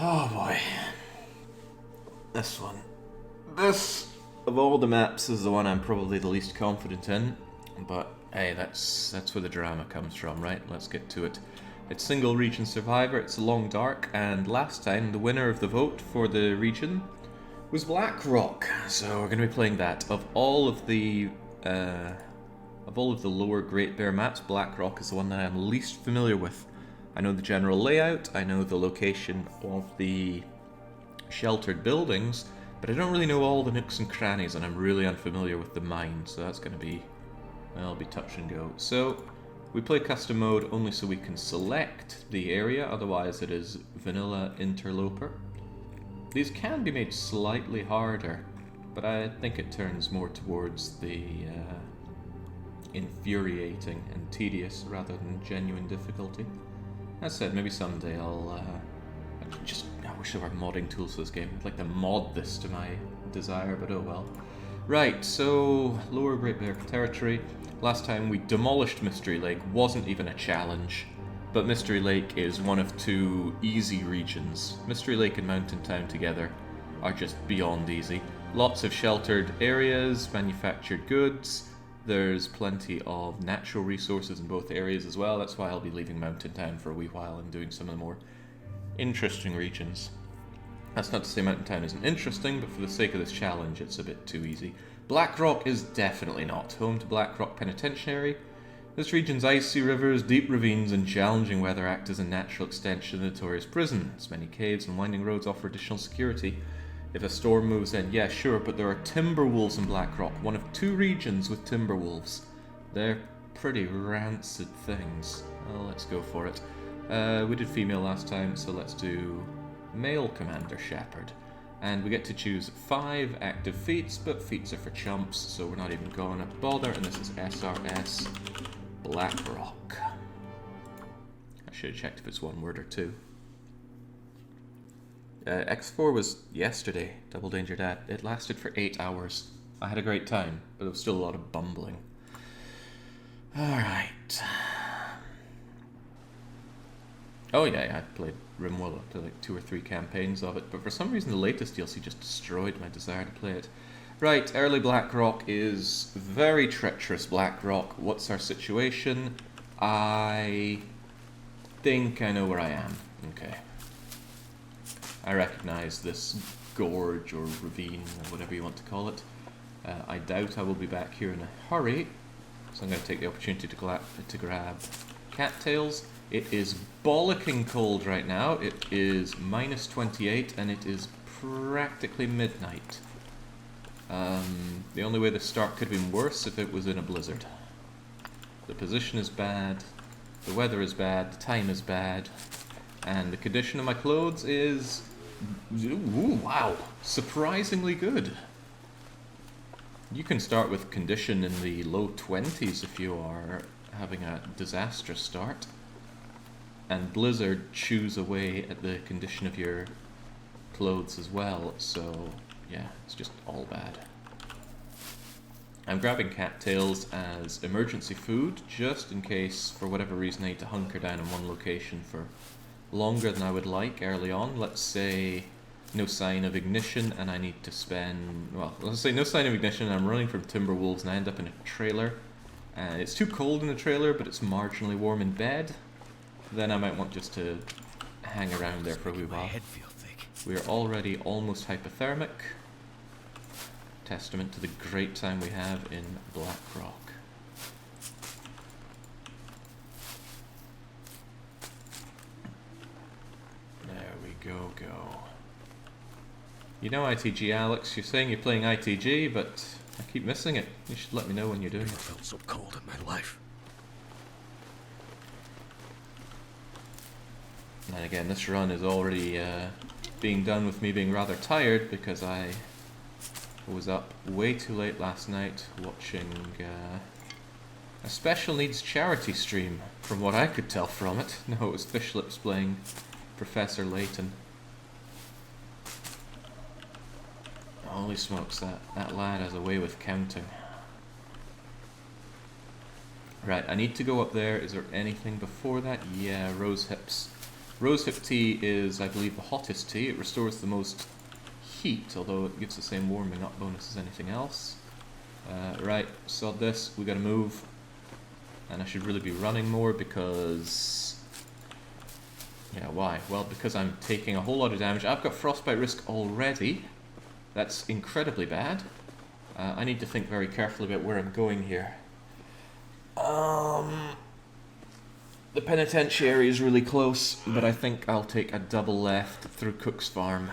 Oh boy. This one. This, of all the maps, is the one I'm probably the least confident in. But hey, that's where the drama comes from, right? Let's get to it. It's single region survivor, it's Long Dark, and last time the winner of the vote for the region was Blackrock. So we're going to be playing that. Of all of the lower Great Bear maps, Blackrock is the one that I'm least familiar with. I know the general layout, I know the location of the sheltered buildings, but I don't really know all the nooks and crannies, and I'm really unfamiliar with the mine, so that's going to be, well, it'll be touch and go. So we play custom mode only so we can select the area, otherwise it is vanilla interloper. These can be made slightly harder, but I think it turns more towards the infuriating and tedious rather than genuine difficulty. As said, maybe someday I wish there were modding tools for this game. I'd like to mod this to my desire, but oh well. Right, so lower Great Bear territory. Last time we demolished Mystery Lake, wasn't even a challenge, but Mystery Lake is one of two easy regions. Mystery Lake and Mountain Town together are just beyond easy. Lots of sheltered areas, manufactured goods, there's plenty of natural resources in both areas as well. That's why I'll be leaving Mountain Town for a wee while and doing some of the more interesting regions. That's not to say Mountain Town isn't interesting, but for the sake of this challenge it's a bit too easy. Blackrock is definitely not. Home to Blackrock Penitentiary. This region's icy rivers, deep ravines, and challenging weather act as a natural extension of the notorious prison. Its many caves and winding roads offer additional security if a storm moves in. Yeah, sure, but there are Timberwolves in Blackrock, one of two regions with Timberwolves. They're pretty rancid things. Well, let's go for it. We did female last time, so let's do male Commander Shepherd. And we get to choose 5 active feats, but feats are for chumps, so we're not even going to bother, and this is SRS Blackrock. I should have checked if it's one word or two. X4 was yesterday, Double Danger Dad. It lasted for 8 hours. I had a great time, but there was still a lot of bumbling. Alright. Oh yeah, I played RimWorld up to like 2 or 3 campaigns of it, but for some reason the latest DLC just destroyed my desire to play it. Right, early Blackrock is very treacherous Blackrock. What's our situation? I think I know where I am. Okay. I recognize this gorge or ravine or whatever you want to call it. I doubt I will be back here in a hurry, so I'm going to take the opportunity to grab cattails. It is bollocking cold right now. It is minus 28 and it is practically midnight. The only way the start could have been worse if it was in a blizzard. The position is bad, the weather is bad, the time is bad, and the condition of my clothes is, ooh, wow, surprisingly good. You can start with condition in the low 20s if you are having a disastrous start. And blizzard chews away at the condition of your clothes as well, so yeah, it's just all bad. I'm grabbing cattails as emergency food, just in case, for whatever reason, I need to hunker down in one location for longer than I would like early on. Let's say no sign of ignition and I need to spend, well, let's say no sign of ignition and I'm running from Timberwolves and I end up in a trailer. And it's too cold in the trailer, but it's marginally warm in bed. Then I might want just to hang around there for a wee while. We are already almost hypothermic. Testament to the great time we have in Blackrock. There we go. You know ITG, Alex. You're saying you're playing ITG, but I keep missing it. You should let me know when you're doing it. I felt so cold in my life. And again, this run is already being done with me being rather tired because I was up way too late last night watching a special needs charity stream, from what I could tell from it. No, it was Fishlips playing Professor Layton. Holy smokes, that lad has a way with counting. Right, I need to go up there. Is there anything before that? Yeah, rose hips. Rosehip tea is, I believe, the hottest tea. It restores the most heat, although it gives the same warming up bonus as anything else. Right, sod this. We gotta move. And I should really be running more because... Yeah, why? Well, because I'm taking a whole lot of damage. I've got frostbite risk already. That's incredibly bad. I need to think very carefully about where I'm going here. The penitentiary is really close, but I think I'll take a double left through Cook's Farm.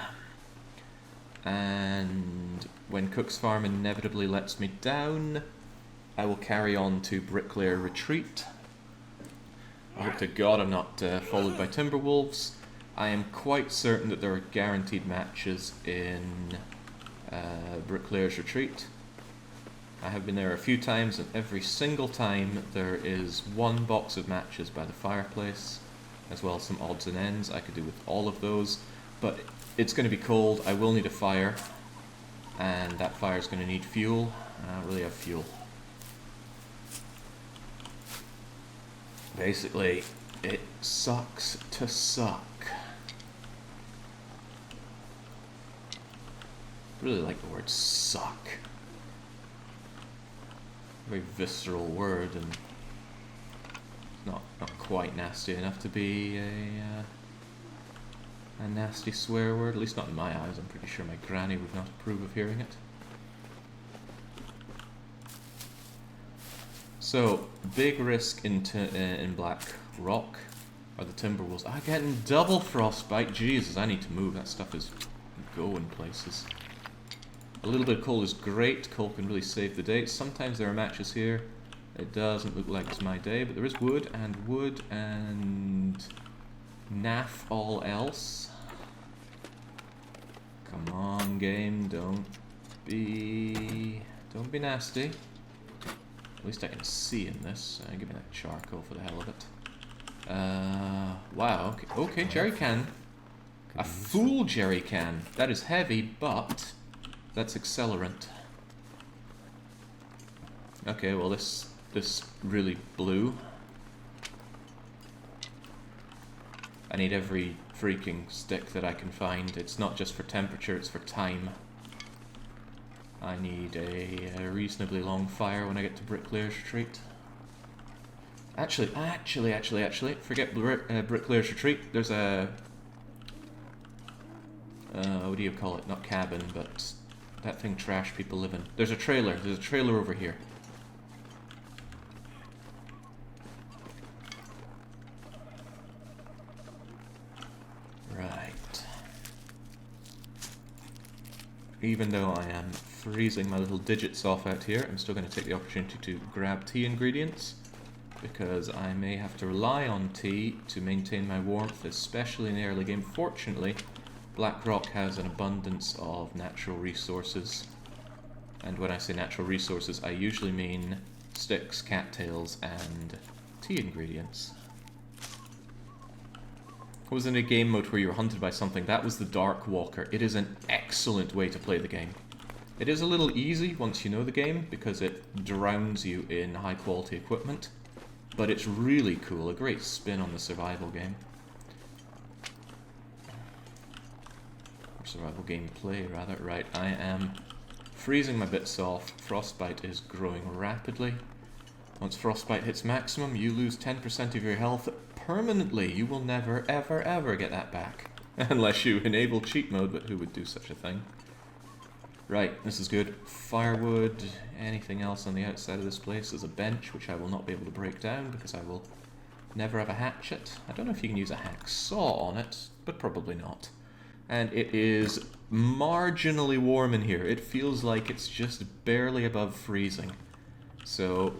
And when Cook's Farm inevitably lets me down, I will carry on to Bricklayer Retreat. I hope to God I'm not followed by Timberwolves. I am quite certain that there are guaranteed matches in Bricklayer's Retreat. I have been there a few times, and every single time there is one box of matches by the fireplace, as well as some odds and ends. I could do with all of those, but it's going to be cold. I will need a fire, and that fire is going to need fuel. I don't really have fuel. Basically, it sucks to suck. I really like the word suck. Very visceral word, and not quite nasty enough to be a nasty swear word, at least not in my eyes. I'm pretty sure my granny would not approve of hearing it. So, big risk in Blackrock are the Timberwolves. I'm getting double frostbite. Jesus, I need to move. That stuff is going places. A little bit of coal is great. Coal can really save the day. Sometimes there are matches here. It doesn't look like it's my day, but there is wood and naff all else. Come on, game, don't be nasty. At least I can see in this. Give me that charcoal for the hell of it. Wow. Okay, jerry can. A full jerry can. That is heavy, but that's accelerant. Okay, well this really blew. I need every freaking stick that I can find. It's not just for temperature, it's for time. I need a reasonably long fire when I get to Bricklayer's Retreat. Actually, forget Bricklayer's Retreat. There's a... what do you call it? Not cabin, but that thing trash people live in. There's a trailer. There's a trailer over here. Right. Even though I am freezing my little digits off out here, I'm still going to take the opportunity to grab tea ingredients, because I may have to rely on tea to maintain my warmth, especially in the early game. Fortunately, Blackrock has an abundance of natural resources, and when I say natural resources, I usually mean sticks, cattails, and tea ingredients. I was in a game mode where you were hunted by something. That was the Dark Walker. It is an excellent way to play the game. It is a little easy once you know the game, because it drowns you in high quality equipment, but it's really cool. A great spin on the survival game. Or survival gameplay, rather. Right, I am freezing my bits off. Frostbite is growing rapidly. Once frostbite hits maximum, you lose 10% of your health permanently. You will never, ever, ever get that back. Unless you enable cheat mode, but who would do such a thing? Right, this is good. Firewood, anything else on the outside of this place? There's a bench, which I will not be able to break down, because I will never have a hatchet. I don't know if you can use a hacksaw on it, but probably not. And it is marginally warm in here. It feels like it's just barely above freezing. So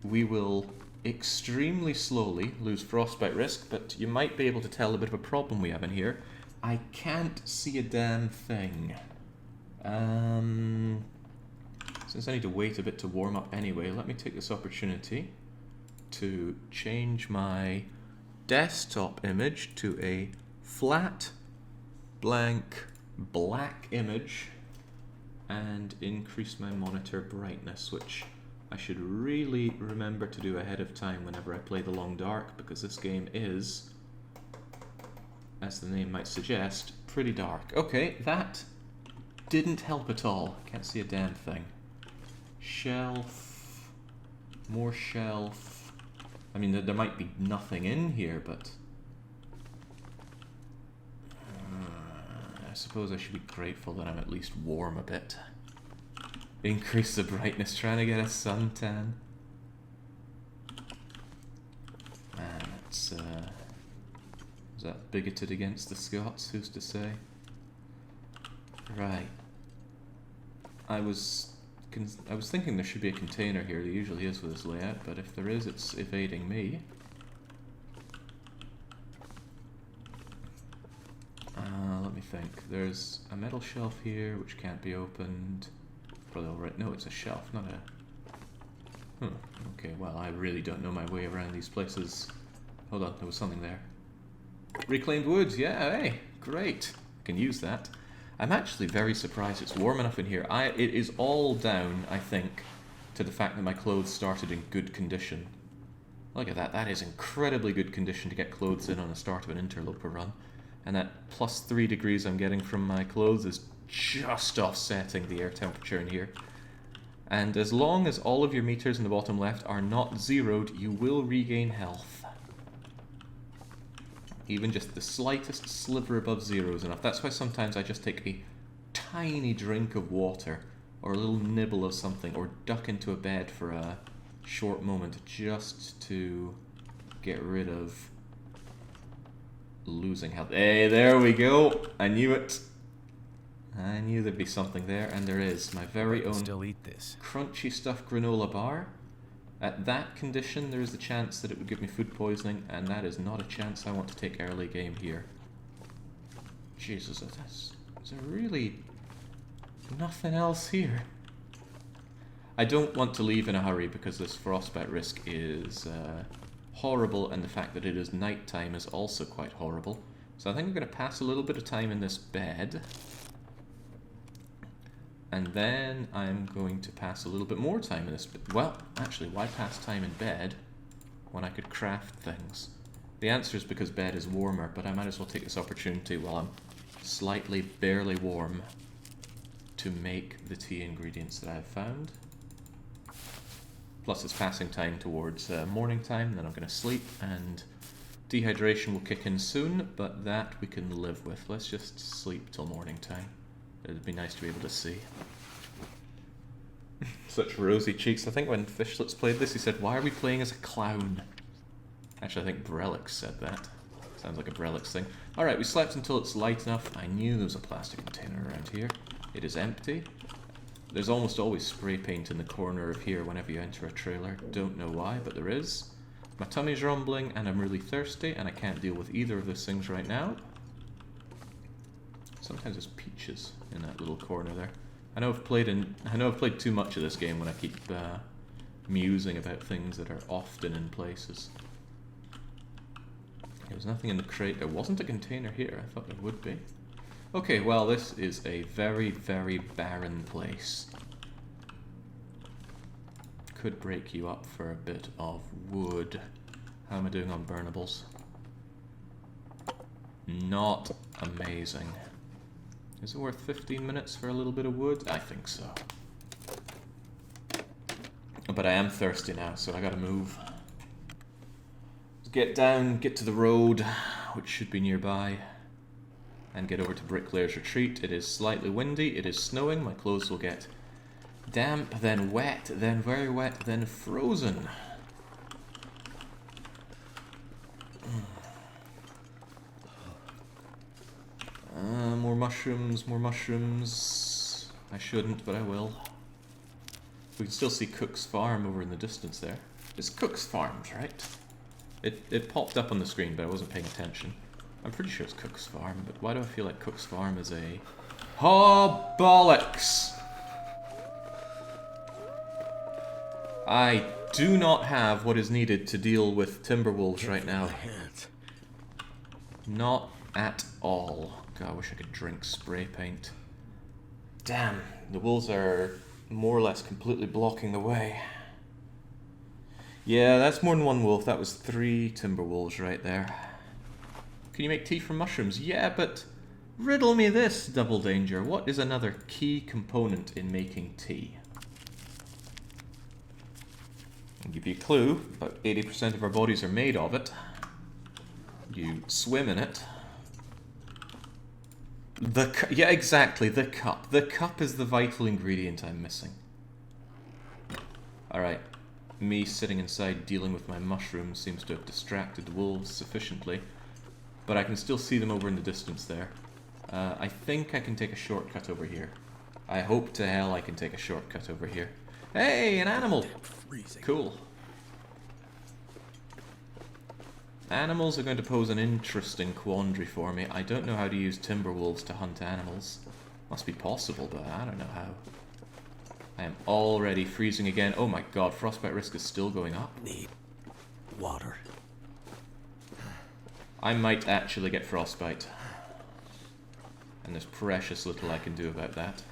we will extremely slowly lose frostbite risk, but you might be able to tell a bit of a problem we have in here. I can't see a damn thing. Since I need to wait a bit to warm up anyway, let me take this opportunity to change my desktop image to a flat, blank, black image and increase my monitor brightness, which I should really remember to do ahead of time whenever I play The Long Dark, because this game is as the name might suggest, pretty dark. Okay, that didn't help at all. Can't see a damn thing. Shelf. More shelf. I mean, there might be nothing in here, but... I suppose I should be grateful that I'm at least warm a bit. Increase the brightness, trying to get a suntan. Man, that's... is that bigoted against the Scots? Who's to say? Right. I was thinking there should be a container here. There usually is with this layout, but if there is, it's evading me. Let me think. There's a metal shelf here which can't be opened. Probably alright. No, it's a shelf, not a... Okay, well, I really don't know my way around these places. Hold on, there was something there. Reclaimed wood, yeah, hey, great. I can use that. I'm actually very surprised it's warm enough in here. It is all down, I think, to the fact that my clothes started in good condition. Look at that, that is incredibly good condition to get clothes in on the start of an interloper run. And that plus 3 degrees I'm getting from my clothes is just offsetting the air temperature in here. And as long as all of your meters in the bottom left are not zeroed, you will regain health. Even just the slightest sliver above zero is enough. That's why sometimes I just take a tiny drink of water, or a little nibble of something, or duck into a bed for a short moment just to get rid of losing health. Hey, there we go! I knew it! I knew there'd be something there, and there is. My very own still eat this crunchy stuffed granola bar. At that condition, there is the chance that it would give me food poisoning, and that is not a chance I want to take early game here. Jesus, is there really nothing else here? I don't want to leave in a hurry because this frostbite risk is horrible, and the fact that it is nighttime is also quite horrible. So I think I'm going to pass a little bit of time in this bed. And then I'm going to pass a little bit more time in this... Well, actually, why pass time in bed when I could craft things? The answer is because bed is warmer, but I might as well take this opportunity while I'm slightly, barely warm to make the tea ingredients that I've found. Plus it's passing time towards morning time, then I'm going to sleep, and dehydration will kick in soon, but that we can live with. Let's just sleep till morning time. It'd be nice to be able to see. Such rosy cheeks. I think when Fishlets played this, he said, "Why are we playing as a clown?" Actually, I think Brelix said that. Sounds like a Brelix thing. Alright, we slept until it's light enough. I knew there was a plastic container around here. It is empty. There's almost always spray paint in the corner of here whenever you enter a trailer. Don't know why, but there is. My tummy's rumbling, and I'm really thirsty, and I can't deal with either of those things right now. Sometimes there's peaches in that little corner there. I know I've played too much of this game when I keep musing about things that are often in places. There was nothing in the crate. There wasn't a container here. I thought there would be. Okay, well, this is a very, very barren place. Could break you up for a bit of wood. How am I doing on burnables? Not amazing. Is it worth 15 minutes for a little bit of wood? I think so. But I am thirsty now, so I gotta move. Get down, get to the road, which should be nearby, and get over to Bricklayer's Retreat. It is slightly windy, it is snowing, my clothes will get damp, then wet, then very wet, then frozen. More mushrooms, more mushrooms. I shouldn't, but I will. We can still see Cook's Farm over in the distance there. It's Cook's Farms, right? It popped up on the screen, but I wasn't paying attention. I'm pretty sure it's Cook's Farm, but why do I feel like Cook's Farm is a... Oh, bollocks! I do not have what is needed to deal with Timberwolves right now. Not at all. God, I wish I could drink spray paint. Damn, the wolves are more or less completely blocking the way. Yeah, that's more than one wolf. That was 3 Timberwolves right there. Can you make tea from mushrooms? Yeah, but riddle me this, Double Danger. What is another key component in making tea? I'll give you a clue. About 80% of our bodies are made of it. You swim in it. Yeah, exactly, the cup. The cup is the vital ingredient I'm missing. Alright. Me sitting inside dealing with my mushrooms seems to have distracted the wolves sufficiently. But I can still see them over in the distance there. I think I can take a shortcut over here. I hope to hell I can take a shortcut over here. Hey, an animal! Cool. Animals are going to pose an interesting quandary for me. I don't know how to use Timberwolves to hunt animals. Must be possible, but I don't know how. I am already freezing again. Oh my god, frostbite risk is still going up. Need water. I might actually get frostbite. And there's precious little I can do about that.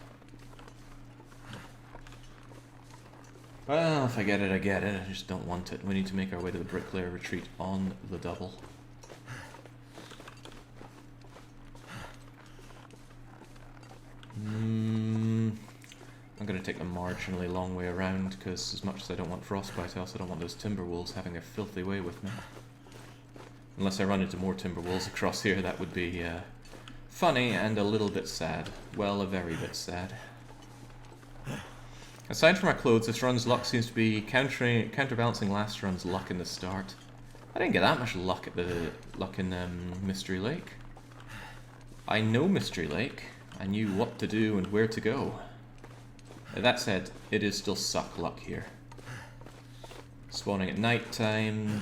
Well, if I get it, I get it. I just don't want it. We need to make our way to the bricklayer retreat on the double. I'm going to take the marginally long way around, because as much as I don't want frostbite, I also don't want those Timberwolves having their filthy way with me. Unless I run into more Timberwolves across here, that would be funny and a little bit sad. Well, a very bit sad. Aside from our clothes, this run's luck seems to be counterbalancing last run's luck in the start. I didn't get that much luck at the in Mystery Lake. I know Mystery Lake. I knew what to do and where to go. That said, it is still suck luck here. Spawning at night time.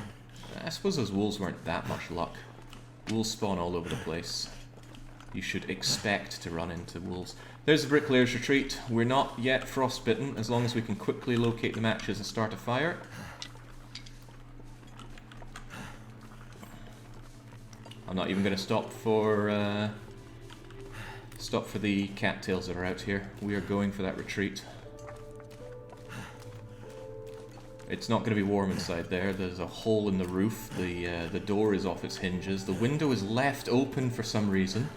I suppose those wolves weren't that much luck. Wolves spawn all over the place. You should expect to run into wolves. There's the bricklayer's retreat. We're not yet frostbitten, as long as we can quickly locate the matches and start a fire. I'm not even going to stop for the cattails that are out here. We are going for that retreat. It's not going to be warm inside there. There's a hole in the roof. The door is off its hinges. The window is left open for some reason.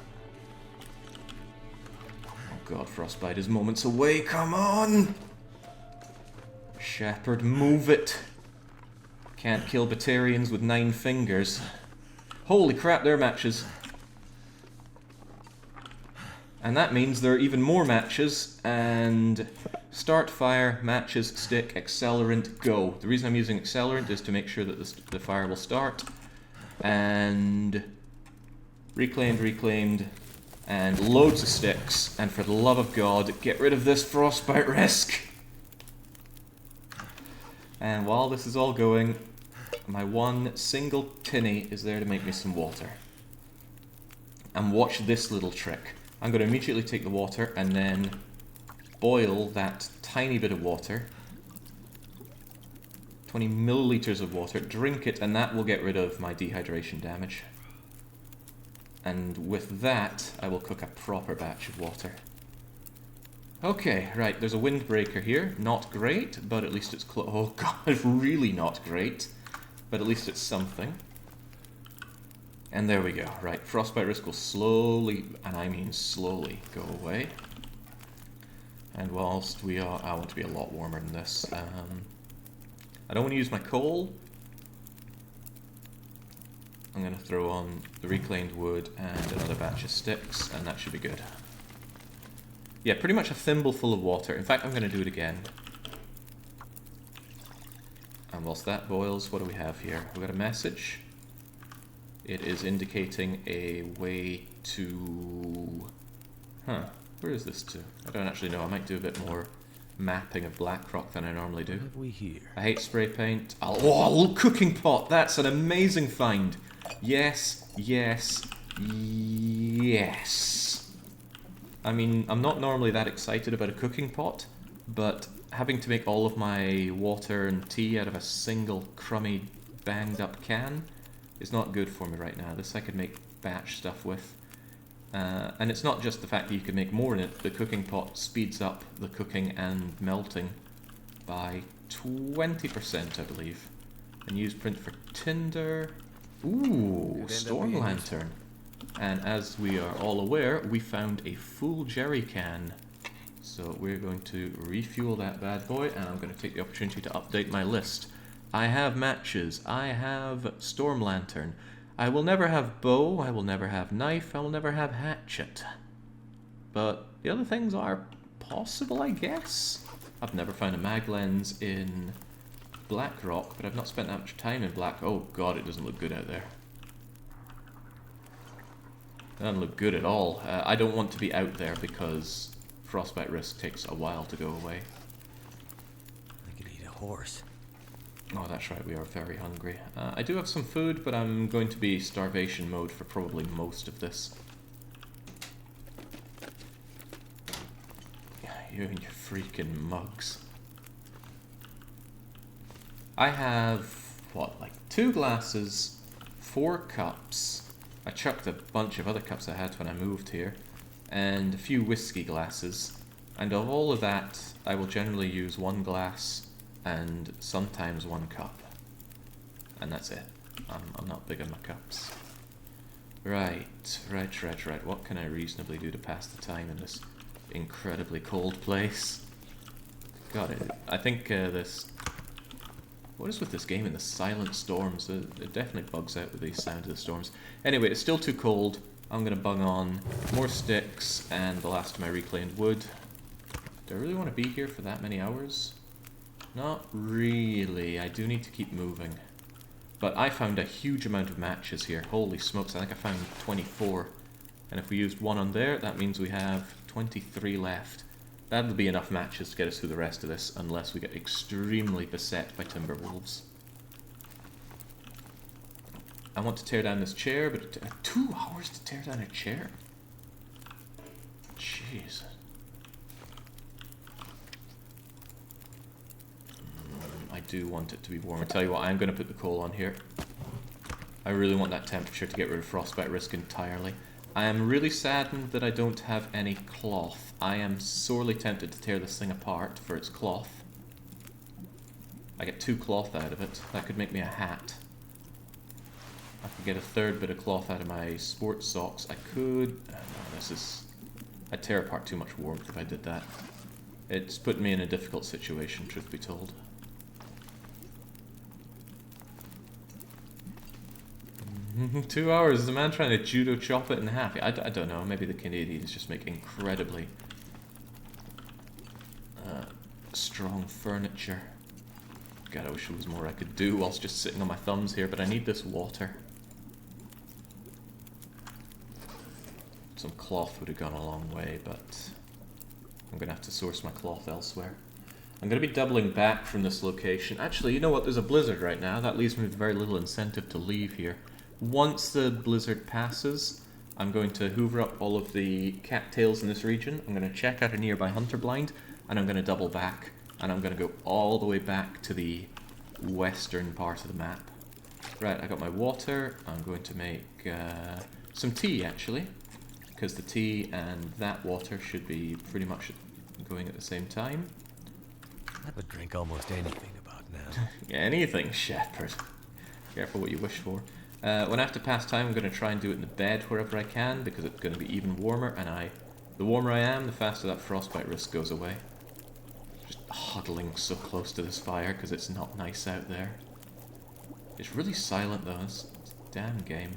Oh god, frostbite is moments away. Come on! Shepherd, move it. Can't kill Batarians with 9 fingers. Holy crap, they're matches. And that means there are even more matches, and start fire, matches, stick, accelerant, go. The reason I'm using accelerant is to make sure that the fire will start. And reclaimed, and loads of sticks. And for the love of God, get rid of this frostbite risk. And while this is all going, my one single tinny is there to make me some water. And watch this little trick. I'm going to immediately take the water and then boil that tiny bit of water. 20 milliliters of water. Drink it, and that will get rid of my dehydration damage. And with that, I will cook a proper batch of water. Okay, right, there's a windbreaker here. Not great, but at least it's oh god, really not great. But at least it's something. And there we go. Right, frostbite risk will slowly, and I mean slowly, go away. And whilst we are... I want to be a lot warmer than this. I don't want to use my coal. I'm going to throw on the reclaimed wood and another batch of sticks, and that should be good. Yeah, pretty much a thimble full of water. In fact, I'm going to do it again. And whilst that boils, what do we have here? We've got a message. It is indicating a way to... Huh, where is this to? I don't actually know. I might do a bit more mapping of Blackrock than I normally do. What have we here? I hate spray paint. Oh, cooking pot! That's an amazing find! Yes, yes, yes. I mean, I'm not normally that excited about a cooking pot, but having to make all of my water and tea out of a single crummy, banged up can is not good for me right now. This I could make batch stuff with. And it's not just the fact that you can make more in it. The cooking pot speeds up the cooking and melting by 20%, I believe. And use print for tinder. Ooh, storm lantern. And as we are all aware, we found a full jerry can. So we're going to refuel that bad boy, and I'm going to take the opportunity to update my list. I have matches, I have storm lantern, I will never have bow, I will never have knife, I will never have hatchet. But the other things are possible, I guess. I've never found a mag lens in Blackrock, but I've not spent that much time in Black. Oh god, it doesn't look good out there. It doesn't look good at all. I don't want to be out there because frostbite risk takes a while to go away. I could eat a horse. Oh, that's right, we are very hungry. I do have some food, but I'm going to be starvation mode for probably most of this. You and your freaking mugs. I have, what, like 2 glasses, 4 cups. I chucked a bunch of other cups I had when I moved here, and a few whiskey glasses. And of all of that, I will generally use 1 glass and sometimes 1 cup. And that's it. I'm not big on my cups. Right. What can I reasonably do to pass the time in this incredibly cold place? God, I think this... What is with this game and the silent storms? It definitely bugs out with these sounds of the storms. Anyway, it's still too cold. I'm going to bung on more sticks and the last of my reclaimed wood. Do I really want to be here for that many hours? Not really. I do need to keep moving. But I found a huge amount of matches here. Holy smokes, I think I found 24. And if we used 1 on there, that means we have 23 left. That'll be enough matches to get us through the rest of this, unless we get extremely beset by Timberwolves. I want to tear down this chair, but it took 2 hours to tear down a chair? Jeez. I do want it to be warm. I tell you what, I'm going to put the coal on here. I really want that temperature to get rid of frostbite risk entirely. I am really saddened that I don't have any cloth. I am sorely tempted to tear this thing apart for its cloth. I get 2 cloth out of it. That could make me a hat. I could get a 3rd bit of cloth out of my sports socks. I could... no, this is... I'd tear apart too much warmth if I did that. It's put me in a difficult situation, truth be told. Two hours, is the man trying to judo chop it in half? I don't know, maybe the Canadians just make incredibly strong furniture. God, I wish there was more I could do whilst just sitting on my thumbs here, but I need this water. Some cloth would have gone a long way, but I'm going to have to source my cloth elsewhere. I'm going to be doubling back from this location. Actually, you know what? There's a blizzard right now. That leaves me with very little incentive to leave here. Once the blizzard passes, I'm going to hoover up all of the cattails in this region. I'm going to check out a nearby hunter blind, and I'm going to double back. And I'm going to go all the way back to the western part of the map. Right, I got my water. I'm going to make some tea, actually. Because the tea and that water should be pretty much going at the same time. I would drink almost anything about now. Yeah, anything, shepherd. Careful what you wish for. When I have to pass time, I'm going to try and do it in the bed wherever I can, because it's going to be even warmer, and the warmer I am, the faster that frostbite risk goes away. Just huddling so close to this fire, because it's not nice out there. It's really silent, though. It's a damn game.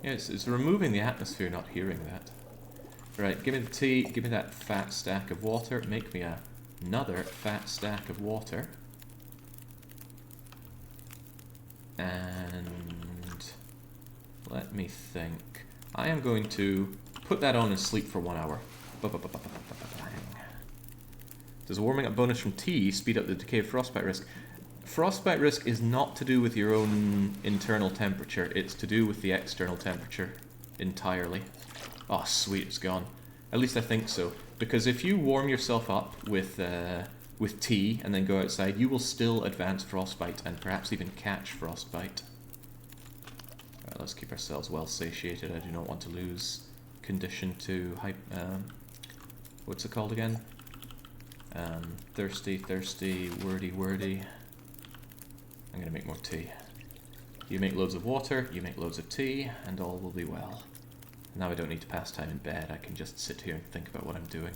Yeah, it's removing the atmosphere, not hearing that. Right, give me the tea, give me that fat stack of water, make me another fat stack of water. And let me think. I am going to put that on and sleep for 1 hour. Does a warming up bonus from tea speed up the decay of frostbite risk? Frostbite risk is not to do with your own internal temperature, it's to do with the external temperature entirely. Oh sweet, it's gone. At least I think so. Because if you warm yourself up with tea and then go outside, you will still advance frostbite and perhaps even catch frostbite. Alright, let's keep ourselves well satiated. I do not want to lose condition to what's it called again? Thirsty, wordy. I'm gonna make more tea. You make loads of water, you make loads of tea, and all will be well. Now I don't need to pass time in bed, I can just sit here and think about what I'm doing.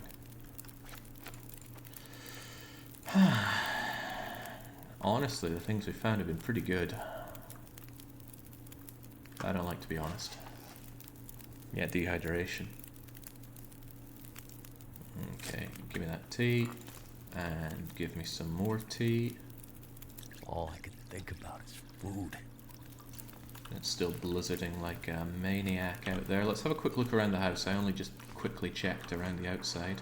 Honestly, the things we found have been pretty good. I don't like to be honest. Yeah, dehydration. Okay, give me that tea, and give me some more tea. All I can think about is food. It's still blizzarding like a maniac out there. Let's have a quick look around the house. I only just quickly checked around the outside.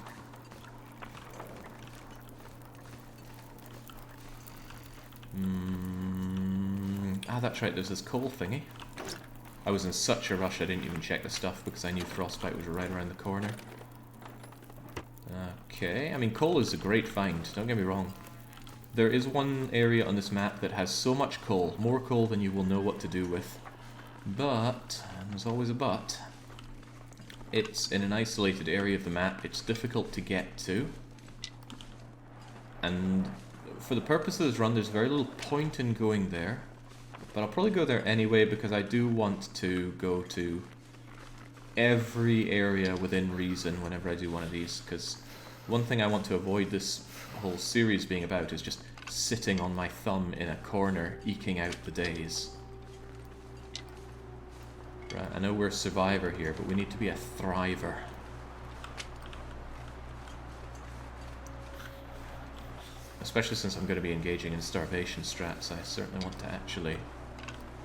Ah, that's right, there's this coal thingy. I was in such a rush I didn't even check the stuff because I knew frostbite was right around the corner. Okay, I mean coal is a great find, don't get me wrong. There is one area on this map that has so much coal, more coal than you will know what to do with. But, and there's always a but, it's in an isolated area of the map, it's difficult to get to. And for the purpose of this run, there's very little point in going there. But I'll probably go there anyway because I do want to go to every area within reason whenever I do one of these. Because one thing I want to avoid this whole series being about is just sitting on my thumb in a corner eking out the days. Right, I know we're a survivor here, but we need to be a thriver. Especially since I'm going to be engaging in starvation strats, I certainly want to actually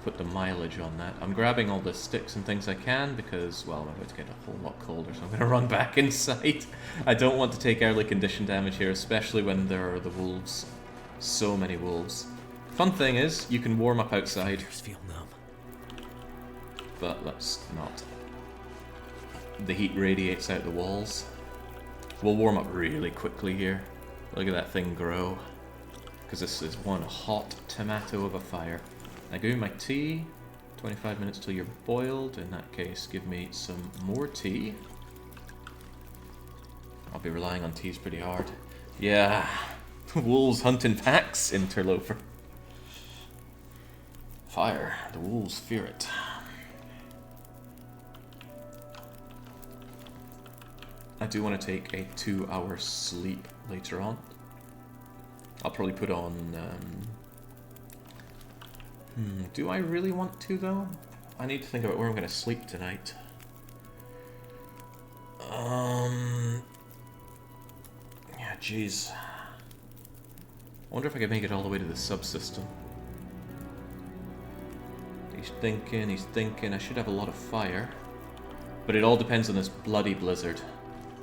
put the mileage on that. I'm grabbing all the sticks and things I can because, well, I'm about to get a whole lot colder, so I'm going to run back inside. I don't want to take early condition damage here, especially when there are the wolves. So many wolves. Fun thing is, you can warm up outside. Feel numb. But let's not. The heat radiates out the walls. We'll warm up really quickly here. Look at that thing grow. Because this is one hot tomato of a fire. Now give me my tea. 25 minutes till you're boiled. In that case, give me some more tea. I'll be relying on teas pretty hard. Yeah. Wolves hunt in packs, interloper. Fire. The wolves fear it. I do want to take a 2-hour sleep later on. I'll probably put on... do I really want to, though? I need to think about where I'm going to sleep tonight. Yeah, jeez. I wonder if I could make it all the way to the subsystem. He's thinking. I should have a lot of fire. But it all depends on this bloody blizzard.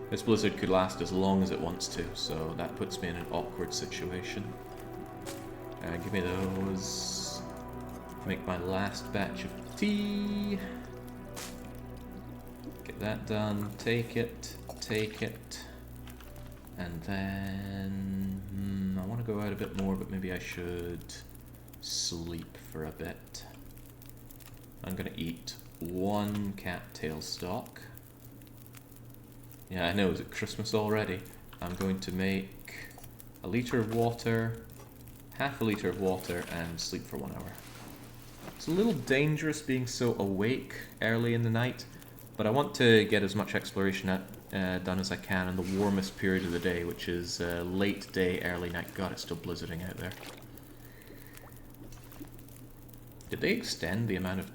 This blizzard could last as long as it wants to, so that puts me in an awkward situation. Give me those. Make my last batch of tea. Get that done. Take it. And then... I want to go out a bit more, but maybe I should sleep for a bit. I'm going to eat 1 cattail stalk. Yeah, I know, is it Christmas already? I'm going to make a litre of water, half a litre of water, and sleep for 1 hour. It's a little dangerous being so awake early in the night, but I want to get as much exploration done as I can in the warmest period of the day, which is late day, early night. God, it's still blizzarding out there. Did they extend the amount of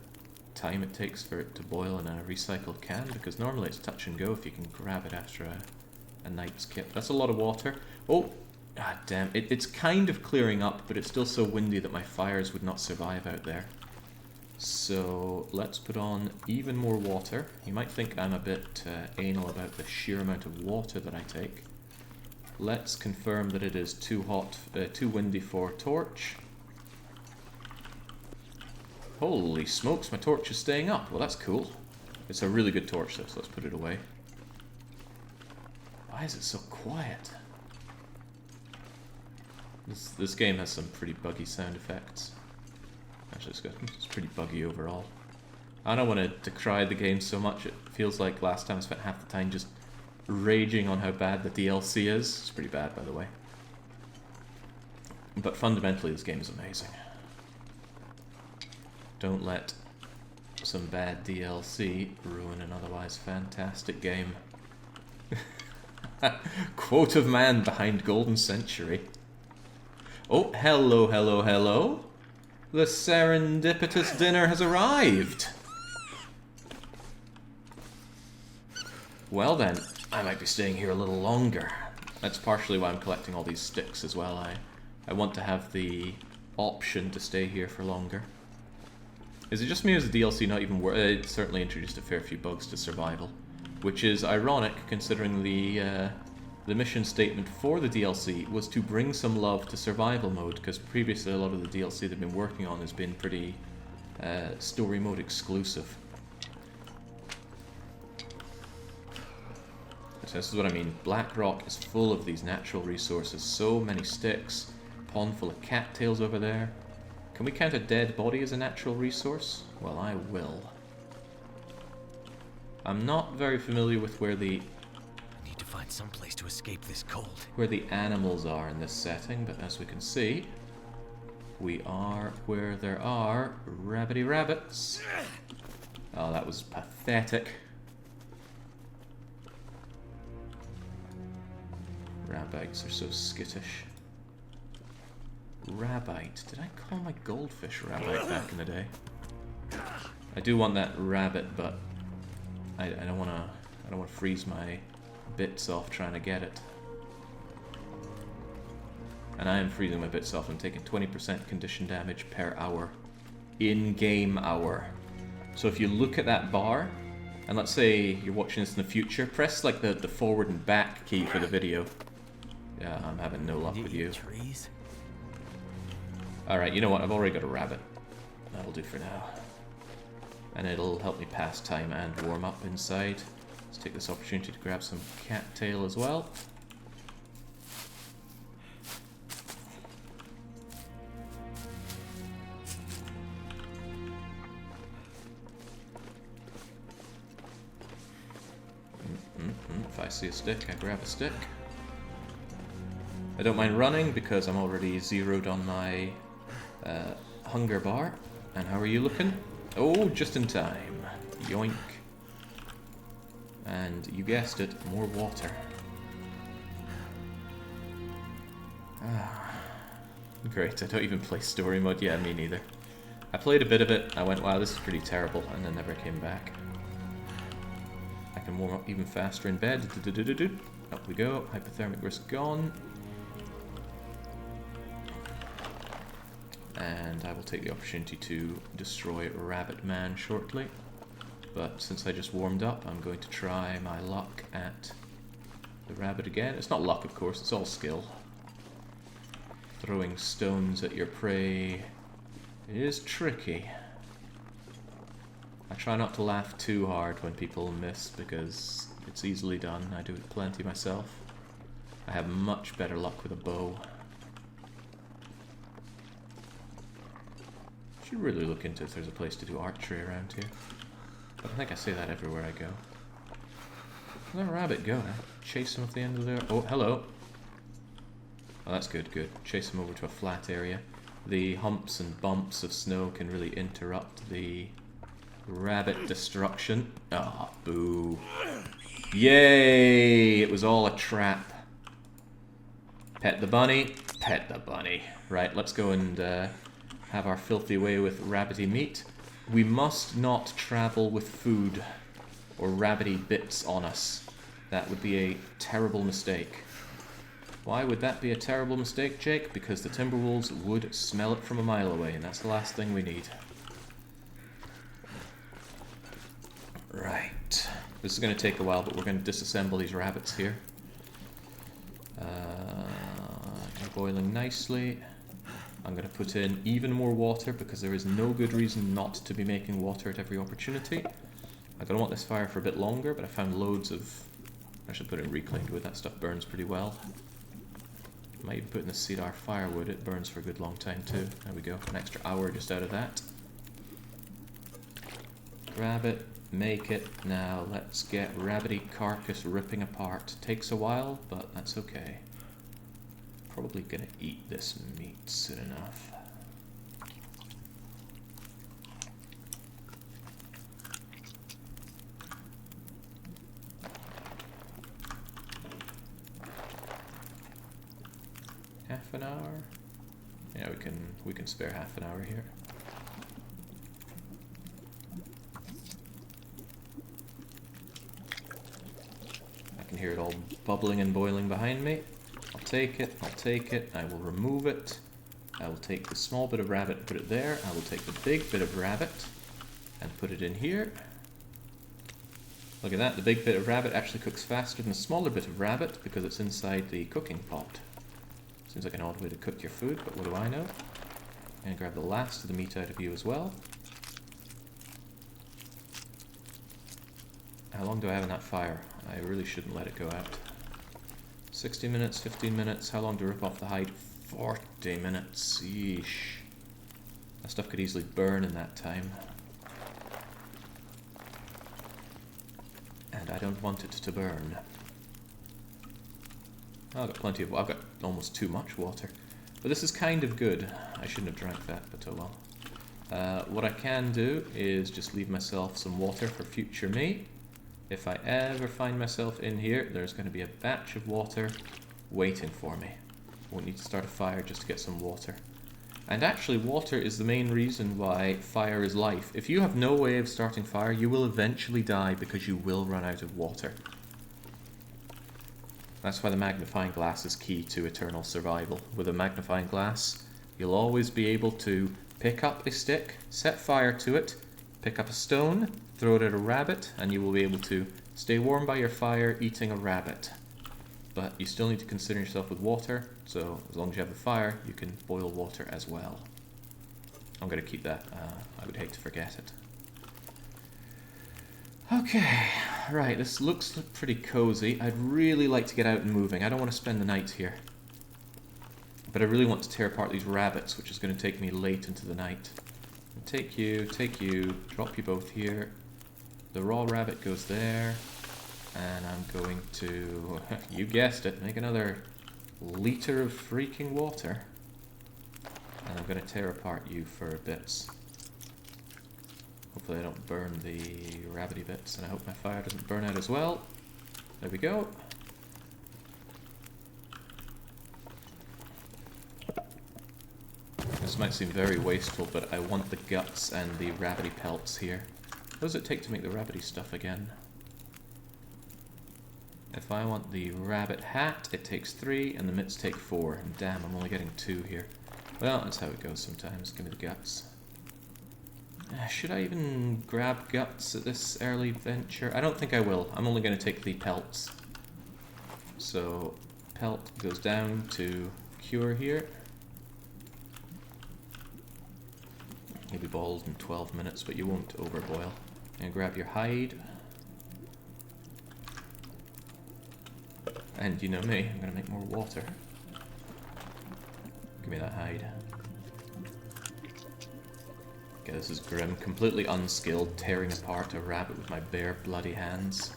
time it takes for it to boil in a recycled can? Because normally it's touch and go if you can grab it after a night's kip. That's a lot of water. Oh, god damn. It's kind of clearing up, but it's still so windy that my fires would not survive out there. So let's put on even more water. You might think I'm a bit anal about the sheer amount of water that I take. Let's confirm that it is too hot, too windy for torch. Holy smokes, my torch is staying up. Well, that's cool. It's a really good torch, though, so let's put it away. Why is it so quiet? This game has some pretty buggy sound effects. Actually, it's pretty buggy overall. I don't want to decry the game so much. It feels like last time I spent half the time just raging on how bad the DLC is. It's pretty bad, by the way. But fundamentally, this game is amazing. Don't let some bad DLC ruin an otherwise fantastic game. Quote of man behind Golden Century. Oh, hello, hello, hello. The serendipitous dinner has arrived. Well then, I might be staying here a little longer. That's partially why I'm collecting all these sticks as well. I want to have the option to stay here for longer. Is it just me or is the DLC not even worth it? It certainly introduced a fair few bugs to survival, which is ironic considering the mission statement for the DLC was to bring some love to survival mode, because previously a lot of the DLC they've been working on has been pretty story mode exclusive. So this is what I mean. Blackrock is full of these natural resources. So many sticks. Pond full of cattails over there. Can we count a dead body as a natural resource? Well, I will. I'm not very familiar with where the... Need to find some place to escape this cold. Where the animals are in this setting, but as we can see, we are where there are rabbity rabbits. Oh, that was pathetic. Rabbits are so skittish. Rabbite. Did I call my goldfish rabbite back in the day? I do want that rabbit, but I don't want to freeze my bits off trying to get it. And I am freezing my bits off. I'm taking 20% condition damage per hour. In-game hour. So if you look at that bar, and let's say you're watching this in the future, press like the forward and back key for the video. Yeah, I'm having no luck with you. Trees? Alright, you know what? I've already got a rabbit. That'll do for now. And it'll help me pass time and warm up inside. Let's take this opportunity to grab some cattail as well. If I see a stick, I grab a stick. I don't mind running because I'm already zeroed on my hunger bar. And how are you looking? Oh, just in time. Yoink. And you guessed it, more water. Great, I don't even play story mode. Yeah, me neither. I played a bit of it, I went, wow, this is pretty terrible, and then never came back. I can warm up even faster in bed. Up we go, hypothermic risk gone. And I will take the opportunity to destroy Rabbit Man shortly. But since I just warmed up, I'm going to try my luck at the rabbit again. It's not luck, of course, it's all skill. Throwing stones at your prey is tricky. I try not to laugh too hard when people miss, because it's easily done. I do it plenty myself. I have much better luck with a bow. Should really look into if there's a place to do archery around here. But I think I say that everywhere I go. Where'd that rabbit go? Chase him off the end of there. Oh, hello. Oh, that's good, good. Chase him over to a flat area. The humps and bumps of snow can really interrupt the rabbit destruction. Ah, oh, boo. Yay! It was all a trap. Pet the bunny. Pet the bunny. Right, let's go and have our filthy way with rabbity meat. We must not travel with food or rabbity bits on us. That would be a terrible mistake. Why would that be a terrible mistake, Jake? Because the Timberwolves would smell it from a mile away, and that's the last thing we need. Right. This is going to take a while, but we're going to disassemble these rabbits here. They're boiling nicely. I'm going to put in even more water because there is no good reason not to be making water at every opportunity. I'm going to want this fire for a bit longer, but I found loads of... I should put in reclaimed wood, that stuff burns pretty well. Might even put in the cedar firewood, it burns for a good long time too. There we go, an extra hour just out of that. Grab it, make it. Now let's get rabbity carcass ripping apart. Takes a while, but that's okay. Probably gonna eat this meat soon enough. half an hour? Yeah, we can spare half an hour here. I can hear it all bubbling and boiling behind me. I'll take it, I'll take it, I will remove it. I will take the small bit of rabbit and put it there. I will take the big bit of rabbit and put it in here. Look at that, the big bit of rabbit actually cooks faster than the smaller bit of rabbit because it's inside the cooking pot. Seems like an odd way to cook your food, but what do I know? And grab the last of the meat out of you as well. How long do I have in that fire? I really shouldn't let it go out. 60 minutes, 15 minutes, how long to rip off the hide? 40 minutes, yeesh. That stuff could easily burn in that time. And I don't want it to burn. Oh, I've got plenty of, I've got almost too much water. But this is kind of good. I shouldn't have drank that, but oh well. What I can do is just leave myself some water for future me. If I ever find myself in here, there's going to be a batch of water waiting for me. Won't need to start a fire just to get some water. And actually, water is the main reason why fire is life. If you have no way of starting fire, you will eventually die because you will run out of water. That's why the magnifying glass is key to eternal survival. With a magnifying glass, you'll always be able to pick up a stick, set fire to it, pick up a stone, throw it at a rabbit, and you will be able to stay warm by your fire eating a rabbit. But you still need to consider yourself with water, so as long as you have the fire, you can boil water as well. I'm going to keep that. I would hate to forget it. Okay, right, this looks pretty cozy. I'd really like to get out and moving. I don't want to spend the night here. But I really want to tear apart these rabbits, which is going to take me late into the night. Take you, drop you both here. The raw rabbit goes there. And I'm going to, you guessed it, make another liter of freaking water. And I'm going to tear apart you for bits. Hopefully I don't burn the rabbity bits, and I hope my fire doesn't burn out as well. There we go. This might seem very wasteful, but I want the guts and the rabbity pelts here. What does it take to make the rabbity stuff again? If I want the rabbit hat, it takes 3, and the mitts take 4. And damn, I'm only getting 2 here. Well, that's how it goes sometimes. Give me the guts. Should I even grab guts at this early venture? I don't think I will. I'm only going to take the pelts. So, pelt goes down to cure here. You'll be boiled in 12 minutes, but you won't overboil. And grab your hide. And you know me, I'm going to make more water. Give me that hide. Okay, this is grim. Completely unskilled, tearing apart a rabbit with my bare bloody hands.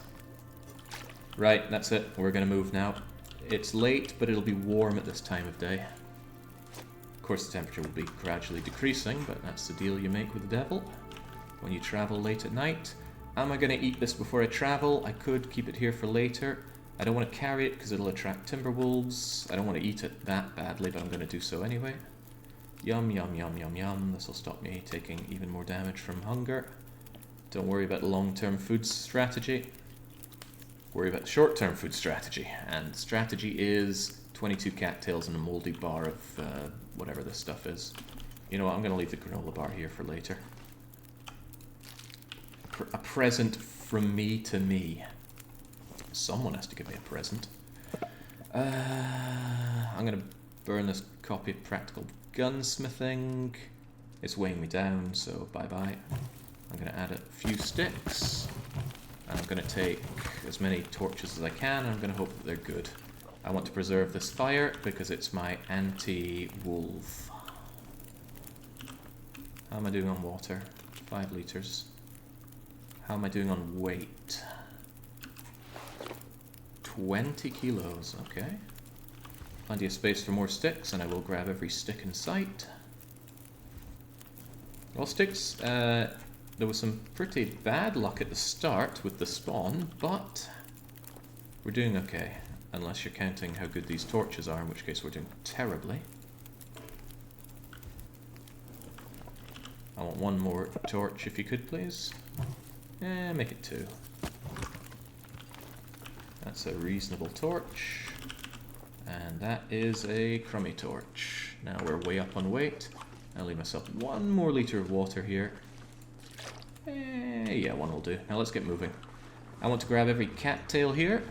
Right, that's it. We're going to move now. It's late, but it'll be warm at this time of day. Of course, the temperature will be gradually decreasing, but that's the deal you make with the devil when you travel late at night. Am I going to eat this before I travel? I could keep it here for later. I don't want to carry it because it'll attract timberwolves. I don't want to eat it that badly, but I'm going to do so anyway. Yum, yum, yum, yum, yum. This will stop me taking even more damage from hunger. Don't worry about the long-term food strategy. Worry about the short-term food strategy. And strategy is 22 cattails and a moldy bar of whatever this stuff is. You know what, I'm going to leave the granola bar here for later. A present from me to me. Someone has to give me a present. I'm going to burn this copy of Practical Gunsmithing. It's weighing me down, so bye-bye. I'm going to add a few sticks. And I'm going to take as many torches as I can, and I'm going to hope that they're good. I want to preserve this fire because it's my anti-wolf. How am I doing on water? 5 liters. How am I doing on weight? 20 kilos, okay. Plenty of space for more sticks, and I will grab every stick in sight. Well, sticks, there was some pretty bad luck at the start with the spawn, but we're doing okay. Unless you're counting how good these torches are, in which case we're doing terribly. I want one more torch if you could, please. Make it 2. That's a reasonable torch. And that is a crummy torch. Now we're way up on weight. I'll leave myself 1 more litre of water here. Yeah, 1 will do. Now let's get moving. I want to grab every cattail here.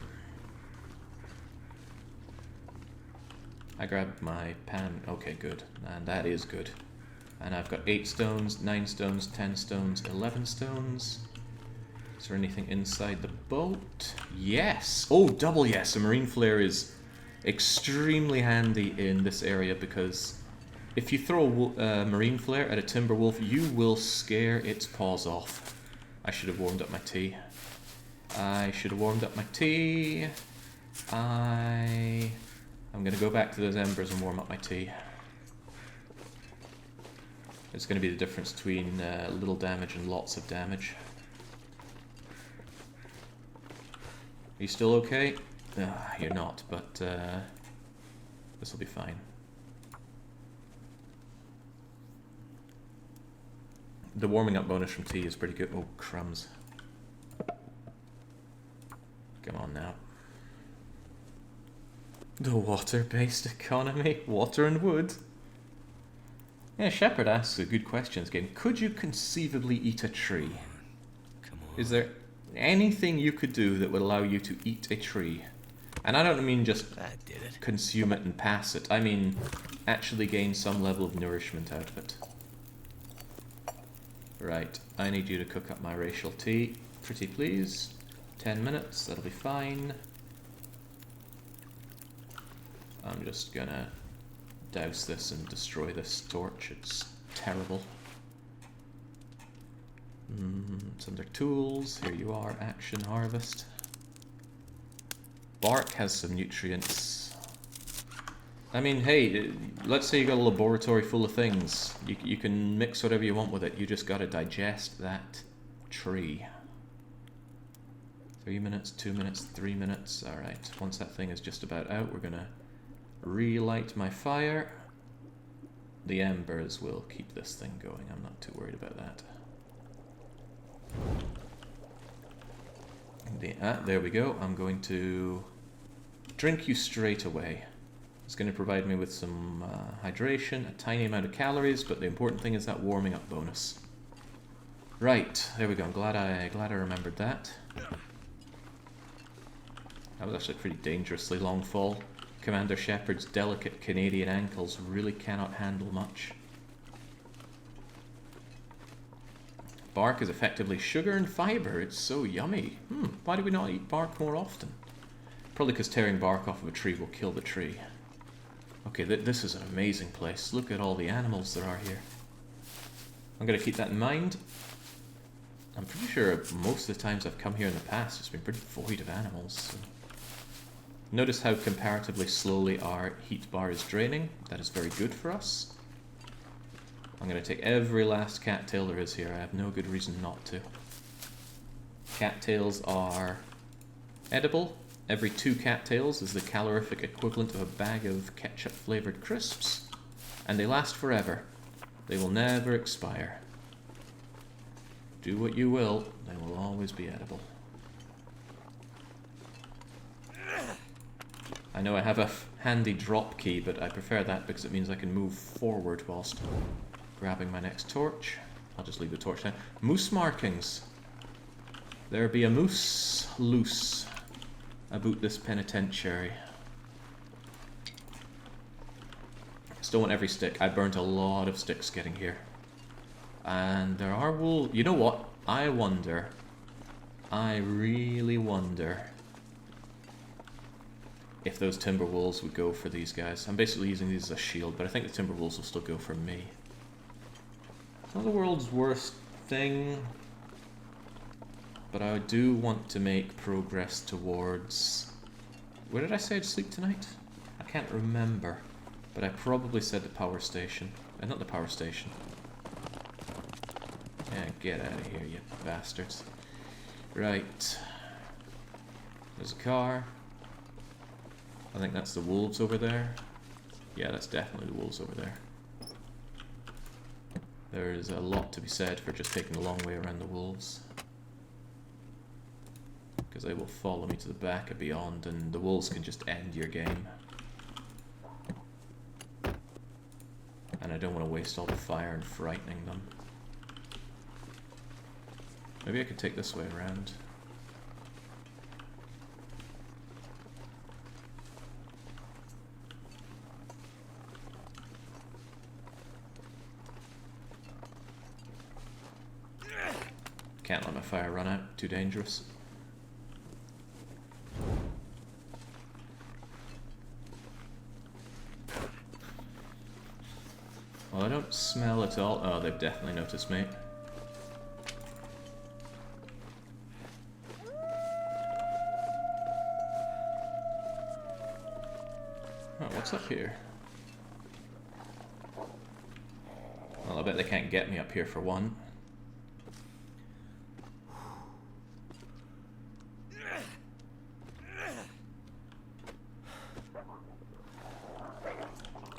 I grabbed my pan. Okay, good. And that is good. And I've got 8 stones, 9 stones, 10 stones, 11 stones. Is there anything inside the boat? Yes! Oh, double yes! A marine flare is extremely handy in this area because if you throw a marine flare at a Timberwolf, you will scare its paws off. I should have warmed up my tea. I'm gonna go back to those embers and warm up my tea. It's gonna be the difference between little damage and lots of damage. Are you still okay? You're not, but this will be fine. The warming up bonus from tea is pretty good. Oh, crumbs. Come on now. The water-based economy? Water and wood? Yeah, Shepard asks a good question in this game. Could you conceivably eat a tree? Come on. Is there anything you could do that would allow you to eat a tree? And I don't mean just That did it. consume it and pass it. I mean actually gain some level of nourishment out of it. Right, I need you to cook up my racial tea. Pretty please. 10 minutes, that'll be fine. I'm just gonna douse this and destroy this torch. It's terrible. Some other tools. Here you are, action harvest. Bark has some nutrients. I mean, hey, let's say you got a laboratory full of things. You can mix whatever you want with it. You just gotta digest that tree. 3 minutes, 2 minutes, 3 minutes. Alright, once that thing is just about out, we're gonna relight my fire. The embers will keep this thing going. I'm not too worried about that. There we go. I'm going to drink you straight away. It's going to provide me with some hydration, a tiny amount of calories, but the important thing is that warming up bonus. Right, there we go. I'm glad I remembered that. That was actually a pretty dangerously long fall. Commander Shepard's delicate Canadian ankles really cannot handle much. Bark is effectively sugar and fiber. It's so yummy. Why do we not eat bark more often? Probably because tearing bark off of a tree will kill the tree. Okay, this is an amazing place. Look at all the animals there are here. I'm going to keep that in mind. I'm pretty sure most of the times I've come here in the past, it's been pretty void of animals. So. Notice how comparatively slowly our heat bar is draining. That is very good for us. I'm going to take every last cattail there is here. I have no good reason not to. Cattails are edible. Every 2 cattails is the calorific equivalent of a bag of ketchup-flavoured crisps. And they last forever. They will never expire. Do what you will, they will always be edible. I know I have a handy drop key, but I prefer that because it means I can move forward whilst grabbing my next torch. I'll just leave the torch now. Moose markings. There be a moose loose about this penitentiary. Still want every stick. I burnt a lot of sticks getting here. And there are wolves. You know what? I wonder. I really wonder if those Timberwolves would go for these guys. I'm basically using these as a shield, but I think the Timberwolves will still go for me. It's not the world's worst thing, but I do want to make progress towards... Where did I say I'd sleep tonight? I can't remember, but I probably said the power station. Not the power station. Yeah, get out of here, you bastards. Right. There's a car. I think that's the wolves over there. Yeah, that's definitely the wolves over there. There's a lot to be said for just taking the long way around the wolves. Because they will follow me to the back of beyond, and the wolves can just end your game. And I don't want to waste all the fire in frightening them. Maybe I could take this way around. Can't let my fire run out, too dangerous. Well, I don't smell at all. Oh, they've definitely noticed me. Oh, what's up here? Well, I bet they can't get me up here for one.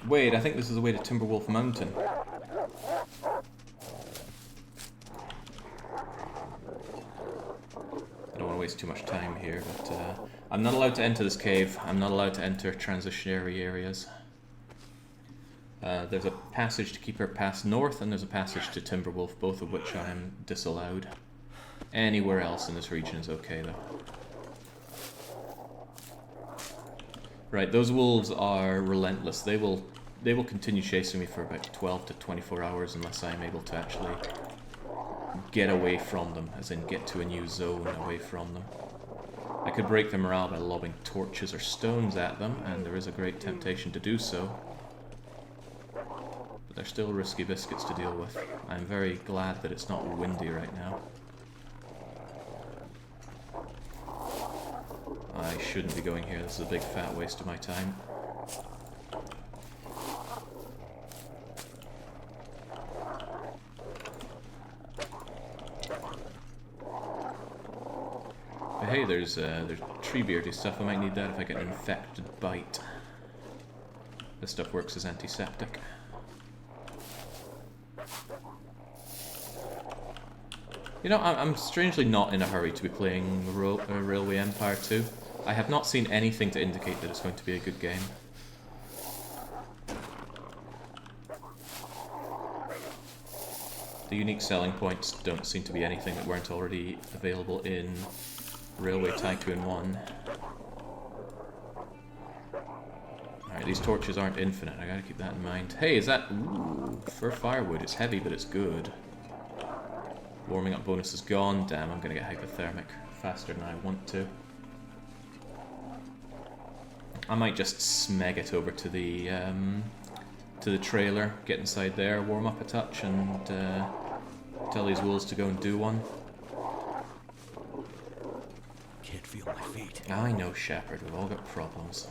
Wait, I think this is the way to Timberwolf Mountain. I don't want to waste too much time here, but I'm not allowed to enter this cave. I'm not allowed to enter transitionary areas. There's a passage to Keeper Pass North, and there's a passage to Timberwolf, both of which I am disallowed. Anywhere else in this region is okay, though. Right, those wolves are relentless. They will continue chasing me for about 12 to 24 hours unless I am able to actually get away from them, as in get to a new zone away from them. I could break their morale by lobbing torches or stones at them, and there is a great temptation to do so. But they're still risky biscuits to deal with. I'm very glad that it's not windy right now. I shouldn't be going here. This is a big fat waste of my time. But hey, there's tree beardy stuff. I might need that if I get an infected bite. This stuff works as antiseptic. You know, I'm strangely not in a hurry to be playing Railway Empire 2. I have not seen anything to indicate that it's going to be a good game. The unique selling points don't seem to be anything that weren't already available in Railway Tycoon 1. Alright, these torches aren't infinite, I gotta keep that in mind. Hey, is that... Ooh, for firewood, it's heavy but it's good. Warming up bonus is gone. Damn, I'm gonna get hypothermic faster than I want to. I might just smeg it over to the trailer, get inside there, warm up a touch, and tell these wolves to go and do one. Can't feel my feet. I know, Shepard. We've all got problems.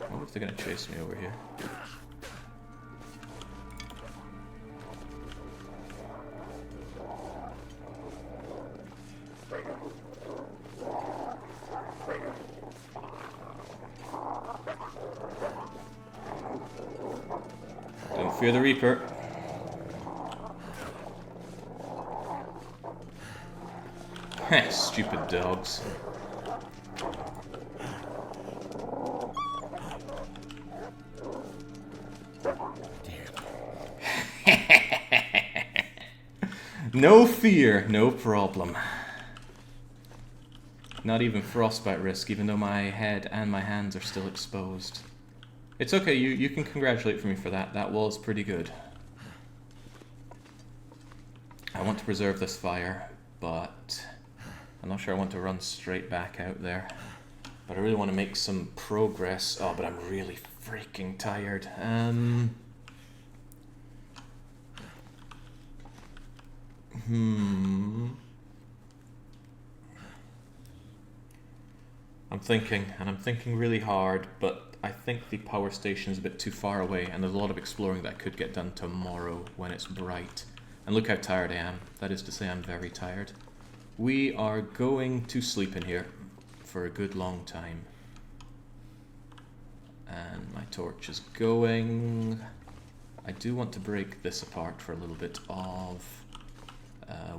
I wonder if they're going to chase me over here. Don't fear the Reaper. Heh, stupid dogs. No fear, no problem. Not even frostbite risk, even though my head and my hands are still exposed. It's okay, you can congratulate me for that. That was pretty good. I want to preserve this fire, but I'm not sure I want to run straight back out there. But I really want to make some progress. Oh, but I'm really freaking tired. I'm thinking, and I'm thinking really hard, but I think the power station is a bit too far away, and there's a lot of exploring that could get done tomorrow when it's bright. And look how tired I am. That is to say, I'm very tired. We are going to sleep in here for a good long time. And my torch is going. I do want to break this apart for a little bit of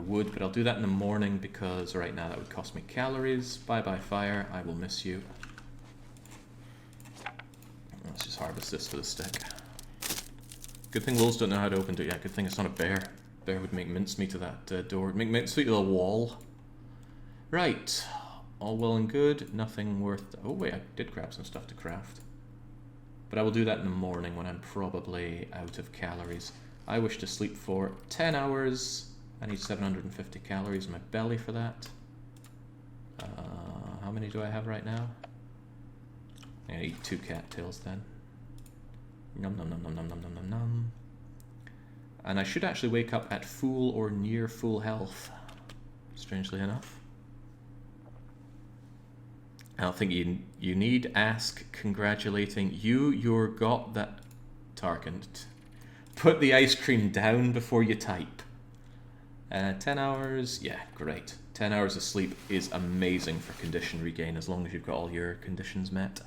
wood, but I'll do that in the morning because right now that would cost me calories. Bye bye fire, I will miss you. Let's just harvest this for the stick. Good thing wolves don't know how to open it. Yeah, good thing it's not a bear. Bear would make mincemeat of that door. Make mincemeat of the wall. Right. All well and good. Nothing worth... Oh wait, I did grab some stuff to craft. But I will do that in the morning when I'm probably out of calories. I wish to sleep for 10 hours. I need 750 calories in my belly for that. How many do I have right now? I'm gonna eat 2 cattails then. Nom nom nom nom nom nom nom nom nom. And I should actually wake up at full or near full health, strangely enough. I don't think you need ask congratulating you're got that Tarkin. Put the ice cream down before you type. 10 hours, yeah, great. 10 hours of sleep is amazing for condition regain as long as you've got all your conditions met.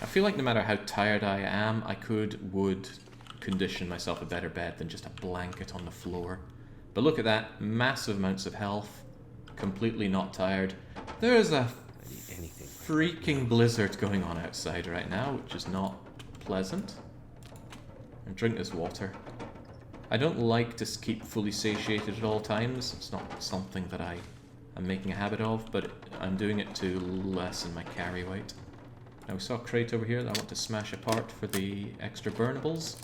I feel like no matter how tired I am, I would condition myself a better bed than just a blanket on the floor. But look at that, massive amounts of health, completely not tired. There's a freaking blizzard going on outside right now, which is not pleasant. And drink this water. I don't like to keep fully satiated at all times. It's not something that I am making a habit of, but I'm doing it to lessen my carry weight. Now we saw a crate over here that I want to smash apart for the extra burnables.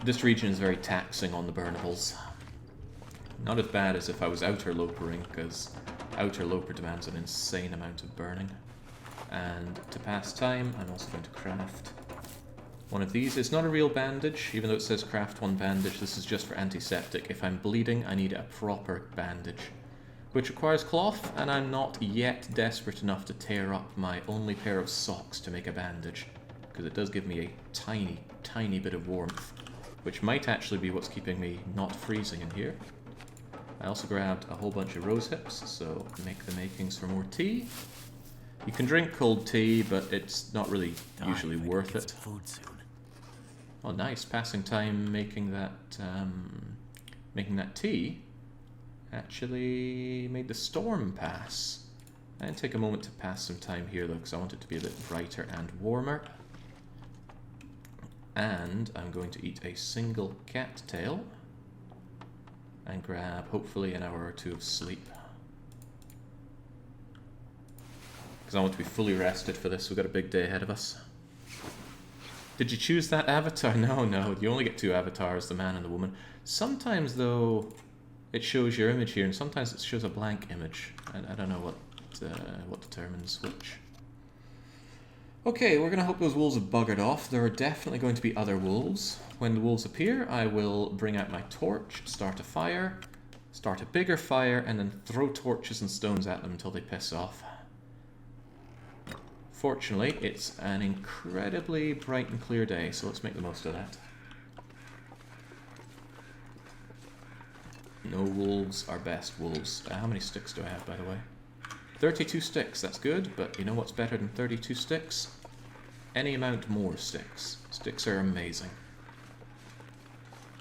This region is very taxing on the burnables. Not as bad as if I was outer lopering, because outer loper demands an insane amount of burning. And to pass time, I'm also going to craft one of these. It's not a real bandage, even though it says craft 1 bandage. This is just for antiseptic. If I'm bleeding, I need a proper bandage, which requires cloth, and I'm not yet desperate enough to tear up my only pair of socks to make a bandage, because it does give me a tiny, tiny bit of warmth, which might actually be what's keeping me not freezing in here. I also grabbed a whole bunch of rose hips, so make the makings for more tea. You can drink cold tea, but it's not really usually worth it. Food soon. Oh, nice. Passing time making that tea actually made the storm pass. And take a moment to pass some time here, though, because I want it to be a bit brighter and warmer. And I'm going to eat a single cattail and grab, hopefully, an hour or 2 of sleep. Because I want to be fully rested for this. We've got a big day ahead of us. Did you choose that avatar? No. You only get 2 avatars, the man and the woman. Sometimes, though, it shows your image here, and sometimes it shows a blank image. And I don't know what determines which. Okay, we're going to hope those wolves have buggered off. There are definitely going to be other wolves. When the wolves appear, I will bring out my torch, start a fire, start a bigger fire, and then throw torches and stones at them until they piss off. Fortunately, it's an incredibly bright and clear day, so let's make the most of that. No wolves are best wolves. How many sticks do I have, by the way? 32 sticks, that's good, but you know what's better than 32 sticks? Any amount more sticks. Sticks are amazing.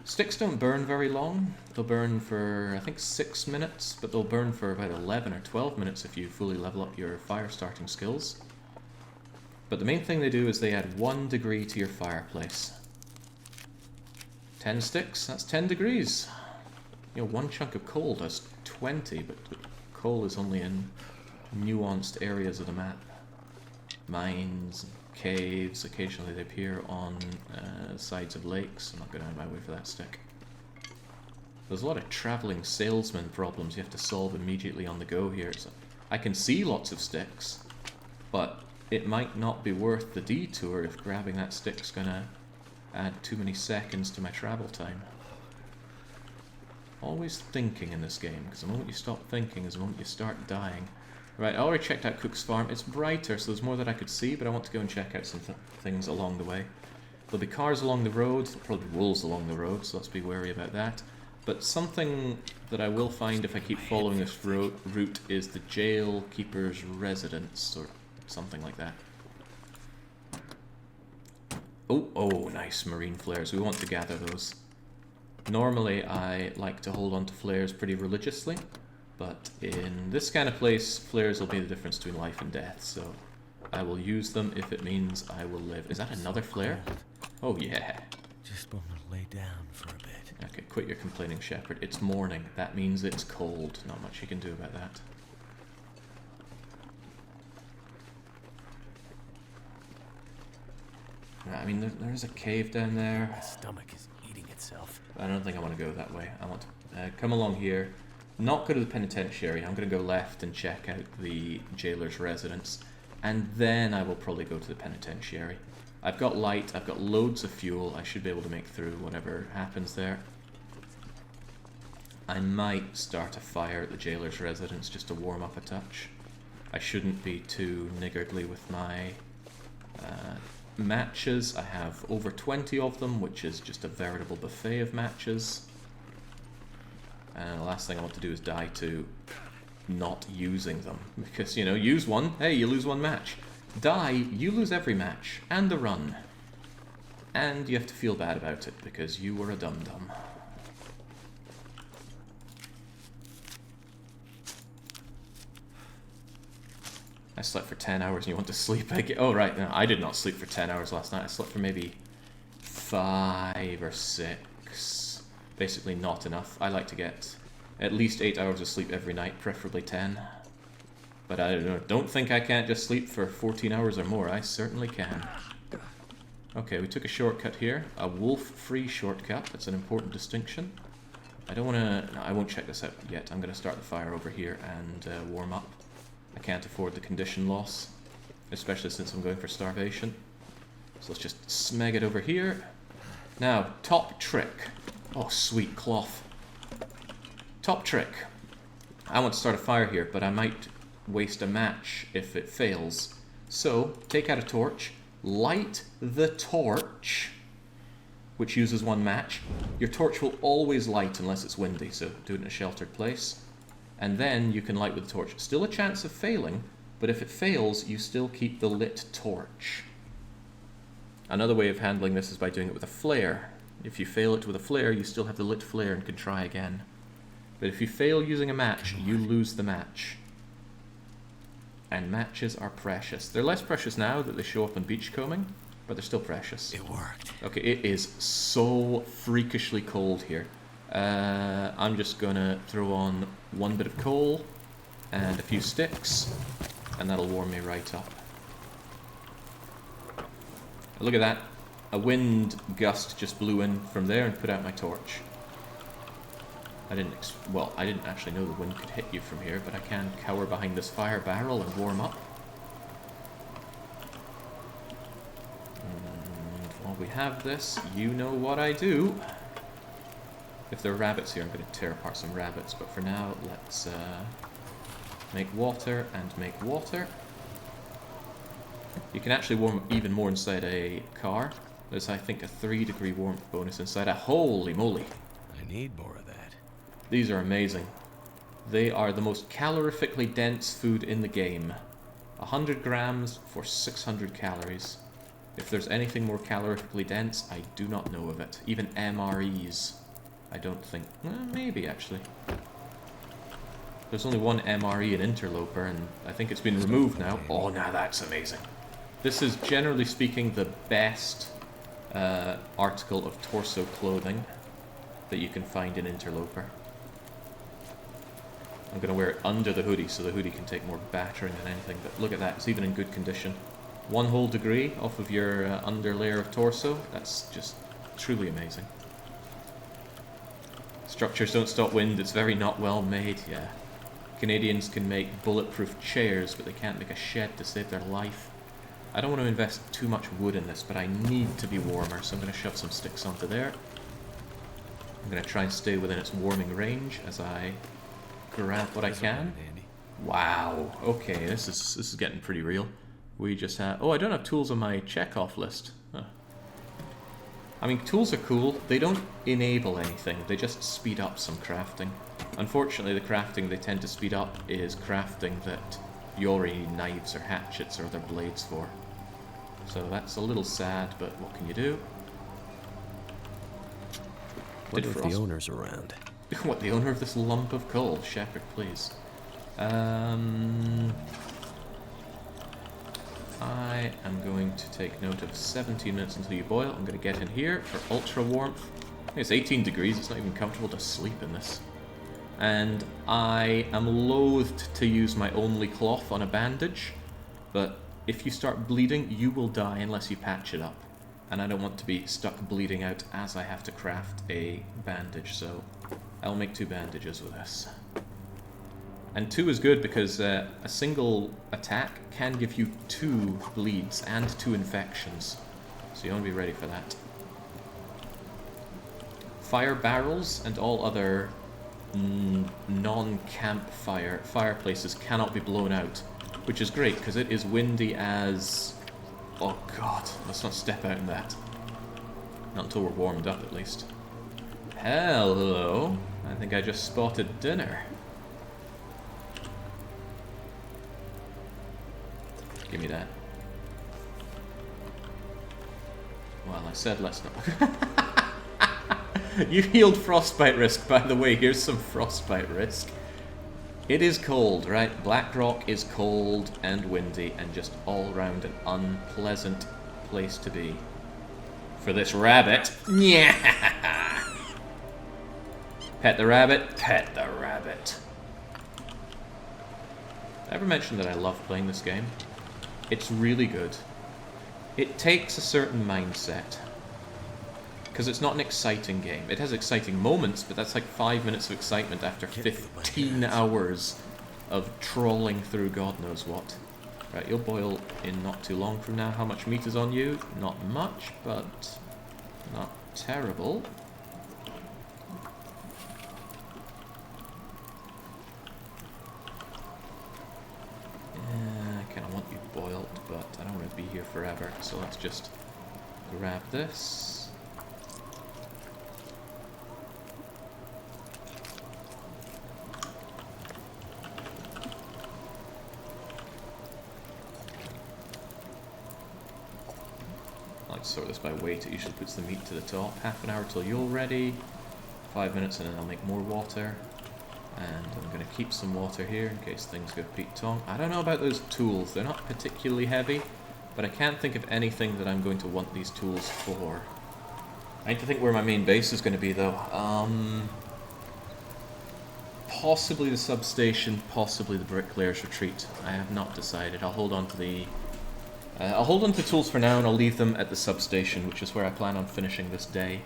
Sticks don't burn very long. They'll burn for, I think, 6 minutes, but they'll burn for about 11 or 12 minutes if you fully level up your fire starting skills. But the main thing they do is they add 1 degree to your fireplace. 10 sticks, that's 10 degrees. You know, 1 chunk of coal does 20, but coal is only in nuanced areas of the map. Mines, caves, occasionally they appear on sides of lakes. I'm not going out of my way for that stick. There's a lot of travelling salesman problems you have to solve immediately on the go here. So I can see lots of sticks, but it might not be worth the detour if grabbing that stick's gonna add too many seconds to my travel time. Always thinking in this game, because the moment you stop thinking is the moment you start dying. Right, I already checked out Cook's Farm. It's brighter, so there's more that I could see, but I want to go and check out some things along the way. There'll be cars along the road, probably wolves along the road, so let's be wary about that. But something that I will find if I keep following this route is the jail keeper's residence, or something like that. Oh, nice marine flares. We want to gather those. Normally, I like to hold on to flares pretty religiously, but in this kind of place, flares will be the difference between life and death, so I will use them if it means I will live. Is that another flare? Oh, yeah. Just want to lay down for a bit. Okay, quit your complaining, Shepherd. It's morning. That means it's cold. Not much you can do about that. I mean, there's a cave down there. My stomach is eating itself. I don't think I want to go that way. I want to come along here. Not go to the penitentiary. I'm going to go left and check out the jailer's residence. And then I will probably go to the penitentiary. I've got light. I've got loads of fuel. I should be able to make through whatever happens there. I might start a fire at the jailer's residence just to warm up a touch. I shouldn't be too niggardly with my matches. I have over 20 of them, which is just a veritable buffet of matches. And the last thing I want to do is die to not using them. Because, you know, use one, hey, you lose one match. Die, you lose every match. And the run. And you have to feel bad about it, because you were a dum-dum. I slept for 10 hours and you want to sleep again? Oh, right, no, I did not sleep for 10 hours last night. I slept for maybe 5 or 6. Basically not enough. I like to get at least 8 hours of sleep every night, preferably 10. But I don't think I can't just sleep for 14 hours or more. I certainly can. Okay, we took a shortcut here. A wolf-free shortcut. That's an important distinction. I don't want to... No, I won't check this out yet. I'm going to start the fire over here and warm up. I can't afford the condition loss, especially since I'm going for starvation. So let's just smeg it over here. Now, top trick. Oh, sweet cloth. Top trick. I want to start a fire here, but I might waste a match if it fails. So, take out a torch, light the torch, which uses one match. Your torch will always light unless it's windy, so do it in a sheltered place. And then you can light with the torch. Still a chance of failing, but if it fails, you still keep the lit torch. Another way of handling this is by doing it with a flare. If you fail it with a flare, you still have the lit flare and can try again. But if you fail using a match, you lose the match. And matches are precious. They're less precious now that they show up on beachcombing, but they're still precious. It worked. Okay, it is so freakishly cold here. I'm just gonna throw on one bit of coal and a few sticks, and that'll warm me right up. Look at that. A wind gust just blew in from there and put out my torch. I didn't actually know the wind could hit you from here, but I can cower behind this fire barrel and warm up. And while we have this, you know what I do. If there are rabbits here, I'm going to tear apart some rabbits, but for now, let's make water and make water. You can actually warm up even more inside a car. There's, I think, a 3-degree warmth bonus inside a... Holy moly! I need more of that. These are amazing. They are the most calorifically dense food in the game. 100 grams for 600 calories. If there's anything more calorifically dense, I do not know of it. Even MREs. I don't think... maybe, actually. There's only one MRE in Interloper, and I think it's been removed now. Oh, now that's amazing. This is, generally speaking, the best article of torso clothing that you can find in Interloper. I'm going to wear it under the hoodie, so the hoodie can take more battering than anything, but look at that, it's even in good condition. 1 whole degree off of your underlayer of torso, that's just truly amazing. Structures don't stop wind, it's very not well made, yeah. Canadians can make bulletproof chairs, but they can't make a shed to save their life. I don't want to invest too much wood in this, but I need to be warmer, so I'm going to shove some sticks onto there. I'm going to try and stay within its warming range as I grab what I can. Wow. Okay, this is getting pretty real. We just have... Oh, I don't have tools on my check-off list. Huh. I mean, tools are cool. They don't enable anything. They just speed up some crafting. Unfortunately, the crafting they tend to speed up is crafting that you already need knives or hatchets or other blades for. So that's a little sad, but what can you do? Wonder if the owner's around. What, the owner of this lump of coal? Shepherd, please. I am going to take note of 17 minutes until you boil. I'm going to get in here for ultra warmth. I think it's 18 degrees. It's not even comfortable to sleep in this. And I am loath to use my only cloth on a bandage, but if you start bleeding, you will die unless you patch it up. And I don't want to be stuck bleeding out as I have to craft a bandage, so I'll make 2 bandages with this. And 2 is good because a single attack can give you 2 bleeds and 2 infections, so you want to be ready for that. Fire barrels and all other non-campfire fireplaces cannot be blown out, which is great because it is windy as... Oh god, let's not step out in that. Not until we're warmed up at least. Hello, I think I just spotted dinner. Give me that. Well, I said let's not... You healed frostbite risk, by the way. Here's some frostbite risk. It is cold, right? Blackrock is cold and windy and just all round an unpleasant place to be. For this rabbit. Yeah. Pet the rabbit. Pet the rabbit. Did I ever mention that I love playing this game? It's really good. It takes a certain mindset. Because it's not an exciting game. It has exciting moments, but that's like 5 minutes of excitement after 15 hours of trawling through God knows what. Right, you'll boil in not too long from now. How much meat is on you? Not much, but not terrible. I kind of want you boiled, but I don't want to be here forever. So let's just grab this. Sort this by weight. It usually puts the meat to the top. Half an hour till you're ready. 5 minutes and then I'll make more water. And I'm going to keep some water here in case things go Pete Tong. I don't know about those tools. They're not particularly heavy, but I can't think of anything that I'm going to want these tools for. I need to think where my main base is going to be though. Possibly the substation, possibly the bricklayer's retreat. I have not decided. I'll hold on to the tools for now, and I'll leave them at the substation, which is where I plan on finishing this day.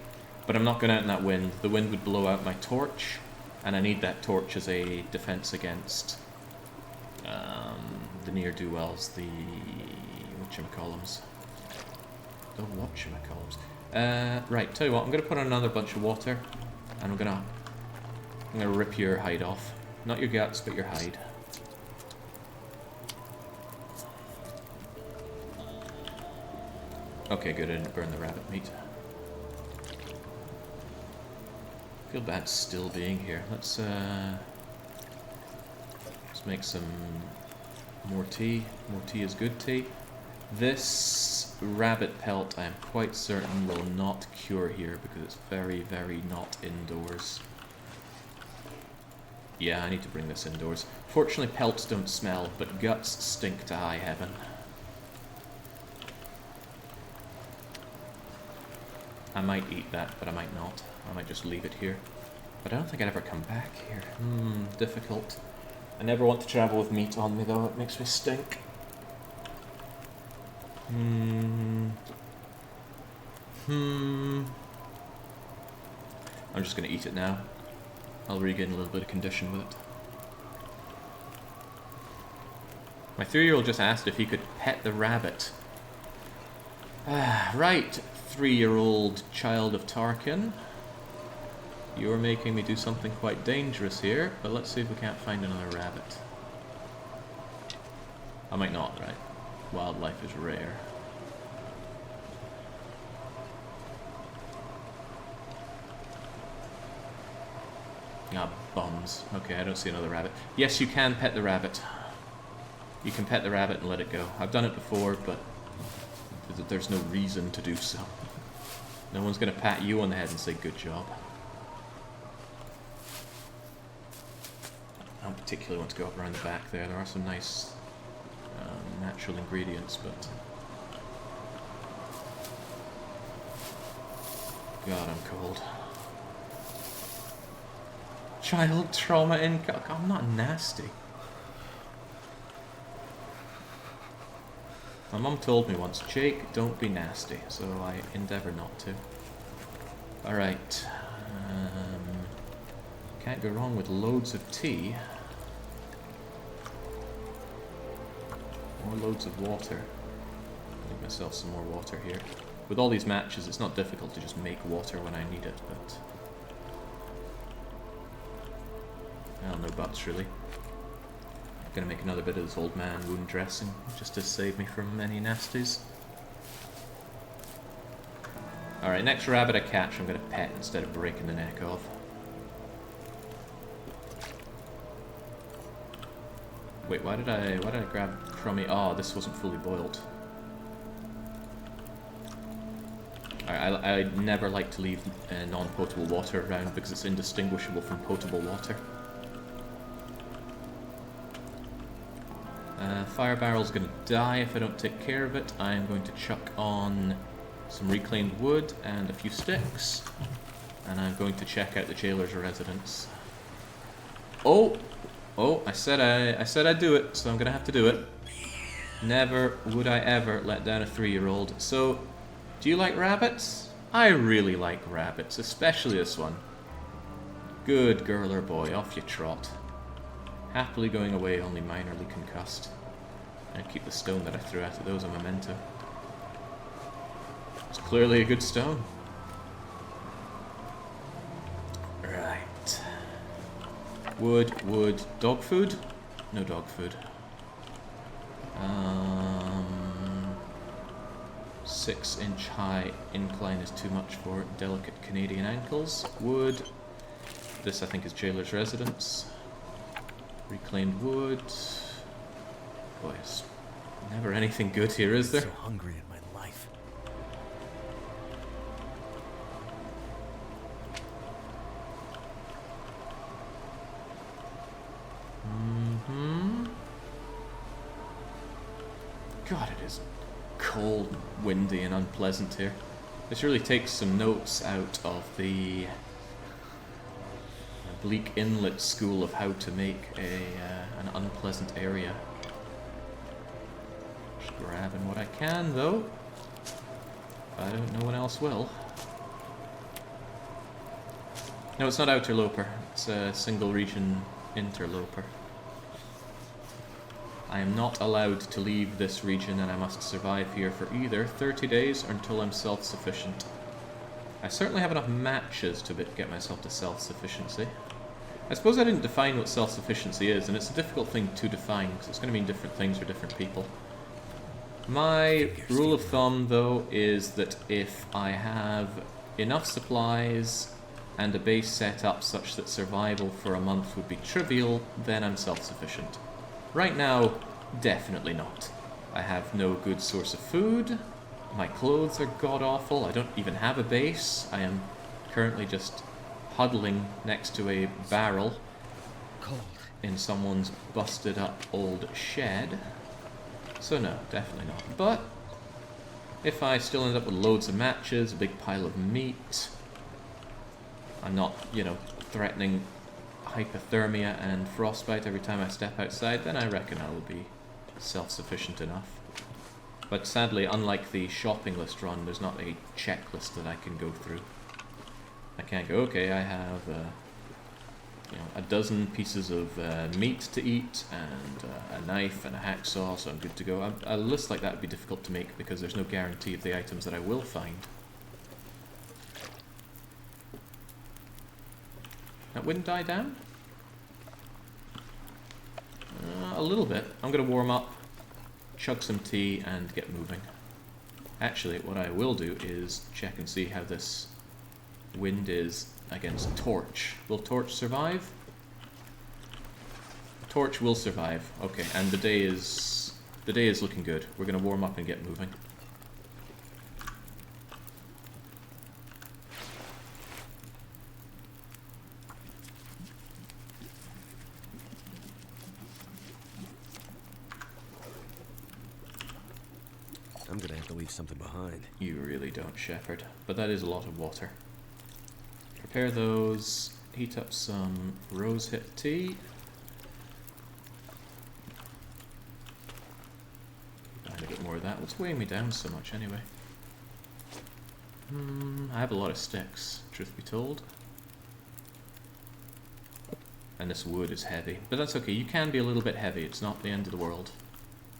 But I'm not going out in that wind. The wind would blow out my torch, and I need that torch as a defense against the ne'er-do-wells, the whatchamacallums. The whatchamacallums. Right, tell you what, I'm going to put on another bunch of water, and I'm going to rip your hide off. Not your guts, but your hide. Okay, good, I didn't burn the rabbit meat. I feel bad still being here. Let's make some more tea. More tea is good tea. This rabbit pelt, I am quite certain, will not cure here because it's very, very not indoors. Yeah, I need to bring this indoors. Fortunately, pelts don't smell, but guts stink to high heaven. I might eat that, but I might not. I might just leave it here. But I don't think I'd ever come back here. Difficult. I never want to travel with meat on me, though. It makes me stink. I'm just going to eat it now. I'll regain a little bit of condition with it. My 3-year-old just asked if he could pet the rabbit. Right, 3-year-old child of Tarkin. You're making me do something quite dangerous here, but let's see if we can't find another rabbit. I might not, right? Wildlife is rare. Ah, bums. Okay, I don't see another rabbit. Yes, you can pet the rabbit. You can pet the rabbit and let it go. I've done it before, but there's no reason to do so. No one's going to pat you on the head and say, good job. I don't particularly want to go up around the back there. There are some nice natural ingredients, but... God, I'm cold. Child trauma in... I'm not nasty. My mum told me once, Jake, don't be nasty, so I endeavour not to. Alright. Can't go wrong with loads of tea. Or loads of water. Make myself some more water here. With all these matches, it's not difficult to just make water when I need it, but... Well, no buts, really. Gonna make another bit of this old man wound dressing, just to save me from any nasties. Alright, next rabbit I catch, I'm gonna pet instead of breaking the neck of. Wait, why did I grab crummy? Oh, this wasn't fully boiled. I never like to leave non-potable water around because it's indistinguishable from potable water. Fire barrel's gonna die if I don't take care of it. I am going to chuck on some reclaimed wood and a few sticks, and I'm going to check out the jailer's residence. Oh, I said I'd do it, so I'm gonna have to do it. Never would I ever let down a 3-year-old. So, do you like rabbits? I really like rabbits, especially this one. Good girl or boy, off you trot. Happily going away, only minorly concussed. And keep the stone that I threw at it, those a memento. It's clearly a good stone. Right. Wood, dog food? No dog food. 6-inch high incline is too much for delicate Canadian ankles. Wood. This I think is jailer's residence. Reclaimed wood. Boy, it's never anything good here, is there? I'm so hungry in my life. God, it is cold, windy, and unpleasant here. This really takes some notes out of the Bleak Inlet school of how to make an unpleasant area. Just grabbing what I can, though. I don't, no one else will. No, it's not Outerloper. It's a single region interloper. I am not allowed to leave this region, and I must survive here for either 30 days or until I'm self-sufficient. I certainly have enough matches to get myself to self-sufficiency. I suppose I didn't define what self-sufficiency is, and it's a difficult thing to define, because it's going to mean different things for different people. My rule of thumb, though, is that if I have enough supplies and a base set up such that survival for a month would be trivial, then I'm self-sufficient. Right now, definitely not. I have no good source of food, my clothes are god-awful, I don't even have a base, I am currently just huddling next to a barrel in someone's busted up old shed. So no, definitely not. But if I still end up with loads of matches, a big pile of meat, I'm not, you know, threatening hypothermia and frostbite every time I step outside, then I reckon I will be self-sufficient enough. But sadly, unlike the shopping list run, there's not a checklist that I can go through. I can't go, okay, I have you know, a dozen pieces of meat to eat and a knife and a hacksaw, so I'm good to go. A list like that would be difficult to make because there's no guarantee of the items that I will find. That wind die down? A little bit. I'm going to warm up chug some tea and get moving. Actually, what I will do is check and see how this wind is against torch. Will torch survive? Torch will survive. Okay, and the day is looking good. We're gonna warm up and get moving. I'm gonna have to leave something behind. You really don't, Shepherd. But that is a lot of water. Prepare those. Heat up some rosehip tea. Add a bit more of that. What's weighing me down so much anyway? I have a lot of sticks, truth be told. And this wood is heavy. But that's okay, you can be a little bit heavy, it's not the end of the world.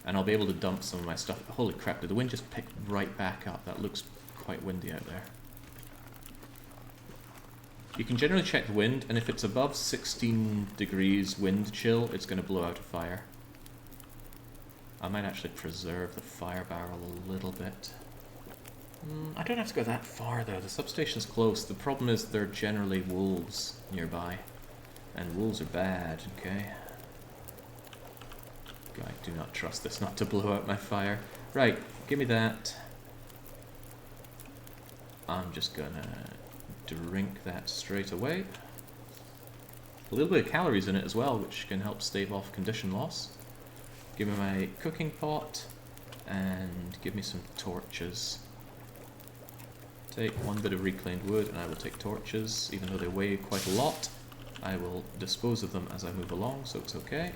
And I'll be able to dump some of my stuff. Holy crap, did the wind just pick right back up? That looks quite windy out there. You can generally check the wind, and if it's above 16 degrees wind chill, it's going to blow out a fire. I might actually preserve the fire barrel a little bit. I don't have to go that far though, the substation's close. The problem is there are generally wolves nearby. And wolves are bad, okay? I do not trust this not to blow out my fire. Right, give me that. I'm just gonna drink that straight away. A little bit of calories in it as well, which can help stave off condition loss. Give me my cooking pot, and give me some torches. Take one bit of reclaimed wood, and I will take torches, even though they weigh quite a lot. I will dispose of them as I move along, so it's okay.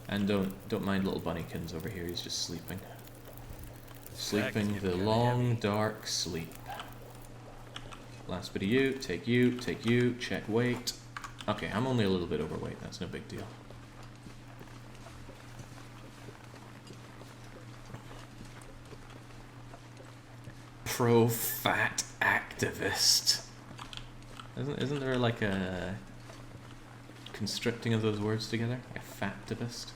And don't mind little bunnykins over here, he's just sleeping. Sleeping the long, dark sleep. Last bit of you, take you, check weight. Okay, I'm only a little bit overweight, that's no big deal. Pro-fat activist. Isn't there like a constricting of those words together? A fativist?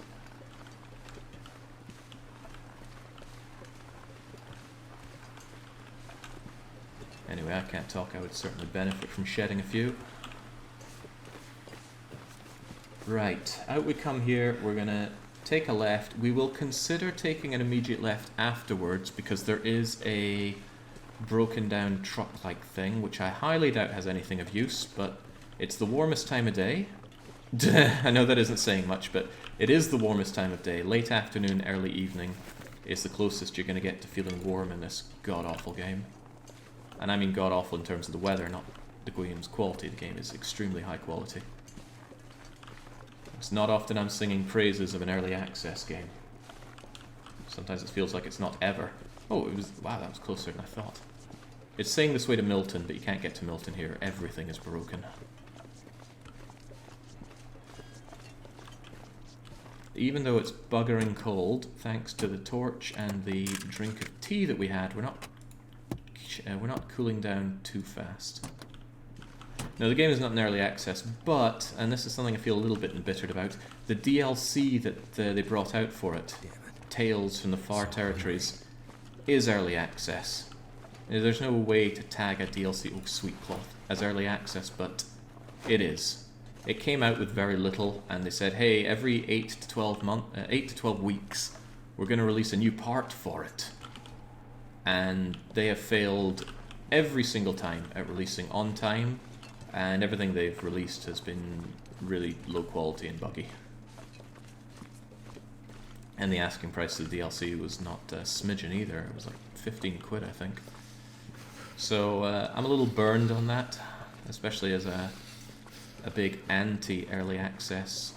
Anyway, I can't talk. I would certainly benefit from shedding a few. Right, out we come here. We're gonna take a left. We will consider taking an immediate left afterwards because there is a broken down truck-like thing, which I highly doubt has anything of use, but it's the warmest time of day. I know that isn't saying much, but it is the warmest time of day. Late afternoon, early evening is the closest you're going to get to feeling warm in this god-awful game. And I mean god-awful in terms of the weather, not the game's quality. The game is extremely high quality. It's not often I'm singing praises of an early access game. Sometimes it feels like it's not ever. Oh, it was, wow, that was closer than I thought. It's saying this way to Milton, but you can't get to Milton here. Everything is broken. Even though it's buggering cold, thanks to the torch and the drink of tea that we had, we're not cooling down too fast. Now, the game is not in early access, but, and this is something I feel a little bit embittered about, the DLC that they brought out for it, Tales from the Far Territories, is early access. There's no way to tag a DLC, oh sweet cloth, as early access, but it is. It came out with very little, and they said, hey, every 8 to 12 weeks, we're going to release a new part for it. And they have failed every single time at releasing on time, and everything they've released has been really low quality and buggy. And the asking price of the DLC was not a smidgen either. It was like 15 quid, I think. So I'm a little burned on that, especially as a big anti-early access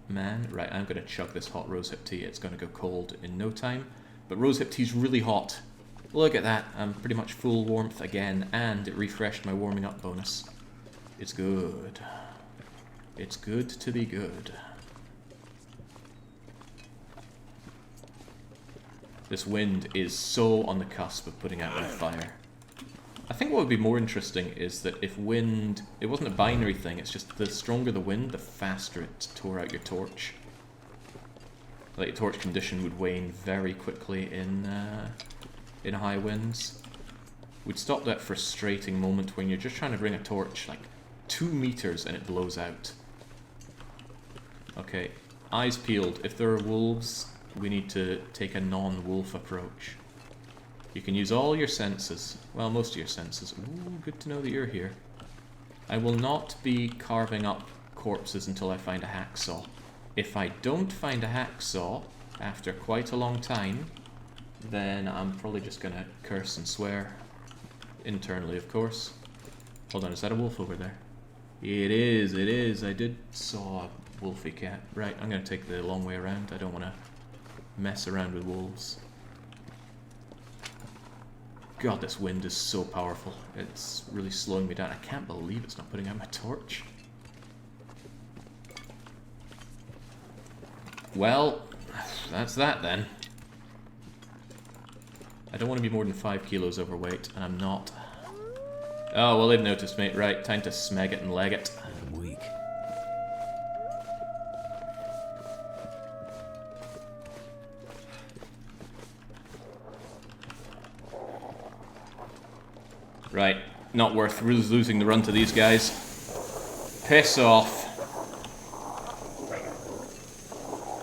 man. Right, I'm going to chug this hot rosehip tea. It's going to go cold in no time. But rosehip tea's really hot. Look at that. I'm pretty much full warmth again, and it refreshed my warming up bonus. It's good. It's good to be good. This wind is so on the cusp of putting out my fire. I think what would be more interesting is that if wind... It wasn't a binary thing, it's just the stronger the wind, the faster it tore out your torch. Like, torch condition would wane very quickly in high winds. Would stop that frustrating moment when you're just trying to bring a torch like 2 meters and it blows out. Okay, eyes peeled. If there are wolves, we need to take a non-wolf approach. You can use all your senses. Well, most of your senses. Ooh, good to know that you're here. I will not be carving up corpses until I find a hacksaw. If I don't find a hacksaw after quite a long time, then I'm probably just gonna curse and swear. Internally, of course. Hold on, is that a wolf over there? It is, it is. I did saw a wolfy cat. Right, I'm gonna take the long way around. I don't want to mess around with wolves. God, this wind is so powerful. It's really slowing me down. I can't believe it's not putting out my torch. Well, that's that then. I don't want to be more than 5 kilos overweight, and I'm not. Oh, well, they've noticed me. Right, time to smeg it and leg it. I'm weak. Right, not worth losing the run to these guys. Piss off.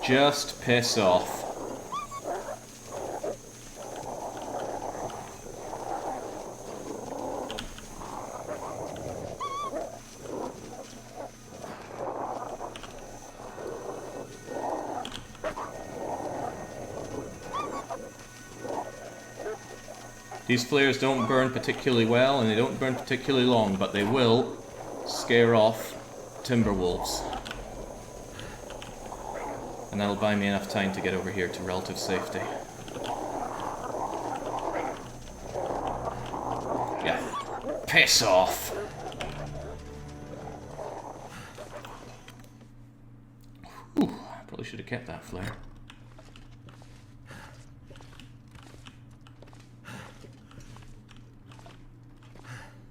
Just piss off. These flares don't burn particularly well, and they don't burn particularly long, but they will scare off Timberwolves. And that'll buy me enough time to get over here to relative safety. Yeah. Piss off! Whew, probably should have kept that flare.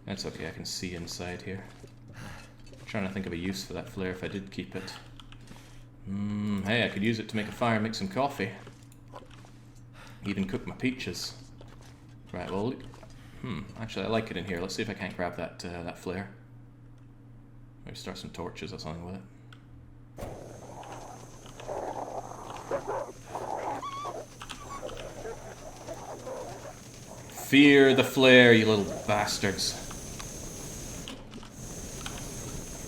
That's okay, I can see inside here. I'm trying to think of a use for that flare if I did keep it. Hey, I could use it to make a fire, make some coffee. Even cook my peaches. Right, well, actually I like it in here. Let's see if I can't grab that that flare. Maybe start some torches or something with it. Fear the flare, you little bastards.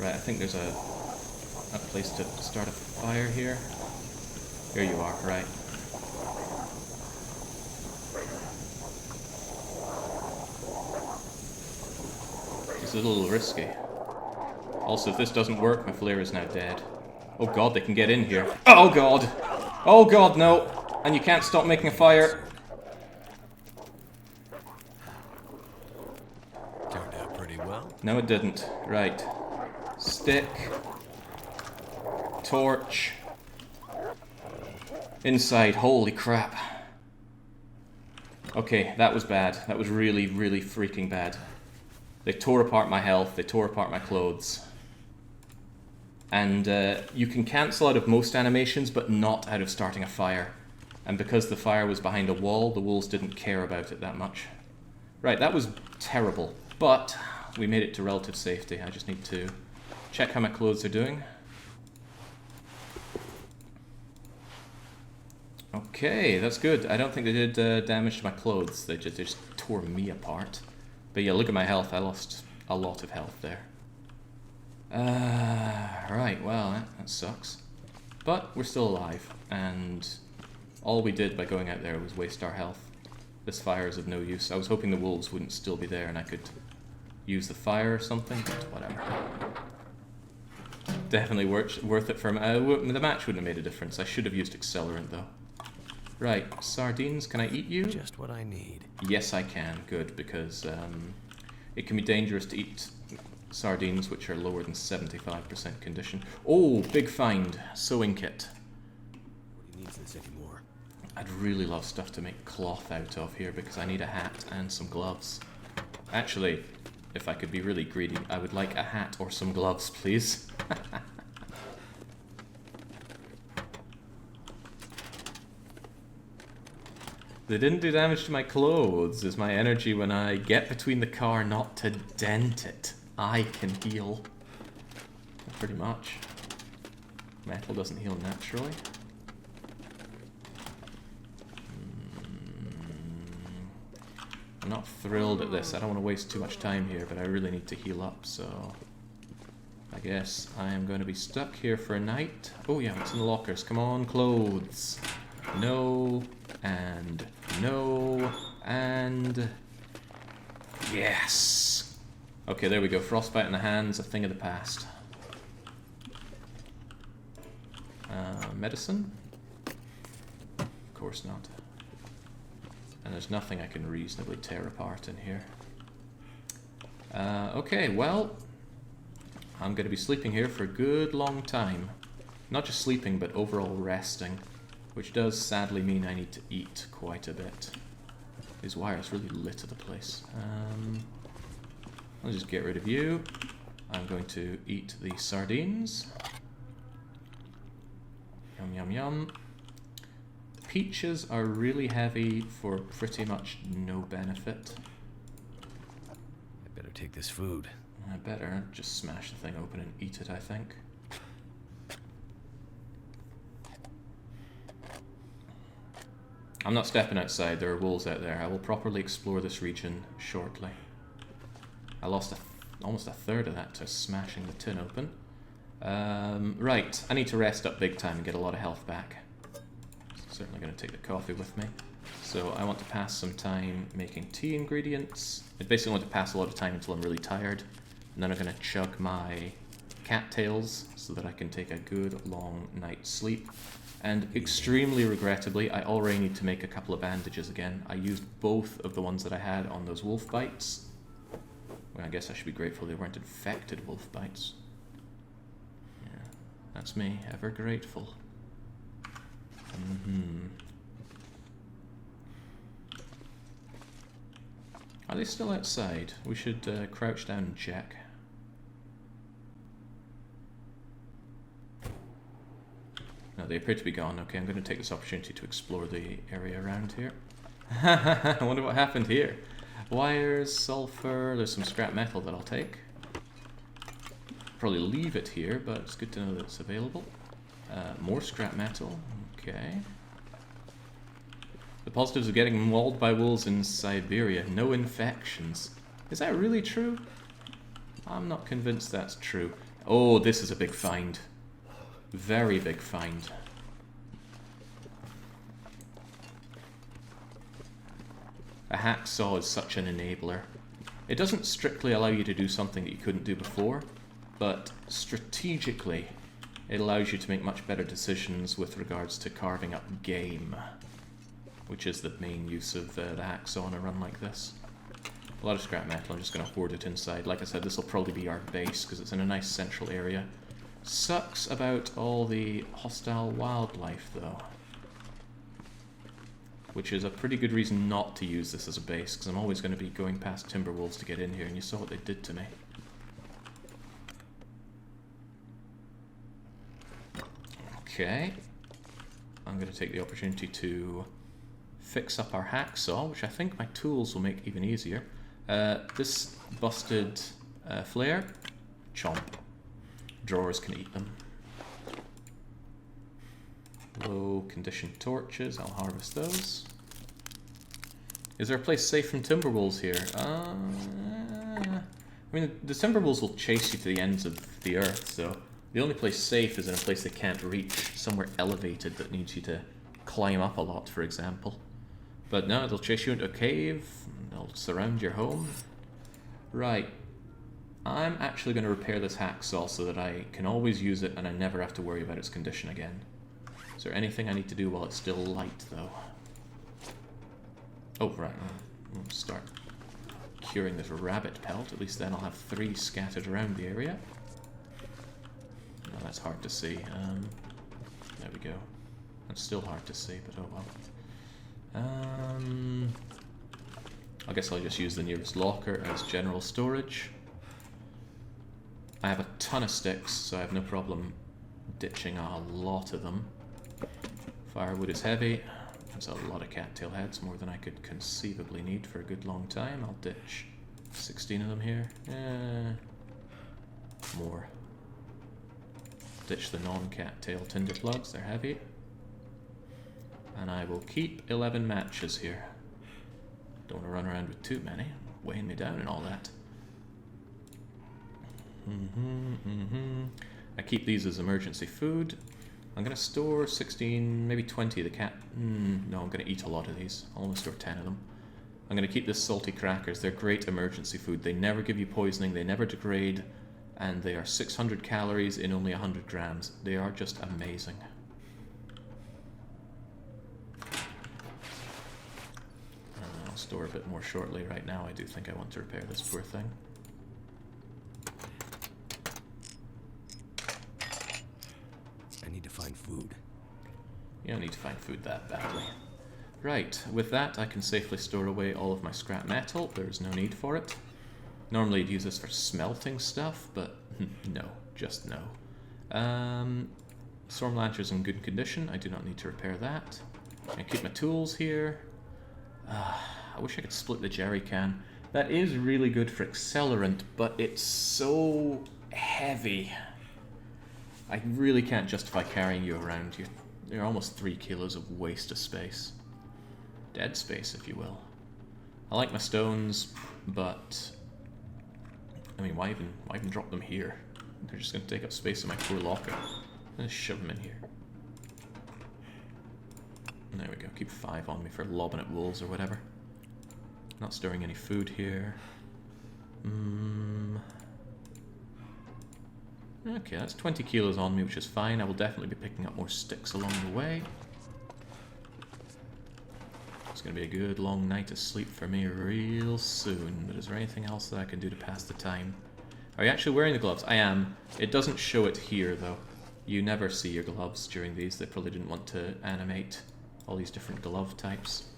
Right, I think there's a place to start a fire here. Here you are, right. This is a little risky. Also, if this doesn't work, my flare is now dead. Oh god, they can get in here. Oh god! Oh god, no! And you can't stop making a fire. Turned out pretty well. No, it didn't. Right. Stick. Torch. Inside. Holy crap. Okay, that was bad. That was really, really freaking bad. They tore apart my health. They tore apart my clothes. And you can cancel out of most animations, but not out of starting a fire. And because the fire was behind a wall, the wolves didn't care about it that much. Right, that was terrible. But we made it to relative safety. I just need to check how my clothes are doing. Okay, that's good. I don't think they did damage to my clothes. They just tore me apart. But yeah, look at my health. I lost a lot of health there. Right, well, that sucks. But we're still alive, and all we did by going out there was waste our health. This fire is of no use. I was hoping the wolves wouldn't still be there and I could use the fire or something, but whatever. Definitely worth it for me. The match wouldn't have made a difference. I should have used accelerant, though. Right, sardines, can I eat you? Just what I need. Yes, I can. Good, because it can be dangerous to eat sardines which are lower than 75% condition. Oh, big find. Sewing kit. Nobody needs this anymore. I'd really love stuff to make cloth out of here because I need a hat and some gloves. Actually, if I could be really greedy, I would like a hat or some gloves, please. They didn't do damage to my clothes. Is my energy when I get between the car not to dent it. I can heal. Pretty much. Metal doesn't heal naturally. I'm not thrilled at this. I don't want to waste too much time here, but I really need to heal up, so... I guess I am going to be stuck here for a night. Oh yeah, what's in the lockers? Come on, clothes. No, and no, and... Yes! Okay, there we go. Frostbite in the hands, a thing of the past. Medicine? Of course not. And there's nothing I can reasonably tear apart in here. Okay, well, I'm going to be sleeping here for a good long time. Not just sleeping, but overall resting, which does sadly mean I need to eat quite a bit. These wires really litter the place. I'll just get rid of you. I'm going to eat the sardines. Yum, yum, yum. Peaches are really heavy for pretty much no benefit. I better take this food. I better just smash the thing open and eat it, I think. I'm not stepping outside, there are wolves out there. I will properly explore this region shortly. I lost almost a third of that to smashing the tin open. Right, I need to rest up big time and get a lot of health back. Certainly going to take the coffee with me. So I want to pass some time making tea ingredients. I basically want to pass a lot of time until I'm really tired. And then I'm going to chug my cattails so that I can take a good long night's sleep. And extremely regrettably, I already need to make a couple of bandages again. I used both of the ones that I had on those wolf bites. Well, I guess I should be grateful they weren't infected wolf bites. Yeah, that's me, ever grateful. Are they still outside? We should crouch down and check. No, they appear to be gone. Okay, I'm going to take this opportunity to explore the area around here. I wonder what happened here. Wires, sulfur, there's some scrap metal that I'll take. Probably leave it here, but it's good to know that it's available. More scrap metal. Okay. The positives of getting mauled by wolves in Siberia. No infections. Is that really true? I'm not convinced that's true. Oh, this is a big find. Very big find. A hacksaw is such an enabler. It doesn't strictly allow you to do something that you couldn't do before, but strategically it allows you to make much better decisions with regards to carving up game, which is the main use of the hacksaw on a run like this. A lot of scrap metal, I'm just going to hoard it inside. Like I said, this will probably be our base because it's in a nice central area. Sucks about all the hostile wildlife though, which is a pretty good reason not to use this as a base, because I'm always going to be going past Timberwolves to get in here, and you saw what they did to me. Okay, I'm going to take the opportunity to fix up our hacksaw, which I think my tools will make even easier. This busted flare, chomp. Drawers can eat them. Low condition torches, I'll harvest those. Is there a place safe from Timberwolves here? I mean, the Timberwolves will chase you to the ends of the earth, so the only place safe is in a place they can't reach, somewhere elevated that needs you to climb up a lot, for example. But no, they'll chase you into a cave, they'll surround your home. Right. I'm actually going to repair this hacksaw so that I can always use it and I never have to worry about its condition again. Is there anything I need to do while it's still light, though? Oh, right. I'll start curing this rabbit pelt. At least then I'll have 3 scattered around the area. No, that's hard to see. There we go. That's still hard to see, but oh well. I guess I'll just use the nearest locker as general storage. I have a ton of sticks, so I have no problem ditching a lot of them. Firewood is heavy. That's a lot of cattail heads, more than I could conceivably need for a good long time. I'll ditch 16 of them here. More. Ditch the non-cattail tinder plugs, they're heavy. And I will keep 11 matches here. Don't want to run around with too many, weighing me down and all that. I keep these as emergency food. I'm going to store 16, maybe 20 of the cat... no, I'm going to eat a lot of these. I'll only store 10 of them. I'm going to keep this salty crackers. They're great emergency food. They never give you poisoning, they never degrade, and they are 600 calories in only 100 grams. They are just amazing. I'll store a bit more shortly. Right now I do think I want to repair this poor thing. I need to find food. You don't need to find food that badly. Right, with that I can safely store away all of my scrap metal. There's no need for it. Normally I'd use this for smelting stuff, but no, just no. Storm Lancer's in good condition. I do not need to repair that. I keep my tools here. I wish I could split the jerry can. That is really good for accelerant, but it's so heavy. I really can't justify carrying you around. You're almost 3 kilos of waste of space. Dead space, if you will. I like my stones, but... I mean, why even drop them here? They're just going to take up space in my poor locker. I'm going to shove them in here. And there we go. Keep 5 on me for lobbing at wolves or whatever. Not storing any food here. Okay, that's 20 kilos on me, which is fine. I will definitely be picking up more sticks along the way. It's going to be a good long night of sleep for me real soon. But is there anything else that I can do to pass the time? Are you actually wearing the gloves? I am. It doesn't show it here, though. You never see your gloves during these. They probably didn't want to animate all these different glove types.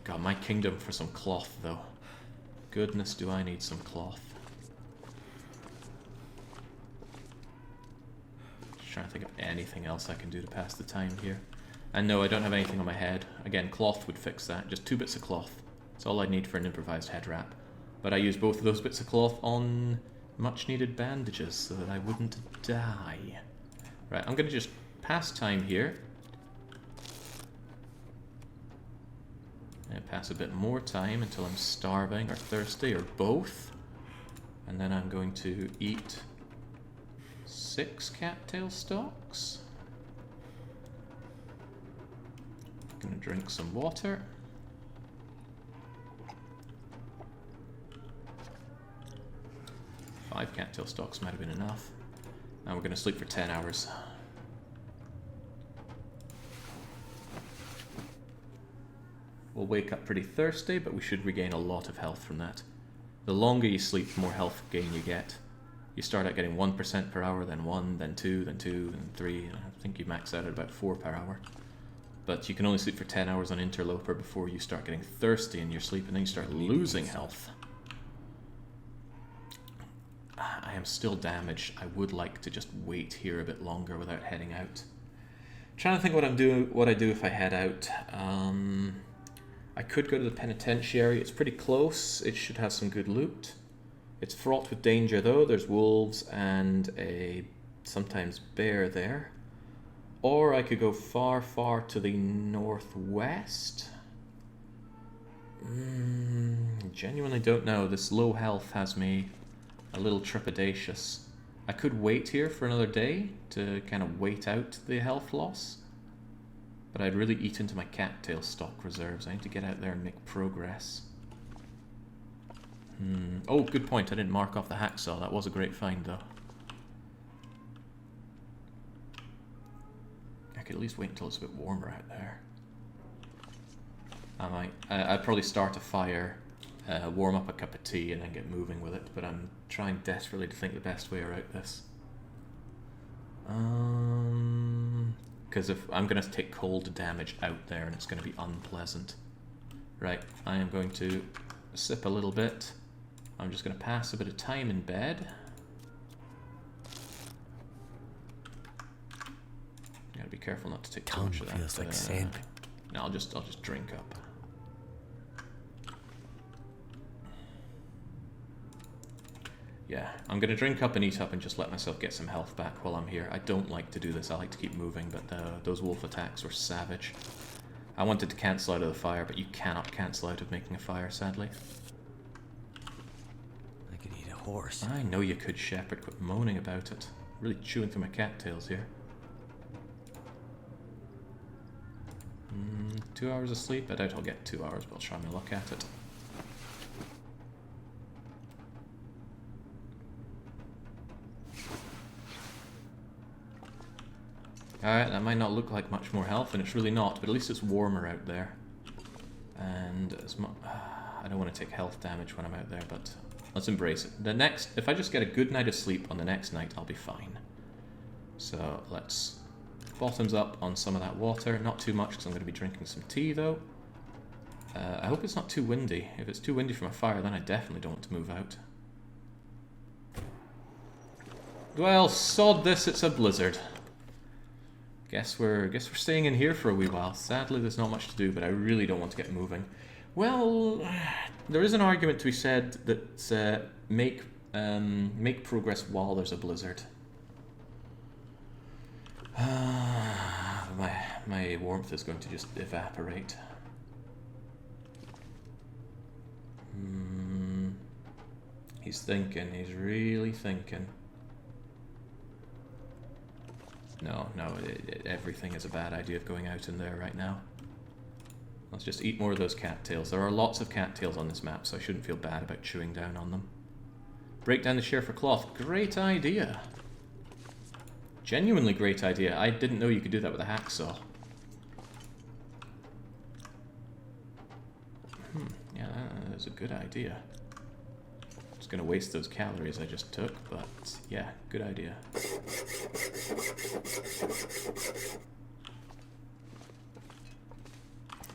God, my kingdom for some cloth, though. Goodness, do I need some cloth. Just trying to think of anything else I can do to pass the time here. And no, I don't have anything on my head. Again, cloth would fix that. Just 2 bits of cloth. That's all I need for an improvised head wrap. But I use both of those bits of cloth on much needed bandages so that I wouldn't die. Right, I'm going to just pass time here. And pass a bit more time until I'm starving or thirsty or both. And then I'm going to eat 6 cattail stalks. Gonna drink some water. Five cattail stalks might have been enough. Now we're gonna sleep for 10 hours. We'll wake up pretty thirsty, but we should regain a lot of health from that. The longer you sleep, the more health gain you get. You start out getting 1% per hour, then 1, then 2, then 2, then 3, and I think you max out at about 4 per hour. But you can only sleep for 10 hours on Interloper before you start getting thirsty in your sleep, and then you start losing health. I am still damaged. I would like to just wait here a bit longer without heading out. Trying to think what I do if I head out. I could go to the penitentiary. It's pretty close. It should have some good loot. It's fraught with danger though. There's wolves and a sometimes bear there. Or I could go far, far to the northwest. Genuinely don't know. This low health has me a little trepidatious. I could wait here for another day to kind of wait out the health loss. But I'd really eat into my cattail stock reserves. I need to get out there and make progress. Oh, good point. I didn't mark off the hacksaw. That was a great find though. I could at least wait until it's a bit warmer out there. I might. I'd probably start a fire, warm up a cup of tea, and then get moving with it. But I'm trying desperately to think the best way around this. Because if I'm going to take cold damage out there, and it's going to be unpleasant. Right. I am going to sip a little bit. I'm just going to pass a bit of time in bed. Gotta be careful not to take too much of that. Feels like sand. No, I'll just drink up. Yeah, I'm gonna drink up and eat up and just let myself get some health back while I'm here. I don't like to do this. I like to keep moving, but those wolf attacks were savage. I wanted to cancel out of the fire, but you cannot cancel out of making a fire, sadly. I could eat a horse. I know you could, Shepherd. Quit moaning about it. Really chewing through my cattails here. 2 hours of sleep? I doubt I'll get 2 hours, but I'll try my luck at it. Alright, that might not look like much more health, and it's really not, but at least it's warmer out there. And as much... I don't want to take health damage when I'm out there, but let's embrace it. The next... If I just get a good night of sleep on the next night, I'll be fine. So, let's... Bottoms up on some of that water. Not too much, because I'm going to be drinking some tea, though. I hope it's not too windy. If it's too windy for my fire, then I definitely don't want to move out. Well, sod this, it's a blizzard. Guess we're staying in here for a wee while. Sadly, there's not much to do, but I really don't want to get moving. Well, there is an argument to be said that make progress while there's a blizzard. My warmth is going to just evaporate. He's thinking. He's really thinking. No, everything is a bad idea of going out in there right now. Let's just eat more of those cattails. There are lots of cattails on this map, so I shouldn't feel bad about chewing down on them. Break down the share for cloth. Great idea. Genuinely great idea. I didn't know you could do that with a hacksaw. Yeah, that's a good idea. Just gonna waste those calories I just took, but yeah, good idea.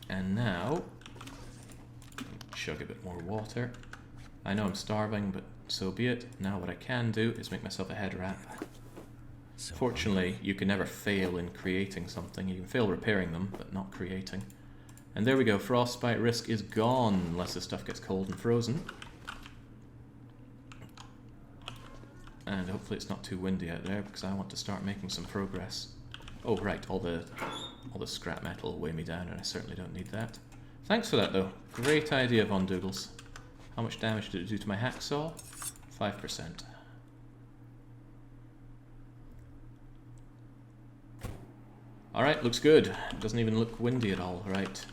And now, chug a bit more water. I know I'm starving, but so be it. Now what I can do is make myself a head wrap. Fortunately, you can never fail in creating something. You can fail repairing them, but not creating. And there we go, frostbite risk is gone, unless this stuff gets cold and frozen. And hopefully it's not too windy out there, because I want to start making some progress. Oh right, all the scrap metal will weigh me down, and I certainly don't need that. Thanks for that though. Great idea, Von Doodles. How much damage did it do to my hacksaw? 5%. Alright, looks good. It doesn't even look windy at all. Right.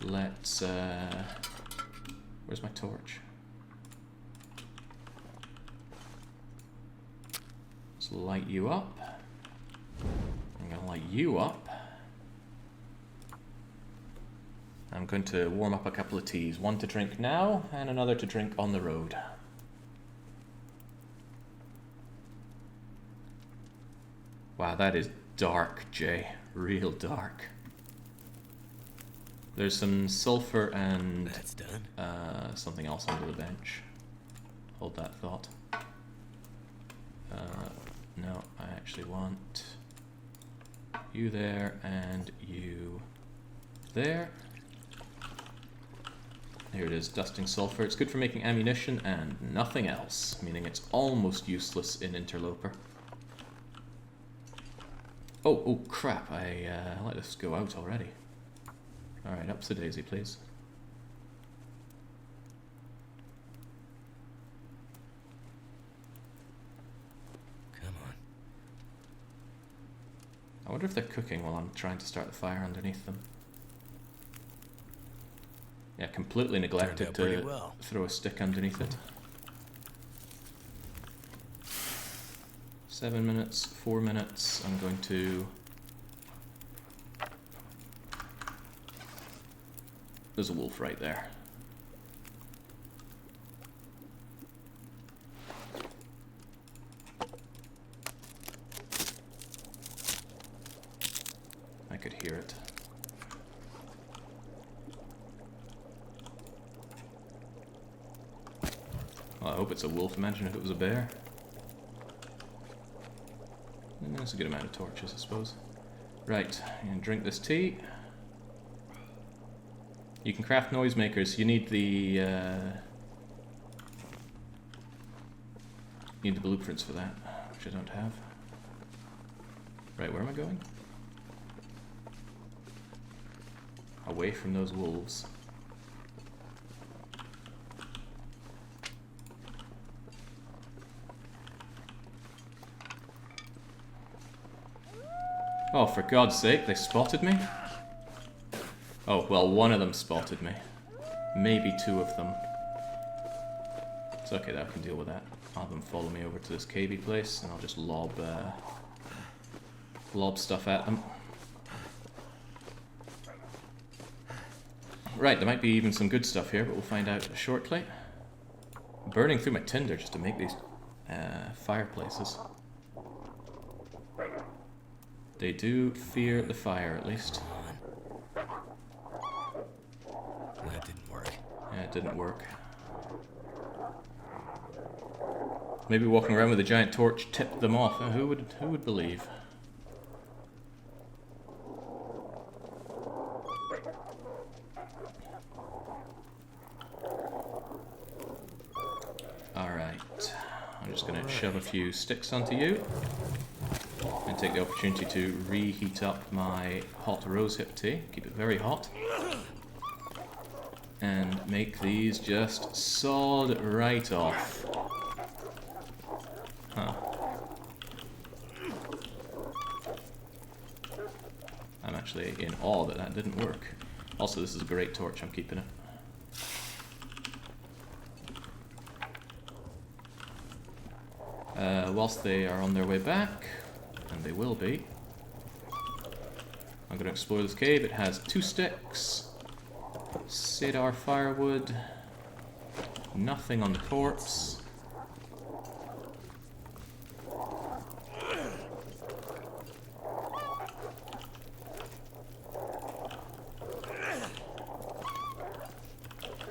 Let's... Where's my torch? Let's light you up. I'm going to light you up. I'm going to warm up a couple of teas. One to drink now, and another to drink on the road. Wow, that is dark, Jay. Real dark. There's some sulfur and That's done. Something else under the bench. Hold that thought. No, I actually want you there and you there. Here it is, dusting sulfur. It's good for making ammunition and nothing else, meaning it's almost useless in Interloper. Oh crap, I let this go out already. Alright, up to daisy, please. Come on. I wonder if they're cooking while I'm trying to start the fire underneath them. Yeah, completely neglected to throw a stick underneath it. 7 minutes, 4 minutes, I'm going to... There's a wolf right there. I could hear it. Well, I hope it's a wolf. Imagine if it was a bear. That's a good amount of torches, I suppose. Right, I'm gonna drink this tea. You can craft noisemakers. You need the blueprints for that, which I don't have. Right, where am I going? Away from those wolves. Oh, for God's sake, they spotted me? Oh, well, one of them spotted me. Maybe two of them. It's okay, that I can deal with that. I'll have them follow me over to this cavey place, and I'll just lob stuff at them. Right, there might be even some good stuff here, but we'll find out shortly. Burning through my tinder just to make these fireplaces. They do fear the fire, at least. That didn't work. Yeah, it didn't work. Maybe walking around with a giant torch tipped them off. Who would believe? Alright. I'm just gonna shove a few sticks onto you. And take the opportunity to reheat up my hot rosehip tea. Keep it very hot. And make these just sawed right off. Huh. I'm actually in awe that that didn't work. Also, this is a great torch, I'm keeping it. Whilst they are on their way back, and they will be, I'm going to explore this cave. It has 2 sticks, cedar firewood, nothing on the corpse.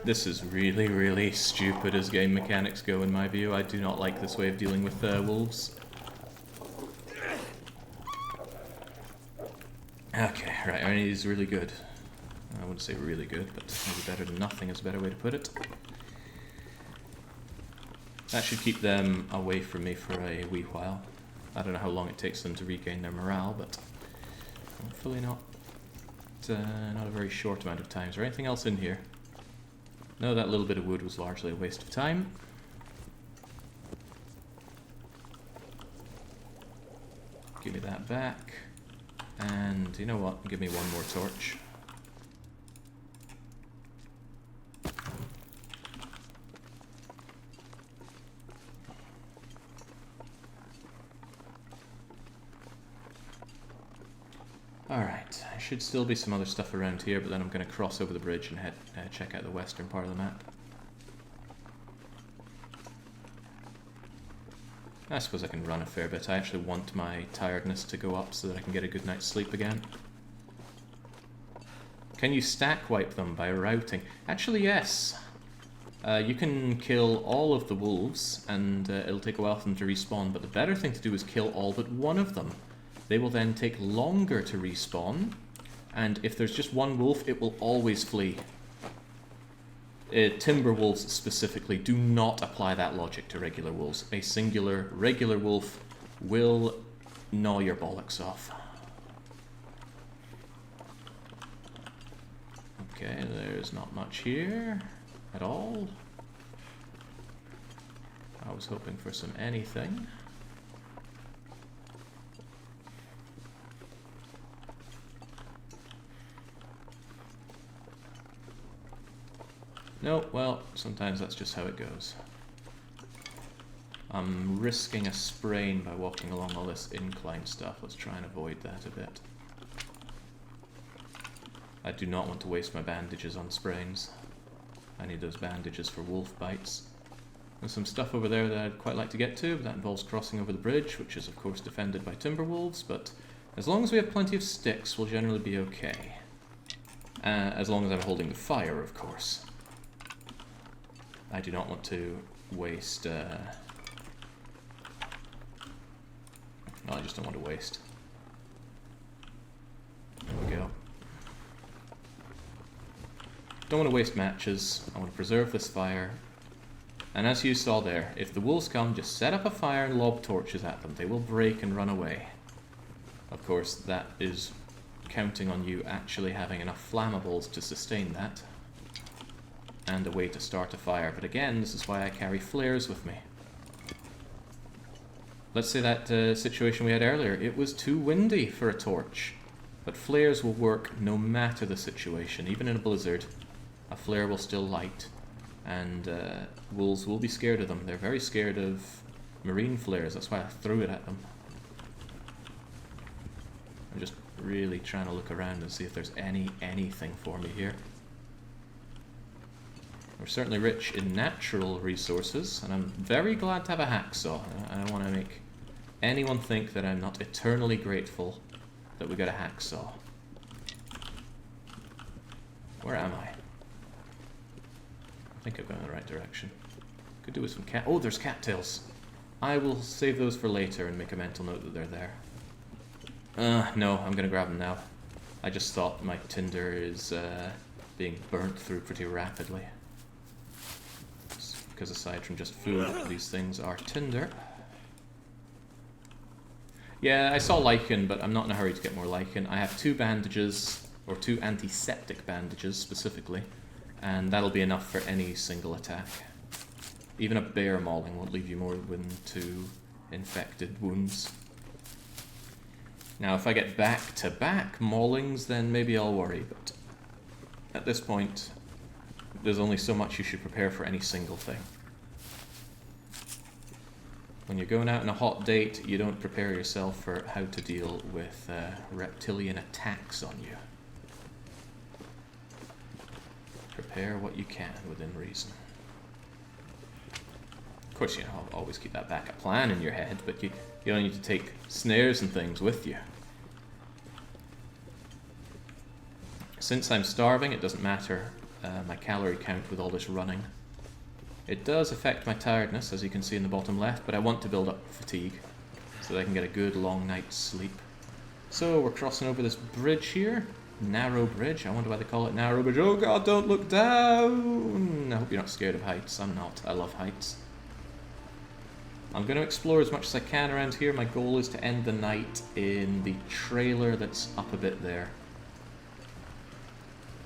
This is really, really stupid as game mechanics go in my view. I do not like this way of dealing with wolves. Okay, right, I mean, he's really good. I wouldn't say really good, but maybe better than nothing is a better way to put it. That should keep them away from me for a wee while. I don't know how long it takes them to regain their morale, but hopefully not a very short amount of time. Is there anything else in here? No, that little bit of wood was largely a waste of time. Give me that back. And you know what? Give me one more torch. Alright, there should still be some other stuff around here, but then I'm going to cross over the bridge and head check out the western part of the map. I suppose I can run a fair bit. I actually want my tiredness to go up so that I can get a good night's sleep again. Can you stack wipe them by routing? Actually, yes. You can kill all of the wolves, and it'll take a while for them to respawn, but the better thing to do is kill all but one of them. They will then take longer to respawn, and if there's just one wolf, it will always flee. Timberwolves specifically do not apply that logic to regular wolves. A singular, regular wolf will gnaw your bollocks off. Okay, there's not much here at all. I was hoping for some anything. No, well, sometimes that's just how it goes. I'm risking a sprain by walking along all this incline stuff. Let's try and avoid that a bit. I do not want to waste my bandages on sprains. I need those bandages for wolf bites. There's some stuff over there that I'd quite like to get to, but that involves crossing over the bridge, which is of course defended by timberwolves, but as long as we have plenty of sticks, we'll generally be okay. As long as I'm holding the fire, of course. I do not want to waste, well, I just don't want to waste. There we go. don't want to waste matches. I want to preserve this fire. And as you saw there, if the wolves come, just set up a fire and lob torches at them. They will break and run away. Of course, that is counting on you actually having enough flammables to sustain that. And a way to start a fire. But again, this is why I carry flares with me. Let's say that situation we had earlier. It was too windy for a torch. But flares will work no matter the situation. Even in a blizzard, a flare will still light. And wolves will be scared of them. They're very scared of marine flares. That's why I threw it at them. I'm just really trying to look around and see if there's anything for me here. We're certainly rich in natural resources, and I'm very glad to have a hacksaw. I don't want to make anyone think that I'm not eternally grateful that we got a hacksaw. Where am I? I think I'm going in the right direction. Could do with some cat... Oh, there's cattails! I will save those for later and make a mental note that they're there. No, I'm going to grab them now. I just thought my tinder is being burnt through pretty rapidly. Because aside from just food, these things are tinder. Yeah, I saw lichen, but I'm not in a hurry to get more lichen. I have 2 bandages, or 2 antiseptic bandages specifically, and that'll be enough for any single attack. Even a bear mauling won't leave you more than 2 infected wounds. Now, if I get back-to-back maulings, then maybe I'll worry, but at this point, there's only so much you should prepare for any single thing. When you're going out on a hot date, you don't prepare yourself for how to deal with reptilian attacks on you. Prepare what you can within reason. Of course, you know, I'll always keep that backup plan in your head, but you don't need to take snares and things with you. Since I'm starving, it doesn't matter my calorie count with all this running. It does affect my tiredness, as you can see in the bottom left, but I want to build up fatigue so that I can get a good long night's sleep. So we're crossing over this bridge here. Narrow bridge. I wonder why they call it narrow bridge. Oh god, don't look down! I hope you're not scared of heights. I'm not. I love heights. I'm going to explore as much as I can around here. My goal is to end the night in the trailer that's up a bit there.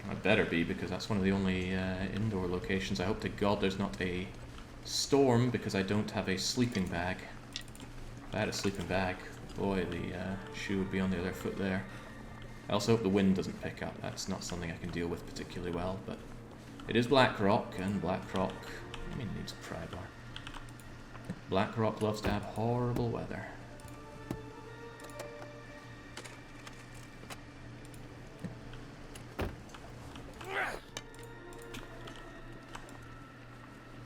I better be, because that's one of the only indoor locations. I hope to God there's not a storm, because I don't have a sleeping bag. If I had a sleeping bag, boy, the shoe would be on the other foot there. I also hope the wind doesn't pick up. That's not something I can deal with particularly well, but it is Blackrock, and Blackrock, I mean, it needs a pry bar. Blackrock loves to have horrible weather.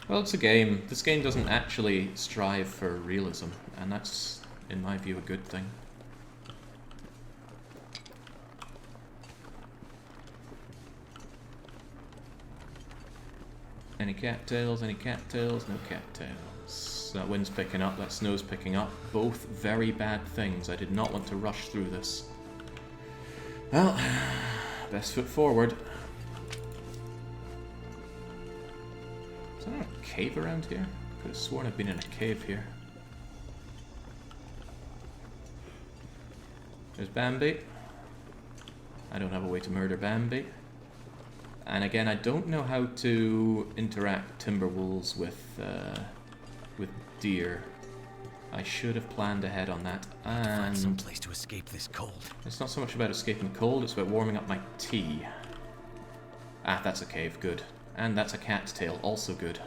Well, it's a game. This game doesn't actually strive for realism, and that's, in my view, a good thing. Any cattails? Any cattails? No cattails. That wind's picking up, that snow's picking up. Both very bad things. I did not want to rush through this. Well, best foot forward. Is there a cave around here? Could have sworn I've been in a cave here. There's Bambi. I don't have a way to murder Bambi. And again, I don't know how to interact Timberwolves with deer. I should have planned ahead on that. And some place to escape this cold. It's not so much about escaping the cold, it's about warming up my tea. Ah, that's a cave, good. And that's a cat's tail, also good.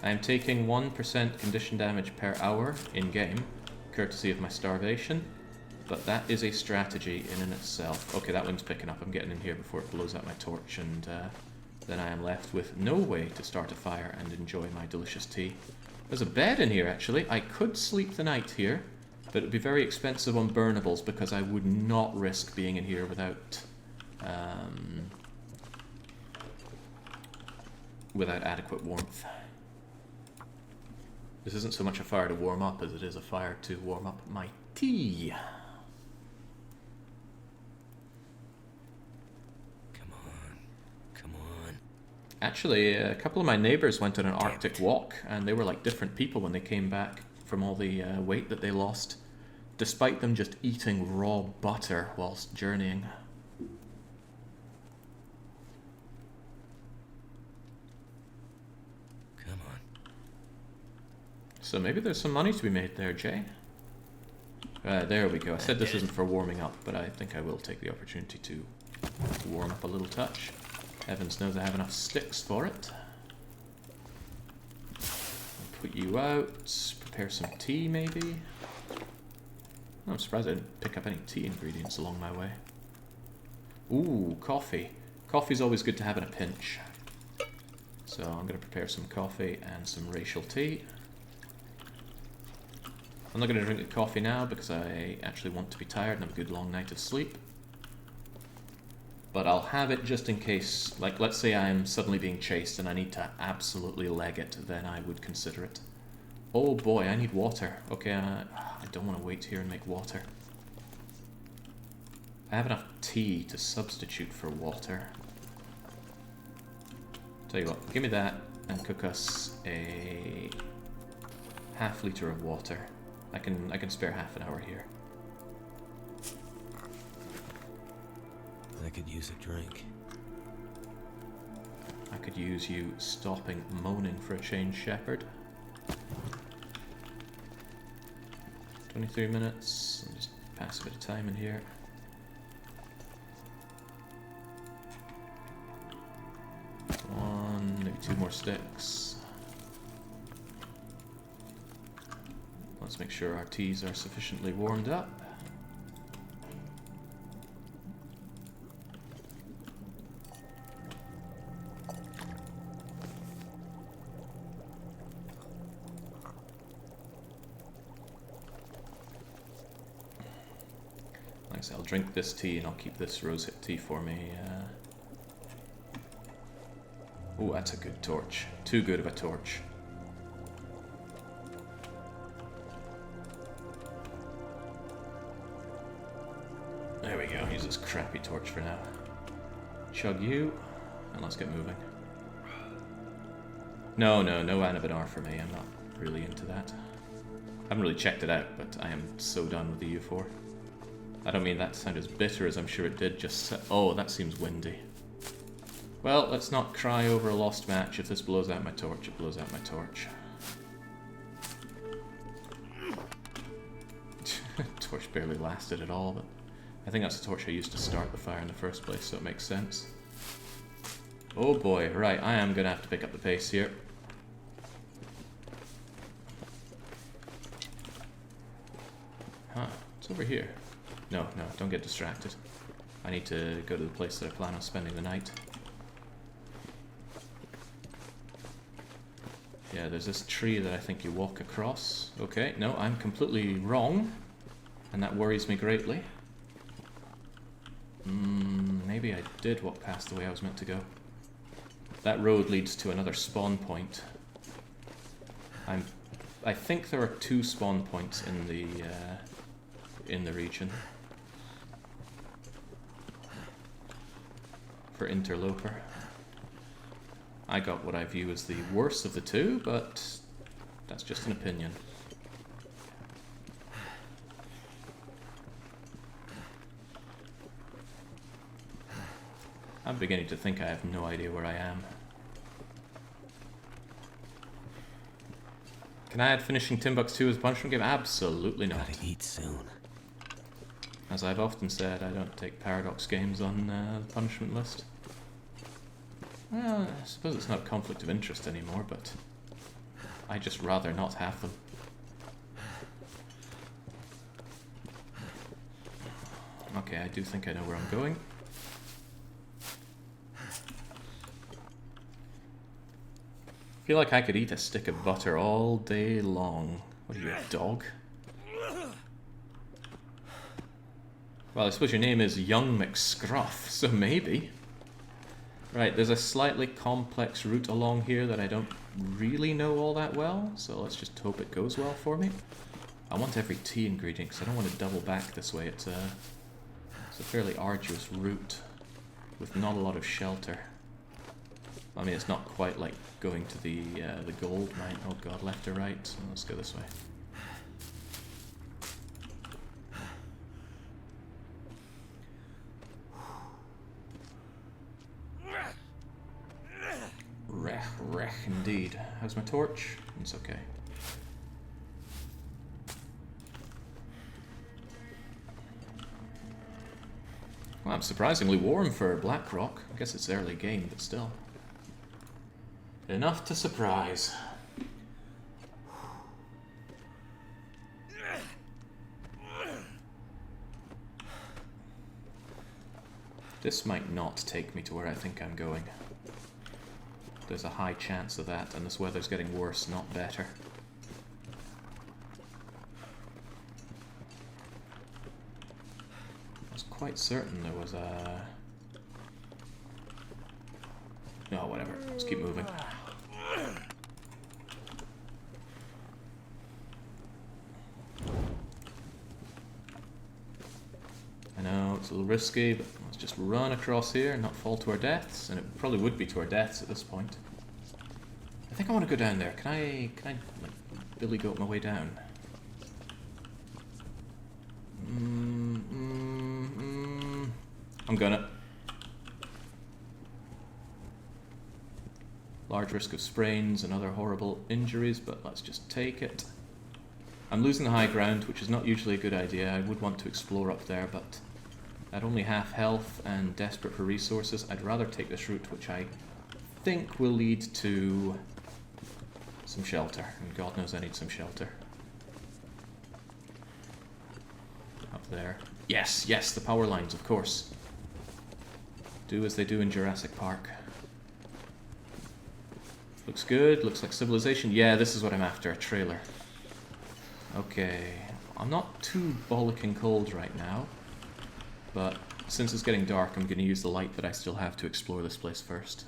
I am taking 1% condition damage per hour in-game, courtesy of my starvation. But that is a strategy in and itself. Okay, that one's picking up. I'm getting in here before it blows out my torch, and then I am left with no way to start a fire and enjoy my delicious tea. There's a bed in here, actually. I could sleep the night here, but it would be very expensive on burnables because I would not risk being in here without adequate warmth. This isn't so much a fire to warm up as it is a fire to warm up my tea. Actually, a couple of my neighbors went on an Arctic walk, and they were like different people when they came back from all the weight that they lost, despite them just eating raw butter whilst journeying. Come on. So maybe there's some money to be made there, Jay. There we go. I said this isn't for warming up, but I think I will take the opportunity to warm up a little touch. Heavens knows I have enough sticks for it. I'll put you out. Prepare some tea, maybe. Oh, I'm surprised I didn't pick up any tea ingredients along my way. Ooh, coffee. Coffee's always good to have in a pinch. So I'm going to prepare some coffee and some racial tea. I'm not going to drink the coffee now because I actually want to be tired and have a good long night of sleep. But I'll have it just in case, like let's say I'm suddenly being chased and I need to absolutely leg it, then I would consider it. Oh boy, I need water. Okay, I don't want to wait here and make water. I have enough tea to substitute for water. Tell you what, give me that and cook us a half liter of water. I can spare half an hour here. I could use a drink. I could use you stopping moaning for a change, Shepherd. 23 minutes. I'll just pass a bit of time in here. One, maybe two more sticks. Let's make sure our teas are sufficiently warmed up. Like I said, I'll drink this tea and I'll keep this rosehip tea for me. Oh, that's a good torch. Too good of a torch. There we go, use this crappy torch for now. Chug you, and let's get moving. No Anabanar for me, I'm not really into that. I haven't really checked it out, but I am so done with the U4. I don't mean that to sound as bitter as I'm sure it did, just... Oh, that seems windy. Well, let's not cry over a lost match. If this blows out my torch, it blows out my torch. Torch barely lasted at all, but... I think that's the torch I used to start the fire in the first place, so it makes sense. Oh boy, right, I am gonna have to pick up the pace here. Huh, it's over here. No, don't get distracted. I need to go to the place that I plan on spending the night. Yeah, there's this tree that I think you walk across. Okay, no, I'm completely wrong, and that worries me greatly. Maybe I did walk past the way I was meant to go. That road leads to another spawn point. I think there are 2 spawn points in the region for Interloper. I got what I view as the worst of the 2, but that's just an opinion. I'm beginning to think I have no idea where I am. Can I add finishing Timbuktu as a punishment game? Absolutely not. Gotta eat soon. As I've often said, I don't take Paradox games on the punishment list. Well, I suppose it's not a conflict of interest anymore, but I just rather not have them. Okay, I do think I know where I'm going. I feel like I could eat a stick of butter all day long. What are you, a dog? Well, I suppose your name is Young McScruff, so maybe. Right, there's a slightly complex route along here that I don't really know all that well, so let's just hope it goes well for me. I want every tea ingredient because I don't want to double back this way. It's a fairly arduous route with not a lot of shelter. I mean, it's not quite like going to the gold mine. Oh god, left or right? Let's go this way. Rech, indeed. How's my torch? It's okay. Well, I'm surprisingly warm for Blackrock. I guess it's early game, but still. Enough to surprise. This might not take me to where I think I'm going. There's a high chance of that, and this weather's getting worse, not better. I was quite certain there was a... No, whatever. Let's keep moving. I know, it's a little risky, but let's just run across here and not fall to our deaths. And it probably would be to our deaths at this point. I think I want to go down there. Can I like, Billy Goat my way down? I'm gonna. Large risk of sprains and other horrible injuries, but let's just take it. I'm losing the high ground, which is not usually a good idea. I would want to explore up there, but at only half health and desperate for resources, I'd rather take this route, which I think will lead to some shelter. And God knows I need some shelter. Up there. Yes, yes, the power lines, of course. Do as they do in Jurassic Park. Looks good, looks like civilization. Yeah, this is what I'm after, a trailer. Okay, I'm not too bollocking cold right now, but since it's getting dark, I'm going to use the light that I still have to explore this place first.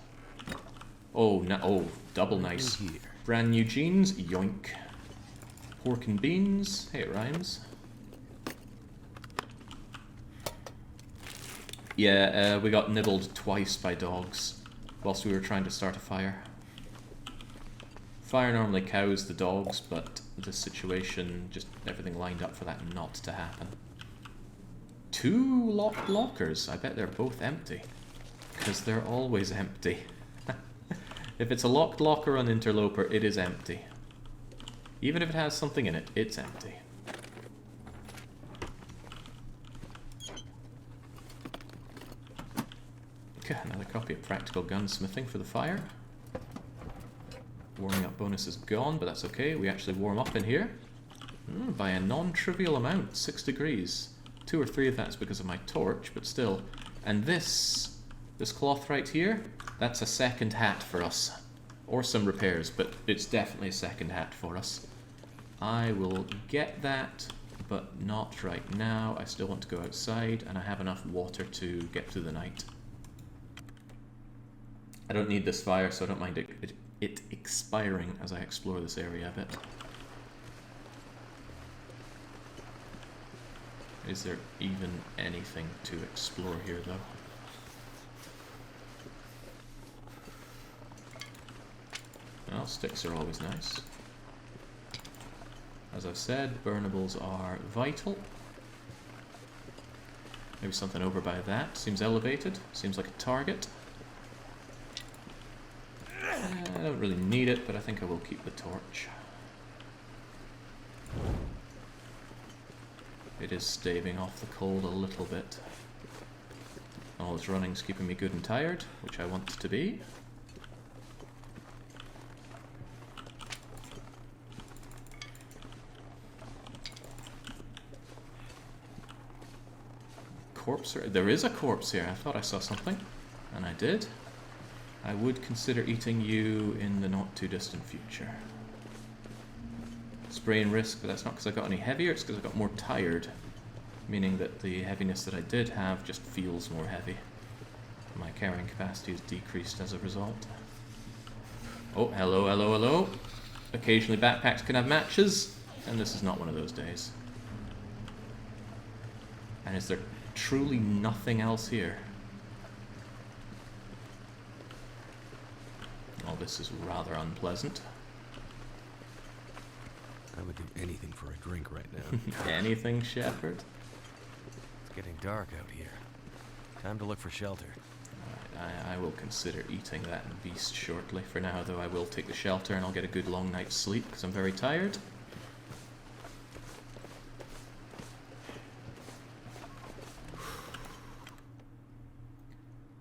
Oh, oh, double nice. Brand new jeans, yoink. Pork and beans, hey, it rhymes. Yeah, we got nibbled twice by dogs whilst we were trying to start a fire. Fire normally cows the dogs, but this situation, just everything lined up for that not to happen. 2 locked lockers. I bet they're both empty. Because they're always empty. If it's a locked locker on Interloper, it is empty. Even if it has something in it, it's empty. Okay, another copy of Practical Gunsmithing for the fire. Warming up bonus is gone, but that's okay. We actually warm up in here. By a non-trivial amount, 6 degrees. 2 or 3 of that's because of my torch, but still. And this cloth right here, that's a second hat for us. Or some repairs, but it's definitely a second hat for us. I will get that, but not right now. I still want to go outside, and I have enough water to get through the night. I don't need this fire, so I don't mind it expiring as I explore this area a bit. Is there even anything to explore here, though? Well, sticks are always nice. As I've said, burnables are vital. Maybe something over by that. Seems elevated. Seems like a target. I don't really need it, but I think I will keep the torch. It is staving off the cold a little bit. All this running's keeping me good and tired, which I want to be. Corpse? There is a corpse here. I thought I saw something, and I did. I would consider eating you in the not too distant future. Sprain risk, but that's not because I got any heavier, it's because I got more tired. Meaning that the heaviness that I did have just feels more heavy. My carrying capacity is decreased as a result. Oh, hello, hello, hello. Occasionally backpacks can have matches, and this is not one of those days. And is there truly nothing else here? Oh, this is rather unpleasant. I would do anything for a drink right now. Anything, Shepard? It's getting dark out here. Time to look for shelter. I will consider eating that beast shortly. For now, though, I will take the shelter and I'll get a good long night's sleep because I'm very tired.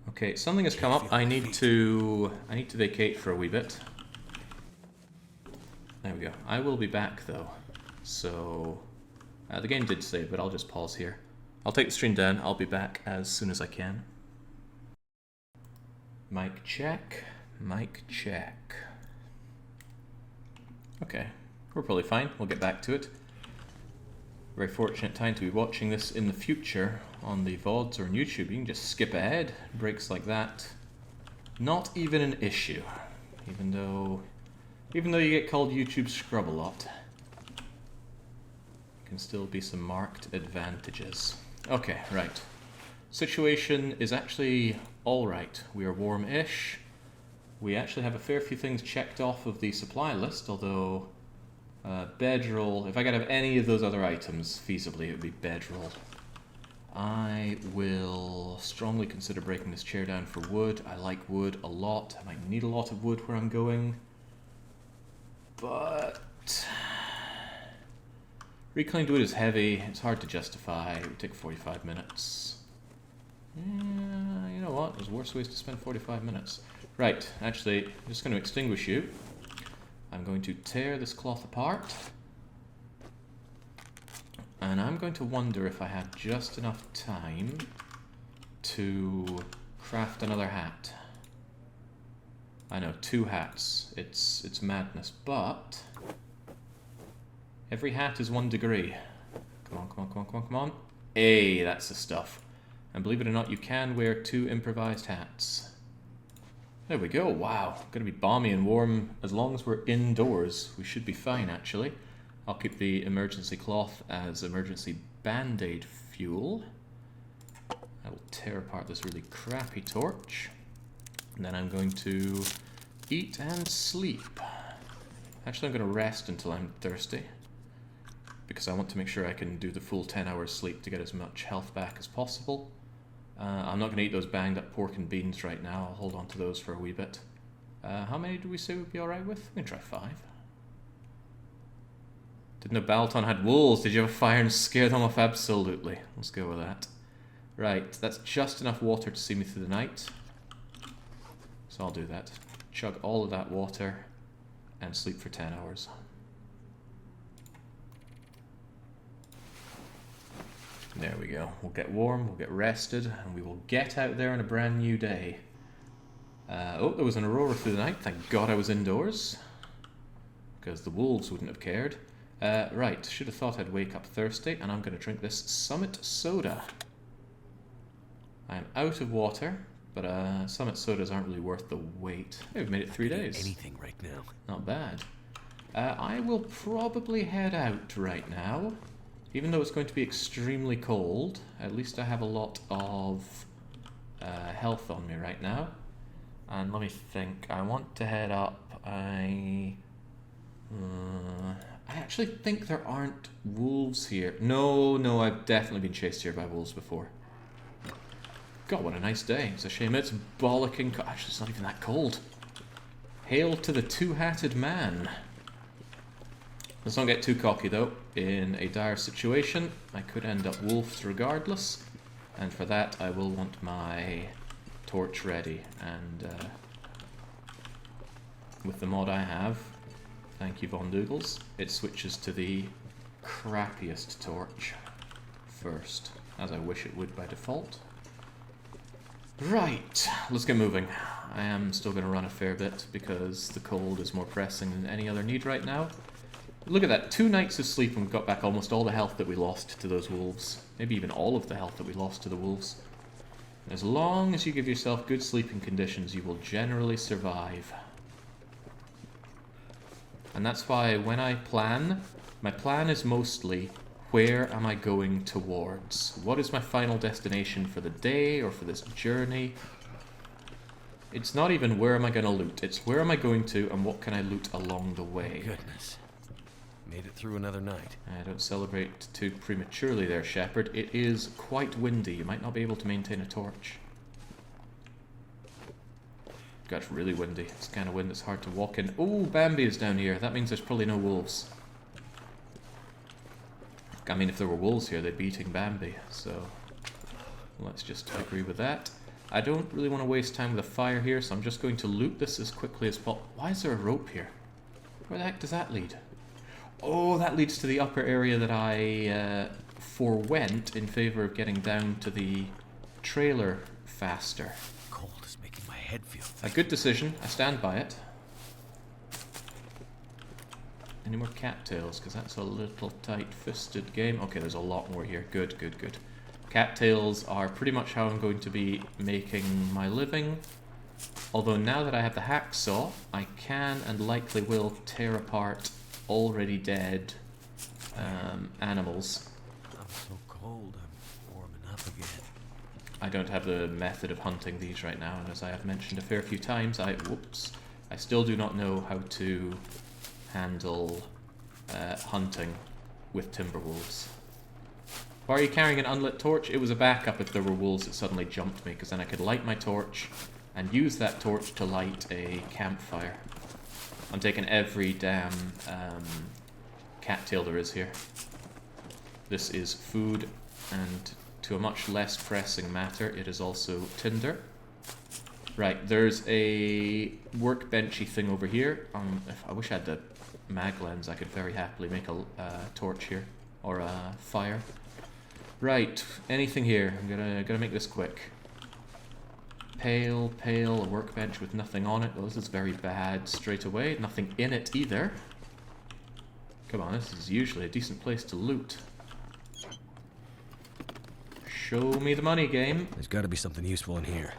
Okay, something has come up. I need to vacate for a wee bit. There we go. I will be back though. So the game did save, but I'll just pause here. I'll take the stream down. I'll be back as soon as I can. Mic check. Mic check. Okay, we're probably fine. We'll get back to it. Very fortunate time to be watching this in the future on the VODs or on YouTube. You can just skip ahead. Breaks like that, not even an issue. Even though you get called YouTube scrub a lot, can still be some marked advantages. Okay, right. Situation is actually alright. We are warm-ish. We actually have a fair few things checked off of the supply list, although bedroll, if I could have any of those other items feasibly, it would be bedroll. I will strongly consider breaking this chair down for wood. I like wood a lot. I might need a lot of wood where I'm going. But reclaimed wood is heavy. It's hard to justify. It would take 45 minutes. You know what? There's worse ways to spend 45 minutes. Right, actually, I'm just going to extinguish you. I'm going to tear this cloth apart. And I'm going to wonder if I have just enough time to craft another hat. I know, 2 hats. It's madness, but every hat is 1 degree. Come on, come on, come on, come on, come on. Hey, that's the stuff. And believe it or not, you can wear 2 improvised hats. There we go. Wow, gonna be balmy and warm as long as we're indoors. We should be fine, actually. I'll keep the emergency cloth as emergency band-aid fuel. I will tear apart this really crappy torch. And then I'm going to eat and sleep. Actually, I'm going to rest until I'm thirsty, because I want to make sure I can do the full 10 hours sleep to get as much health back as possible. I'm not going to eat those banged up pork and beans right now. I'll hold on to those for a wee bit. How many do we say we'd be alright with? We can try 5. Didn't know Balaton had wolves. Did you have a fire and scare them off? Absolutely. Let's go with that. Right, that's just enough water to see me through the night. So I'll do that. Chug all of that water and sleep for 10 hours. There we go. We'll get warm, we'll get rested, and we will get out there on a brand new day. Oh, there was an aurora through the night. Thank God I was indoors, because the wolves wouldn't have cared. Right, should have thought I'd wake up thirsty, and I'm going to drink this Summit Soda. I am out of water, but Summit Sodas aren't really worth the wait. Hey, we've made it 3 days. Anything right now. Not bad. I will probably head out right now. Even though it's going to be extremely cold, at least I have a lot of health on me right now. And let me think. I want to head up. I actually think there aren't wolves here. No, I've definitely been chased here by wolves before. God, what a nice day. It's a shame it's bollocking cold. Actually, it's not even that cold. Hail to the 2-hatted man. Let's not get too cocky though. In a dire situation, I could end up wolfed regardless, and for that I will want my torch ready. And with the mod I have, thank you Von Doogles, it switches to the crappiest torch first, as I wish it would by default. Right, let's get moving. I am still going to run a fair bit because the cold is more pressing than any other need right now. Look at that, 2 nights of sleep and we got back almost all the health that we lost to those wolves. Maybe even all of the health that we lost to the wolves. As long as you give yourself good sleeping conditions, you will generally survive. And that's why when I plan, my plan is mostly, where am I going towards? What is my final destination for the day or for this journey? It's not even where am I going to loot. It's where am I going to and what can I loot along the way. Goodness. Made it through another night. I don't celebrate too prematurely there, Shepard. It is quite windy. You might not be able to maintain a torch. God, it's really windy. It's the kind of wind that's hard to walk in. Oh, Bambi is down here. That means there's probably no wolves. I mean, if there were wolves here, they'd be eating Bambi. So, let's just agree with that. I don't really want to waste time with a fire here, so I'm just going to loot this as quickly as possible. Why is there a rope here? Where the heck does that lead? Oh, that leads to the upper area that I forewent in favor of getting down to the trailer faster. Cold is making my head feel A thick. good decision. I stand by it. Any more cattails? Because that's a little tight-fisted game. Okay, there's a lot more here. Good, good, good. Cattails are pretty much how I'm going to be making my living. Although now that I have the hacksaw, I can and likely will tear apart already dead animals. I'm so cold, I'm warming up again. I don't have the method of hunting these right now, and as I have mentioned a fair few times, I still do not know how to handle hunting with Timberwolves. Why are you carrying an unlit torch? It was a backup if there were wolves that suddenly jumped me, because then I could light my torch and use that torch to light a campfire. I'm taking every damn cattail there is here. This is food, and to a much less pressing matter, it is also tinder. Right, there's a workbenchy thing over here. If I wish I had the mag lens, I could very happily make a torch here, or a fire. Right, anything here? I'm gonna make this quick. Pail, a workbench with nothing on it. Well, this is very bad straight away. Nothing in it either. Come on, this is usually a decent place to loot. Show me the money, game. There's got to be something useful in here.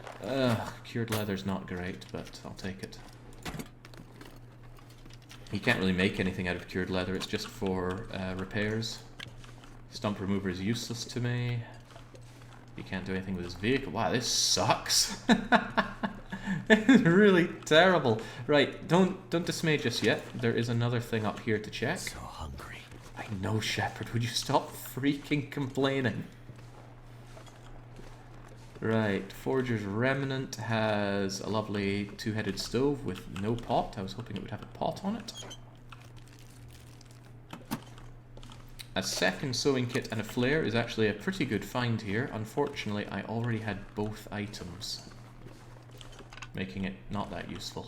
Cured leather's not great, but I'll take it. You can't really make anything out of cured leather. It's just for repairs. Stump remover is useless to me. You can't do anything with this vehicle. Wow, this sucks. It's really terrible. Right, don't dismay just yet. There is another thing up here to check. So hungry. I know, Shepard. Would you stop freaking complaining? Right, Forger's Remnant has a lovely two-headed stove with no pot. I was hoping it would have a pot on it. A second sewing kit and a flare is actually a pretty good find here. Unfortunately, I already had both items, making it not that useful.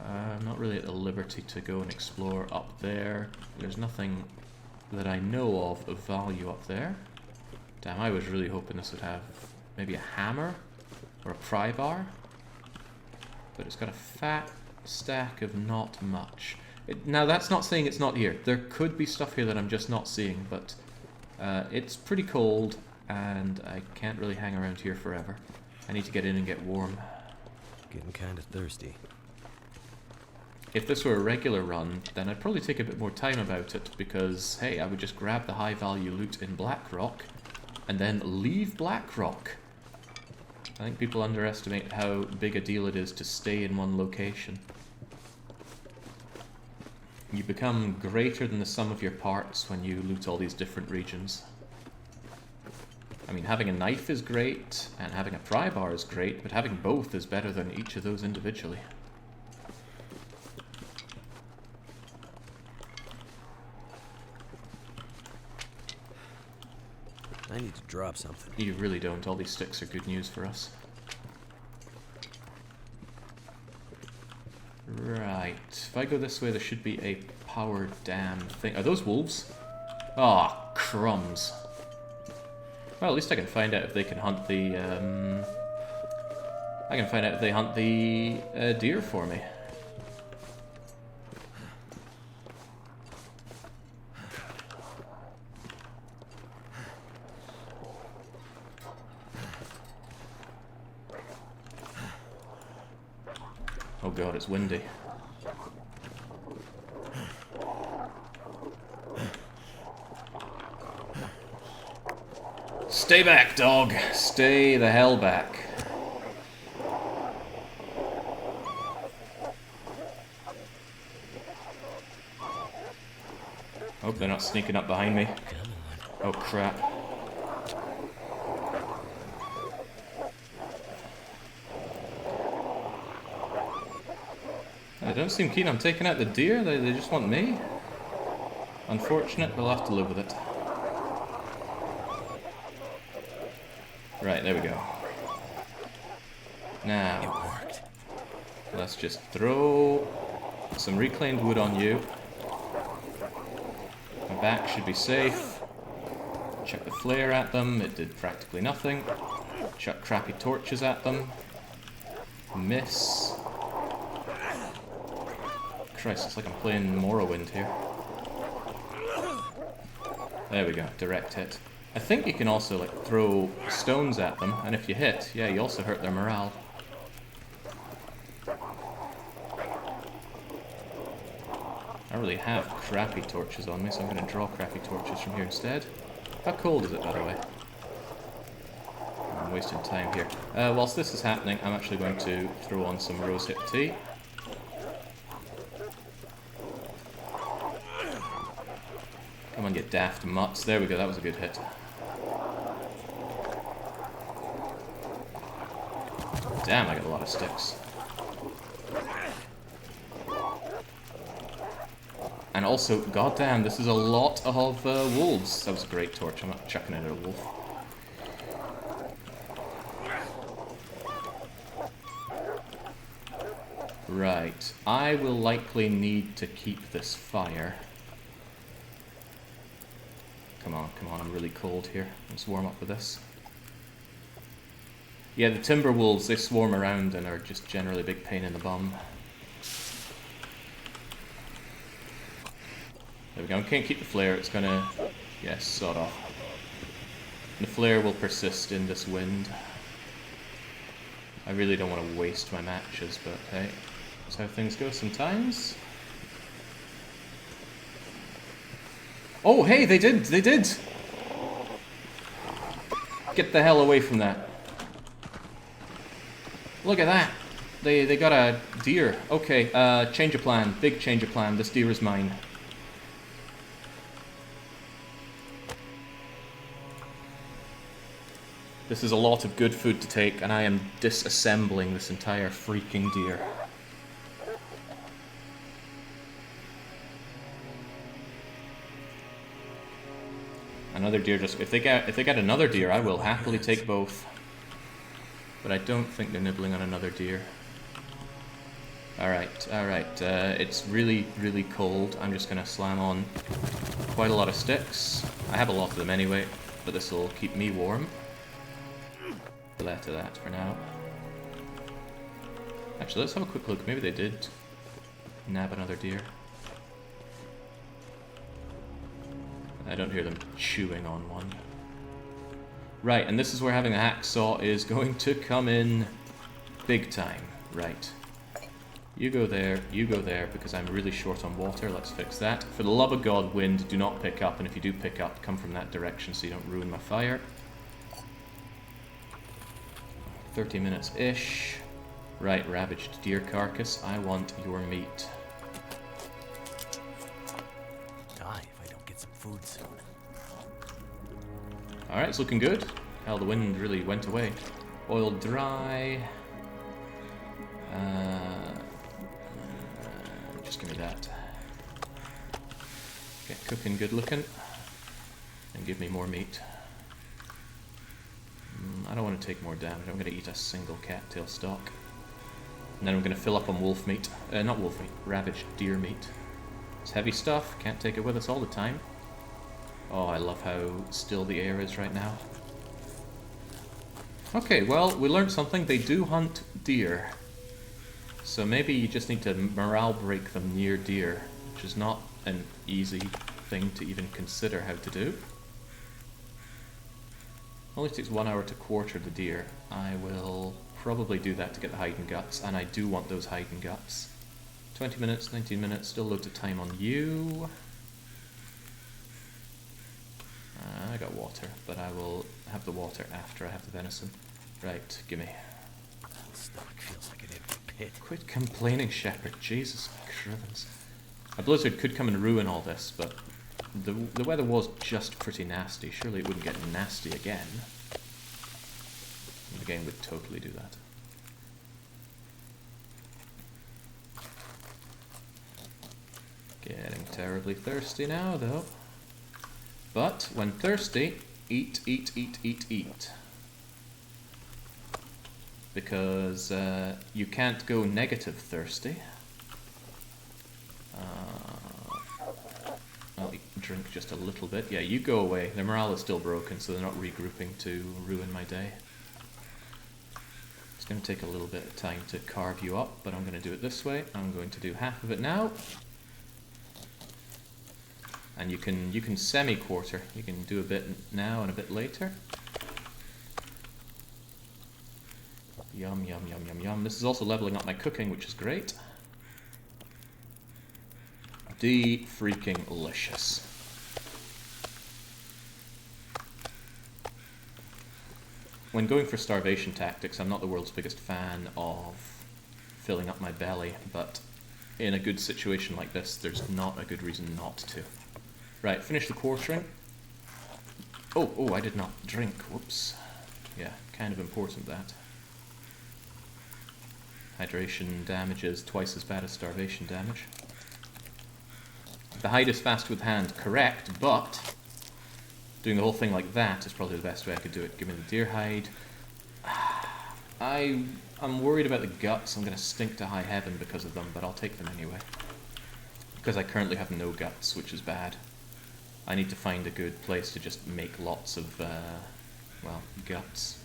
I'm not really at the liberty to go and explore up there. There's nothing that I know of value up there. Damn, I was really hoping this would have maybe a hammer or a pry bar. But it's got a fat stack of not much. Now, that's not saying it's not here. There could be stuff here that I'm just not seeing, but it's pretty cold, and I can't really hang around here forever. I need to get in and get warm. Getting kind of thirsty. If this were a regular run, then I'd probably take a bit more time about it, because, hey, I would just grab the high-value loot in Blackrock, and then leave Blackrock. I think people underestimate how big a deal it is to stay in one location. You become greater than the sum of your parts when you loot all these different regions. I mean, having a knife is great, and having a pry bar is great, but having both is better than each of those individually. I need to drop something. You really don't. All these sticks are good news for us. Right. If I go this way, there should be a power dam thing. Are those wolves? Ah, oh, crumbs. Well, at least I can find out if they can hunt the, I can find out if they hunt the deer for me. Oh god, it's windy. Stay back, dog. Stay the hell back. Hope they're not sneaking up behind me. Oh crap. They don't seem keen on taking out the deer, they just want me. Unfortunate, we'll have to live with it. Right, there we go. Now, let's just throw some reclaimed wood on you. My back should be safe. Chuck the flare at them, it did practically nothing. Chuck crappy torches at them. Miss. Christ, it's like I'm playing Morrowind here. There we go, direct hit. I think you can also like throw stones at them, and if you hit, yeah, you also hurt their morale. I really have crappy torches on me, so I'm going to draw crappy torches from here instead. How cold is it, by the way? I'm wasting time here. Whilst this is happening, I'm actually going to throw on some rosehip tea. Come on, you daft mutts. There we go, that was a good hit. Damn, I got a lot of sticks. And also, goddamn, this is a lot of wolves. That was a great torch. I'm not chucking it at a wolf. Right. I will likely need to keep this fire. Come on, I'm really cold here. Let's warm up with this. Yeah, the Timberwolves, they swarm around and are just generally a big pain in the bum. There we go, I can't keep the flare, it's gonna... yes, sod off. The flare will persist in this wind. I really don't want to waste my matches, but hey, that's how things go sometimes. Oh, hey, they did! Get the hell away from that. Look at that! They got a deer. Okay, change of plan. Big change of plan. This deer is mine. This is a lot of good food to take, and I am disassembling this entire freaking deer. Another deer just... If they get another deer, I will happily take both. But I don't think they're nibbling on another deer. Alright. It's really, really cold. I'm just gonna slam on quite a lot of sticks. I have a lot of them anyway, but this will keep me warm. Left to that for now. Actually, let's have a quick look. Maybe they did nab another deer. I don't hear them chewing on one. Right, and this is where having a hacksaw is going to come in big time. Right. You go there, because I'm really short on water. Let's fix that. For the love of God, wind, do not pick up, and if you do pick up, come from that direction so you don't ruin my fire. 30 minutes-ish. Right, ravaged deer carcass. I want your meat. Die if I don't get some food soon. Alright, it's looking good. Hell, the wind really went away. Oiled dry. Just give me that. Get cooking good looking. And give me more meat. I don't want to take more damage. I'm going to eat a single cattail stalk. And then I'm going to fill up on wolf meat. Not wolf meat, ravaged deer meat. It's heavy stuff. Can't take it with us all the time. Oh, I love how still the air is right now. Okay, well, we learned something. They do hunt deer. So maybe you just need to morale break them near deer, which is not an easy thing to even consider how to do. Only takes 1 hour to quarter the deer. I will probably do that to get the hide and guts, and I do want those hide and guts. 20 minutes, 19 minutes, still loads of time on you. I got water, but I will have the water after I have the venison. Right, gimme. Stomach feels like an empty pit. Quit complaining, Shepherd. Jesus Crivens. A blizzard could come and ruin all this, but the weather was just pretty nasty. Surely it wouldn't get nasty again. The game would totally do that. Getting terribly thirsty now, though. But when thirsty, eat, eat, eat, eat, eat. Because you can't go negative thirsty. I'll drink just a little bit. Yeah, you go away. Their morale is still broken, so they're not regrouping to ruin my day. It's going to take a little bit of time to carve you up, but I'm going to do it this way. I'm going to do half of it now. And you can semi-quarter. You can do a bit now and a bit later. Yum, yum, yum, yum, yum. This is also leveling up my cooking, which is great. De-freaking-licious. When going for starvation tactics, I'm not the world's biggest fan of filling up my belly, but in a good situation like this, there's not a good reason not to. Right, finish the quartering. Oh, I did not drink. Whoops. Yeah, kind of important that. Hydration damage is twice as bad as starvation damage. The hide is fast with hand, correct, but doing the whole thing like that is probably the best way I could do it. Give me the deer hide. I'm worried about the guts. I'm going to stink to high heaven because of them, but I'll take them anyway. Because I currently have no guts, which is bad. I need to find a good place to just make lots of, well, guts.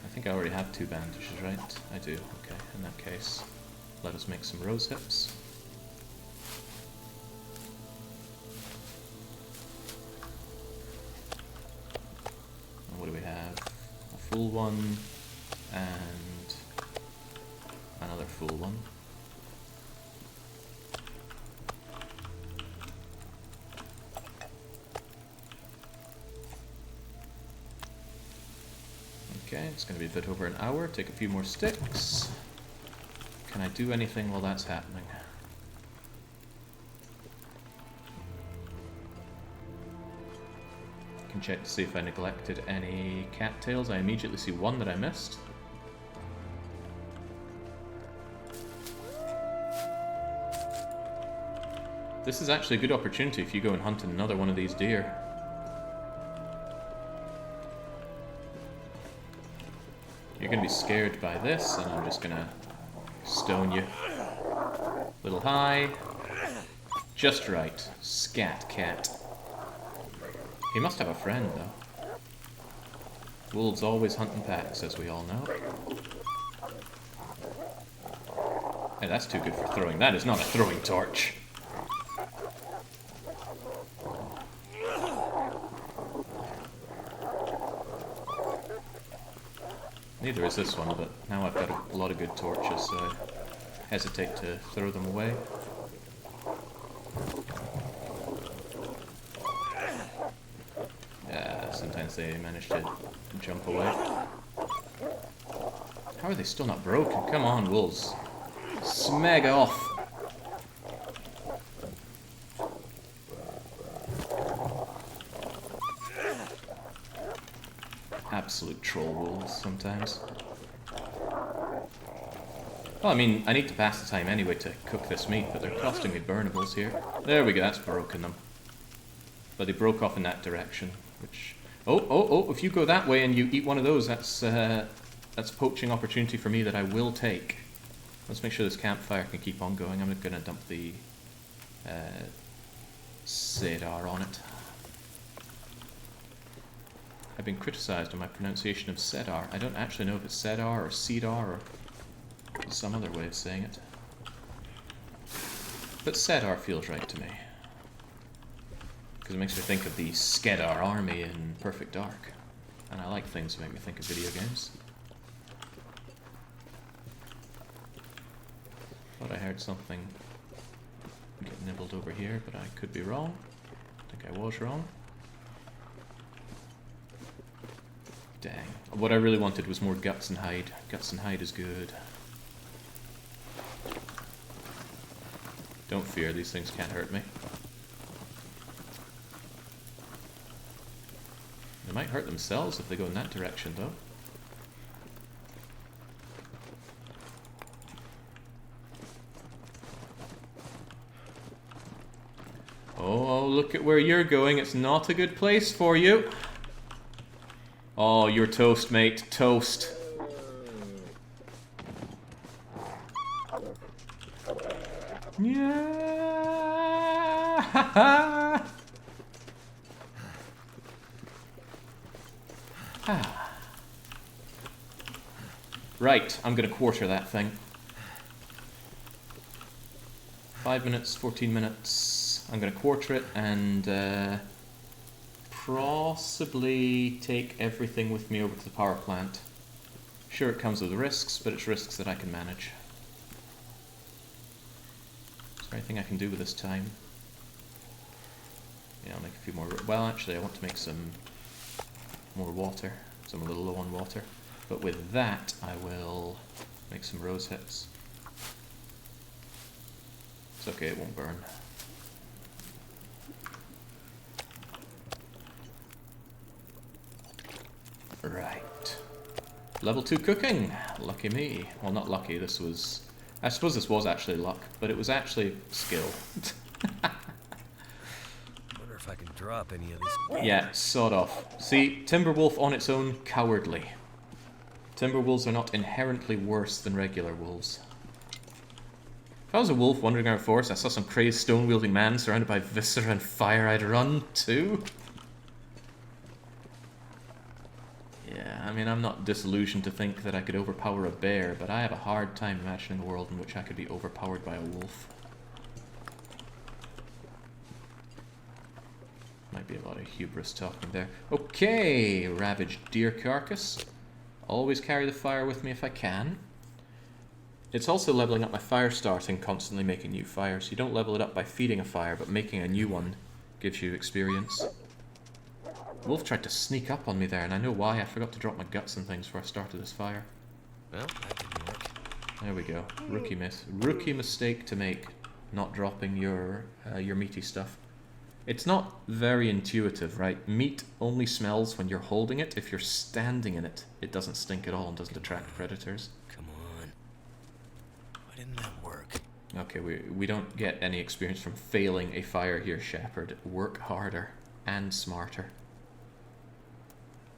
I think I already have 2 bandages, right? I do. Okay, in that case, let us make some rose hips. And what do we have? A full one and another full one. Okay, it's going to be a bit over an hour. Take a few more sticks. Can I do anything while that's happening? I can check to see if I neglected any cattails. I immediately see one that I missed. This is actually a good opportunity if you go and hunt another one of these deer. You're going to be scared by this, and I'm just going to stone you. Little high. Just right. Scat cat. He must have a friend, though. Wolves always hunting packs, as we all know. Hey, that's too good for throwing. That is not a throwing torch. Neither is this one, but now I've got a lot of good torches, so I hesitate to throw them away. Yeah, sometimes they manage to jump away. How are they still not broken? Come on, wolves. Smeg off! Absolute troll wolves sometimes. Well, I mean, I need to pass the time anyway to cook this meat, but they're costing me burnables here. There we go, that's broken them. But they broke off in that direction, which... Oh, if you go that way and you eat one of those, that's poaching opportunity for me that I will take. Let's make sure this campfire can keep on going. I'm going to dump the cedar on it. I've been criticised on my pronunciation of cedar. I don't actually know if it's cedar or cedar or some other way of saying it. But cedar feels right to me. Because it makes me think of the Skedar army in Perfect Dark. And I like things that make me think of video games. Thought I heard something get nibbled over here, but I could be wrong. I think I was wrong. Dang. What I really wanted was more guts and hide. Guts and hide is good. Don't fear, these things can't hurt me. They might hurt themselves if they go in that direction, though. Oh, look at where you're going. It's not a good place for you. Oh, you're toast, mate. Toast. Yeah. Right, I'm gonna quarter that thing. 5 minutes, 14 minutes. I'm gonna quarter it and possibly take everything with me over to the power plant. Sure, it comes with risks, but it's risks that I can manage. Is there anything I can do with this time? Yeah, I'll make a few more. Well, actually, I want to make some more water. So I'm a little low on water. But with that, I will make some rose hips. It's okay, it won't burn. Right. Level 2 cooking. Lucky me. Well, not lucky, this was... I suppose this was actually luck, but it was actually skill. Wonder if I can drop any of this. Yeah, sawed off. See, Timberwolf on its own, cowardly. Timberwolves are not inherently worse than regular wolves. If I was a wolf wandering around a forest, I saw some crazed stone-wielding man surrounded by viscera and fire, I'd run too. Yeah, I mean, I'm not disillusioned to think that I could overpower a bear, but I have a hard time imagining a world in which I could be overpowered by a wolf. Might be a lot of hubris talking there. Okay, ravaged deer carcass. Always carry the fire with me if I can. It's also leveling up my fire starting, constantly making new fires. You don't level it up by feeding a fire, but making a new one gives you experience. Wolf tried to sneak up on me there, and I know why. I forgot to drop my guts and things before I started this fire. Well, that didn't work. There we go. Rookie mistake to make, not dropping your meaty stuff. It's not very intuitive, right? Meat only smells when you're holding it. If you're standing in it, it doesn't stink at all and doesn't attract predators. Come on. Why didn't that work? Okay, we don't get any experience from failing a fire here, Shepherd. Work harder and smarter.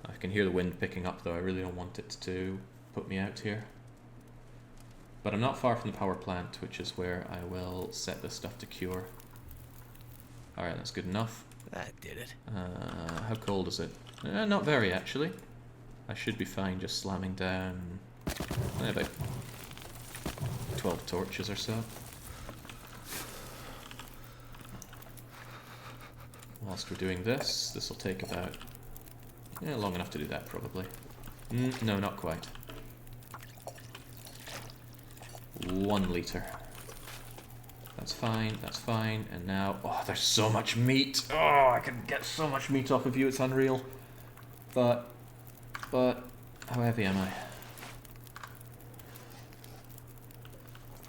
I can hear the wind picking up, though. I really don't want it to put me out here. But I'm not far from the power plant, which is where I will set this stuff to cure. Alright, that's good enough. That did it. How cold is it? Not very, actually. I should be fine just slamming down about 12 torches or so. Whilst we're doing this, this will take about... yeah, long enough to do that, probably. No, not quite. 1 litre. That's fine, and now... oh, there's so much meat! Oh, I can get so much meat off of you, it's unreal. But, how heavy am I?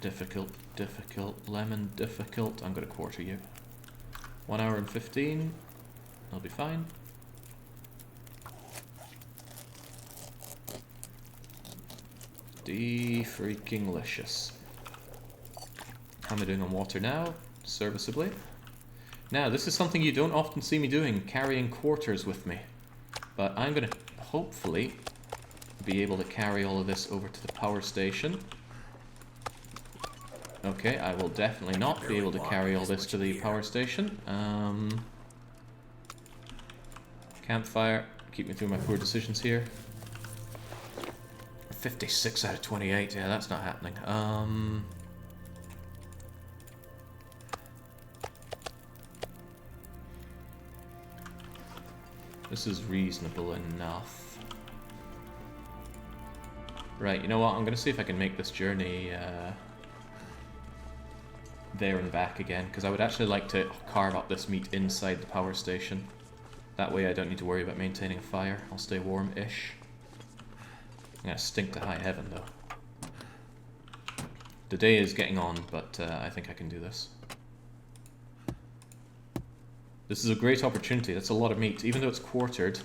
Difficult, lemon, difficult. I'm gonna quarter you. 1 hour and 15. I'll be fine. Freaking-licious. How am I doing on water now? Serviceably. Now, this is something you don't often see me doing, carrying quarters with me. But I'm going to hopefully be able to carry all of this over to the power station. Okay, I will definitely not be able to carry all this to the power station. Campfire, keep me through my poor decisions here. 56 out of 28, yeah, that's not happening. This is reasonable enough. Right, you know what? I'm going to see if I can make this journey there and back again, because I would actually like to carve up this meat inside the power station. That way I don't need to worry about maintaining a fire. I'll stay warm-ish. I'm going to stink to high heaven, though. The day is getting on, but I think I can do this. This is a great opportunity. That's a lot of meat. Even though it's quartered,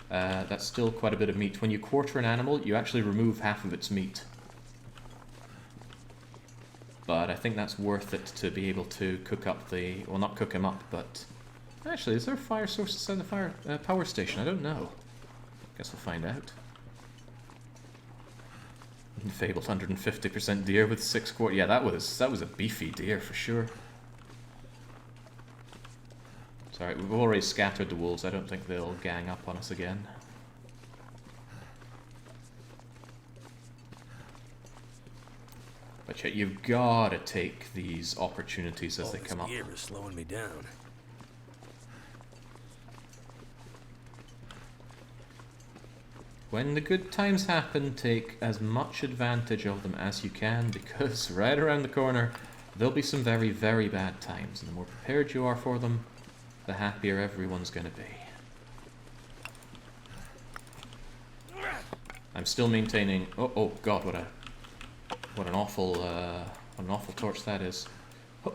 that's still quite a bit of meat. When you quarter an animal, you actually remove half of its meat. But I think that's worth it to be able to cook up the... Well, not cook him up, but... Actually, is there a fire source inside the power station? I don't know. Guess we'll find out. Fabled 150% deer with 6 quarter. Yeah, that was a beefy deer for sure. Sorry, we've already scattered the wolves. I don't think they'll gang up on us again. But yeah, you've got to take these opportunities as they come up. This gear is slowing me down. When the good times happen, take as much advantage of them as you can, because right around the corner, there'll be some very, very bad times. And the more prepared you are for them, the happier everyone's going to be. I'm still maintaining... Oh god, what an awful torch that is. Oh.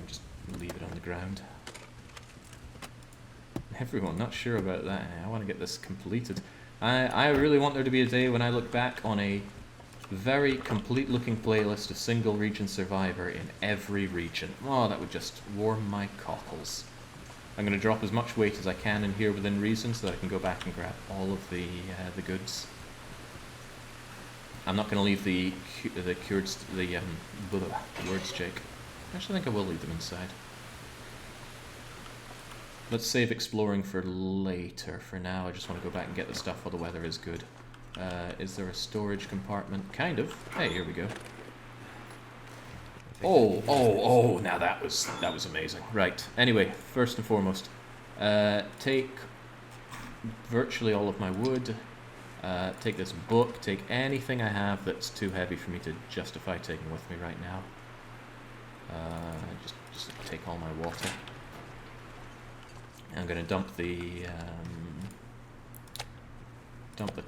Just leave it on the ground. Everyone not sure about that. I want to get this completed. I really want there to be a day when I look back on a very complete looking playlist of single region Survivor in every region. Oh, that would just warm my cockles. I'm going to drop as much weight as I can in here within reason so that I can go back and grab all of the goods. I'm not going to leave the words, Jake. I actually think I will leave them inside. Let's save exploring for later. For now, I just want to go back and get the stuff while the weather is good. Is there a storage compartment? Kind of. Hey, here we go. Oh, now that was amazing. Right, anyway, first and foremost, take virtually all of my wood, take this book, take anything I have that's too heavy for me to justify taking with me right now. Just take all my water. I'm going to dump the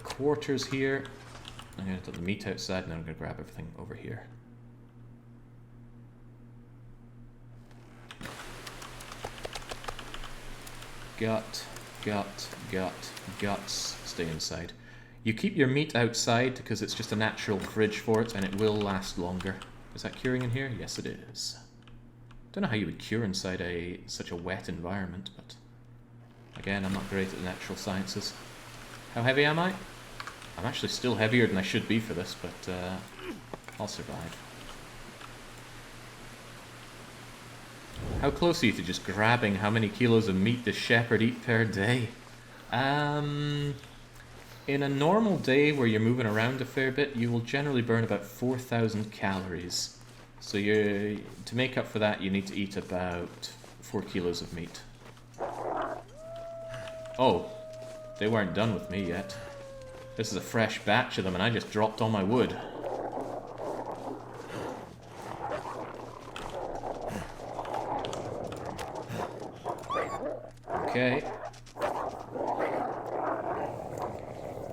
quarters here. I'm going to dump the meat outside, and then I'm going to grab everything over here. Guts stay inside. You keep your meat outside because it's just a natural fridge for it, and it will last longer. Is that curing in here? Yes, it is. Don't know how you would cure inside such a wet environment, but again, I'm not great at the natural sciences. How heavy am I? I'm actually still heavier than I should be for this, but I'll survive. How close are you to just grabbing how many kilos of meat does Shepherd eat per day? In a normal day where you're moving around a fair bit, you will generally burn about 4,000 calories. So to make up for that, you need to eat about 4 kilos of meat. Oh, they weren't done with me yet. This is a fresh batch of them, and I just dropped all my wood. Okay.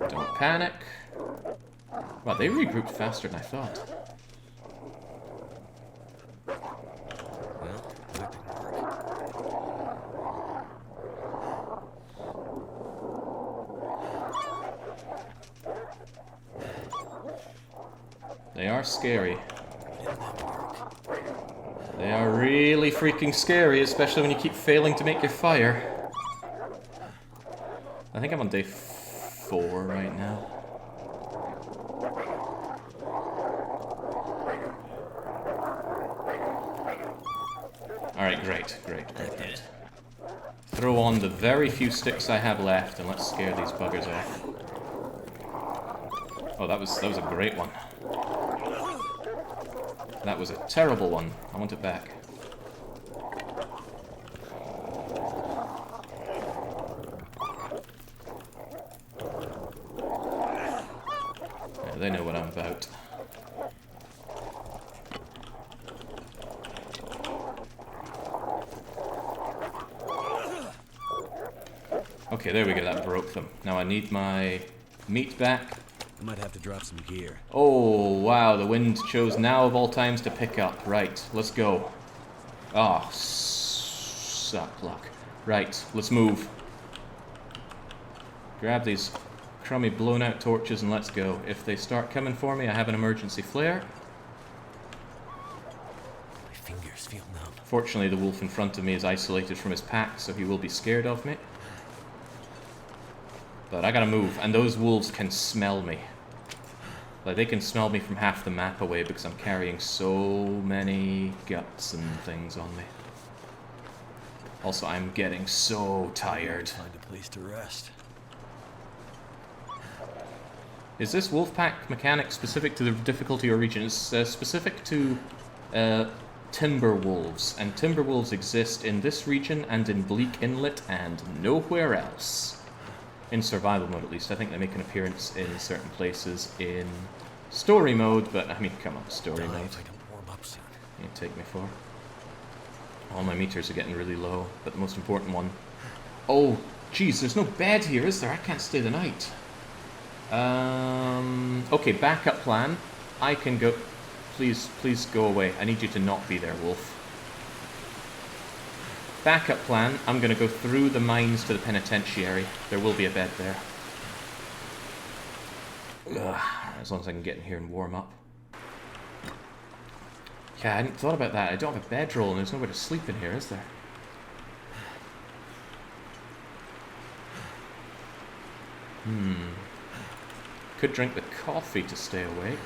Don't panic. Wow, they regrouped faster than I thought. Well, that didn't work. They are scary. They are really freaking scary, especially when you keep failing to make your fire. I think I'm on day 4 right now. Alright, great. Throw on the very few sticks I have left and let's scare these buggers off. Oh, that was a great one. That was a terrible one. I want it back. Yeah, they know what I'm about. Okay, there we go, that broke them. Now I need my meat back. I might have to drop some gear. Oh, wow, the wind chose now of all times to pick up. Right, let's go. Ah, suck luck. Right, let's move. Grab these crummy blown out torches and let's go. If they start coming for me, I have an emergency flare. My fingers feel numb. Fortunately, the wolf in front of me is isolated from his pack, so he will be scared of me. But I gotta move, and those wolves can smell me. Like, they can smell me from half the map away because I'm carrying so many guts and things on me. Also, I'm getting so tired. Find a place to rest. Is this wolfpack mechanic specific to the difficulty or region? It's specific to Timberwolves, and Timberwolves exist in this region and in Bleak Inlet and nowhere else. In survival mode, at least. I think they make an appearance in certain places in story mode, but I mean, come on, story mode. If I don't warm up soon. You take me for? All my meters are getting really low, but the most important one. Oh, geez, there's no bed here, is there? I can't stay the night. Okay, backup plan. I can go. Please go away. I need you to not be there, wolf. Backup plan, I'm going to go through the mines to the penitentiary. There will be a bed there. Ugh, as long as I can get in here and warm up. Yeah, I hadn't thought about that. I don't have a bedroll and there's nowhere to sleep in here, is there? Could drink the coffee to stay awake.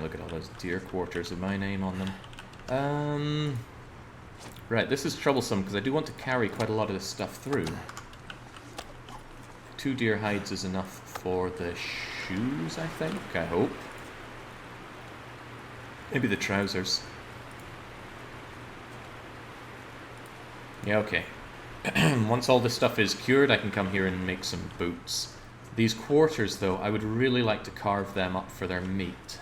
Look at all those deer quarters with my name on them. Right, this is troublesome because I do want to carry quite a lot of this stuff through. 2 deer hides is enough for the shoes, I think. I hope. Maybe the trousers. Yeah, okay. Once all this stuff is cured, I can come here and make some boots. These quarters, though, I would really like to carve them up for their meat.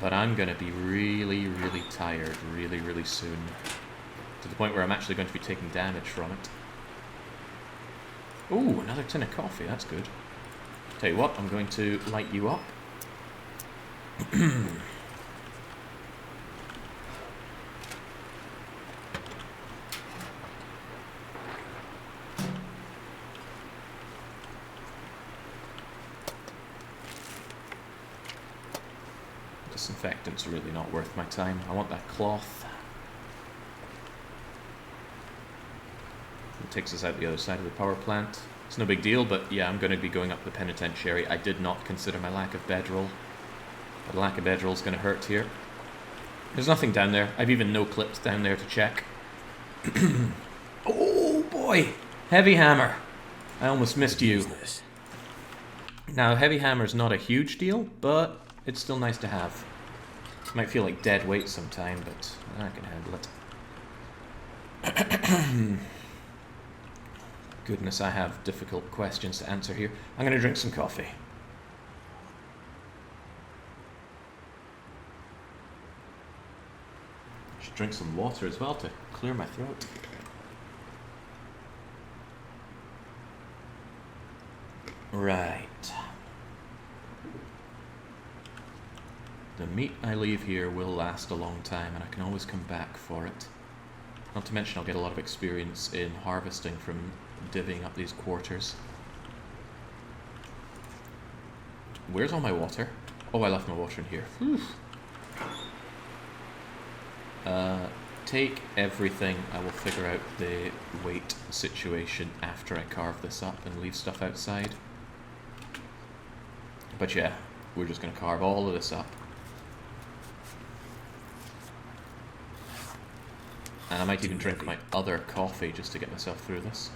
But I'm going to be really, really tired really, really soon. To the point where I'm actually going to be taking damage from it. Ooh, another tin of coffee, that's good. Tell you what, I'm going to light you up. Disinfectant's really not worth my time. I want that cloth. It takes us out the other side of the power plant. It's no big deal, but yeah, I'm going to be going up the penitentiary. I did not consider my lack of bedroll. But lack of bedroll is going to hurt here. There's nothing down there. I've even no-clipped down there to check. Oh boy! Heavy hammer! I almost missed you. Now, heavy hammer's not a huge deal, but it's still nice to have. Might feel like dead weight sometime, but I can handle it. Goodness, I have difficult questions to answer here. I'm going to drink some coffee. I should drink some water as well to clear my throat. Right. The meat I leave here will last a long time, and I can always come back for it. Not to mention I'll get a lot of experience in harvesting from divvying up these quarters. Where's all my water? Oh, I left my water in here. Whew. Take everything. I will figure out the weight situation after I carve this up and leave stuff outside. But yeah, we're just going to carve all of this up. And I might even drink my other coffee just to get myself through this.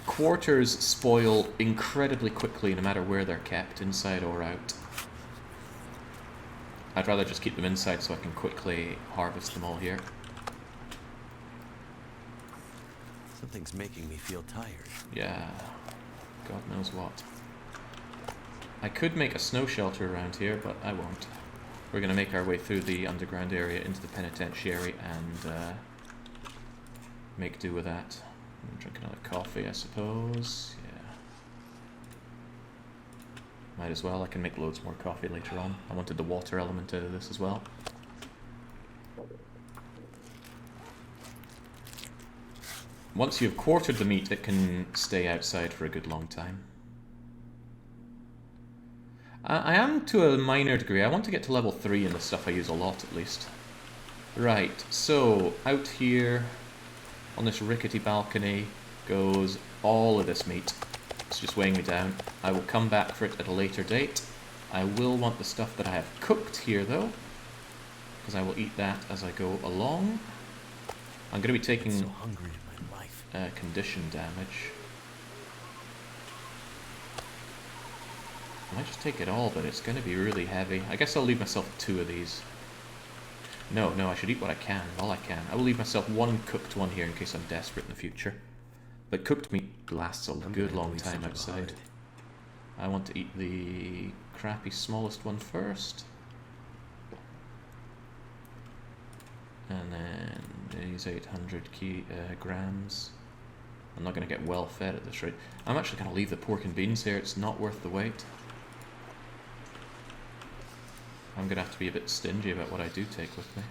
Quarters spoil incredibly quickly no matter where they're kept, inside or out. I'd rather just keep them inside so I can quickly harvest them all here. Something's making me feel tired. Yeah. God knows what. I could make a snow shelter around here, but I won't. We're going to make our way through the underground area into the penitentiary and make do with that. Drink another coffee, I suppose. Yeah. Might as well. I can make loads more coffee later on. I wanted the water element out of this as well. Once you've quartered the meat, it can stay outside for a good long time. I am to a minor degree. I want to get to level 3 in the stuff I use a lot, at least. Right, so out here on this rickety balcony goes all of this meat. It's just weighing me down. I will come back for it at a later date. I will want the stuff that I have cooked here, though, because I will eat that as I go along. I'm going to be taking so hungry in my life. Condition damage. I might just take it all, but it's going to be really heavy. I guess I'll leave myself 2 of these. No, I should eat what I can, all I can. I will leave myself 1 cooked one here in case I'm desperate in the future. But cooked meat lasts a good long time outside. I want to eat the crappy smallest one first. And then these 800 grams. I'm not going to get well fed at this rate. I'm actually going to leave the pork and beans here. It's not worth the wait. I'm going to have to be a bit stingy about what I do take with me.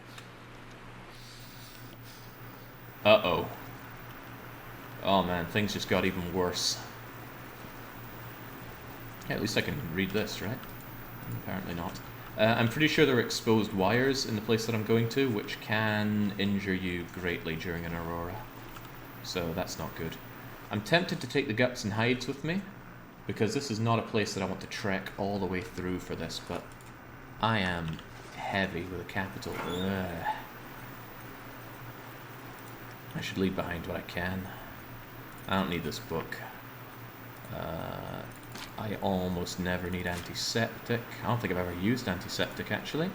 Uh-oh. Oh man, things just got even worse. Yeah, at least I can read this, right? Apparently not. I'm pretty sure there are exposed wires in the place that I'm going to, which can injure you greatly during an aurora. So that's not good. I'm tempted to take the guts and hides with me, because this is not a place that I want to trek all the way through for this, but I am heavy with a capital. Ugh. I should leave behind what I can. I don't need this book. I almost never need antiseptic. I don't think I've ever used antiseptic, actually.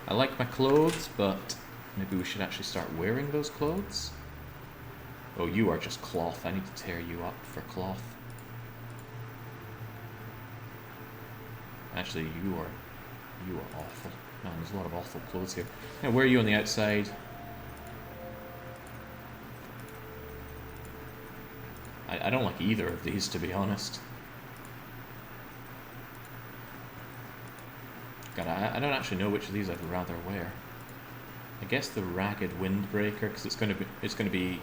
I like my clothes, but maybe we should actually start wearing those clothes. Oh, you are just cloth. I need to tear you up for cloth. Actually, you are awful. Man, there's a lot of awful clothes here. Now, where are you on the outside? I don't like either of these, to be honest. God, I don't actually know which of these I'd rather wear. I guess the ragged windbreaker, because it's going to be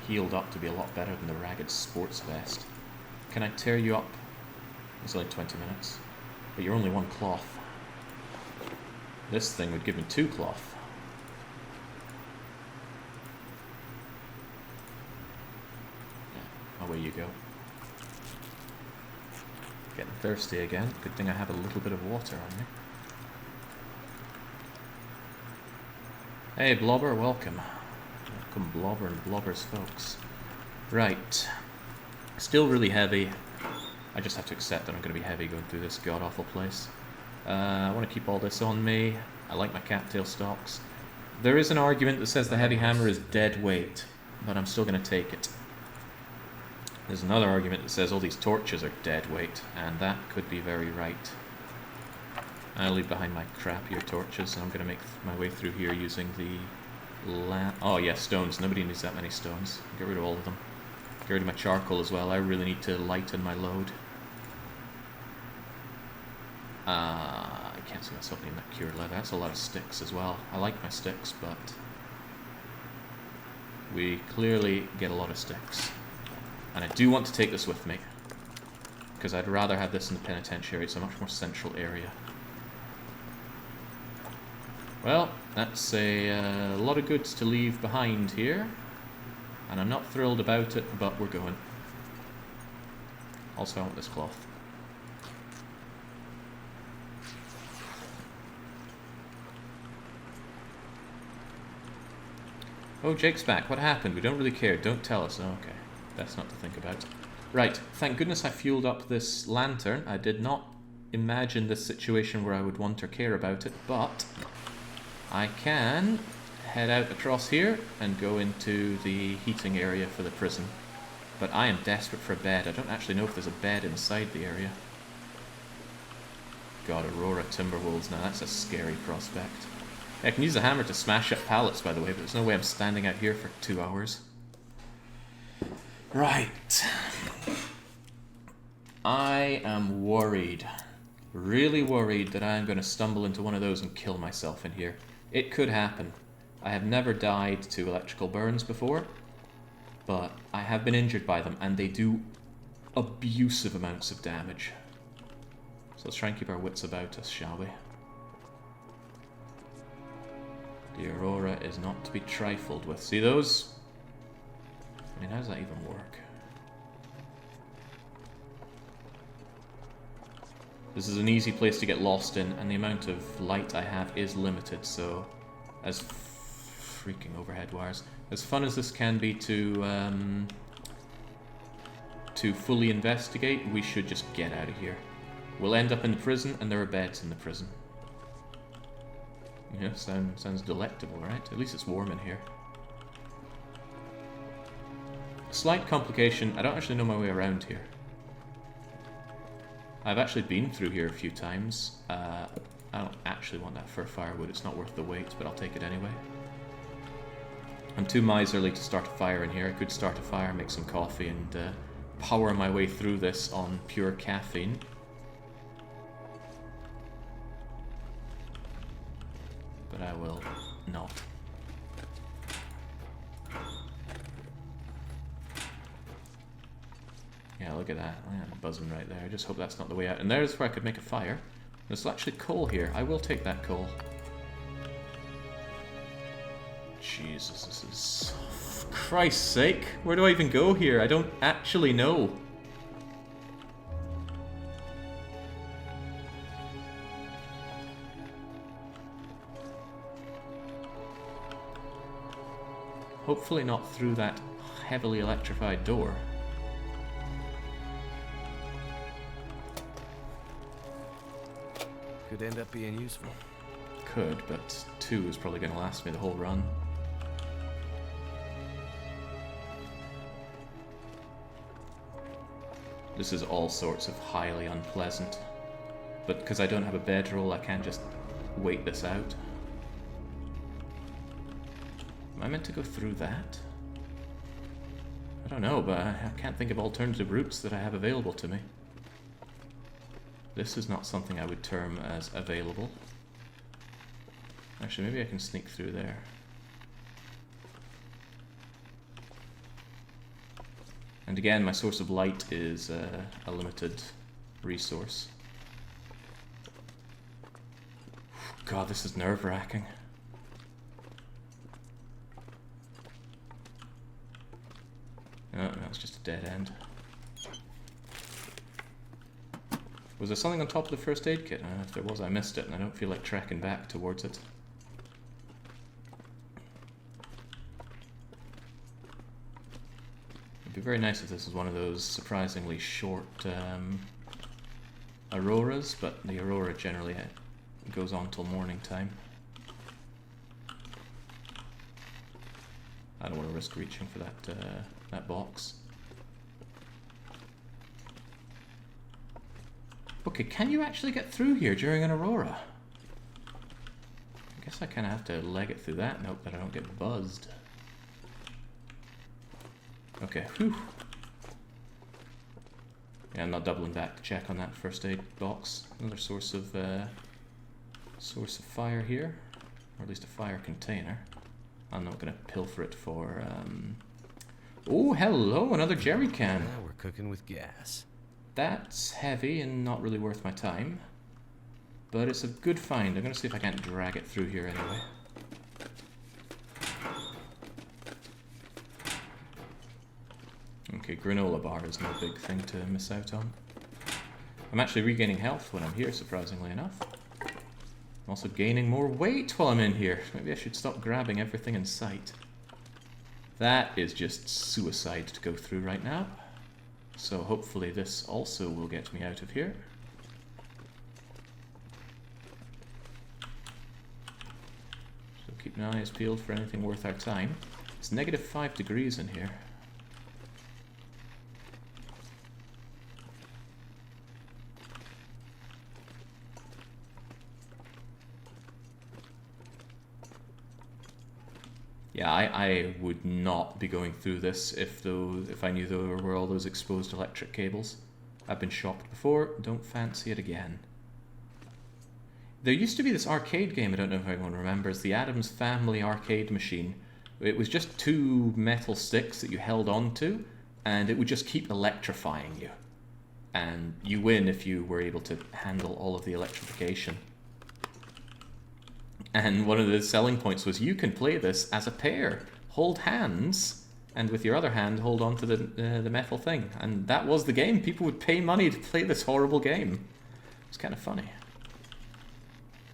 healed up to be a lot better than the ragged sports vest. Can I tear you up? It's only 20 minutes. But you're only 1 cloth. This thing would give me 2 cloth. Yeah, away you go. Getting thirsty again. Good thing I have a little bit of water on me. Hey Blobber, welcome. Welcome Blobber and Blobber's folks. Right. Still really heavy. I just have to accept that I'm going to be heavy going through this god-awful place. I want to keep all this on me. I like my cattail stalks. There is an argument that says the heavy hammer is dead weight, but I'm still going to take it. There's another argument that says all these torches are dead weight, and that could be very right. I'll leave behind my crappier torches, and I'm going to make my way through here using the oh yeah, stones. Nobody needs that many stones. Get rid of all of them. Get rid of my charcoal as well. I really need to lighten my load. I can't see myself needing that cured leather. That's a lot of sticks as well. I like my sticks, but we clearly get a lot of sticks. And I do want to take this with me, because I'd rather have this in the penitentiary. It's a much more central area. Well, that's a lot of goods to leave behind here, and I'm not thrilled about it, but we're going. Also, I want this cloth. Oh, Jake's back. What happened? We don't really care. Don't tell us. Oh, okay. That's not to think about. Right. Thank goodness I fueled up this lantern. I did not imagine this situation where I would want or care about it, but I can head out across here and go into the heating area for the prison. But I am desperate for a bed. I don't actually know if there's a bed inside the area. God, Aurora Timberwolves. Now that's a scary prospect. I can use the hammer to smash up pallets, by the way, but there's no way I'm standing out here for 2 hours. Right. I am worried. Really worried that I'm going to stumble into one of those and kill myself in here. It could happen. I have never died to electrical burns before, but I have been injured by them, and they do abusive amounts of damage. So let's try and keep our wits about us, shall we? The Aurora is not to be trifled with. See those? I mean, how does that even work? This is an easy place to get lost in, and the amount of light I have is limited, so as freaking overhead wires. As fun as this can be to fully investigate, we should just get out of here. We'll end up in the prison, and there are beds in the prison. You know, sounds delectable, right? At least it's warm in here. Slight complication, I don't actually know my way around here. I've actually been through here a few times. I don't actually want that fur firewood, it's not worth the wait, but I'll take it anyway. I'm too miserly to start a fire in here. I could start a fire, make some coffee, and power my way through this on pure caffeine. But I will not. Yeah, look at that. Yeah, buzzing right there. I just hope that's not the way out. And there's where I could make a fire. There's actually coal here. I will take that coal. Jesus, this is... For Christ's sake. Where do I even go here? I don't actually know. Hopefully not through that heavily electrified door. Could end up being useful. Could, but 2 is probably going to last me the whole run. This is all sorts of highly unpleasant. But because I don't have a bedroll, I can't just wait this out. Am I meant to go through that? I don't know, but I can't think of alternative routes that I have available to me. This is not something I would term as available. Actually, maybe I can sneak through there. And again, my source of light is a limited resource. God, this is nerve-wracking. Oh, no, it's just a dead end. Was there something on top of the first aid kit? If there was, I missed it, and I don't feel like trekking back towards it. It'd be very nice if this was one of those surprisingly short auroras, but the aurora generally goes on till morning time. I don't want to risk reaching for that box. Okay, can you actually get through here during an aurora? I guess I kind of have to leg it through that and hope that I don't get buzzed. Okay, whew. Yeah, I'm not doubling back to check on that first aid box. Another source of fire here, or at least a fire container. I'm not going to pilfer it for... Oh, hello, another jerry can. Now we're cooking with gas. That's heavy and not really worth my time. But it's a good find. I'm going to see if I can't drag it through here anyway. Okay, granola bar is no big thing to miss out on. I'm actually regaining health when I'm here, surprisingly enough. I'm also gaining more weight while I'm in here. Maybe I should stop grabbing everything in sight. That is just suicide to go through right now. So hopefully this also will get me out of here. So keep my eyes peeled for anything worth our time. It's -5 degrees in here. Yeah, I would not be going through this if I knew there were all those exposed electric cables. I've been shocked before, don't fancy it again. There used to be this arcade game, I don't know if anyone remembers, the Addams Family arcade machine. It was just two metal sticks that you held onto, and it would just keep electrifying you. And you win if you were able to handle all of the electrification. And one of the selling points was you can play this as a pair. Hold hands, and with your other hand hold on to the metal thing. And that was the game. People would pay money to play this horrible game. It's kind of funny.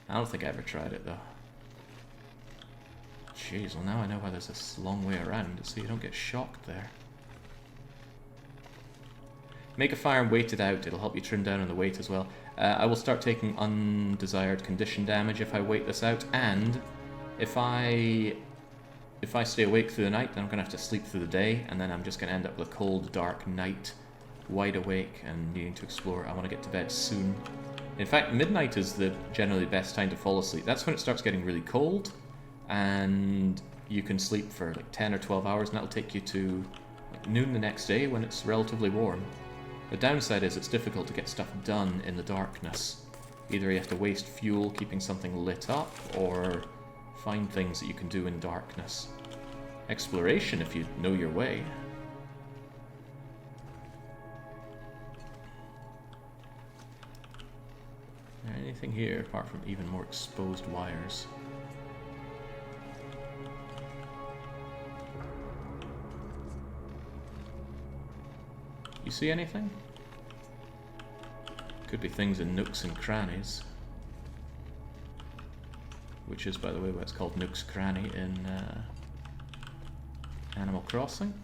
I don't think I ever tried it, though. Jeez, well now I know why there's this long way around, so you don't get shocked there. Make a fire and wait it out. It'll help you trim down on the weight as well. I will start taking undesired condition damage if I wait this out, and if I stay awake through the night, then I'm going to have to sleep through the day, and then I'm just going to end up with a cold, dark night, wide awake and needing to explore. I want to get to bed soon. In fact, midnight is the generally best time to fall asleep. That's when it starts getting really cold, and you can sleep for like 10 or 12 hours, and that'll take you to like noon the next day when it's relatively warm. The downside is it's difficult to get stuff done in the darkness. Either you have to waste fuel keeping something lit up, or find things that you can do in darkness. Exploration if you know your way. Anything here apart from even more exposed wires? You see anything? Could be things in nooks and crannies. Which is, by the way, why it's called Nook's Cranny in Animal Crossing.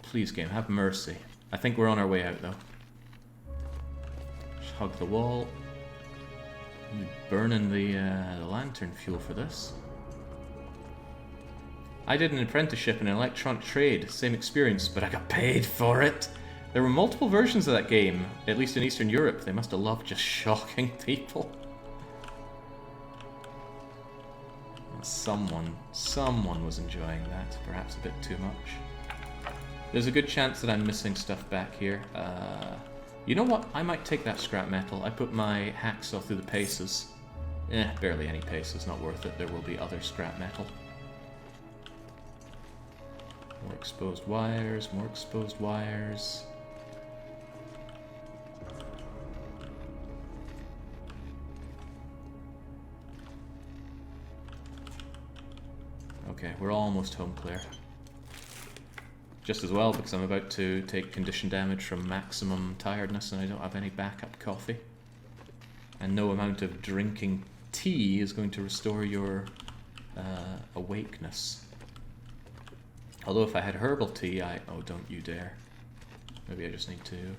Please, game, have mercy. I think we're on our way out, though. Just hug the wall. Burning the lantern fuel for this. I did an apprenticeship in an electronic trade. Same experience, but I got paid for it. There were multiple versions of that game, at least in Eastern Europe. They must have loved just shocking people. Someone was enjoying that, perhaps a bit too much. There's a good chance that I'm missing stuff back here. You know what? I might take that scrap metal. I put my hacksaw through the paces. Barely any paces, not worth it. There will be other scrap metal. More exposed wires, more exposed wires. Okay, we're almost home, Claire. Just as well, because I'm about to take condition damage from maximum tiredness and I don't have any backup coffee. And no amount of drinking tea is going to restore your awakeness. Although if I had herbal tea, oh, don't you dare. Maybe I just need to...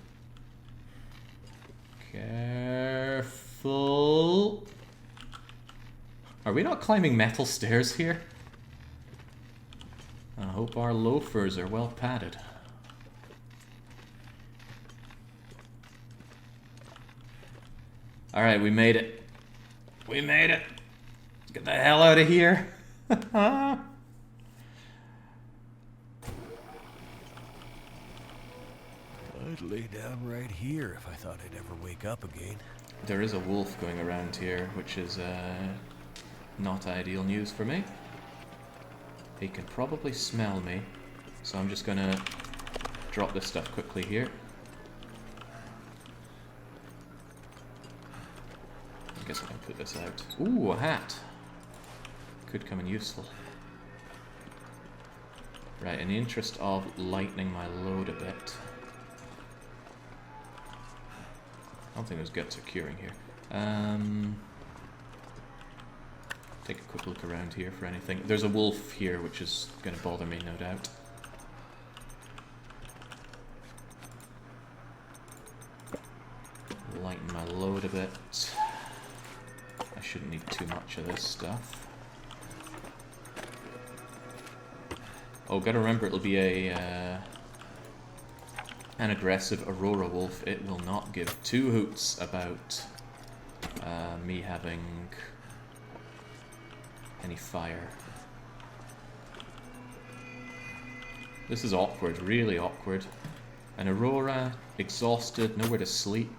Careful... Are we not climbing metal stairs here? I hope our loafers are well padded. Alright, we made it. We made it! Let's get the hell out of here! I'd lay down right here if I thought I'd ever wake up again. There is a wolf going around here, which is not ideal news for me. He can probably smell me, so I'm just gonna drop this stuff quickly here. I guess I can put this out. Ooh, a hat! Could come in useful. Right, in the interest of lightening my load a bit. I don't think those guts are curing here. Take a quick look around here for anything. There's a wolf here, which is going to bother me, no doubt. Lighten my load a bit. I shouldn't need too much of this stuff. Oh, gotta remember it'll be an aggressive Aurora wolf. It will not give two hoots about me having any fire. This is awkward, really awkward. An Aurora, exhausted, nowhere to sleep.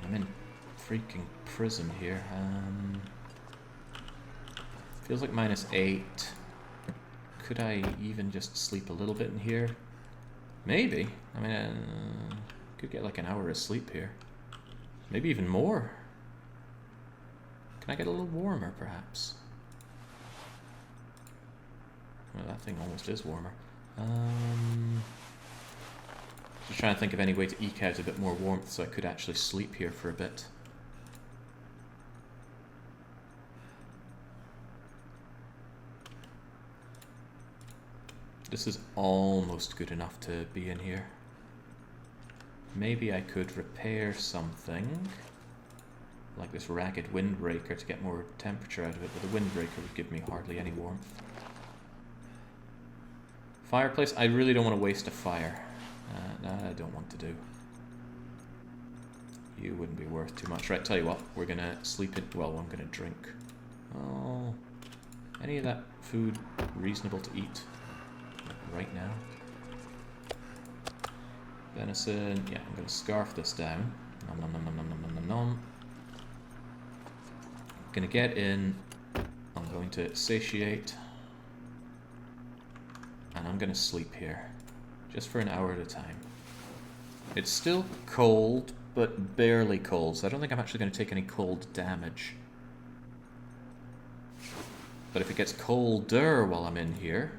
I'm in freaking prison here. Feels like -8. Could I even just sleep a little bit in here? Maybe. I mean, could get like an hour of sleep here. Maybe even more. Can I get a little warmer, perhaps? Well, that thing almost is warmer. Just trying to think of any way to eke out a bit more warmth so I could actually sleep here for a bit. This is almost good enough to be in here. Maybe I could repair something, like this ragged windbreaker to get more temperature out of it, but the windbreaker would give me hardly any warmth. Fireplace, I really don't want to waste a fire. That I don't want to do. You wouldn't be worth too much. Right, tell you what, we're gonna sleep in, well, I'm gonna drink. Oh, any of that food reasonable to eat right now? Venison, yeah, I'm gonna scarf this down. Nom nom nom nom nom nom nom nom nom. Gonna get in, I'm going to satiate, and I'm gonna sleep here, just for an hour at a time. It's still cold, but barely cold, so I don't think I'm actually gonna take any cold damage. But if it gets colder while I'm in here,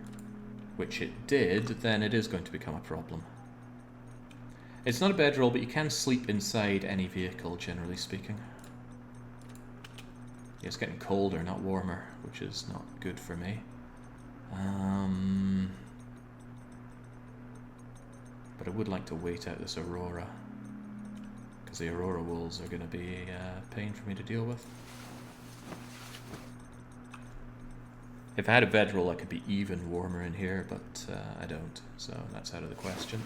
which it did, then it is going to become a problem. It's not a bedroll, but you can sleep inside any vehicle, generally speaking. Yeah, it's getting colder, not warmer, which is not good for me. But I would like to wait out this Aurora, because the Aurora wolves are going to be a pain for me to deal with. If I had a bedroll, I could be even warmer in here, but I don't, so that's out of the question.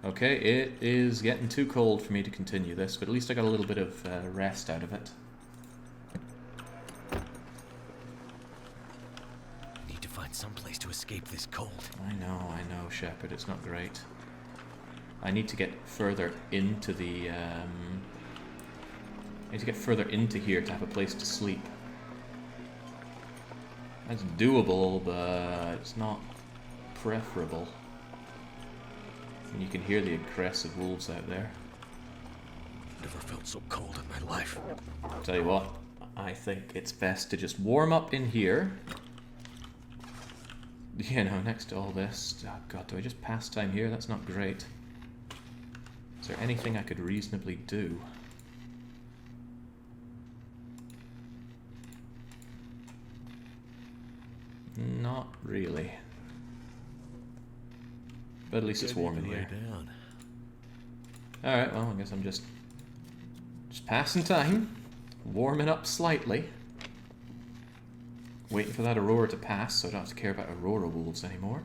Okay, it is getting too cold for me to continue this, but at least I got a little bit of rest out of it. Need to find some place to escape this cold. I know, Shepard, it's not great. I need to get further into the, I need to get further into here to have a place to sleep. That's doable, but it's not preferable. And you can hear the aggressive wolves out there. Never felt so cold in my life. Tell you what, I think it's best to just warm up in here. You know, next to all this. Oh god, do I just pass time here? That's not great. Is there anything I could reasonably do? Not really. But at least it's warm in here. Alright, well, I guess I'm just passing time. Warming up slightly. Waiting for that Aurora to pass so I don't have to care about Aurora wolves anymore.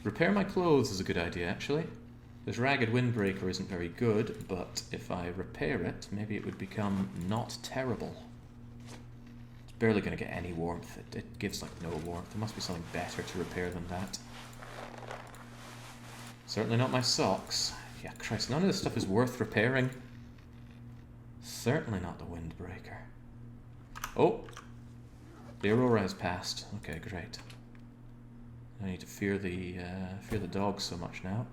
Repair my clothes is a good idea, actually. This ragged windbreaker isn't very good, but if I repair it, maybe it would become not terrible. Barely going to get any warmth. It gives like no warmth. There must be something better to repair than that. Certainly not my socks. Yeah, Christ, none of this stuff is worth repairing. Certainly not the windbreaker. Oh! The Aurora has passed. Okay, great. I need to fear the dogs so much now.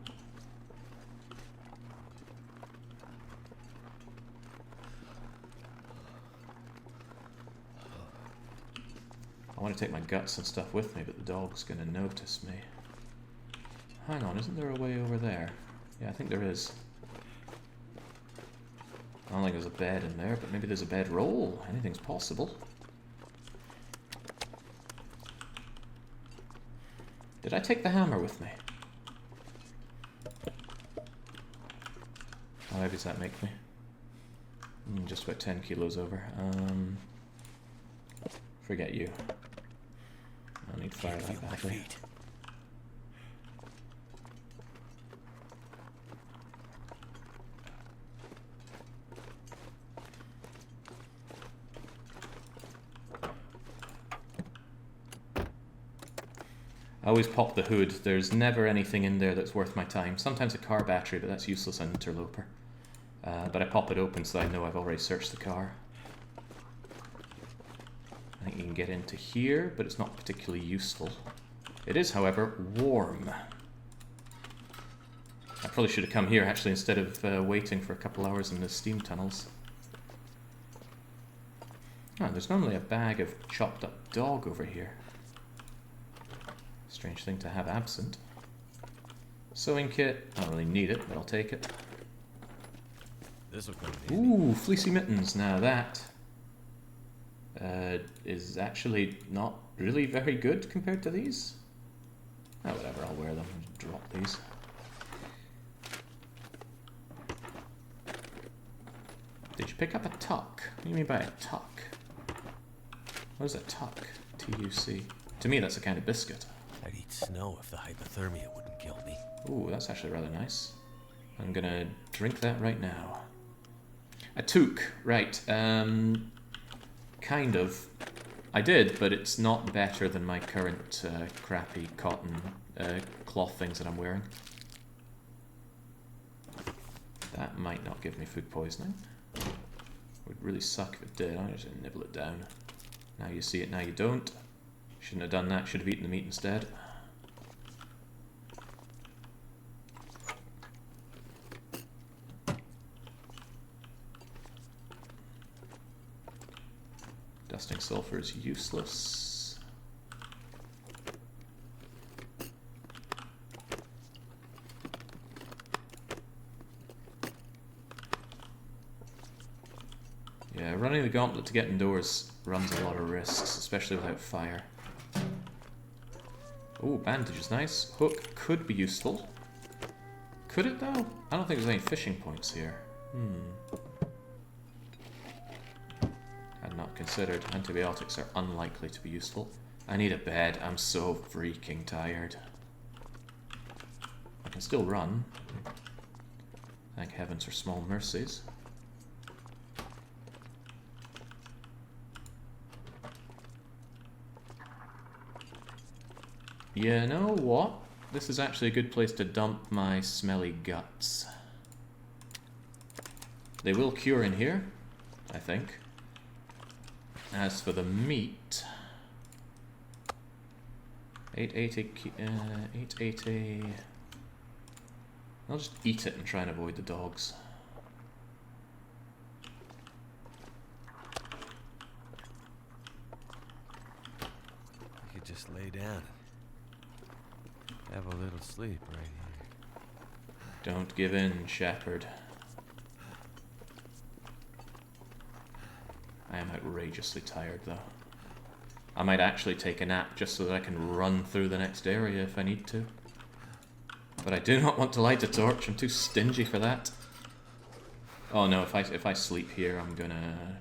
I want to take my guts and stuff with me, but the dog's going to notice me. Hang on, isn't there a way over there? Yeah, I think there is. I don't think there's a bed in there, but maybe there's a bedroll. Anything's possible. Did I take the hammer with me? How heavy does that make me? Just about 10 kilos over. Forget you. I need fire that badly. I always pop the hood. There's never anything in there that's worth my time. Sometimes a car battery, but that's useless on interloper. But I pop it open so I know I've already searched the car. I think you can get into here, but it's not particularly useful. It is, however, warm. I probably should have come here, actually, instead of waiting for a couple hours in the steam tunnels. Oh, there's normally a bag of chopped up dog over here. Strange thing to have absent. Sewing kit. I don't really need it, but I'll take it. This will come in handy. Ooh, fleecy mittens. Now that is actually not really very good compared to these. Oh, whatever, I'll wear them and drop these. Did you pick up a tuck? What do you mean by a tuck? What is a tuck? T-U-C. To me, that's a kind of biscuit. I'd eat snow if the hypothermia wouldn't kill me. Ooh, that's actually rather nice. I'm gonna drink that right now. A toque, right. Kind of. I did, but it's not better than my current crappy cotton cloth things that I'm wearing. That might not give me food poisoning. Would really suck if it did. I'm just gonna nibble it down. Now you see it, now you don't. Shouldn't have done that, should have eaten the meat instead. Dusting sulfur is useless. Yeah, running the gauntlet to get indoors runs a lot of risks, especially without fire. Oh, bandage is nice. Hook could be useful. Could it though? I don't think there's any fishing points here. Had not considered. Antibiotics are unlikely to be useful. I need a bed. I'm so freaking tired. I can still run. Thank heavens for small mercies. You know what? This is actually a good place to dump my smelly guts. They will cure in here, I think. As for the meat... 880... I'll just eat it and try and avoid the dogs. You could just lay down. Have a little sleep right here. Don't give in, Shepherd. I am outrageously tired, though. I might actually take a nap just so that I can run through the next area if I need to. But I do not want to light a torch. I'm too stingy for that. Oh no, if I sleep here, I'm gonna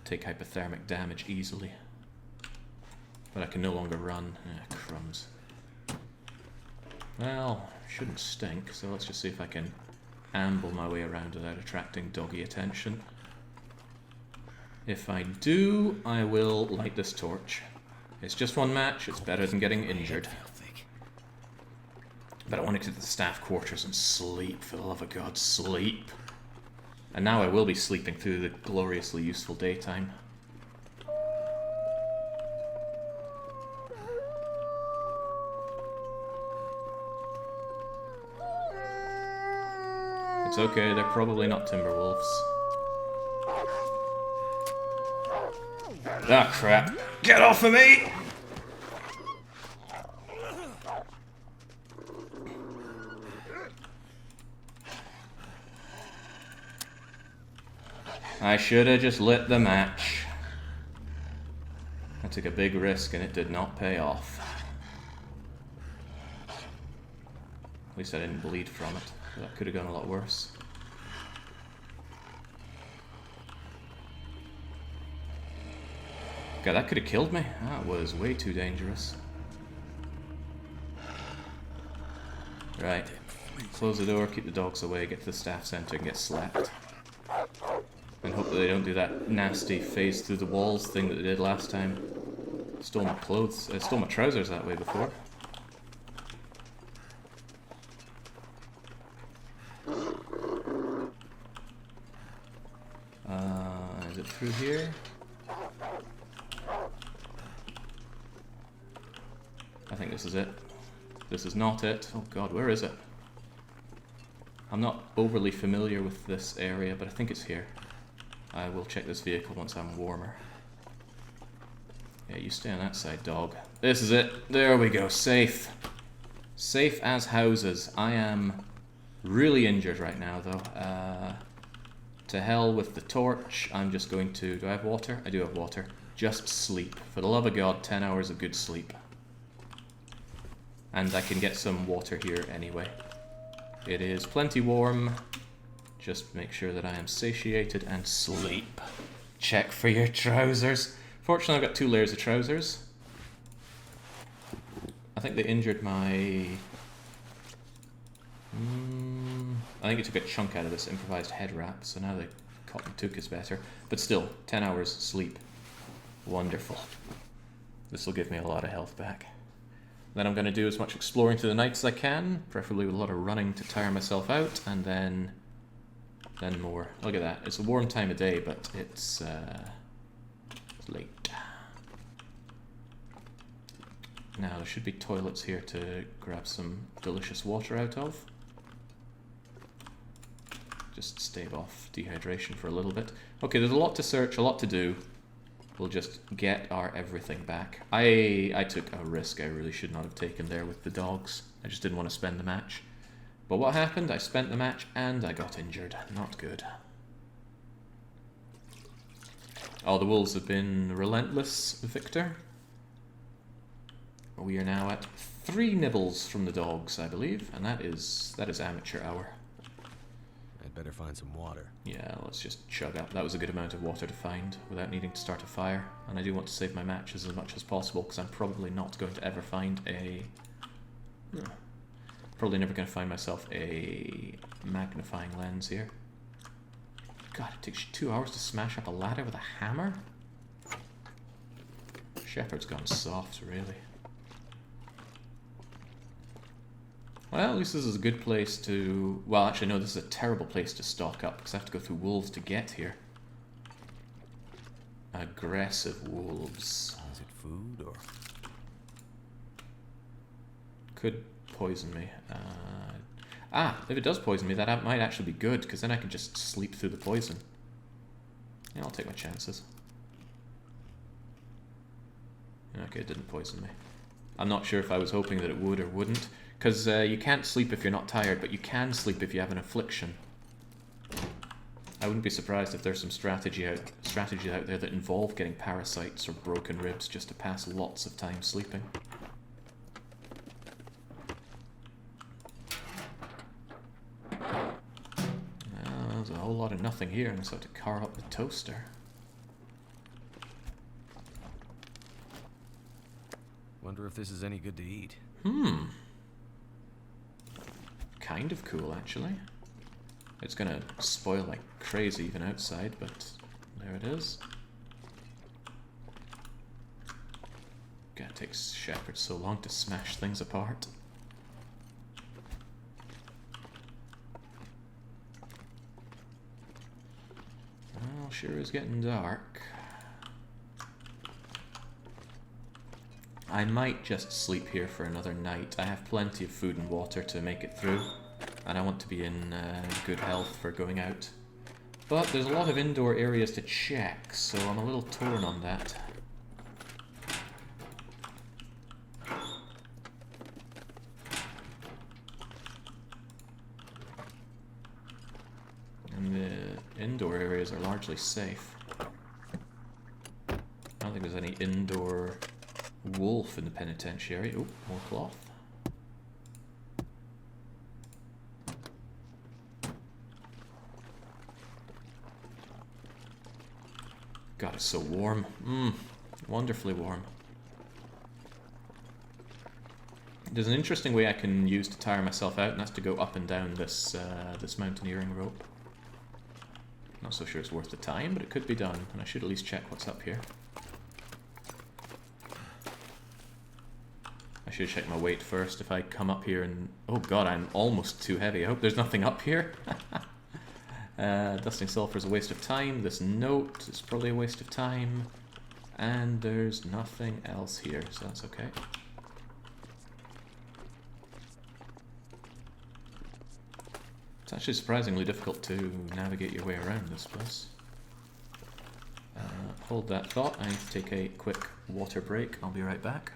take hypothermic damage easily. But I can no longer run. Crumbs. Well, shouldn't stink, so let's just see if I can amble my way around without attracting doggy attention. If I do, I will light this torch. It's just one match, it's better than getting injured. But I want to get to the staff quarters and sleep, for the love of God, sleep. And now I will be sleeping through the gloriously useful daytime. It's okay, they're probably not Timberwolves. Ah, crap. Get off of me! I should have just lit the match. I took a big risk and it did not pay off. At least I didn't bleed from it. That could have gone a lot worse. God, that could have killed me. That was way too dangerous. Right. Close the door, keep the dogs away, get to the staff centre and get slept. And hope that they don't do that nasty phase through the walls thing that they did last time. Stole my clothes, stole my trousers that way before. through here. I think this is it. This is not it. Oh god, where is it? I'm not overly familiar with this area, but I think it's here. I will check this vehicle once I'm warmer. Yeah, you stay on that side, dog. This is it. There we go. Safe. Safe as houses. I am really injured right now, though. To hell with the torch. I'm just going to... Do I have water? I do have water. Just sleep. For the love of God, 10 hours of good sleep. And I can get some water here anyway. It is plenty warm. Just make sure that I am satiated and sleep. Check for your trousers. Fortunately, I've got 2 layers of trousers. I think they injured my... I think it took a chunk out of this improvised head wrap, so now the cotton toque is better. But still, 10 hours sleep. Wonderful. This will give me a lot of health back. Then I'm going to do as much exploring through the night as I can, preferably with a lot of running to tire myself out, and then more. Look at that. It's a warm time of day, but it's late. Now, there should be toilets here to grab some delicious water out of. Just stave off dehydration for a little bit. Okay, there's a lot to search, a lot to do. We'll just get our everything back. I took a risk I really should not have taken there with the dogs. I just didn't want to spend the match. But what happened? I spent the match and I got injured. Not good. Oh, the wolves have been relentless, Victor. We are now at 3 nibbles from the dogs, I believe, and that is amateur hour. I'd better find some water. Yeah, let's just chug up. That was a good amount of water to find without needing to start a fire. And I do want to save my matches as much as possible because I'm probably not going to ever find a... Probably never going to find myself a magnifying lens here. God, it takes you 2 hours to smash up a ladder with a hammer? Shepherd's gone soft, really. Well, at least this is a good place to... Well, actually, no, this is a terrible place to stock up, because I have to go through wolves to get here. Aggressive wolves. Is it food, or...? Could poison me. If it does poison me, that might actually be good, because then I can just sleep through the poison. Yeah, I'll take my chances. Okay, it didn't poison me. I'm not sure if I was hoping that it would or wouldn't. Because you can't sleep if you're not tired, but you can sleep if you have an affliction. I wouldn't be surprised if there's some strategies out there that involve getting parasites or broken ribs just to pass lots of time sleeping. There's a whole lot of nothing here, and I have to carve up the toaster. Wonder if this is any good to eat. Kind of cool, actually. It's gonna spoil like crazy even outside, but there it is. God, it takes shepherds so long to smash things apart. Well, sure is getting dark. I might just sleep here for another night. I have plenty of food and water to make it through, and I want to be in good health for going out. But there's a lot of indoor areas to check, so I'm a little torn on that. And the indoor areas are largely safe. I don't think there's any indoor... wolf in the penitentiary. Oh, more cloth. God, it's so warm. Wonderfully warm. There's an interesting way I can use to tire myself out, and that's to go up and down this this mountaineering rope. Not so sure it's worth the time, but it could be done, and I should at least check what's up here. I should check my weight first if I come up here and... Oh god, I'm almost too heavy. I hope there's nothing up here. Dusting sulfur is a waste of time. This note is probably a waste of time. And there's nothing else here, so that's okay. It's actually surprisingly difficult to navigate your way around this place. Hold that thought. I need to take a quick water break. I'll be right back.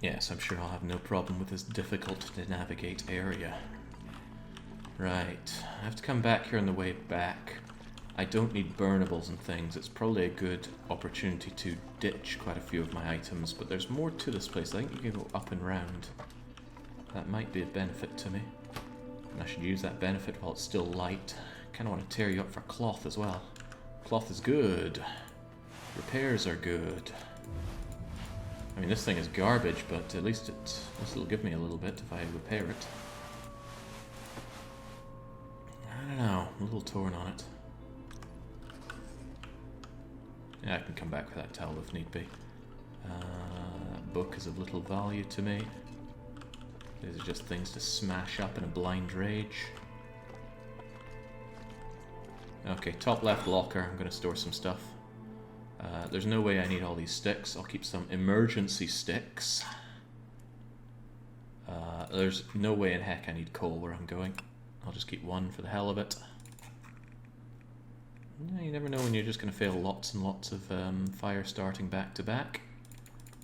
Yes, I'm sure I'll have no problem with this difficult to navigate area. Right, I have to come back here on the way back. I don't need burnables and things. It's probably a good opportunity to ditch quite a few of my items, but there's more to this place. I think you can go up and round. That might be a benefit to me. And I should use that benefit while it's still light. Kind of want to tear you up for cloth as well. Cloth is good. Repairs are good. I mean, this thing is garbage, but at least it'll give me a little bit if I repair it. I don't know, I'm a little torn on it. Yeah, I can come back for that towel if need be. That book is of little value to me. These are just things to smash up in a blind rage. Okay, top left locker, I'm going to store some stuff. There's no way I need all these sticks. I'll keep some emergency sticks. There's no way in heck I need coal where I'm going. I'll just keep one for the hell of it. Yeah, you never know when you're just going to fail lots and lots of fire starting back to back.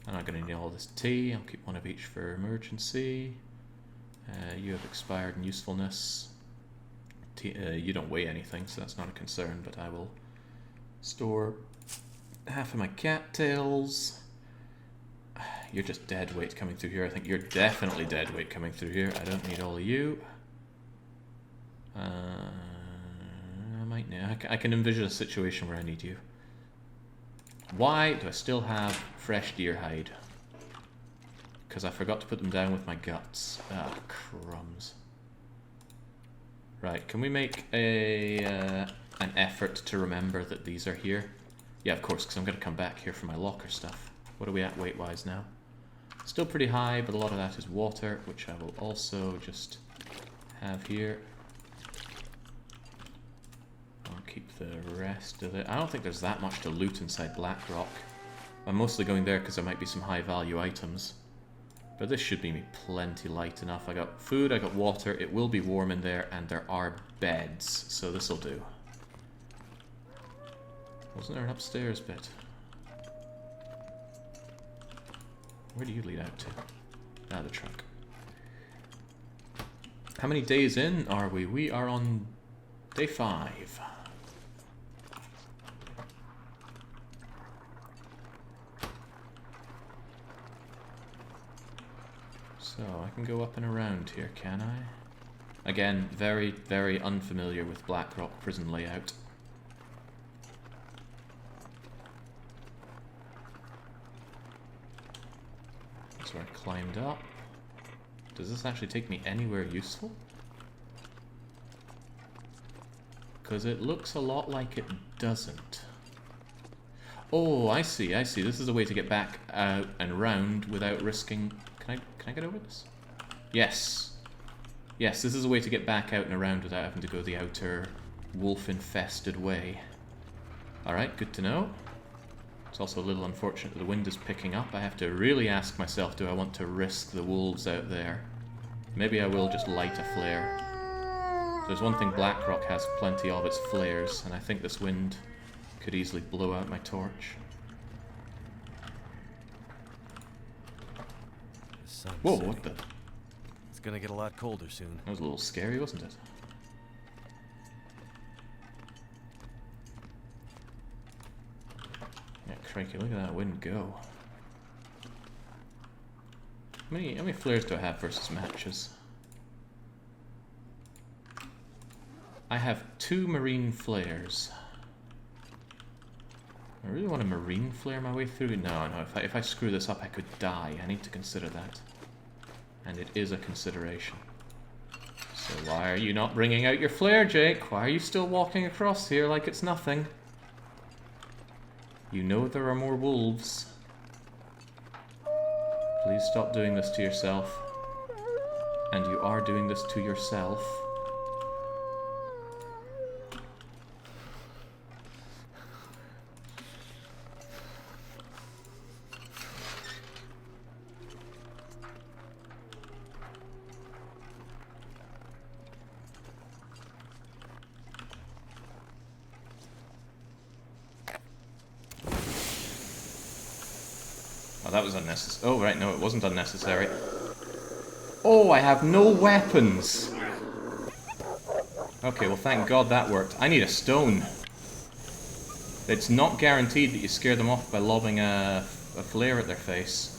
I'm not going to need all this tea. I'll keep one of each for emergency. You have expired in usefulness. You don't weigh anything, so that's not a concern, but I will store half of my cattails. You're just dead weight coming through here. I think you're definitely dead weight coming through here. I don't need all of you. I might need... I can envision a situation where I need you. Why do I still have fresh deer hide? Because I forgot to put them down with my guts. Ah, crumbs. Right, can we make an effort to remember that these are here? Yeah, of course, because I'm going to come back here for my locker stuff. What are we at weight-wise now? Still pretty high, but a lot of that is water, which I will also just have here. I'll keep the rest of it. I don't think there's that much to loot inside Blackrock. I'm mostly going there because there might be some high-value items. But this should be plenty light enough. I got food, I got water, it will be warm in there, and there are beds, so this'll do. Wasn't there an upstairs bit? Where do you lead out to? Ah, the truck. How many days in are we? We are on day 5. So, I can go up and around here, can I? Again, very, very unfamiliar with Blackrock Prison layout. That's where I climbed up. Does this actually take me anywhere useful? Because it looks a lot like it doesn't. Oh, I see, I see. This is a way to get back out and round without risking... Can I get over this? Yes. Yes, this is a way to get back out and around without having to go the outer wolf-infested way. Alright, good to know. It's also a little unfortunate that the wind is picking up. I have to really ask myself, do I want to risk the wolves out there? Maybe I will just light a flare. There's one thing Blackrock has plenty of, it's flares, and I think this wind could easily blow out my torch. The sun's Whoa, setting. what the? It's gonna get a lot colder soon. That was a little scary, wasn't it? Yeah, crikey, look at that wind go. How many flares do I have versus matches? I have 2 marine flares. I really want to marine flare my way through. No, if I screw this up I could die. I need to consider that. And it is a consideration. So why are you not bringing out your flare, Jake? Why are you still walking across here like it's nothing? You know there are more wolves. Please stop doing this to yourself. And you are doing this to yourself. Oh, that was unnecessary. Oh, right, no, it wasn't unnecessary. Oh, I have no weapons! Okay, well, thank God that worked. I need a stone. It's not guaranteed that you scare them off by lobbing a flare at their face.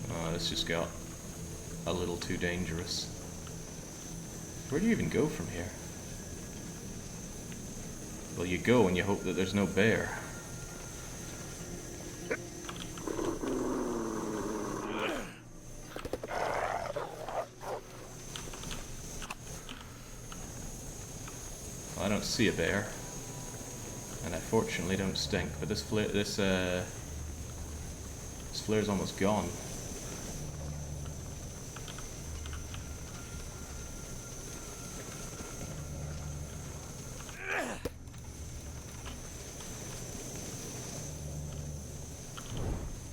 Oh, this just got a little too dangerous. Where do you even go from here? Well, you go and you hope that there's no bear. Well, I don't see a bear. And I fortunately don't stink, but this flare's almost gone.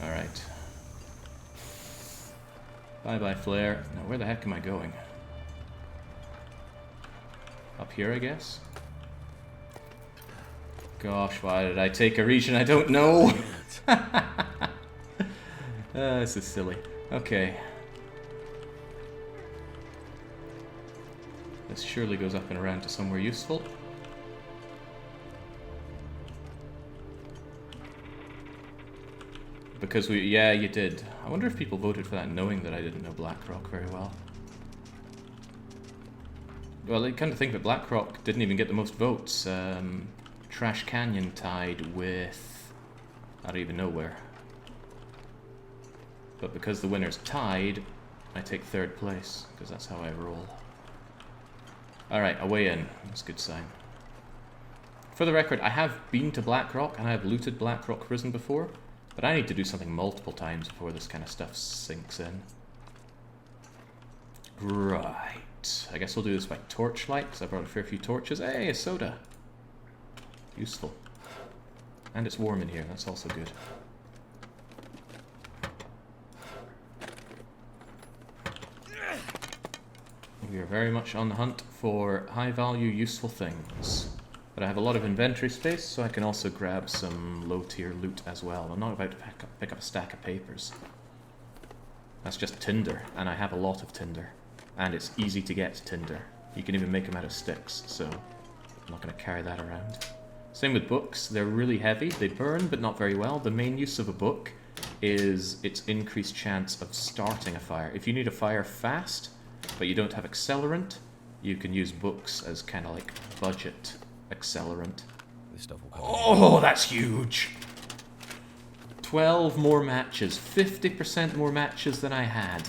Alright. Bye-bye, flare. Now, where the heck am I going? Up here, I guess? Gosh, why did I take a region I don't know? This is silly. Okay. This surely goes up and around to somewhere useful. Because yeah, you did. I wonder if people voted for that knowing that I didn't know Blackrock very well. Well, I kind of think that Blackrock didn't even get the most votes. Trash Canyon tied with... I don't even know where. But because the winner's tied, I take 3rd place, because that's how I roll. Alright, away in. That's a good sign. For the record, I have been to Blackrock, and I have looted Blackrock Prison before. But I need to do something multiple times before this kind of stuff sinks in. Right. I guess we'll do this by torchlight, because I brought a fair few torches. Hey, a soda! Useful. And it's warm in here, that's also good. We are very much on the hunt for high-value, useful things. But I have a lot of inventory space, so I can also grab some low-tier loot as well. I'm not about to pick up a stack of papers. That's just tinder, and I have a lot of tinder. And it's easy to get tinder. You can even make them out of sticks, so I'm not going to carry that around. Same with books. They're really heavy. They burn, but not very well. The main use of a book is its increased chance of starting a fire. If you need a fire fast, but you don't have accelerant, you can use books as kind of like budget accelerant. This stuff will come. Oh, that's huge! 12 more matches. 50% more matches than I had.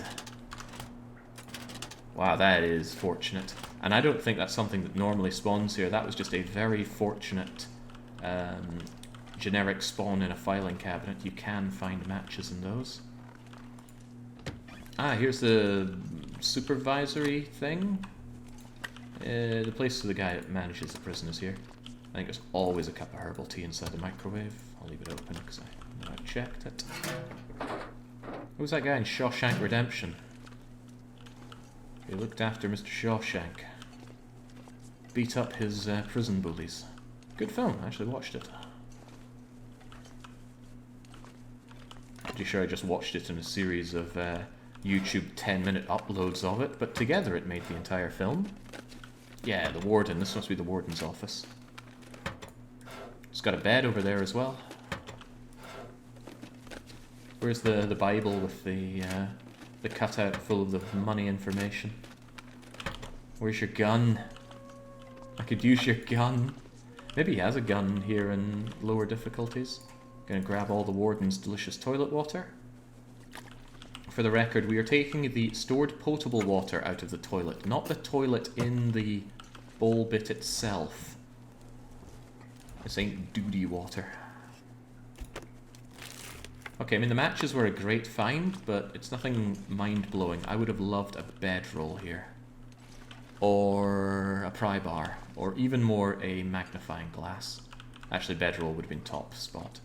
Wow, that is fortunate. And I don't think that's something that normally spawns here. That was just a very fortunate generic spawn in a filing cabinet. You can find matches in those. Ah, here's the supervisory thing. The place of the guy that manages the prison is here. I think there's always a cup of herbal tea inside the microwave. I'll leave it open because I know I checked it. Who's that guy in Shawshank Redemption? He looked after Mr. Shawshank. Beat up his prison bullies. Good film, I actually watched it. Pretty sure I just watched it in a series of YouTube 10-minute uploads of it, but together it made the entire film. Yeah, the warden. This must be the warden's office. It's got a bed over there as well. Where's the Bible with the cutout full of the money information? Where's your gun? I could use your gun. Maybe he has a gun here in lower difficulties. Gonna grab all the warden's delicious toilet water. For the record, we are taking the stored potable water out of the toilet, not the toilet in the bowl bit itself. This ain't duty water. Okay, I mean the matches were a great find, but it's nothing mind-blowing. I would have loved a bedroll here. Or a pry bar. Or even more, a magnifying glass. Actually, bedroll would have been top spot.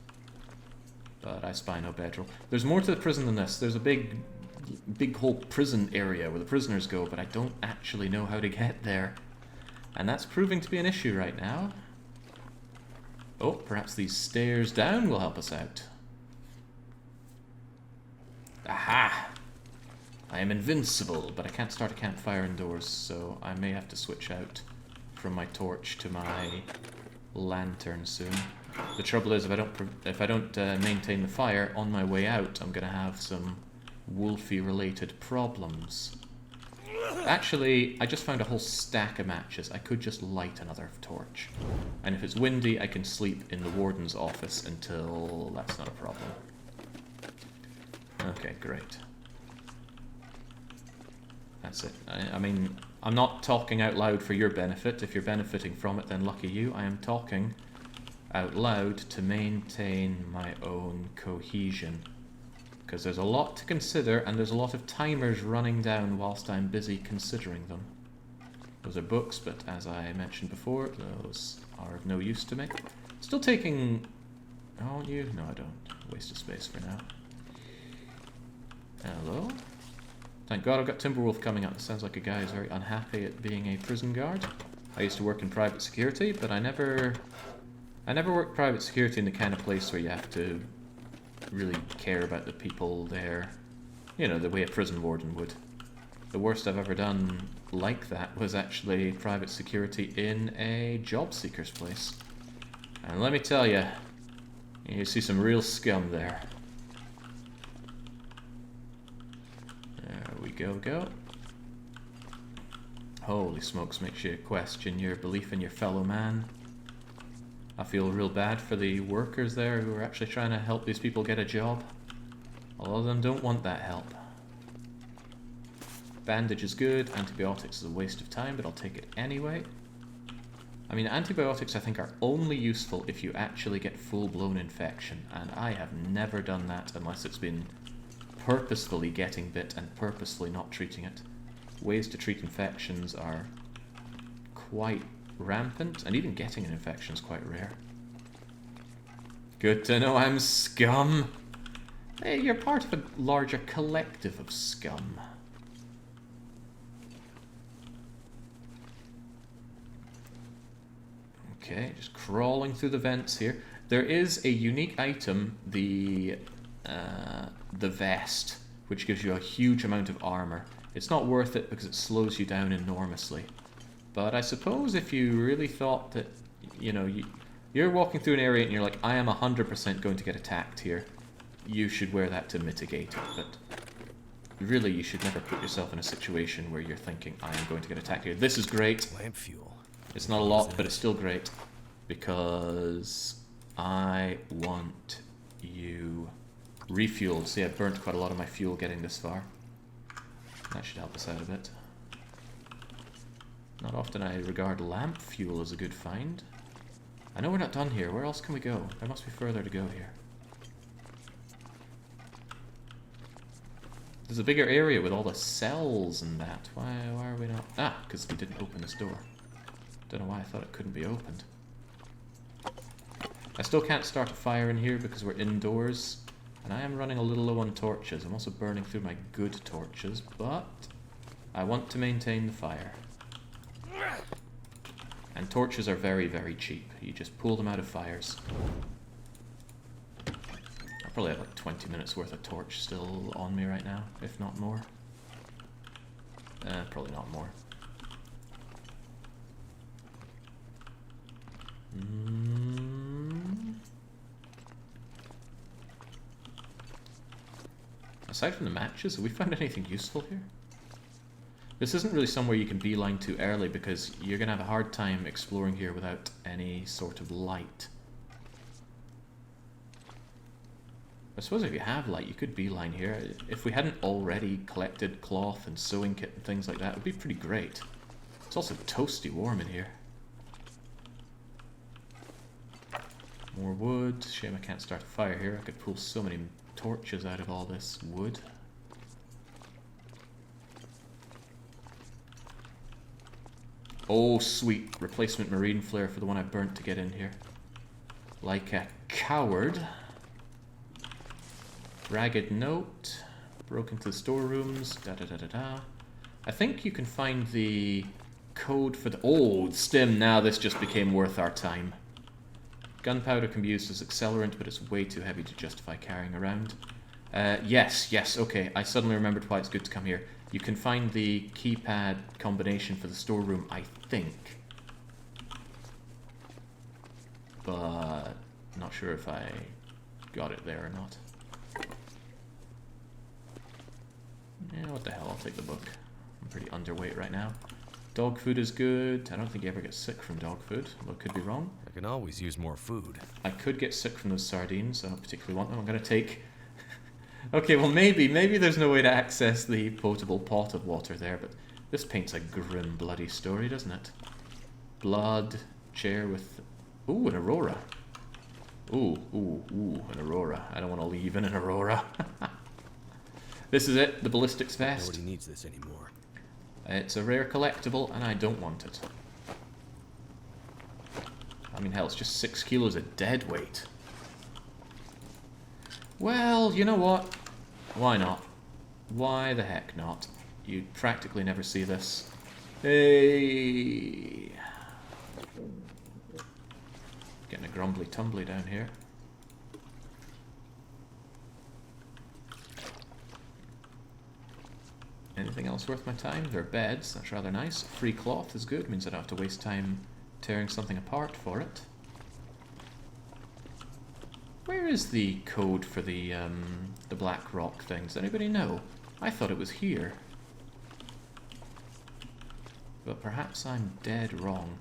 But I spy no bedroll. There's more to the prison than this. There's a big whole prison area where the prisoners go, but I don't actually know how to get there. And that's proving to be an issue right now. Oh, perhaps these stairs down will help us out. Aha! I am invincible, but I can't start a campfire indoors, so I may have to switch out from my torch to my lantern soon. The trouble is, if I don't maintain the fire on my way out, I'm gonna have some Wolfie-related problems. Actually, I just found a whole stack of matches. I could just light another torch. And if it's windy, I can sleep in the warden's office until that's not a problem. Okay, great. That's it. I mean, I'm not talking out loud for your benefit. If you're benefiting from it, then lucky you. I am talking out loud to maintain my own cohesion. Because there's a lot to consider, and there's a lot of timers running down whilst I'm busy considering them. Those are books, but as I mentioned before, those are of no use to me. Still taking... Oh, you? No, I don't. Waste of space for now. Hello? Thank God I've got Timberwolf coming up. It sounds like a guy who's very unhappy at being a prison guard. I used to work in private security, but I never worked private security in the kind of place where you have to really care about the people there. You know, the way a prison warden would. The worst I've ever done like that was actually private security in a job seeker's place. And let me tell you, you see some real scum there. There we go. Holy smokes, makes you question your belief in your fellow man. I feel real bad for the workers there who are actually trying to help these people get a job. A lot of them don't want that help. Bandage is good, antibiotics is a waste of time, but I'll take it anyway. I mean, antibiotics I think are only useful if you actually get full-blown infection, and I have never done that unless it's been purposefully getting bit and purposefully not treating it. Ways to treat infections are quite rampant, and even getting an infection is quite rare. Good to know I'm scum. Hey, you're part of a larger collective of scum. Okay, just crawling through the vents here. There is a unique item, the vest, which gives you a huge amount of armor. It's not worth it because it slows you down enormously. But I suppose if you really thought that, you know, you're walking through an area and you're like, I am 100% going to get attacked here, you should wear that to mitigate it. But really, you should never put yourself in a situation where you're thinking, I am going to get attacked here. This is great. Lamp fuel. It's not a lot, but it's still great. Because I want you... Refuel. See, I've burnt quite a lot of my fuel getting this far. That should help us out a bit. Not often I regard lamp fuel as a good find. I know we're not done here. Where else can we go? There must be further to go here. There's a bigger area with all the cells and that. Why are we not... Ah, because we didn't open this door. Don't know why I thought it couldn't be opened. I still can't start a fire in here because we're indoors. And I am running a little low on torches. I'm also burning through my good torches, but I want to maintain the fire. And torches are very, very cheap. You just pull them out of fires. I probably have like 20 minutes worth of torch still on me right now, if not more. Probably not more. Aside from the matches, have we found anything useful here? This isn't really somewhere you can beeline to early because you're going to have a hard time exploring here without any sort of light. I suppose if you have light, you could beeline here. If we hadn't already collected cloth and sewing kit and things like that, it would be pretty great. It's also toasty warm in here. More wood. Shame I can't start a fire here. I could pull so many torches out of all this wood. Oh, sweet. Replacement marine flare for the one I burnt to get in here. Like a coward. Ragged note. Broke into the storerooms. Da-da-da-da-da. I think you can find the code for the... Oh, stim. Now this just became worth our time. Gunpowder can be used as accelerant, but it's way too heavy to justify carrying around. Yes, okay. I suddenly remembered why it's good to come here. You can find the keypad combination for the storeroom, I think. But not sure if I got it there or not. Yeah, what the hell, I'll take the book. I'm pretty underweight right now. Dog food is good. I don't think you ever get sick from dog food, although I could be wrong. I can always use more food. I could get sick from those sardines. I don't particularly want them. I'm going to take... Okay, well maybe there's no way to access the potable pot of water there, but this paints a grim, bloody story, doesn't it? Blood, chair with... Ooh, an aurora. Ooh, an aurora. I don't want to leave in an aurora. This is it, the ballistics vest. Nobody needs this anymore. It's a rare collectible, and I don't want it. I mean, hell, it's just 6 kilos of dead weight. Well, you know what? Why not? Why the heck not? You practically never see this. Hey! Getting a grumbly tumbly down here. Anything else worth my time? There are beds, that's rather nice. Free cloth is good, means I don't have to waste time tearing something apart for it. Where is the code for the Blackrock thing? Does anybody know? I thought it was here. But perhaps I'm dead wrong.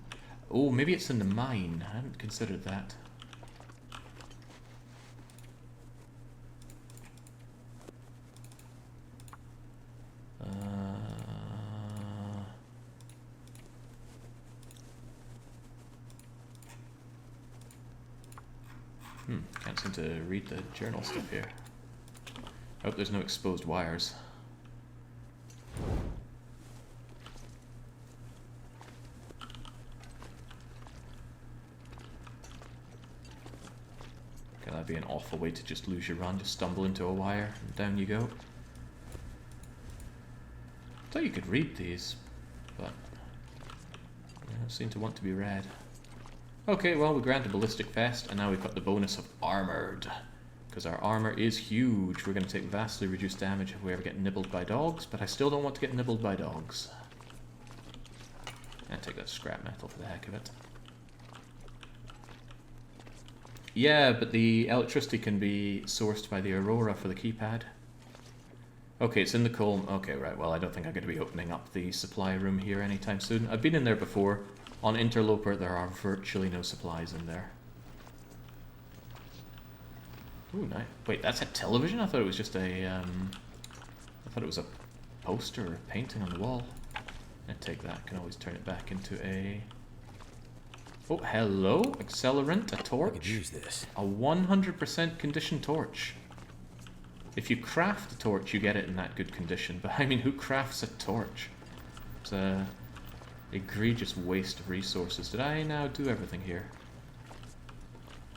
Oh, maybe it's in the mine. I hadn't considered that. Can't seem to read the journal stuff here. I hope there's no exposed wires. Okay, that'd be an awful way to just lose your run. Just stumble into a wire and down you go. I thought you could read these, but they don't seem to want to be read. Okay, well, we granted ballistic vest, and now we've got the bonus of armored. Because our armor is huge. We're going to take vastly reduced damage if we ever get nibbled by dogs, but I still don't want to get nibbled by dogs. And take that scrap metal for the heck of it. Yeah, but the electricity can be sourced by the Aurora for the keypad. Okay, it's in the column. Okay, right, well, I don't think I'm going to be opening up the supply room here anytime soon. I've been in there before. On Interloper, there are virtually no supplies in there. Ooh, nice. Wait, that's a television? I thought it was just a, I thought it was a poster or a painting on the wall. I take that. I can always turn it back into a... Oh, hello. Accelerant, a torch. I could use this. A 100% conditioned torch. If you craft a torch, you get it in that good condition. But I mean, who crafts a torch? It's a egregious waste of resources. Did I now do everything here?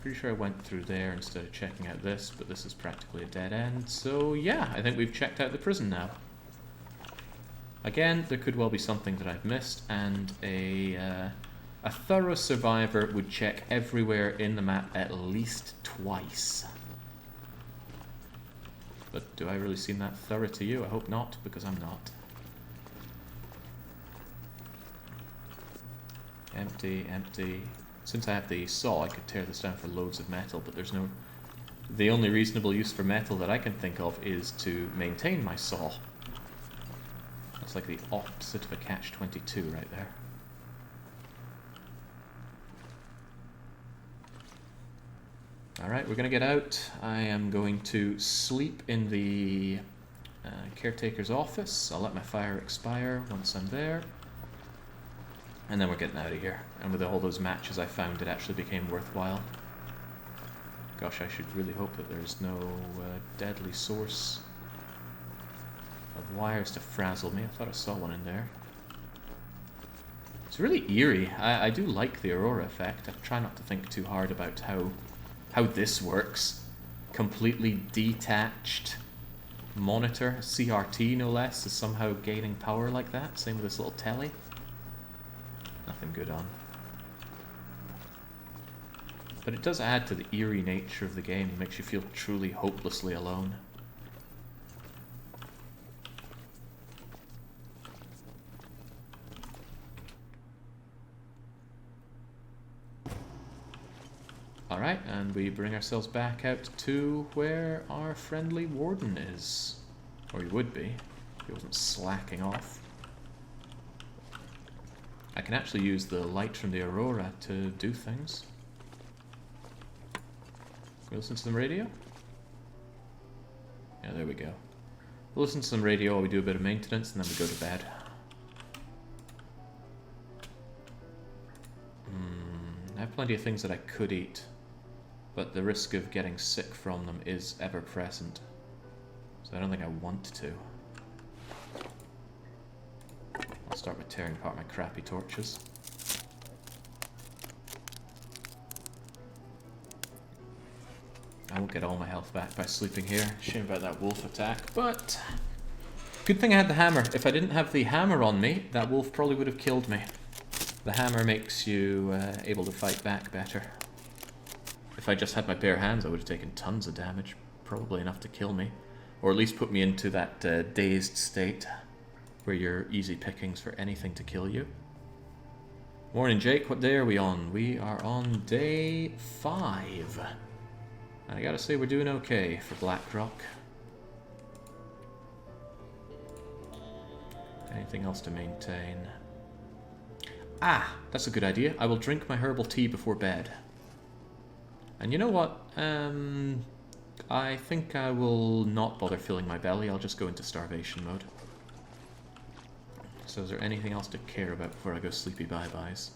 Pretty sure I went through there instead of checking out this, but this is practically a dead end. So yeah, I think we've checked out the prison now. Again, there could well be something that I've missed, and a thorough survivor would check everywhere in the map at least twice. But do I really seem that thorough to you? I hope not, because I'm not. Empty, empty. Since I have the saw, I could tear this down for loads of metal, but there's no... The only reasonable use for metal that I can think of is to maintain my saw. That's like the opposite of a catch-22 right there. Alright, we're going to get out. I am going to sleep in the caretaker's office. I'll let my fire expire once I'm there. And then we're getting out of here. And with all those matches I found, it actually became worthwhile. Gosh, I should really hope that there's no deadly source of wires to frazzle me. I thought I saw one in there. It's really eerie. I do like the Aurora effect. I try not to think too hard about how this works. Completely detached monitor, CRT no less, is somehow gaining power like that. Same with this little telly. Nothing good on. But it does add to the eerie nature of the game. It makes you feel truly hopelessly alone. Alright, and we bring ourselves back out to where our friendly warden is. Or he would be, if he wasn't slacking off. I can actually use the light from the Aurora to do things. Can we listen to some radio? Yeah, there we go. We'll listen to some radio while we do a bit of maintenance, and then we go to bed. I have plenty of things that I could eat, but the risk of getting sick from them is ever present. So I don't think I want to. I'll start with tearing apart my crappy torches. I won't get all my health back by sleeping here. Shame about that wolf attack, but good thing I had the hammer. If I didn't have the hammer on me, that wolf probably would have killed me. The hammer makes you able to fight back better. If I just had my bare hands, I would have taken tons of damage. Probably enough to kill me. Or at least put me into that dazed state where you're easy pickings for anything to kill you. Morning, Jake. What day are we on? We are on day 5. And I gotta say, we're doing okay for Blackrock. Anything else to maintain? Ah, that's a good idea. I will drink my herbal tea before bed. And you know what? I think I will not bother filling my belly. I'll just go into starvation mode. So is there anything else to care about before I go sleepy bye-byes?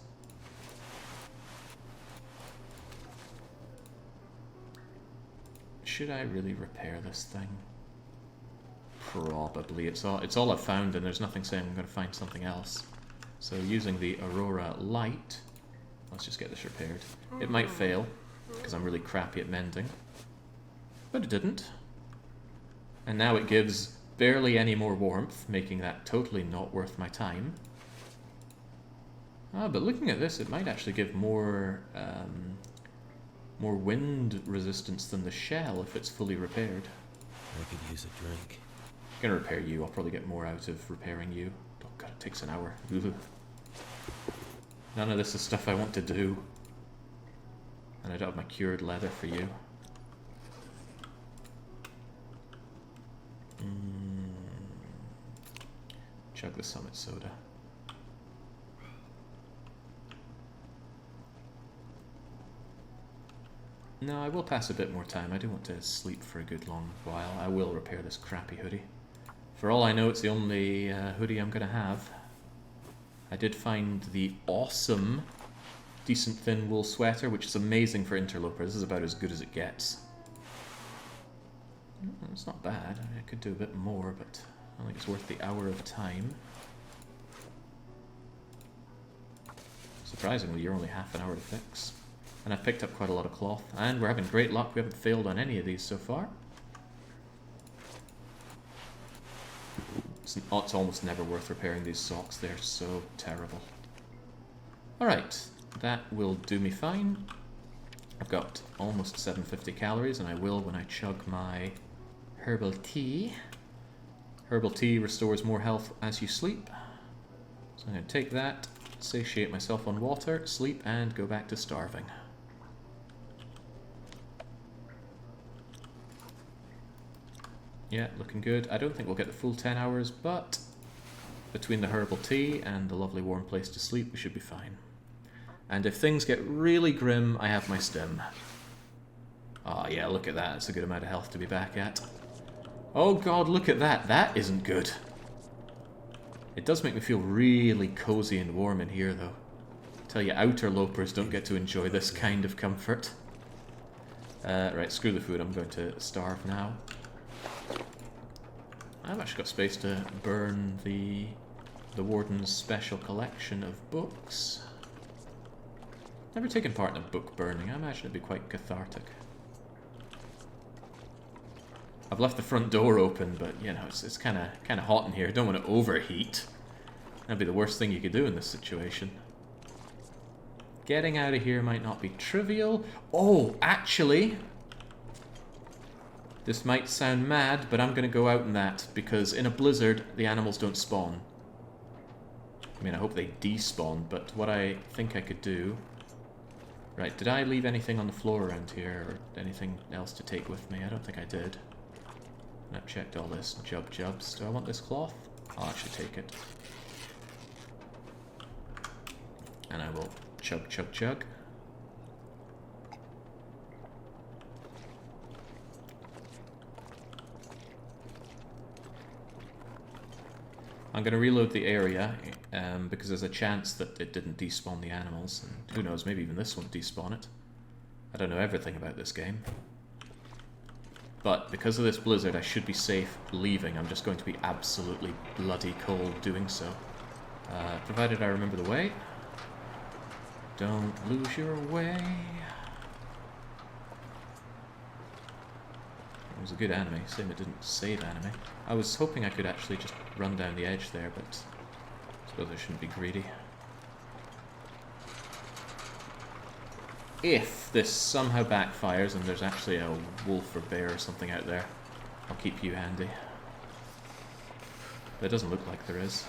Should I really repair this thing? Probably. It's all I've found, and there's nothing saying I'm going to find something else. So using the Aurora light, let's just get this repaired. It might fail, because I'm really crappy at mending. But it didn't. And now it gives barely any more warmth, making that totally not worth my time. Ah, but looking at this, it might actually give more wind resistance than the shell if it's fully repaired. I could use a drink. I'm gonna repair you. I'll probably get more out of repairing you. Oh god, it takes an hour. Ugh. None of this is stuff I want to do. And I don't have my cured leather for you. Chug the Summit soda. No, I will pass a bit more time. I do want to sleep for a good long while. I will repair this crappy hoodie. For all I know, it's the only hoodie I'm going to have. I did find the awesome decent thin wool sweater, which is amazing for interloper. This is about as good as it gets. It's not bad. I mean, I could do a bit more, but I don't think it's worth the hour of time. Surprisingly, you're only half an hour to fix. And I've picked up quite a lot of cloth. And we're having great luck. We haven't failed on any of these so far. It's almost never worth repairing these socks. They're so terrible. Alright, that will do me fine. I've got almost 750 calories, and I will when I chug my herbal tea. Herbal tea restores more health as you sleep. So I'm going to take that, satiate myself on water, sleep, and go back to starving. Yeah, looking good. I don't think we'll get the full 10 hours, but between the herbal tea and the lovely warm place to sleep, we should be fine. And if things get really grim, I have my stim. Oh yeah, look at that. It's a good amount of health to be back at. Oh god, look at that. That isn't good. It does make me feel really cozy and warm in here, though. I tell you, outer lopers don't get to enjoy this kind of comfort. Right, screw the food. I'm going to starve now. I've actually got space to burn the warden's special collection of books. Never taken part in a book burning. I imagine it'd be quite cathartic. I've left the front door open, but you know, it's kind of hot in here. I don't want to overheat. That'd be the worst thing you could do in this situation. Getting out of here might not be trivial. Oh, actually, this might sound mad, but I'm going to go out in that, because in a blizzard, the animals don't spawn. I mean, I hope they despawn, but what I think I could do... Right, did I leave anything on the floor around here, or anything else to take with me? I don't think I did. And I've checked all this. Jubs. Do I want this cloth? I'll actually take it. And I will chug. I'm going to reload the area, because there's a chance that it didn't despawn the animals, and who knows, maybe even this won't despawn it. I don't know everything about this game. But because of this blizzard, I should be safe leaving. I'm just going to be absolutely bloody cold doing so. Provided I remember the way. Don't lose your way. It was a good anime. Same, it didn't save anime. I was hoping I could actually just run down the edge there, but I suppose I shouldn't be greedy. If this somehow backfires and there's actually a wolf or bear or something out there, I'll keep you handy. But it doesn't look like there is.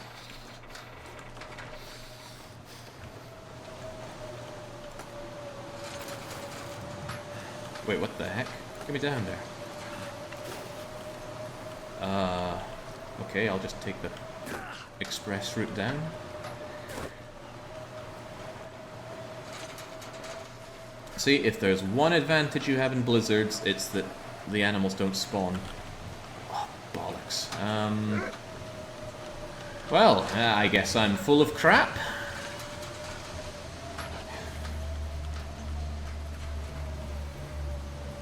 Wait, what the heck? Get me down there. Okay, I'll just take the express route down. See, if there's one advantage you have in blizzards, it's that the animals don't spawn. Oh, bollocks. Well, I guess I'm full of crap.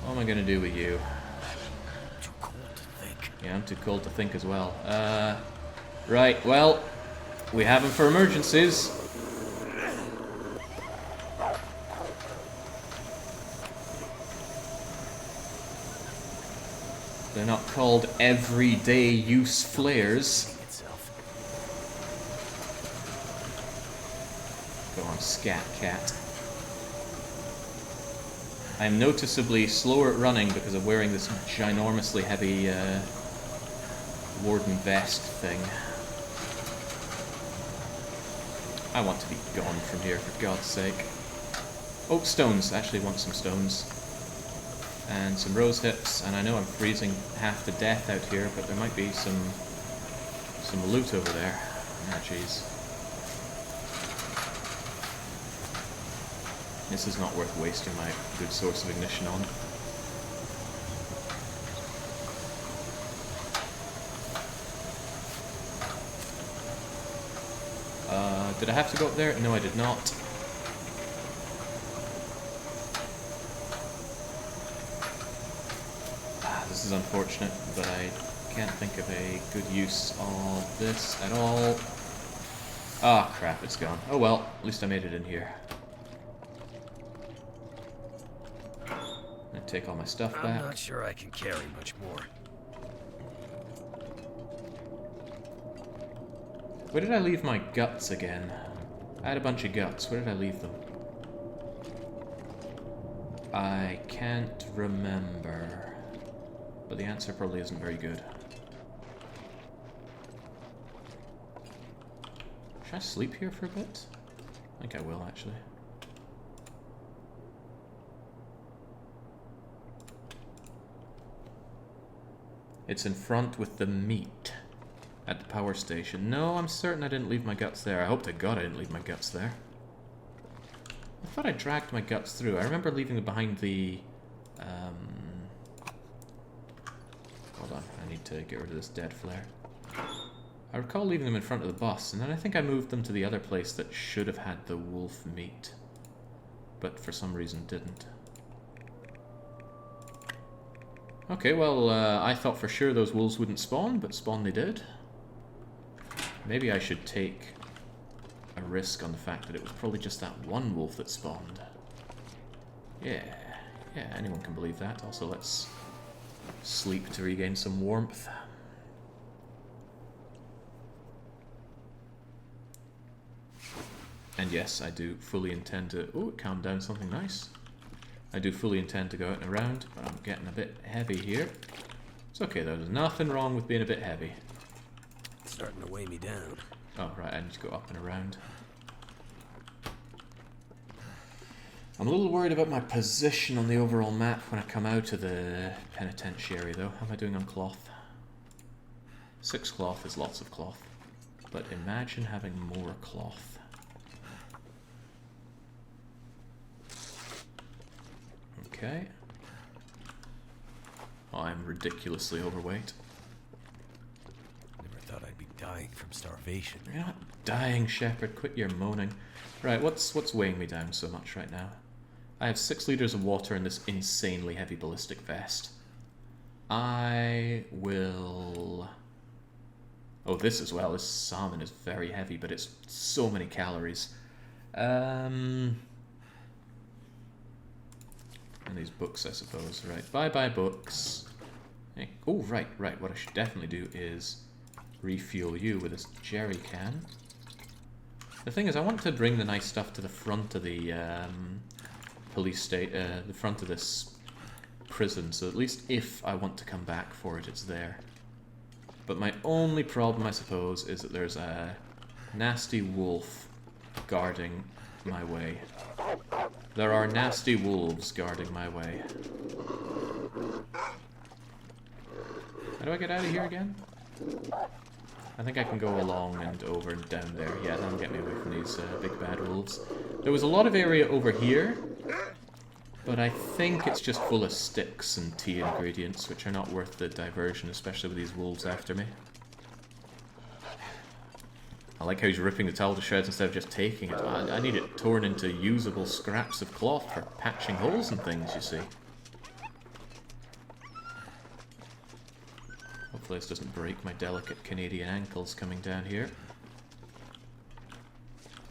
What am I gonna do with you? Too cold to think. Yeah, I'm too cold to think as well. Right, well, we have them for emergencies. They're not called everyday use flares. Go on, scat cat. I'm noticeably slower at running because I'm wearing this ginormously heavy warden vest thing. I want to be gone from here, for God's sake. Oh, stones. I actually want some stones. And some rose hips, and I know I'm freezing half to death out here, but there might be some loot over there. Ah, jeez. This is not worth wasting my good source of ignition on. Did I have to go up there? No, I did not. This is unfortunate, but I can't think of a good use of this at all. Ah, crap, it's gone. Oh well, at least I made it in here. I take all my stuff back. I'm not sure I can carry much more. Where did I leave my guts again? I had a bunch of guts. Where did I leave them? I can't remember. But the answer probably isn't very good. Should I sleep here for a bit? I think I will, actually. It's in front with the meat at the power station. No, I'm certain I didn't leave my guts there. I hope to God I didn't leave my guts there. I thought I dragged my guts through. I remember leaving them behind the... Hold on, I need to get rid of this dead flare. I recall leaving them in front of the bus, and then I think I moved them to the other place that should have had the wolf meat. But for some reason didn't. Okay, well, I thought for sure those wolves wouldn't spawn, but spawn they did. Maybe I should take a risk on the fact that it was probably just that one wolf that spawned. Yeah, anyone can believe that. Also, let's sleep to regain some warmth. And yes, I do fully intend to... Oh, it calmed down something nice. I do fully intend to go out and around, but I'm getting a bit heavy here. It's okay though, there's nothing wrong with being a bit heavy. It's starting to weigh me down. Oh, right, I need to go up and around. I'm a little worried about my position on the overall map when I come out of the penitentiary though. How am I doing on cloth? 6 cloth is lots of cloth. But imagine having more cloth. Okay. Oh, I'm ridiculously overweight. Never thought I'd be dying from starvation. You're not dying, Shepherd. Quit your moaning. Right, what's weighing me down so much right now? I have 6 liters of water in this insanely heavy ballistic vest. I will... Oh, this as well. This salmon is very heavy, but it's so many calories. And these books, I suppose. Right, bye-bye books. Hey. Oh, right. What I should definitely do is refuel you with this jerry can. The thing is, I want to bring the nice stuff to the front of the police state, the front of this prison, so at least if I want to come back for it, it's there. But my only problem, I suppose, is that there's a nasty wolf guarding my way. There are nasty wolves guarding my way. How do I get out of here again? I think I can go along and over and down there. Yeah, that'll get me away from these big bad wolves. There was a lot of area over here, but I think it's just full of sticks and tea ingredients, which are not worth the diversion, especially with these wolves after me. I like how he's ripping the towel to shreds instead of just taking it. I need it torn into usable scraps of cloth for patching holes and things, you see. Hopefully this doesn't break my delicate Canadian ankles coming down here.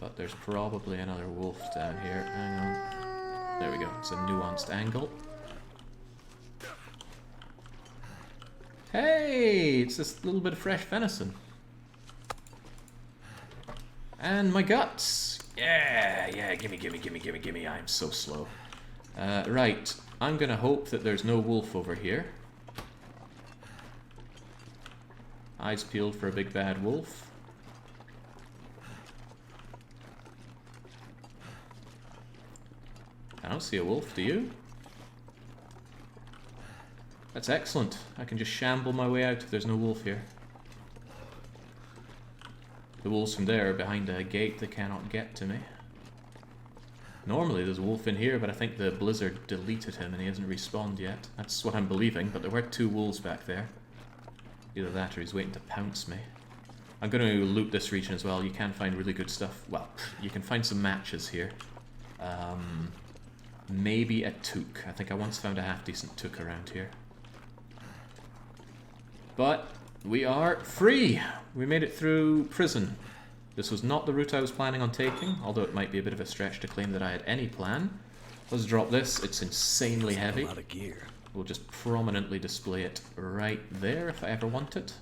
But there's probably another wolf down here. Hang on. There we go. It's a nuanced angle. Hey! It's this little bit of fresh venison. And my guts! Yeah, gimme. I'm so slow. Right, I'm gonna hope that there's no wolf over here. Eyes peeled for a big bad wolf. I don't see a wolf, do you? That's excellent. I can just shamble my way out if there's no wolf here. The wolves from there are behind a gate that cannot get to me. Normally there's a wolf in here, but I think the blizzard deleted him and he hasn't respawned yet. That's what I'm believing, but there were 2 wolves back there. Either that or he's waiting to pounce me. I'm going to loot this region as well. You can find really good stuff. Well, you can find some matches here. Maybe a toque. I think I once found a half-decent toque around here. But we are free! We made it through prison. This was not the route I was planning on taking, although it might be a bit of a stretch to claim that I had any plan. Let's drop this. It's insanely heavy. A lot of gear. We'll just prominently display it right there if I ever want it.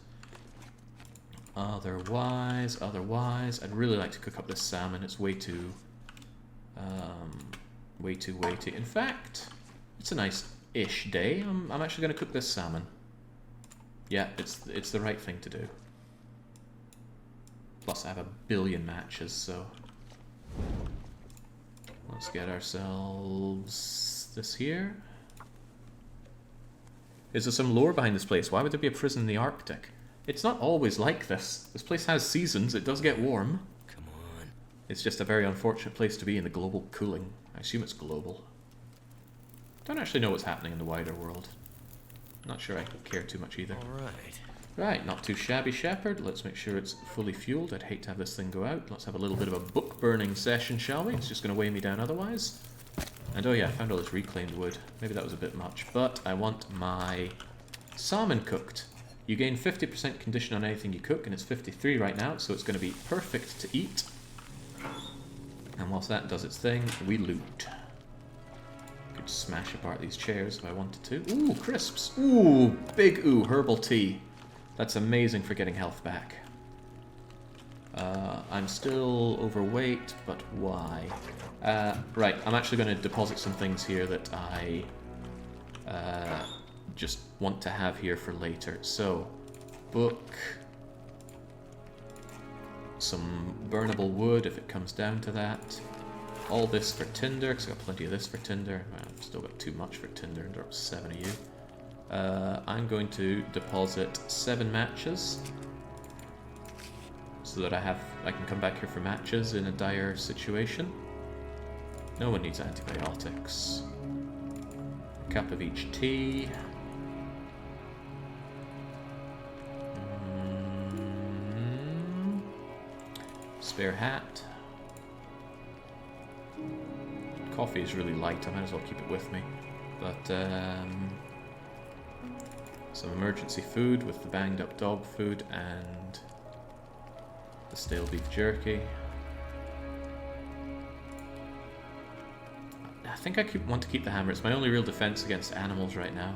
Otherwise, I'd really like to cook up this salmon. It's way too weighty. In fact, it's a nice-ish day. I'm actually going to cook this salmon. Yeah, it's the right thing to do. Plus, I have a billion matches, so let's get ourselves this here. Is there some lore behind this place? Why would there be a prison in the Arctic? It's not always like this. This place has seasons. It does get warm. Come on. It's just a very unfortunate place to be in the global cooling. I assume it's global. Don't actually know what's happening in the wider world. Not sure I care too much either. All right. Right, not too shabby, Shepherd. Let's make sure it's fully fueled. I'd hate to have this thing go out. Let's have a little bit of a book-burning session, shall we? It's just going to weigh me down otherwise. And oh yeah, I found all this reclaimed wood. Maybe that was a bit much. But I want my salmon cooked. You gain 50% condition on anything you cook, and it's 53 right now, so it's going to be perfect to eat. And whilst that does its thing, we loot. Could smash apart these chairs if I wanted to. Ooh, crisps. Ooh, big ooh, herbal tea. That's amazing for getting health back. I'm still overweight, but why? Right, I'm actually going to deposit some things here that I just want to have here for later. So, book, some burnable wood if it comes down to that. All this for tinder, because I've got plenty of this for tinder. I've still got too much for tinder, and dropped 7 of you. I'm going to deposit 7 matches so that I can come back here for matches in a dire situation. No one needs antibiotics. A cup of each tea. Spare hat. Coffee is really light, I might as well keep it with me. But some emergency food with the banged up dog food and the stale beef jerky. I think I want to keep the hammer. It's my only real defense against animals right now.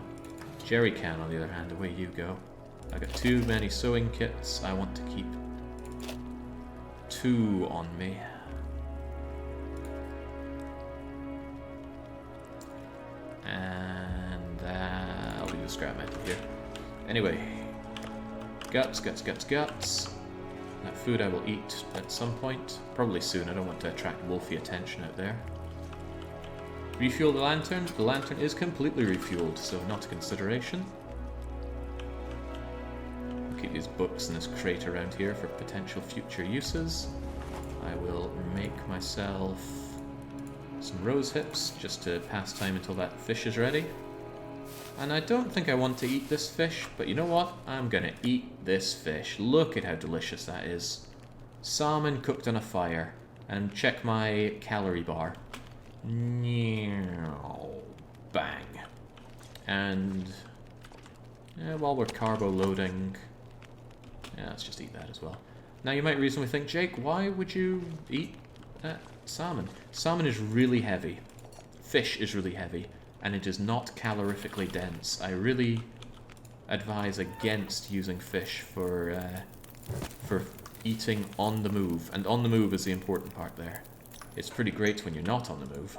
Jerry can, on the other hand, away you go. I got too many sewing kits. I want to keep 2 on me. And I'll leave the scrap metal here. Anyway, guts. That food I will eat at some point. Probably soon. I don't want to attract wolfy attention out there. Refuel the lantern. The lantern is completely refueled, so not a consideration. I'll keep these books in this crate around here for potential future uses. I will make myself some rose hips just to pass time until that fish is ready. And I don't think I want to eat this fish, but you know what? I'm gonna eat this fish. Look at how delicious that is. Salmon cooked on a fire. And check my calorie bar. Bang. And while we're carbo loading, let's just eat that as well. Now you might reasonably think, Jake, why would you eat salmon? Salmon is really heavy. Fish is really heavy, and it is not calorifically dense. I really advise against using fish for eating on the move, and on the move is the important part there. It's pretty great when you're not on the move.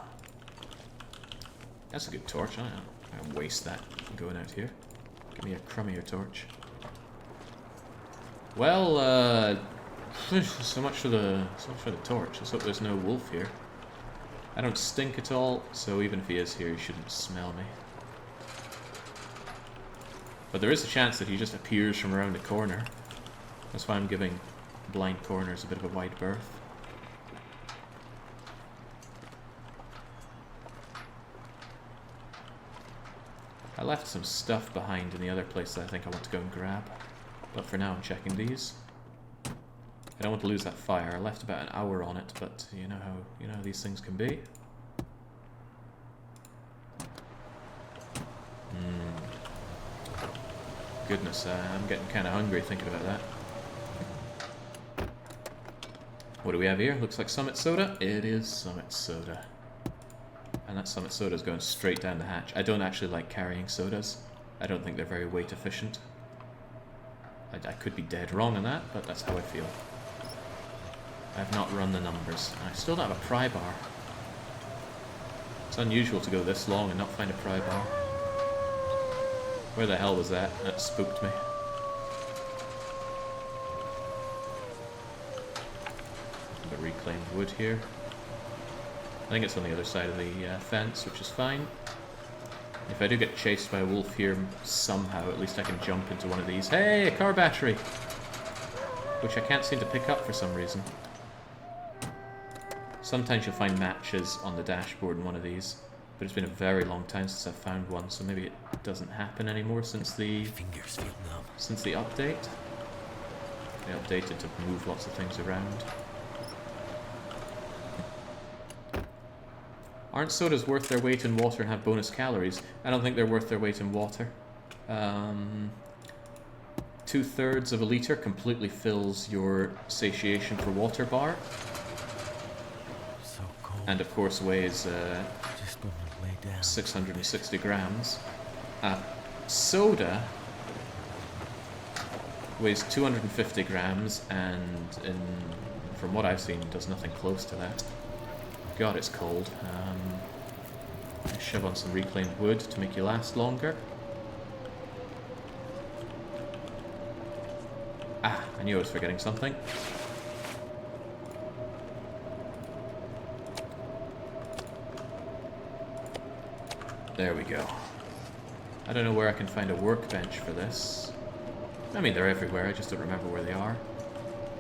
That's a good torch. I don't waste that going out here. Give me a crummier torch. Well, so much for the torch. Let's hope there's no wolf here. I don't stink at all, so even if he is here, he shouldn't smell me. But there is a chance that he just appears from around the corner. That's why I'm giving blind corners a bit of a wide berth. I left some stuff behind in the other place that I think I want to go and grab. But for now I'm checking these. I don't want to lose that fire. I left about an hour on it, but you know how these things can be. goodness, I'm getting kind of hungry thinking about that. What do we have here? Looks like Summit Soda. It is Summit Soda. And that Summit Soda is going straight down the hatch. I don't actually like carrying sodas. I don't think they're very weight efficient. I could be dead wrong on that, but that's how I feel. I've not run the numbers. I still don't have a pry bar. It's unusual to go this long and not find a pry bar. Where the hell was that? That spooked me. Got reclaimed wood here. I think it's on the other side of the fence, which is fine. If I do get chased by a wolf here somehow, at least I can jump into one of these. Hey, a car battery! Which I can't seem to pick up for some reason. Sometimes you'll find matches on the dashboard in one of these, but it's been a very long time since I've found one, so maybe it doesn't happen anymore since the Fingers feel numb. Since the update. They updated to move lots of things around. Aren't sodas worth their weight in water and have bonus calories? I don't think they're worth their weight in water. 2/3 of a litre completely fills your satiation for water bar. So cold. And of course weighs Just want to lay down. 660 grams. Soda weighs 250 grams and from what I've seen does nothing close to that. God, it's cold. I shove on some reclaimed wood to make you last longer. Ah, I knew I was forgetting something. There we go. I don't know where I can find a workbench for this. I mean, they're everywhere, I just don't remember where they are.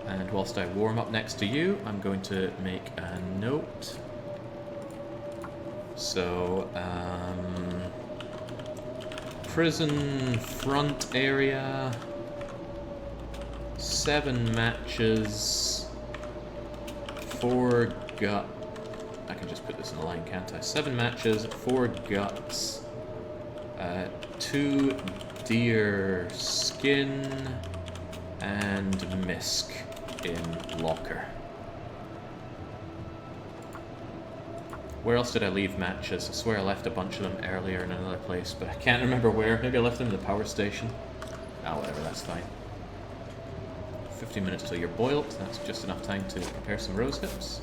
And whilst I warm up next to you, I'm going to make a note. So, prison front area, 7 matches, 4 gut. I can just put this in a line, can't I? 7 matches, 4 guts, 2 deer skin, and misc in locker. Where else did I leave matches? I swear I left a bunch of them earlier in another place, but I can't remember where. Maybe I left them in the power station. Ah, whatever, that's fine. 15 minutes till you're boiled. That's just enough time to prepare some rose hips.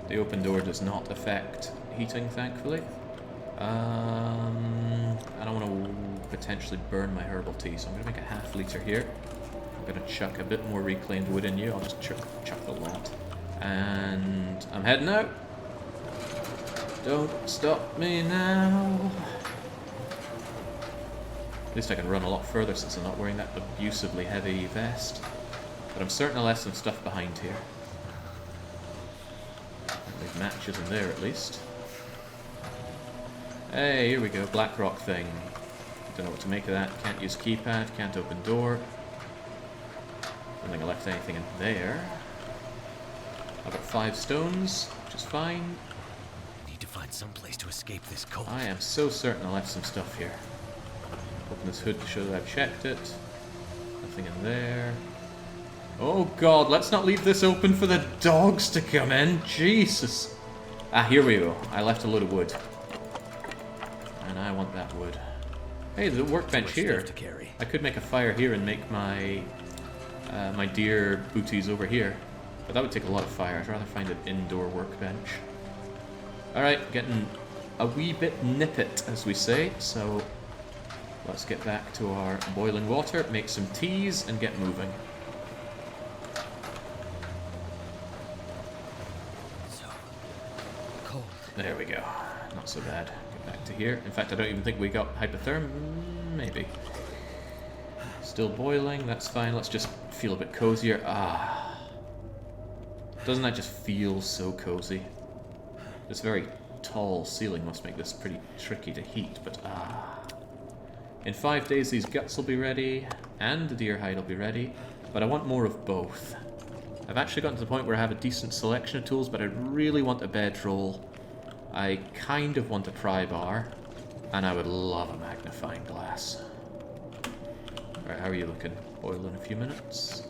The open door does not affect heating, thankfully. I don't want to potentially burn my herbal tea, so I'm going to make a ½ litre here. I'm going to chuck a bit more reclaimed wood in you. I'll just chuck the lot. And I'm heading out. Don't stop me now. At least I can run a lot further since I'm not wearing that abusively heavy vest. But I'm certain I left some stuff behind here. Leave matches in there at least. Hey, here we go, Blackrock thing. Don't know what to make of that. Can't use keypad, can't open door. Don't think I left anything in there. I've got 5 stones, which is fine. Need to find some place to escape this cold. I am so certain I left some stuff here. Open this hood to show that I've checked it. Nothing in there. Oh god, let's not leave this open for the dogs to come in. Jesus. Ah, here we go. I left a load of wood. And I want that wood. Hey, there's a workbench here. To carry. I could make a fire here and make my my deer booties over here. But that would take a lot of fire. I'd rather find an indoor workbench. Alright, getting a wee bit nippet, as we say. So let's get back to our boiling water, make some teas, and get moving. So cold. There we go. Not so bad. Get back to here. In fact, I don't even think we got hypothermia. Maybe. Still boiling. That's fine. Let's just feel a bit cozier. Ah. Doesn't that just feel so cozy? This very tall ceiling must make this pretty tricky to heat, but ah. In 5 days, these guts will be ready, and the deer hide will be ready, but I want more of both. I've actually gotten to the point where I have a decent selection of tools, but I really want a bedroll I kind of want a pry bar, and I would love a magnifying glass. Alright, how are you looking? Boil in a few minutes.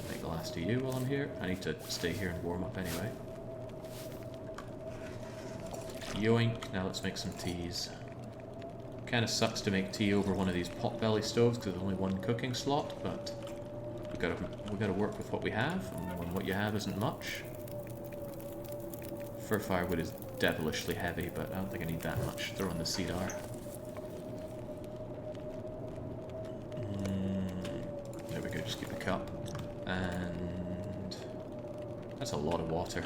Make glass to you while I'm here. I need to stay here and warm up anyway. Yoink, now let's make some teas. Kinda sucks to make tea over one of these potbelly stoves because there's only one cooking slot, but we gotta work with what we have, and when what you have isn't much. Fir firewood is devilishly heavy, but I don't think I need that much. Throw in the cedar. There we go, just keep the cup. And that's a lot of water.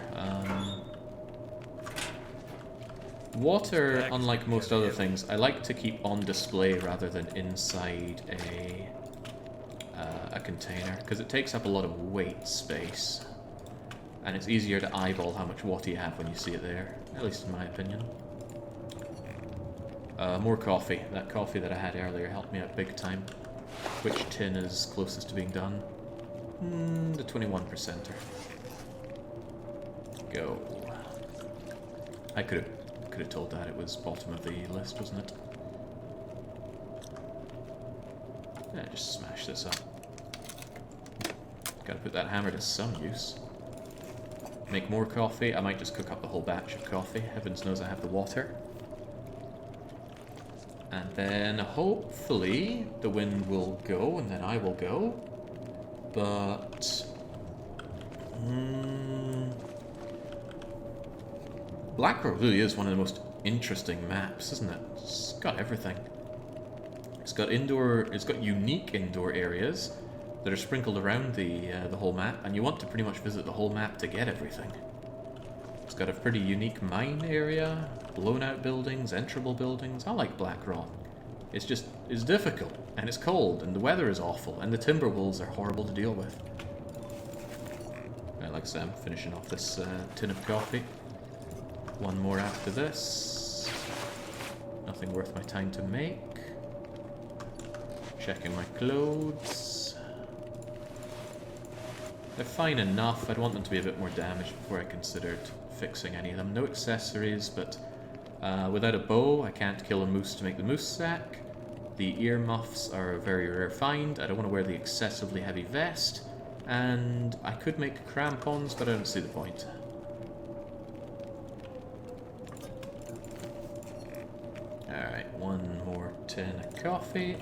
Water, unlike most other things, I like to keep on display rather than inside a container, because it takes up a lot of weight space, and it's easier to eyeball how much water you have when you see it there, at least in my opinion. More coffee. That coffee that I had earlier helped me out big time. Which tin is closest to being done? The 21%er. Go. I could have told that it was bottom of the list, wasn't it? Yeah, just smash this up. Gotta put that hammer to some use. Make more coffee. I might just cook up the whole batch of coffee. Heavens knows I have the water. And then hopefully the wind will go and then I will go. But Blackrock really is one of the most interesting maps, isn't it? It's got everything. It's got unique indoor areas that are sprinkled around the whole map, and you want to pretty much visit the whole map to get everything. It's got a pretty unique mine area, blown out buildings, enterable buildings. I like Blackrock. It's difficult, and it's cold, and the weather is awful, and the Timberwolves are horrible to deal with. Right, like I said, I'm finishing off this tin of coffee. One more after this. Nothing worth my time to make. Checking my clothes. They're fine enough. I'd want them to be a bit more damaged before I considered fixing any of them. No accessories, but without a bow, I can't kill a moose to make the moose sack. The ear muffs are a very rare find. I don't want to wear the excessively heavy vest. And I could make crampons, but I don't see the point. Alright, one more tin of coffee.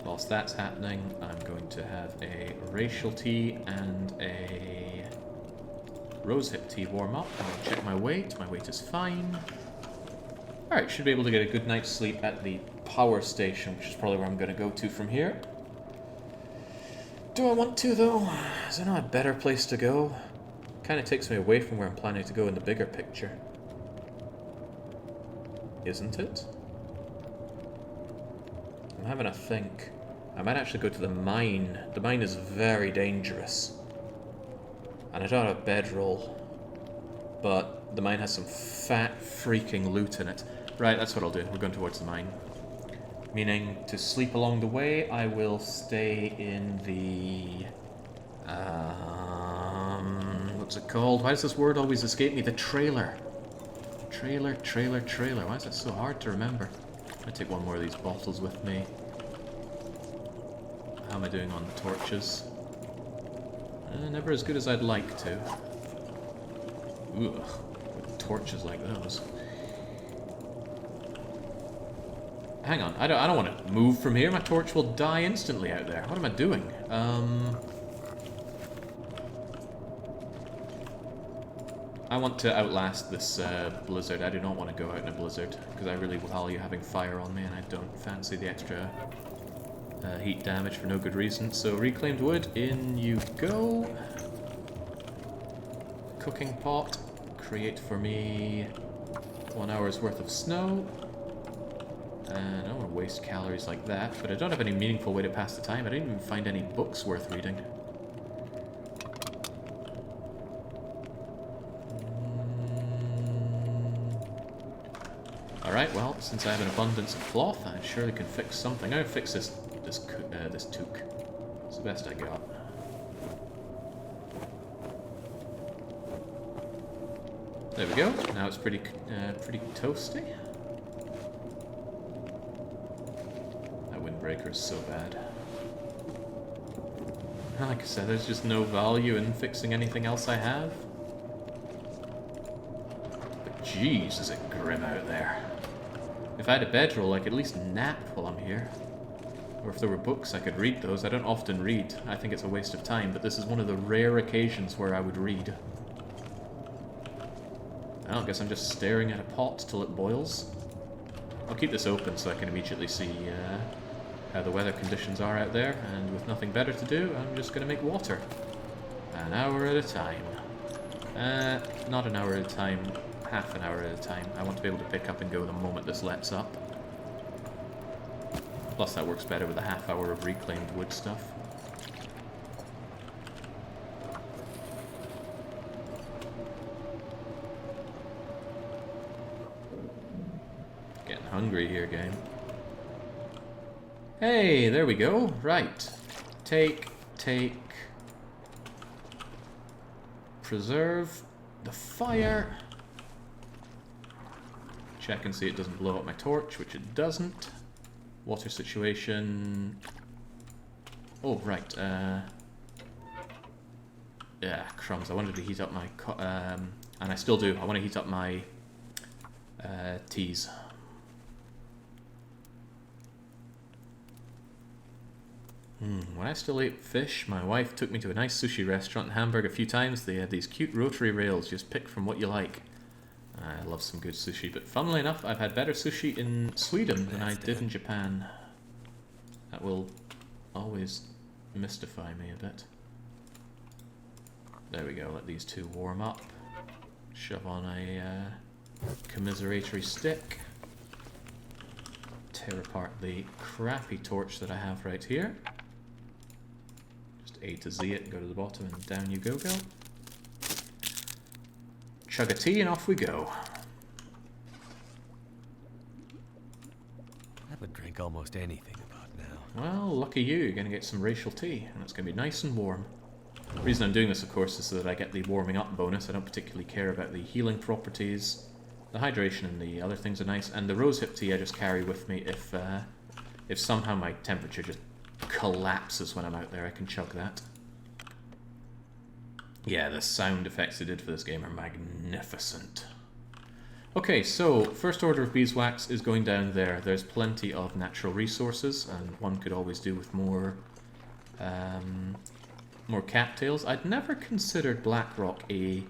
Whilst that's happening, I'm going to have a racial tea and a rosehip tea warm up. I'm going to check my weight. My weight is fine. Alright, should be able to get a good night's sleep at the power station, which is probably where I'm going to go to from here. Do I want to, though? Is there not a better place to go? Kind of takes me away from where I'm planning to go in the bigger picture. Isn't it? I'm having a think. I might actually go to the mine. The mine is very dangerous. And I don't have a bedroll. But the mine has some fat freaking loot in it. Right, that's what I'll do. We're going towards the mine. Meaning, to sleep along the way, I will stay in the... what's it called? Why does this word always escape me? The trailer. Trailer. Why is it so hard to remember? I take one more of these bottles with me. How am I doing on the torches? Never as good as I'd like to. Ugh, with torches like those. Hang on, I don't want to move from here. My torch will die instantly out there. What am I doing? I want to outlast this blizzard. I do not want to go out in a blizzard, because I really value having fire on me, and I don't fancy the extra heat damage for no good reason. So reclaimed wood, in you go. Cooking pot. Create for me 1 hour's worth of snow. And I don't want to waste calories like that, but I don't have any meaningful way to pass the time. I didn't even find any books worth reading. Alright, well, since I have an abundance of cloth, I surely can fix something. I'm gonna fix this toque. It's the best I got. There we go. Now it's pretty toasty. That windbreaker is so bad. Like I said, there's just no value in fixing anything else I have. But jeez, is it grim out there. If I had a bedroll, I could at least nap while I'm here. Or if there were books, I could read those. I don't often read. I think it's a waste of time, but this is one of the rare occasions where I would read. Well, I guess I'm just staring at a pot till it boils. I'll keep this open so I can immediately see how the weather conditions are out there, and with nothing better to do, I'm just going to make water. An hour at a time. Not an hour at a time, half an hour at a time. I want to be able to pick up and go the moment this lets up. Plus that works better with a half hour of reclaimed wood stuff. Getting hungry here, game. Hey, there we go. Right. Take. Preserve the fire. Check and see it doesn't blow up my torch, which it doesn't. Water situation. Oh, right. Yeah, crumbs. I wanted to heat up my... and I still do. I want to heat up my teas. When I still ate fish, my wife took me to a nice sushi restaurant in Hamburg a few times. They had these cute rotary rails. Just pick from what you like. I love some good sushi, but funnily enough, I've had better sushi in Sweden than I did in Japan. That will always mystify me a bit. There we go, let these two warm up. Shove on a commiseratory stick. Tear apart the crappy torch that I have right here. Just A to Z it and go to the bottom and down you go. Chug a tea and off we go. I would drink almost anything about now. Well, lucky you, you're going to get some racial tea, and it's going to be nice and warm. The reason I'm doing this, of course, is so that I get the warming up bonus. I don't particularly care about the healing properties. The hydration and the other things are nice, and the rosehip tea I just carry with me if somehow my temperature just collapses when I'm out there. I can chug that. Yeah, the sound effects they did for this game are magnificent. Okay, so first order of beeswax is going down there. There's plenty of natural resources, and one could always do with more cattails. I'd never considered Blackrock a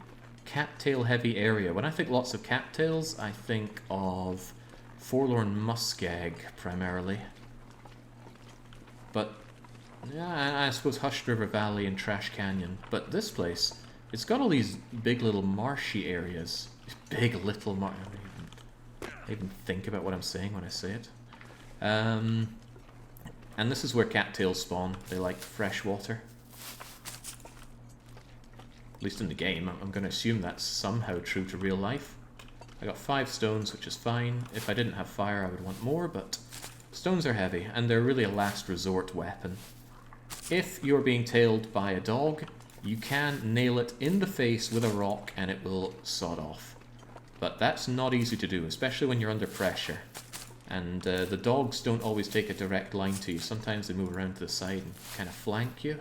cattail-heavy area. When I think lots of cattails, I think of forlorn muskeg, primarily. But yeah, I suppose Hushed River Valley and Trash Canyon. But this place, it's got all these big little marshy areas. These big little I even think about what I'm saying when I say it. And this is where cattails spawn. They like fresh water. At least in the game. I'm going to assume that's somehow true to real life. I got 5 stones, which is fine. If I didn't have fire, I would want more, but stones are heavy, and they're really a last resort weapon. If you're being tailed by a dog, you can nail it in the face with a rock and it will sod off. But that's not easy to do, especially when you're under pressure. And the dogs don't always take a direct line to you. Sometimes they move around to the side and kind of flank you.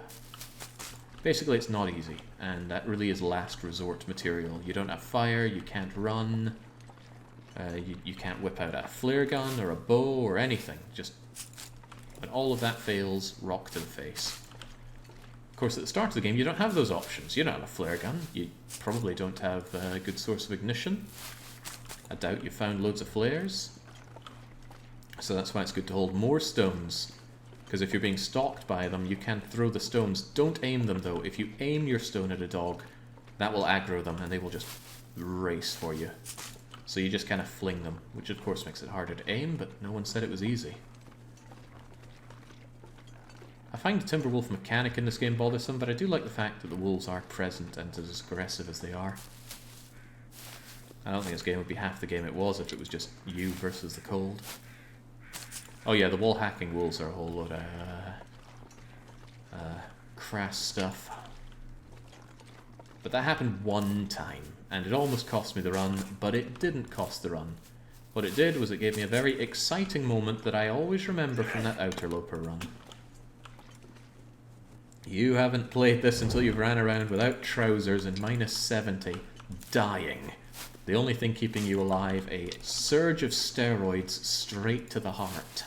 Basically, it's not easy, and that really is last resort material. You don't have fire, you can't run, you can't whip out a flare gun or a bow or anything. Just when all of that fails, rock to the face. Of course, at the start of the game, you don't have those options. You don't have a flare gun. You probably don't have a good source of ignition. I doubt you found loads of flares. So that's why it's good to hold more stones. Because if you're being stalked by them, you can throw the stones. Don't aim them, though. If you aim your stone at a dog, that will aggro them, and they will just race for you. So you just kind of fling them, which of course makes it harder to aim, but no one said it was easy. I find the Timberwolf mechanic in this game bothersome, but I do like the fact that the wolves are present and as aggressive as they are. I don't think this game would be half the game it was if it was just you versus the cold. Oh yeah, the wall hacking wolves are a whole load of crass stuff. But that happened one time. and it almost cost me the run, but it didn't cost the run. What it did was it gave me a very exciting moment that I always remember from that Outerloper run. You haven't played this until you've ran around without trousers in -70, dying. The only thing keeping you alive, a surge of steroids straight to the heart.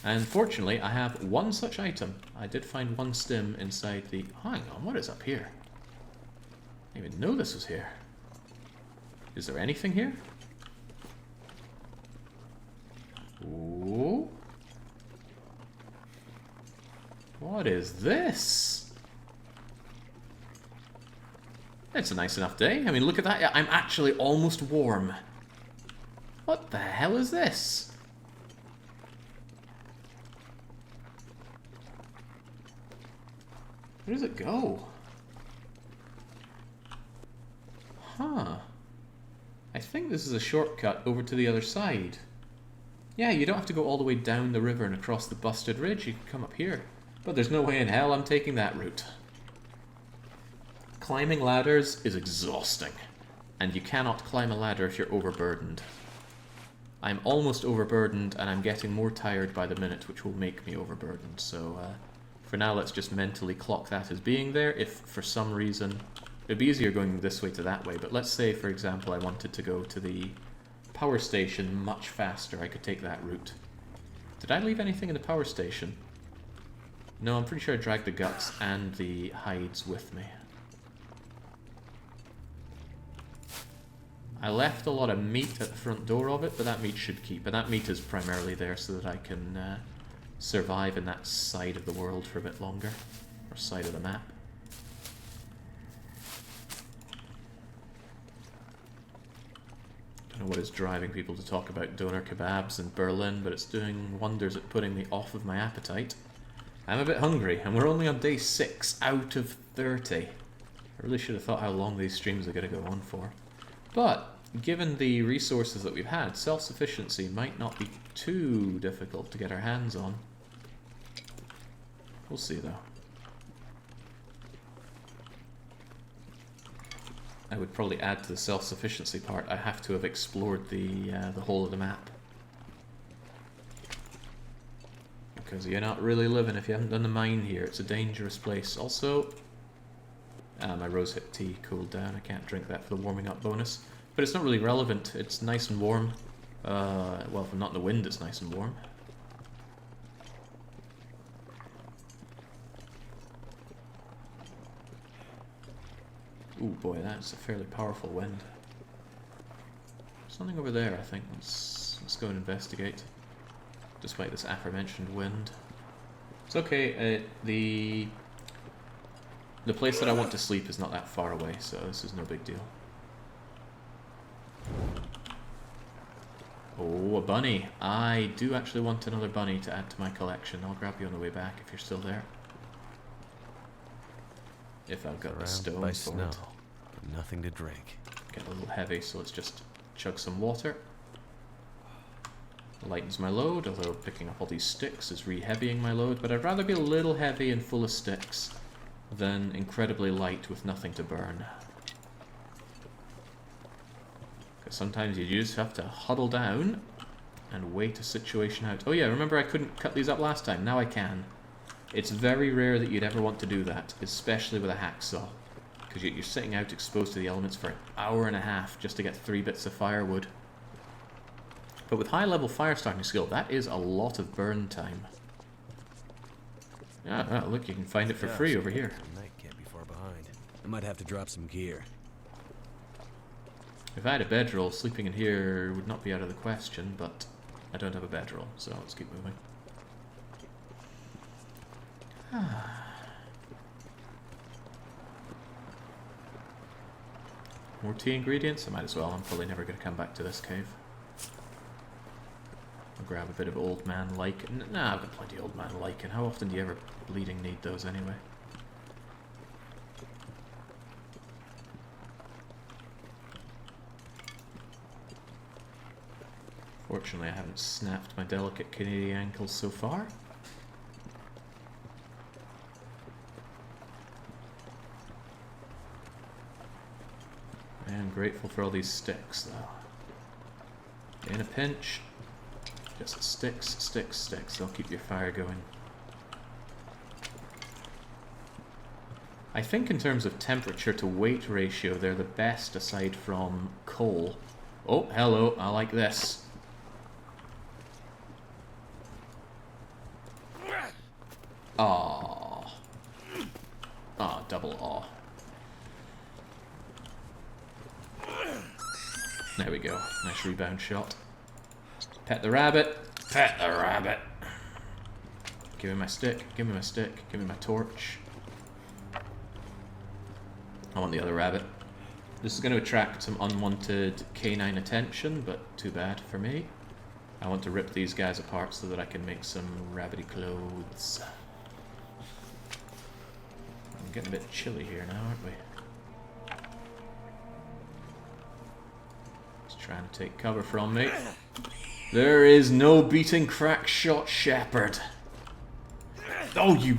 And fortunately, I have one such item. I did find one stim inside the... Hang on, what is up here? I didn't even know this was here. Is there anything here? Ooh. What is this? It's a nice enough day. I mean, look at that. I'm actually almost warm. What the hell is this? Where does it go? Huh. I think this is a shortcut over to the other side. Yeah, you don't have to go all the way down the river and across the busted ridge. You can come up here. But there's no way in hell I'm taking that route. Climbing ladders is exhausting. And you cannot climb a ladder if you're overburdened. I'm almost overburdened and I'm getting more tired by the minute, which will make me overburdened. So for now, let's just mentally clock that as being there. If for some reason... It'd be easier going this way to that way, but let's say, for example, I wanted to go to the power station much faster. I could take that route. Did I leave anything in the power station? No, I'm pretty sure I dragged the guts and the hides with me. I left a lot of meat at the front door of it, but that meat should keep. And that meat is primarily there so that I can survive in that side of the world for a bit longer. Or side of the map. I don't know what is driving people to talk about doner kebabs in Berlin, but it's doing wonders at putting me off of my appetite. I'm a bit hungry, and we're only on day 6 out of 30. I really should have thought how long these streams are going to go on for. But, given the resources that we've had, self-sufficiency might not be too difficult to get our hands on. We'll see, though. I would probably add to the self-sufficiency part, I have to have explored the whole of the map. Because you're not really living if you haven't done the mine here. It's a dangerous place. Also, my rosehip tea cooled down. I can't drink that for the warming up bonus. But it's not really relevant. It's nice and warm. Well, if I'm not in the wind, it's nice and warm. Ooh boy, that's a fairly powerful wind. Something over there, I think. Let's go and investigate. Despite this aforementioned wind. It's okay, the place that I want to sleep is not that far away, so this is no big deal. Oh, a bunny. I do actually want another bunny to add to my collection. I'll grab you on the way back if you're still there. If I've got the stones for it. Nothing to drink. Get a little heavy, so let's just chug some water. Lightens my load, although picking up all these sticks is re-heavying my load, but I'd rather be a little heavy and full of sticks than incredibly light with nothing to burn. Because sometimes you just have to huddle down and wait a situation out. Oh yeah, remember I couldn't cut these up last time, now I can. It's very rare that you'd ever want to do that, especially with a hacksaw. Because you're sitting out exposed to the elements for an hour and a half just to get 3 bits of firewood. But with high-level fire starting skill, that is a lot of burn time. Ah, oh, look, you can find it for free over here. Night can't be far behind. I might have to drop some gear. If I had a bedroll, sleeping in here would not be out of the question, but I don't have a bedroll, so let's keep moving. More tea ingredients? I might as well. I'm probably never going to come back to this cave. I'll grab a bit of old man lichen. Nah, I've got plenty of old man lichen. How often do you ever bleeding need those anyway? Fortunately, I haven't snapped my delicate Canadian ankles so far. grateful for all these sticks, though. In a pinch, just sticks, sticks, sticks. They'll keep your fire going. I think in terms of temperature to weight ratio, they're the best aside from coal. Oh, hello, I like this. Aww. Ah, double aw. There we go. Nice rebound shot. Pet the rabbit. Pet the rabbit. Give me my stick. Give me my stick. Give me my torch. I want the other rabbit. This is going to attract some unwanted canine attention, but too bad for me. I want to rip these guys apart so that I can make some rabbity clothes. I'm getting a bit chilly here now, aren't we? He's trying to take cover from me. There is no beating crack shot shepherd. Oh, you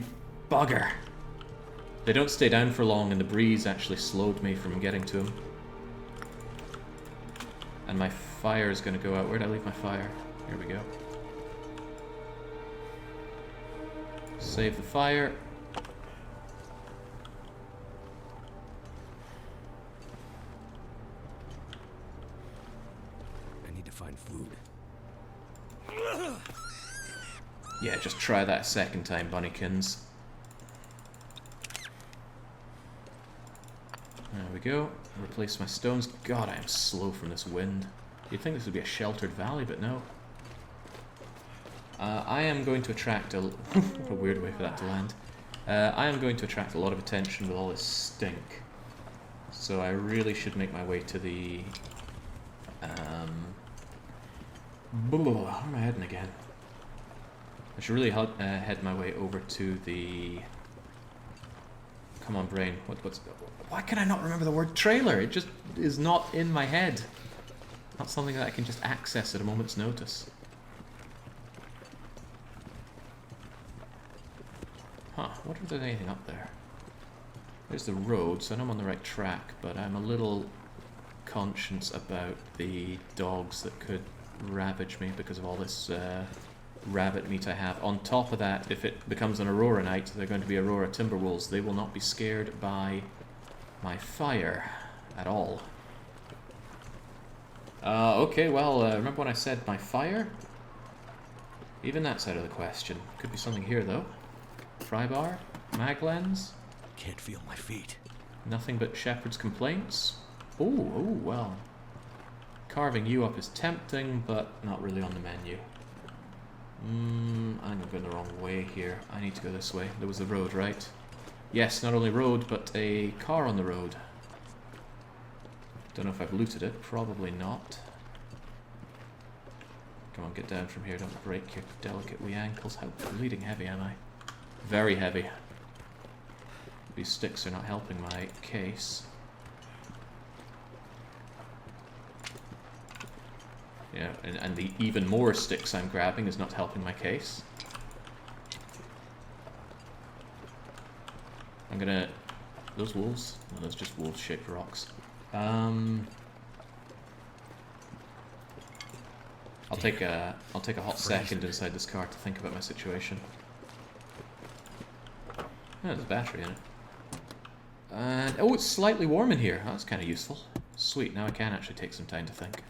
bugger. They don't stay down for long, and the breeze actually slowed me from getting to him. And my fire is going to go out. Where'd I leave my fire? Here we go. Save the fire. I need to find food. Yeah, just try that a second time, Bunnykins. There we go. Replace my stones. God, I am slow from this wind. You'd think this would be a sheltered valley, but no. I am going to attract a... what a weird way for that to land. I am going to attract a lot of attention with all this stink. So I really should make my way to the... where am I heading again? I should really head my way over to the... Come on, brain. What's... Why can I not remember the word trailer? It just is not in my head. Not something that I can just access at a moment's notice. Huh, I wonder if there's anything up there. There's the road, so I know I'm on the right track, but I'm a little conscious about the dogs that could ravage me because of all this rabbit meat I have. On top of that, if it becomes an Aurora night, they're going to be Aurora Timberwolves. They will not be scared by my fire at all. Okay, well, remember when I said my fire? Even that's out of the question. Could be something here, though. Pry bar? Mag lens? Can't feel my feet. Nothing but shepherd's complaints? Oh, well. Carving you up is tempting, but not really on the menu. I'm going the wrong way here. I need to go this way. There was the road, right? Yes, not only road, but a car on the road. Don't know if I've looted it. Probably not. Come on, get down from here. Don't break your delicate wee ankles. How bleeding heavy am I? Very heavy. These sticks are not helping my case. Yeah, and the even more sticks I'm grabbing is not helping my case. I'm gonna... Those wolves? No, those just wolf-shaped rocks. I'll take a hot second inside this car to think about my situation. Oh, there's a battery in it. And oh, it's slightly warm in here. Oh, that's kind of useful. Sweet, now I can actually take some time to think.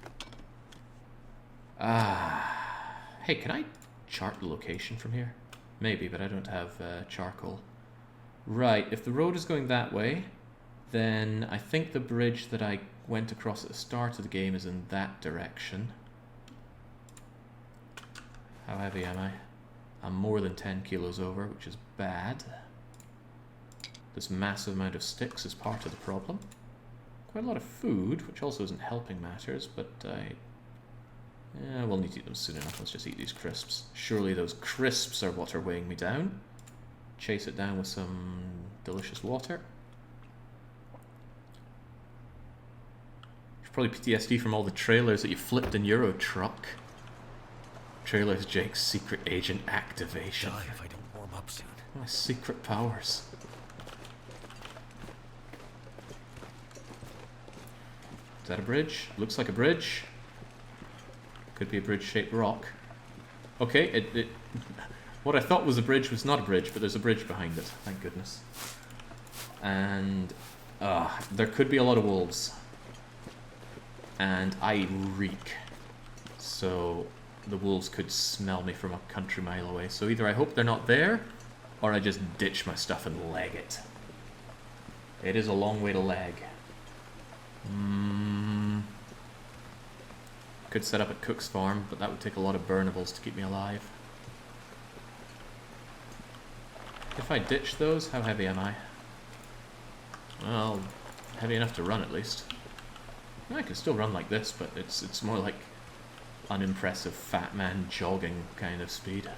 Hey, can I chart the location from here? Maybe, but I don't have charcoal. Right, if the road is going that way, then I think the bridge that I went across at the start of the game is in that direction. How heavy am I? I'm more than 10 kilos over, which is bad. This massive amount of sticks is part of the problem. Quite a lot of food, which also isn't helping matters, but we'll need to eat them soon enough. Let's just eat these crisps. Surely those crisps are what are weighing me down. Chase it down with some delicious water. There's probably PTSD from all the trailers that you flipped in Euro Truck. Trailers Jake's secret agent activation. Die if I don't warm up soon. My secret powers. Is that a bridge? Looks like a bridge. Could be a bridge-shaped rock. Okay, what I thought was a bridge was not a bridge, but there's a bridge behind it. Thank goodness. And there could be a lot of wolves. And I reek. So the wolves could smell me from a country mile away. So either I hope they're not there, or I just ditch my stuff and leg it. It is a long way to leg. Could set up at Cook's farm, but that would take a lot of burnables to keep me alive. If I ditch those, how heavy am I? Well, heavy enough to run at least. I can still run like this, but it's more like unimpressive fat man jogging kind of speed.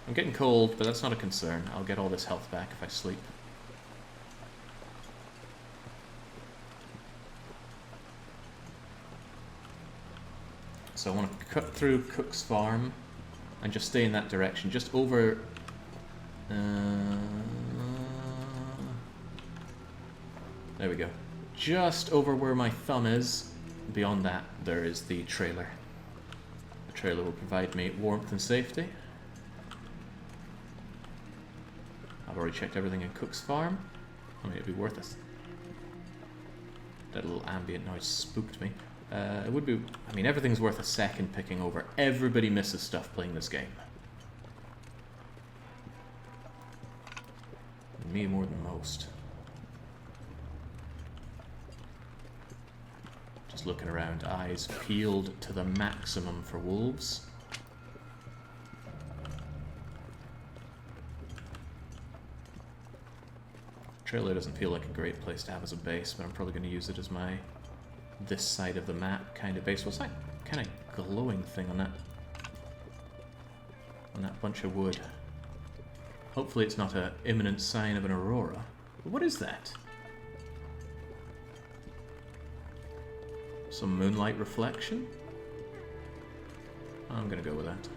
I'm getting cold, but that's not a concern. I'll get all this health back if I sleep. So I want to cut through Cook's farm and just stay in that direction, just over... there we go. Just over where my thumb is. Beyond that, there is the trailer. The trailer will provide me warmth and safety. I've already checked everything in Cook's farm. I mean, it'd be worth it. That little ambient noise spooked me. It would be... I mean, everything's worth a second picking over. Everybody misses stuff playing this game. Me more than most. Just looking around, eyes peeled to the maximum for wolves. Trailer doesn't feel like a great place to have as a base, but I'm probably going to use it as my this side of the map kind of base. What's that kind of glowing thing on that bunch of wood? Hopefully it's not an imminent sign of an aurora. What is that? Some moonlight reflection? I'm gonna go with that.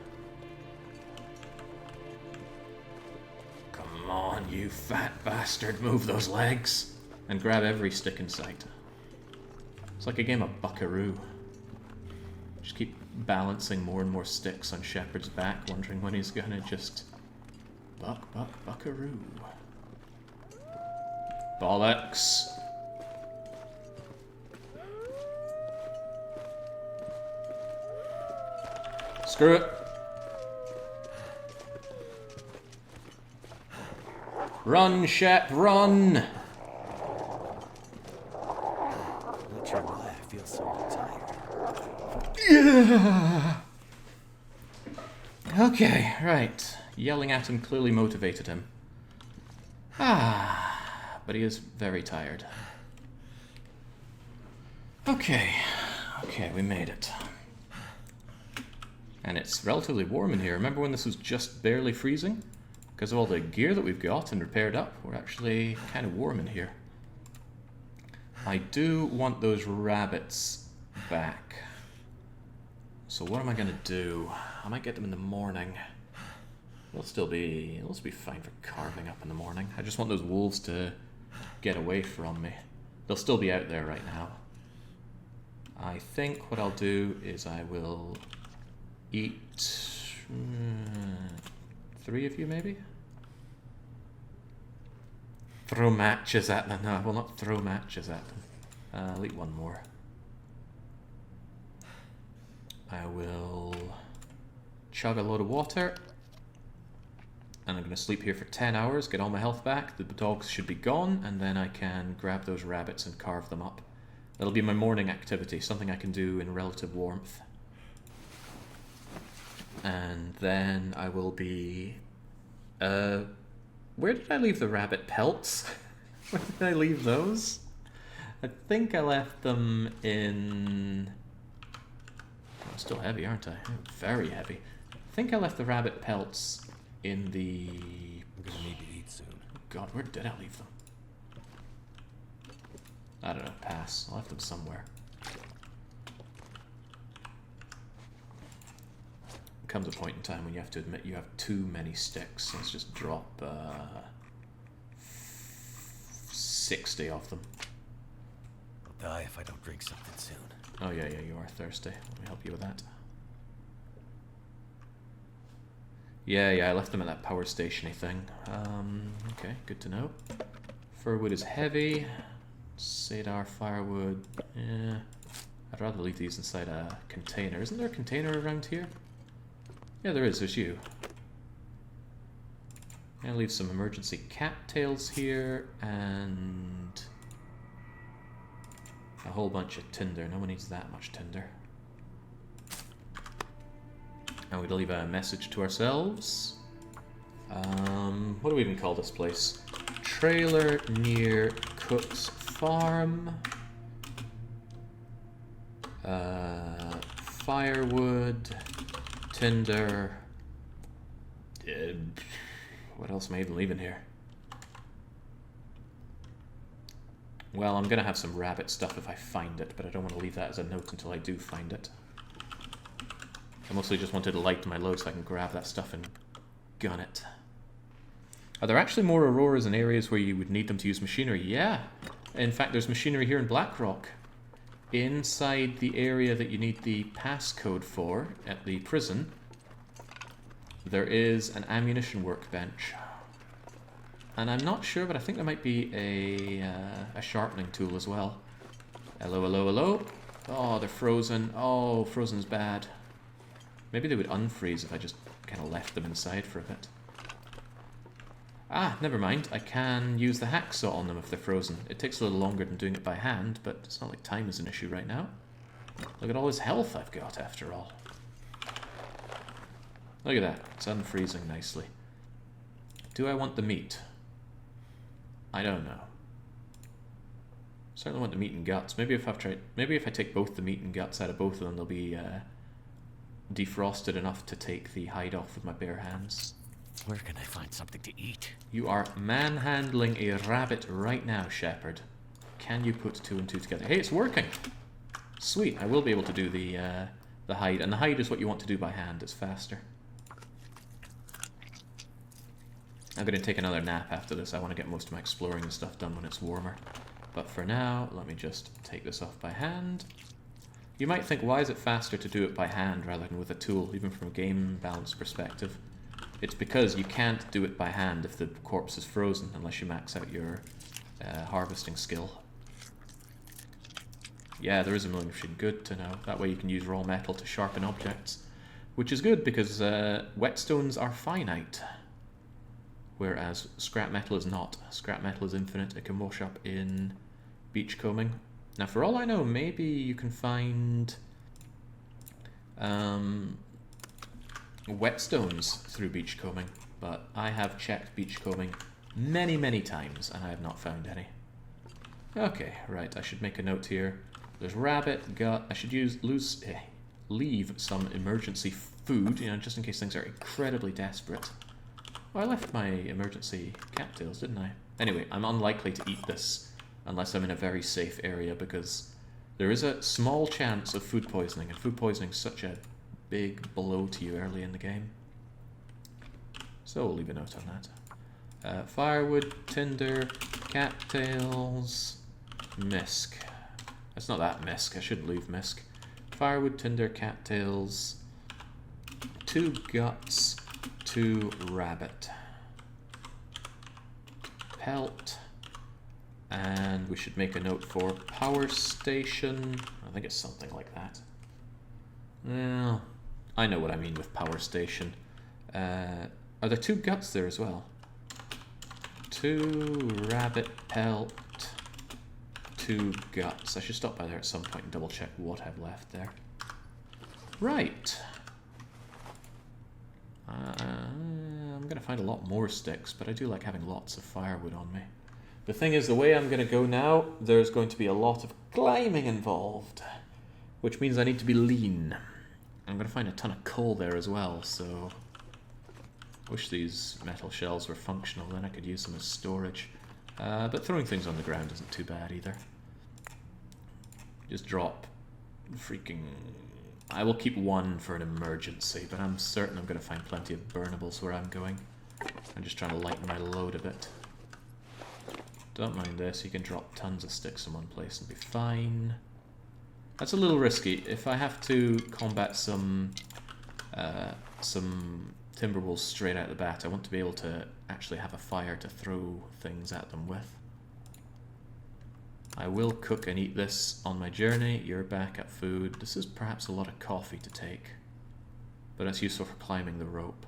Come on, you fat bastard, move those legs! And grab every stick in sight. It's like a game of Buckaroo. Just keep balancing more and more sticks on Shepard's back, wondering when he's gonna just... Buckaroo. Bollocks. Screw it. Run, Shep, run! Not sure why I feel so tired. Okay, right. Yelling at him clearly motivated him. But he is very tired. Okay, we made it. And it's relatively warm in here. Remember when this was just barely freezing? Because of all the gear that we've got and repaired up, we're actually kind of warm in here. I do want those rabbits back. So what am I gonna do? I might get them in the morning. They'll still be fine for carving up in the morning. I just want those wolves to get away from me. They'll still be out there right now. I think what I'll do is I will eat 3 of you maybe? Throw matches at them. No, I will not throw matches at them. I'll eat 1 more. I will chug a load of water. And I'm going to sleep here for 10 hours, get all my health back, the dogs should be gone, and then I can grab those rabbits and carve them up. That'll be my morning activity, something I can do in relative warmth. And then I will be... where did I leave the rabbit pelts? Where did I leave those? I think I left them in... I'm still heavy, aren't I? I'm very heavy. I think I left the rabbit pelts in the... I'm gonna need to eat soon. God, where did I leave them? I don't know, pass. I left them somewhere. Comes a point in time when you have to admit you have too many sticks. Let's just drop 6 60 of them. I'll die if I don't drink something soon. Oh yeah, you are thirsty. Let me help you with that. Yeah, I left them at that power station-y thing. Okay, good to know. Firwood is heavy. Cedar, firewood. Yeah, I'd rather leave these inside a container. Isn't there a container around here? Yeah, there is. There's you. I'll leave some emergency cattails here and a whole bunch of tinder. No one needs that much tinder. And we'd leave a message to ourselves. What do we even call this place? Trailer near Cook's Farm. Firewood. Tinder. What else am I even leaving here? Well, I'm gonna have some rabbit stuff if I find it, but I don't want to leave that as a note until I do find it. I mostly just wanted to light my load so I can grab that stuff and gun it. Are there actually more auroras in areas where you would need them to use machinery? Yeah. In fact, there's machinery here in Blackrock. Inside the area that you need the passcode for at the prison, there is an ammunition workbench. And I'm not sure, but I think there might be a sharpening tool as well. Hello, hello, hello. Oh, they're frozen. Oh, frozen's bad. Maybe they would unfreeze if I just kind of left them inside for a bit. Ah, never mind. I can use the hacksaw on them if they're frozen. It takes a little longer than doing it by hand, but it's not like time is an issue right now. Look at all this health I've got, after all. Look at that. It's unfreezing nicely. Do I want the meat? I don't know. Certainly want the meat and guts. Maybe if I take both the meat and guts out of both of them, they'll be defrosted enough to take the hide off with my bare hands. Where can I find something to eat? You are manhandling a rabbit right now, Shepherd. Can you put two and two together? Hey, it's working! Sweet, I will be able to do the hide. And the hide is what you want to do by hand. It's faster. I'm going to take another nap after this. I want to get most of my exploring and stuff done when it's warmer. But for now, let me just take this off by hand. You might think, why is it faster to do it by hand rather than with a tool, even from a game balance perspective? It's because you can't do it by hand if the corpse is frozen, unless you max out your harvesting skill. Yeah, there is a milling machine. Good to know. That way you can use raw metal to sharpen objects. Which is good, because whetstones are finite. Whereas scrap metal is not. Scrap metal is infinite. It can wash up in beachcombing. Now, for all I know, maybe you can find whetstones through beachcombing, but I have checked beachcombing many, many times, and I have not found any. Okay, right, I should make a note here. There's rabbit, gut. I should leave some emergency food, just in case things are incredibly desperate. Oh, I left my emergency cattails, didn't I? Anyway, I'm unlikely to eat this unless I'm in a very safe area, because there is a small chance of food poisoning, and food poisoning is such a big blow to you early in the game. So we'll leave a note on that. Firewood, tinder, cattails, misc. It's not that misc, I shouldn't leave misc. Firewood, tinder, cattails, 2 guts, 2 rabbit. Pelt. And we should make a note for power station. I think it's something like that. Well, I know what I mean with power station. Are there 2 guts there as well? 2 rabbit pelt, 2 guts. I should stop by there at some point and double check what I've left there. Right. I'm going to find a lot more sticks, but I do like having lots of firewood on me. The thing is, the way I'm going to go now, there's going to be a lot of climbing involved, which means I need to be lean. I'm going to find a ton of coal there as well, so I wish these metal shells were functional, then I could use them as storage. But throwing things on the ground isn't too bad either. Just drop freaking... I will keep 1 for an emergency, but I'm certain I'm going to find plenty of burnables where I'm going. I'm just trying to lighten my load a bit. Don't mind this, you can drop tons of sticks in one place and be fine. That's a little risky. If I have to combat some Timberwolves straight out the bat, I want to be able to actually have a fire to throw things at them with. I will cook and eat this on my journey. You're back at food. This is perhaps a lot of coffee to take, but it's useful for climbing the rope.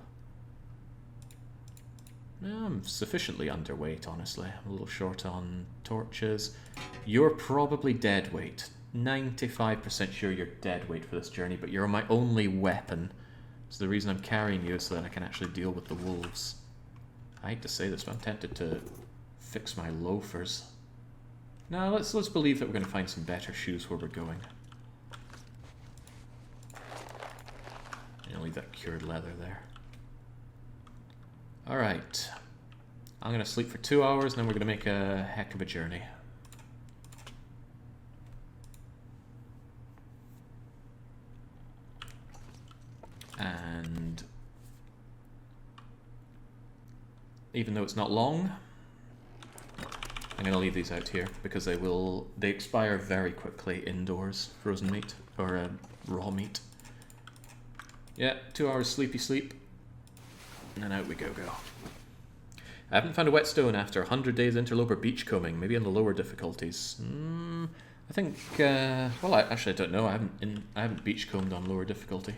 I'm sufficiently underweight, honestly. I'm a little short on torches. You're probably dead weight. 95% sure you're dead weight for this journey, but you're my only weapon. So the reason I'm carrying you is so that I can actually deal with the wolves. I hate to say this, but I'm tempted to fix my loafers. Now let's believe that we're going to find some better shoes where we're going. I'll leave that cured leather there. Alright. I'm going to sleep for 2 hours and then we're going to make a heck of a journey. And even though it's not long, I'm going to leave these out here because they expire very quickly indoors, frozen meat, or raw meat. Yeah, 2 hours sleepy sleep, and then out we go. I haven't found a whetstone after 100 days interloper beachcombing, maybe on the lower difficulties. I think, well, I don't know, I haven't beachcombed on lower difficulty.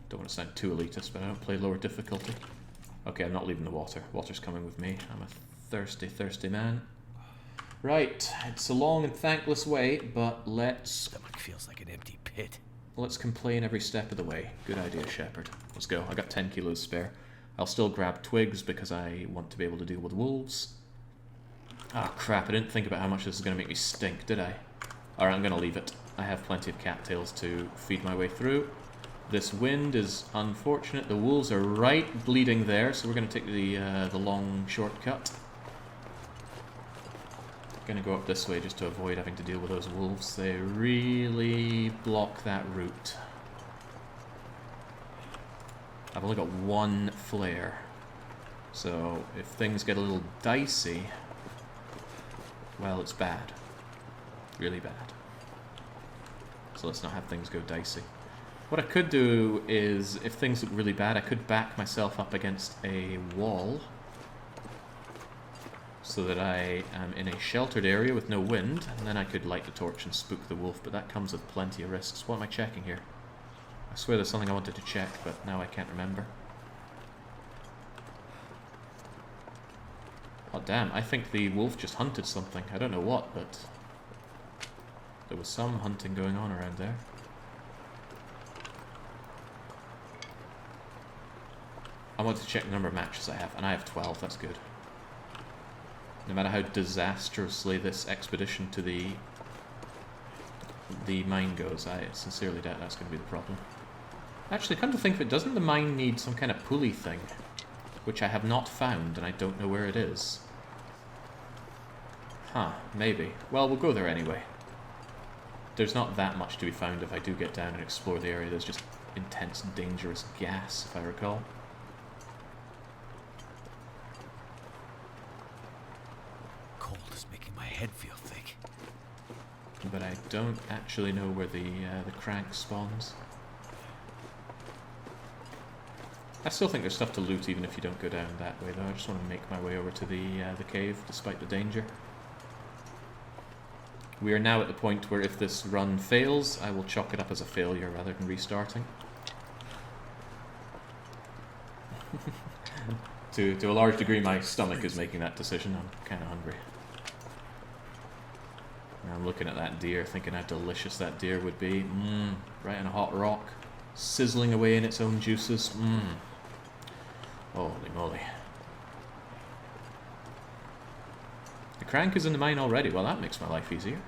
Don't want to sound too elitist, but I don't play lower difficulty. Okay, I'm not leaving the water. Water's coming with me. I'm a thirsty man. Right, it's a long and thankless way, but let's... Stomach feels like an empty pit. Let's complain every step of the way. Good idea, Shepherd. Let's go. I got 10 kilos spare. I'll still grab twigs because I want to be able to deal with wolves. Ah, crap, I didn't think about how much this is going to make me stink, did I? Alright, I'm going to leave it. I have plenty of cattails to feed my way through. This wind is unfortunate. The wolves are right bleeding there, so we're going to take the long shortcut. Going to go up this way just to avoid having to deal with those wolves. They really block that route. I've only got one flare, so if things get a little dicey, well, it's bad. Really bad. So let's not have things go dicey. What I could do is, if things look really bad, I could back myself up against a wall so that I am in a sheltered area with no wind, and then I could light the torch and spook the wolf, but that comes with plenty of risks. What am I checking here? I swear there's something I wanted to check, but now I can't remember. Oh damn, I think the wolf just hunted something. I don't know what, but there was some hunting going on around there. I want to check the number of matches I have, and I have 12, that's good. No matter how disastrously this expedition to the mine goes, I sincerely doubt that's going to be the problem. Actually, come to think of it, doesn't the mine need some kind of pulley thing? Which I have not found, and I don't know where it is. Huh, maybe. Well, we'll go there anyway. There's not that much to be found if I do get down and explore the area. There's just intense, dangerous gas, if I recall. Head feel thick. But I don't actually know where the crank spawns. I still think there's stuff to loot even if you don't go down that way though. I just want to make my way over to the cave despite the danger. We are now at the point where if this run fails, I will chalk it up as a failure rather than restarting. To a large degree my stomach is making that decision. I'm kind of hungry. I'm looking at that deer, thinking how delicious that deer would be. Right on a hot rock, sizzling away in its own juices. Holy moly. The crank is in the mine already. Well, that makes my life easier.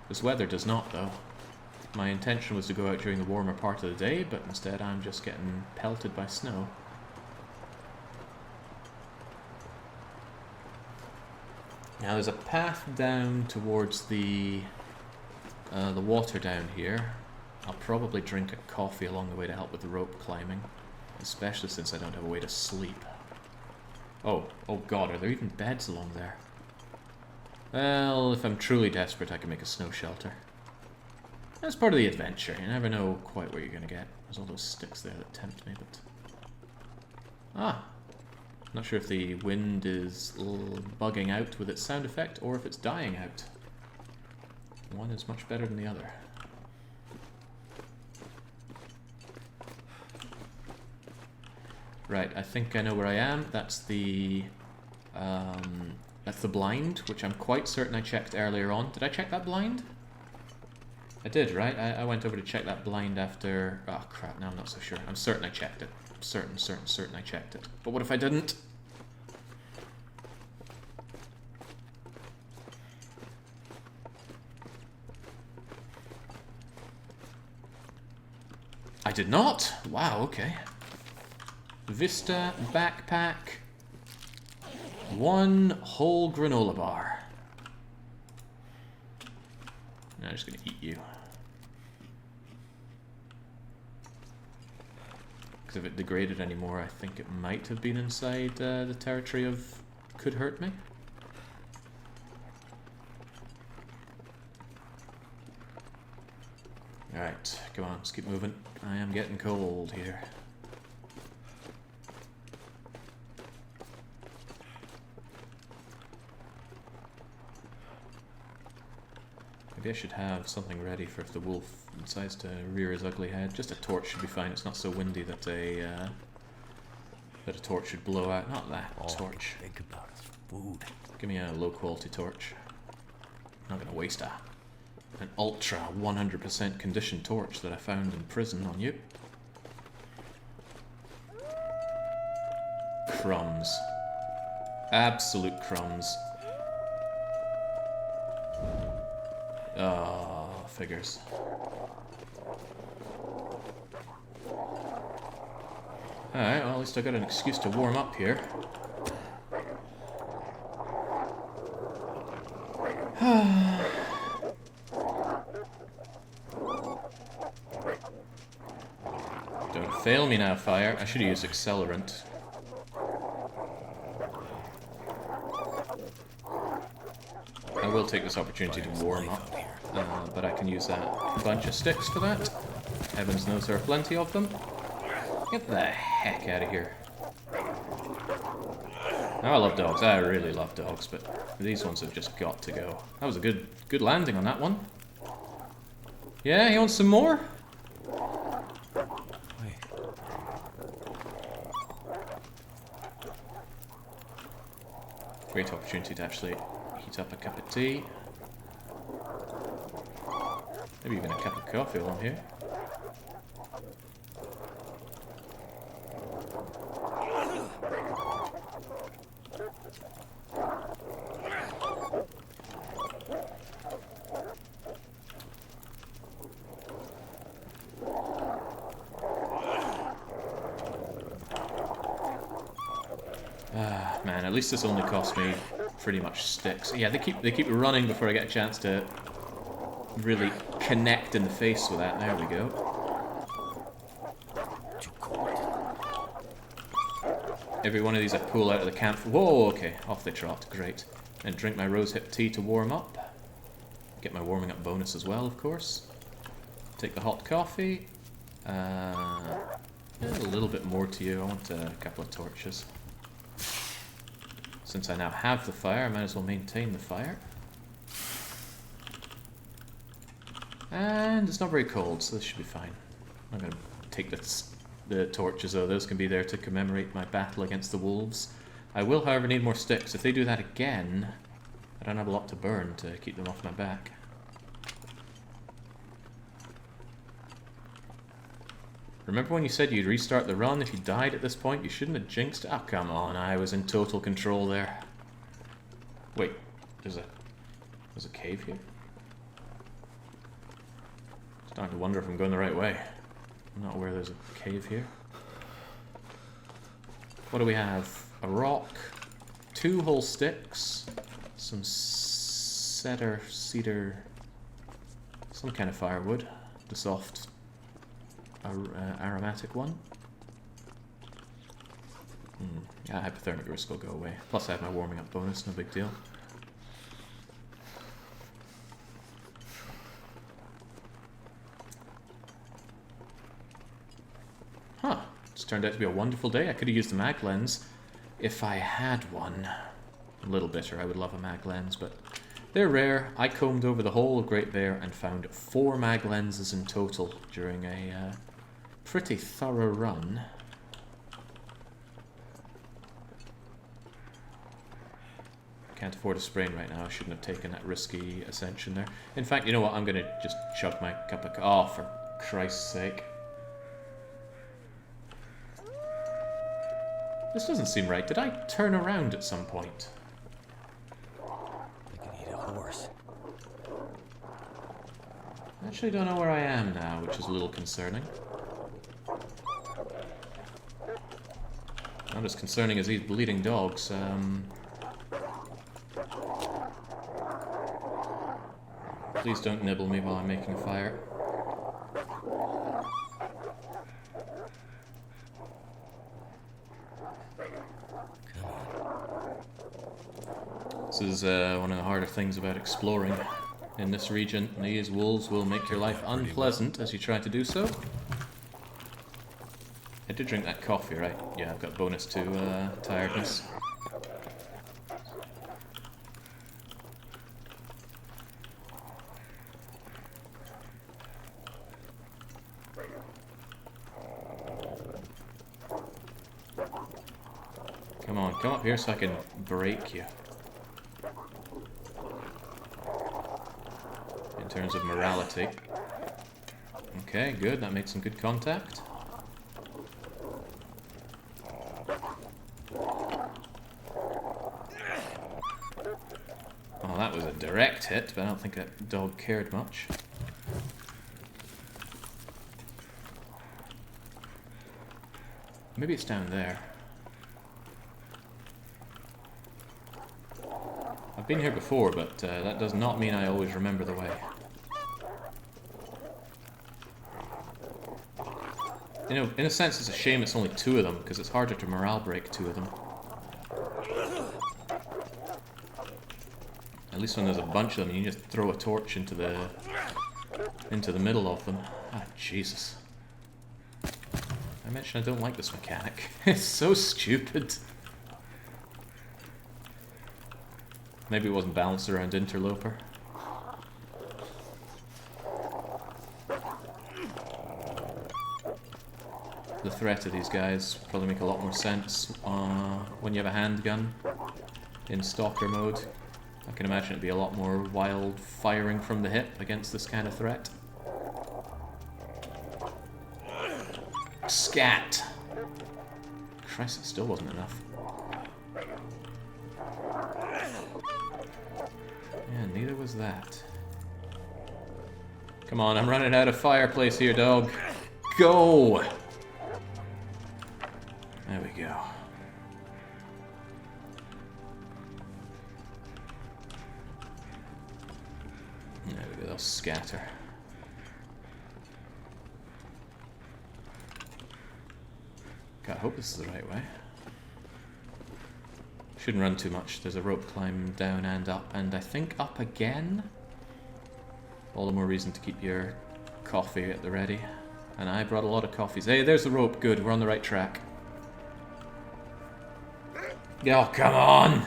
This weather does not, though. My intention was to go out during the warmer part of the day, but instead I'm just getting pelted by snow. Now there's a path down towards the water down here. I'll probably drink a coffee along the way to help with the rope climbing. Especially since I don't have a way to sleep. Oh god, are there even beds along there? Well, if I'm truly desperate, I can make a snow shelter. That's part of the adventure. You never know quite what you're going to get. There's all those sticks there that tempt me, but... Ah! Not sure if the wind is bugging out with its sound effect, or if it's dying out. One is much better than the other. Right, I think I know where I am. That's the blind, which I'm quite certain I checked earlier on. Did I check that blind? I did, right? I went over to check that blind after... Oh, crap, now I'm not so sure. I'm certain I checked it. Certain I checked it. But what if I didn't? I did not? Wow, okay. Vista backpack. One whole granola bar. I'm just gonna eat you. Because if it degraded anymore, I think it might have been inside the territory of could hurt me. Alright, come on, let's keep moving. I am getting cold here. Maybe I should have something ready for if the wolf decides to rear his ugly head. Just a torch should be fine. It's not so windy that a torch should blow out. Not that torch. Think about is food. Give me a low quality torch. I'm not gonna waste an ultra 100% conditioned torch that I found in prison on you. Crumbs. Absolute crumbs. Oh, figures. Alright, well at least I got an excuse to warm up here. Don't fail me now, fire. I should have used accelerant. I will take this opportunity to warm up, but I can use that bunch of sticks for that. Heavens knows there are plenty of them. Get the heck out of here. Now, I love dogs. I really love dogs, but these ones have just got to go. That was a good landing on that one. Yeah, you want some more? Wait. Great opportunity to actually heat up a cup of tea. Maybe even a cup of coffee while I'm here. Ah, man, at least this only cost me pretty much sticks. Yeah, they keep running before I get a chance to really connect in the face with that. There we go. Every one of these I pull out of the camp. Whoa, okay, off they trot. Great. And drink my rosehip tea to warm up. Get my warming up bonus as well, of course. Take the hot coffee. A little bit more to you. I want a couple of torches. Since I now have the fire, I might as well maintain the fire. And it's not very cold, so this should be fine. I'm going to take the torches, though. Those can be there to commemorate my battle against the wolves. I will, however, need more sticks. If they do that again, I don't have a lot to burn to keep them off my back. Remember when you said you'd restart the run if you died at this point? You shouldn't have jinxed it. Oh, come on. I was in total control there. Wait. There's a cave here? Starting to wonder if I'm going the right way. I'm not aware there's a cave here. What do we have? A rock, 2 whole sticks, some cedar, some kind of firewood, the soft, aromatic one. Yeah, hypothermic risk will go away. Plus I have my warming up bonus, no big deal. Huh. It's turned out to be a wonderful day. I could have used the mag lens if I had one. A little bitter, I would love a mag lens, but they're rare. I combed over the whole of Great Bear and found 4 mag lenses in total during a pretty thorough run. Can't afford a sprain right now. I shouldn't have taken that risky ascension there. In fact, you know what? I'm going to just chug my cup of... Oh, for Christ's sake. This doesn't seem right. Did I turn around at some point? I can eat a horse. I actually don't know where I am now, which is a little concerning. Not as concerning as these bleeding dogs. Please don't nibble me while I'm making a fire. This is one of the harder things about exploring in this region. These wolves will make your life unpleasant as you try to do so. I did drink that coffee, right? Yeah, I've got bonus to tiredness. Come on, come up here so I can break you. In terms of morality. Okay, good, that made some good contact. Well, that was a direct hit, but I don't think that dog cared much. Maybe it's down there. I've been here before, but that does not mean I always remember the way. You know, in a sense, it's a shame it's only 2 of them, because it's harder to morale break 2 of them. At least when there's a bunch of them, you just throw a torch into the middle of them. Ah, Jesus. I mentioned I don't like this mechanic. It's so stupid. Maybe it wasn't balanced around Interloper. The threat of these guys probably make a lot more sense when you have a handgun in stalker mode. I can imagine it'd be a lot more wild firing from the hip against this kind of threat. Scat! Christ, it still wasn't enough. Yeah, neither was that. Come on, I'm running out of fireplace here, dog. Go! There we go. There we go, they'll scatter. God, I hope this is the right way. Shouldn't run too much. There's a rope climb down and up, and I think up again. All the more reason to keep your coffee at the ready. And I brought a lot of coffees. Hey, there's the rope. Good, we're on the right track. Oh, come on!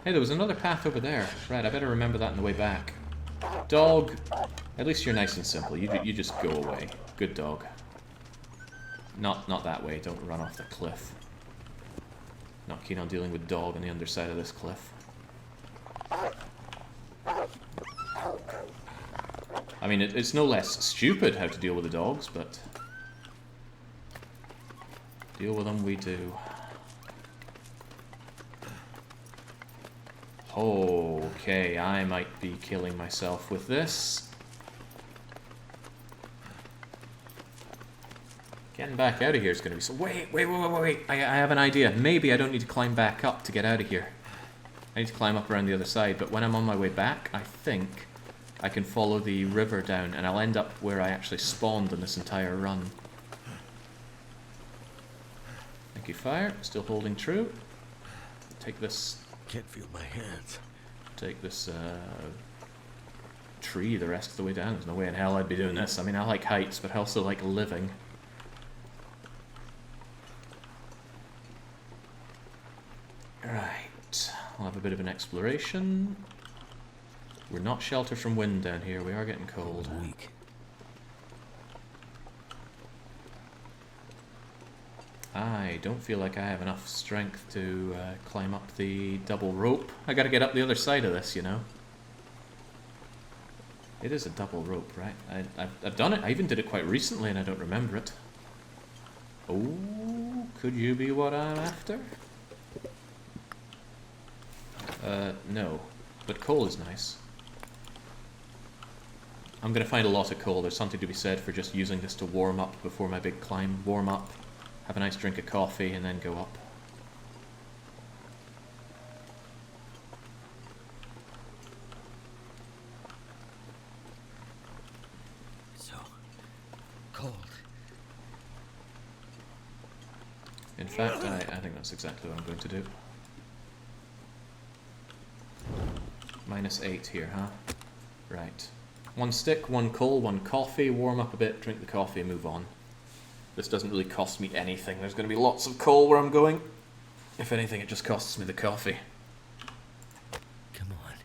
Hey, there was another path over there. Right, I better remember that on the way back. Dog, at least you're nice and simple. You just go away. Good dog. Not that way. Don't run off the cliff. Not keen on dealing with dog on the underside of this cliff. I mean, it's no less stupid how to deal with the dogs, but deal with them we do. Okay, I might be killing myself with this. Getting back out of here is going to be so... Wait. I have an idea. Maybe I don't need to climb back up to get out of here. I need to climb up around the other side, but when I'm on my way back, I think I can follow the river down, and I'll end up where I actually spawned in this entire run. Thank you, fire. Still holding true. Take this... Can't feel my hands. Take this, tree the rest of the way down. There's no way in hell I'd be doing this. I mean, I like heights, but I also like living. Right. I'll have a bit of an exploration. We're not sheltered from wind down here. We are getting cold. Weak. I don't feel like I have enough strength to climb up the double rope. I gotta get up the other side of this, you know. It is a double rope, right? I've done it. I even did it quite recently and I don't remember it. Oh, could you be what I'm after? No. But coal is nice. I'm gonna find a lot of coal. There's something to be said for just using this to warm up before my big climb. Warm up, have a nice drink of coffee, and then go up. So cold. In fact, I think that's exactly what I'm going to do. -8 here, huh? Right. 1 stick, 1 coal, 1 coffee, warm up a bit, drink the coffee, move on. This doesn't really cost me anything. There's going to be lots of coal where I'm going. If anything, it just costs me the coffee. Come on.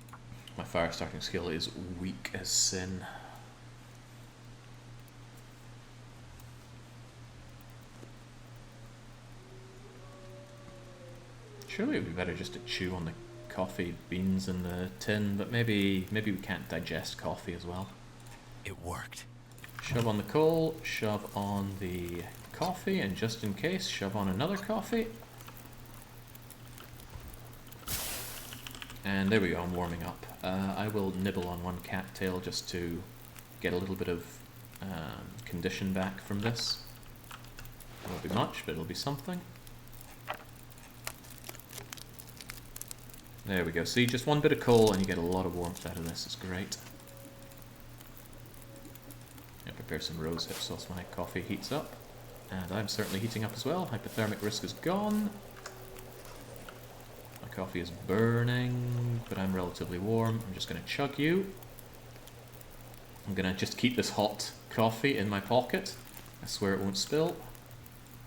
My fire starting skill is weak as sin. Surely it would be better just to chew on the coffee beans in the tin, but maybe we can't digest coffee as well. It worked. Shove on the coal, shove on the coffee, and just in case, shove on another coffee. And there we go, I'm warming up. I will nibble on 1 cattail just to get a little bit of condition back from this. It won't be much, but it'll be something. There we go. See, just 1 bit of coal and you get a lot of warmth out of this. It's great. I'll prepare some rose hips whilst my coffee heats up. And I'm certainly heating up as well. Hypothermic risk is gone. My coffee is burning, but I'm relatively warm. I'm just going to chug you. I'm going to just keep this hot coffee in my pocket. I swear it won't spill.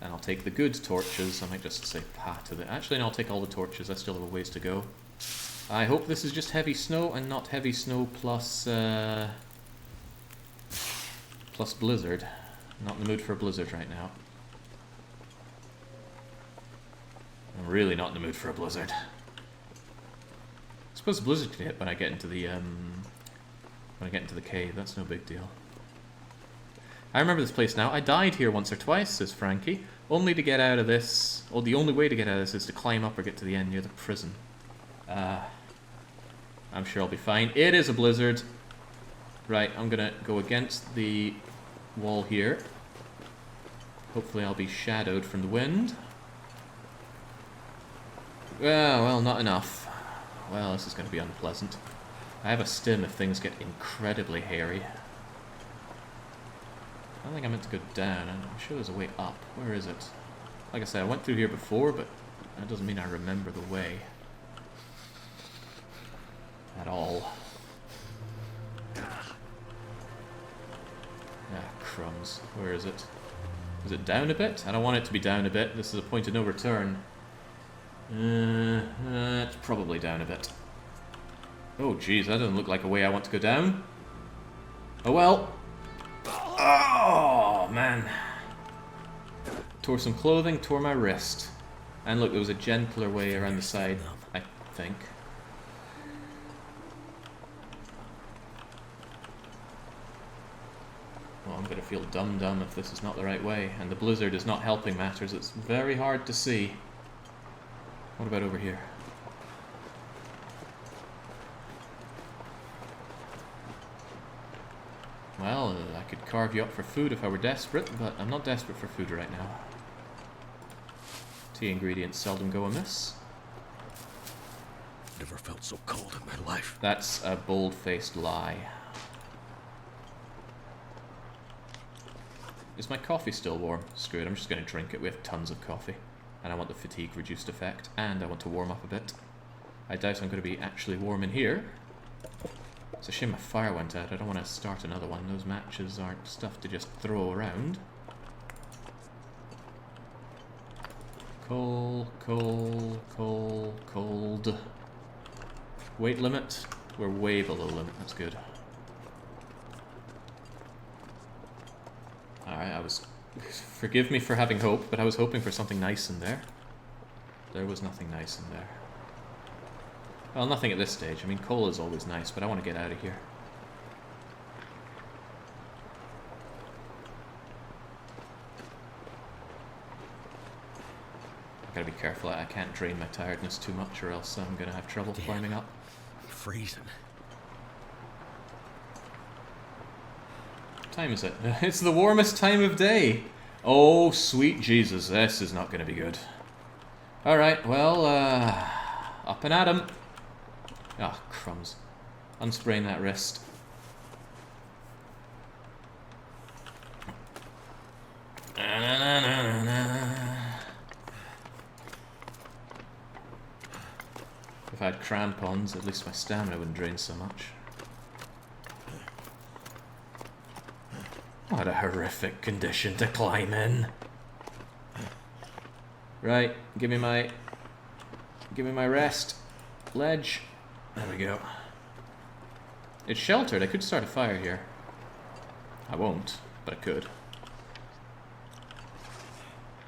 And I'll take the good torches. I might just say pa to the... Actually, no, I'll take all the torches. I still have a ways to go. I hope this is just heavy snow and not heavy snow plus plus blizzard. Not in the mood for a blizzard right now. I'm really not in the mood for a blizzard. I suppose the blizzard can hit when I get into the cave. That's no big deal. I remember this place now. I died here once or twice, says Frankie, only to get out of this. Well, the only way to get out of this is to climb up or get to the end near the prison. I'm sure I'll be fine. It is a blizzard. Right, I'm gonna go against the wall here. Hopefully I'll be shadowed from the wind. Well, not enough. Well, this is going to be unpleasant. I have a stim if things get incredibly hairy. I don't think I meant to go down. I'm sure there's a way up. Where is it? Like I said, I went through here before, but that doesn't mean I remember the way. At all. Ah, crumbs. Where is it? Is it down a bit? I don't want it to be down a bit. This is a point of no return. It's probably down a bit. Oh, geez, that doesn't look like a way I want to go down. Oh, well. Oh, man. Tore some clothing, tore my wrist. And look, there was a gentler way around the side, I think. Well, I'm going to feel dumb if this is not the right way. And the blizzard is not helping matters. It's very hard to see. What about over here? Well, I could carve you up for food if I were desperate, but I'm not desperate for food right now. Tea ingredients seldom go amiss. Never felt so cold in my life. That's a bold-faced lie. Is my coffee still warm? Screw it, I'm just going to drink it. We have tons of coffee. And I want the fatigue reduced effect, and I want to warm up a bit. I doubt I'm going to be actually warm in here. It's a shame my fire went out. I don't want to start another one. Those matches aren't stuff to just throw around. Coal, coal, coal, cold. Weight limit? We're way below limit. That's good. Alright, I was... Forgive me for having hope, but I was hoping for something nice in there. There was nothing nice in there. Well, nothing at this stage. I mean, coal is always nice, but I want to get out of here. I gotta be careful. I can't drain my tiredness too much, or else I'm gonna have trouble climbing up. I'm freezing. What time is it? It's the warmest time of day! Oh, sweet Jesus, this is not gonna be good. Alright, well, up and at 'em. Ah, crumbs. Unsprain that wrist. If I had crampons, at least my stamina wouldn't drain so much. What a horrific condition to climb in. Right, give me my rest. Ledge. There we go. It's sheltered. I could start a fire here. I won't, but I could.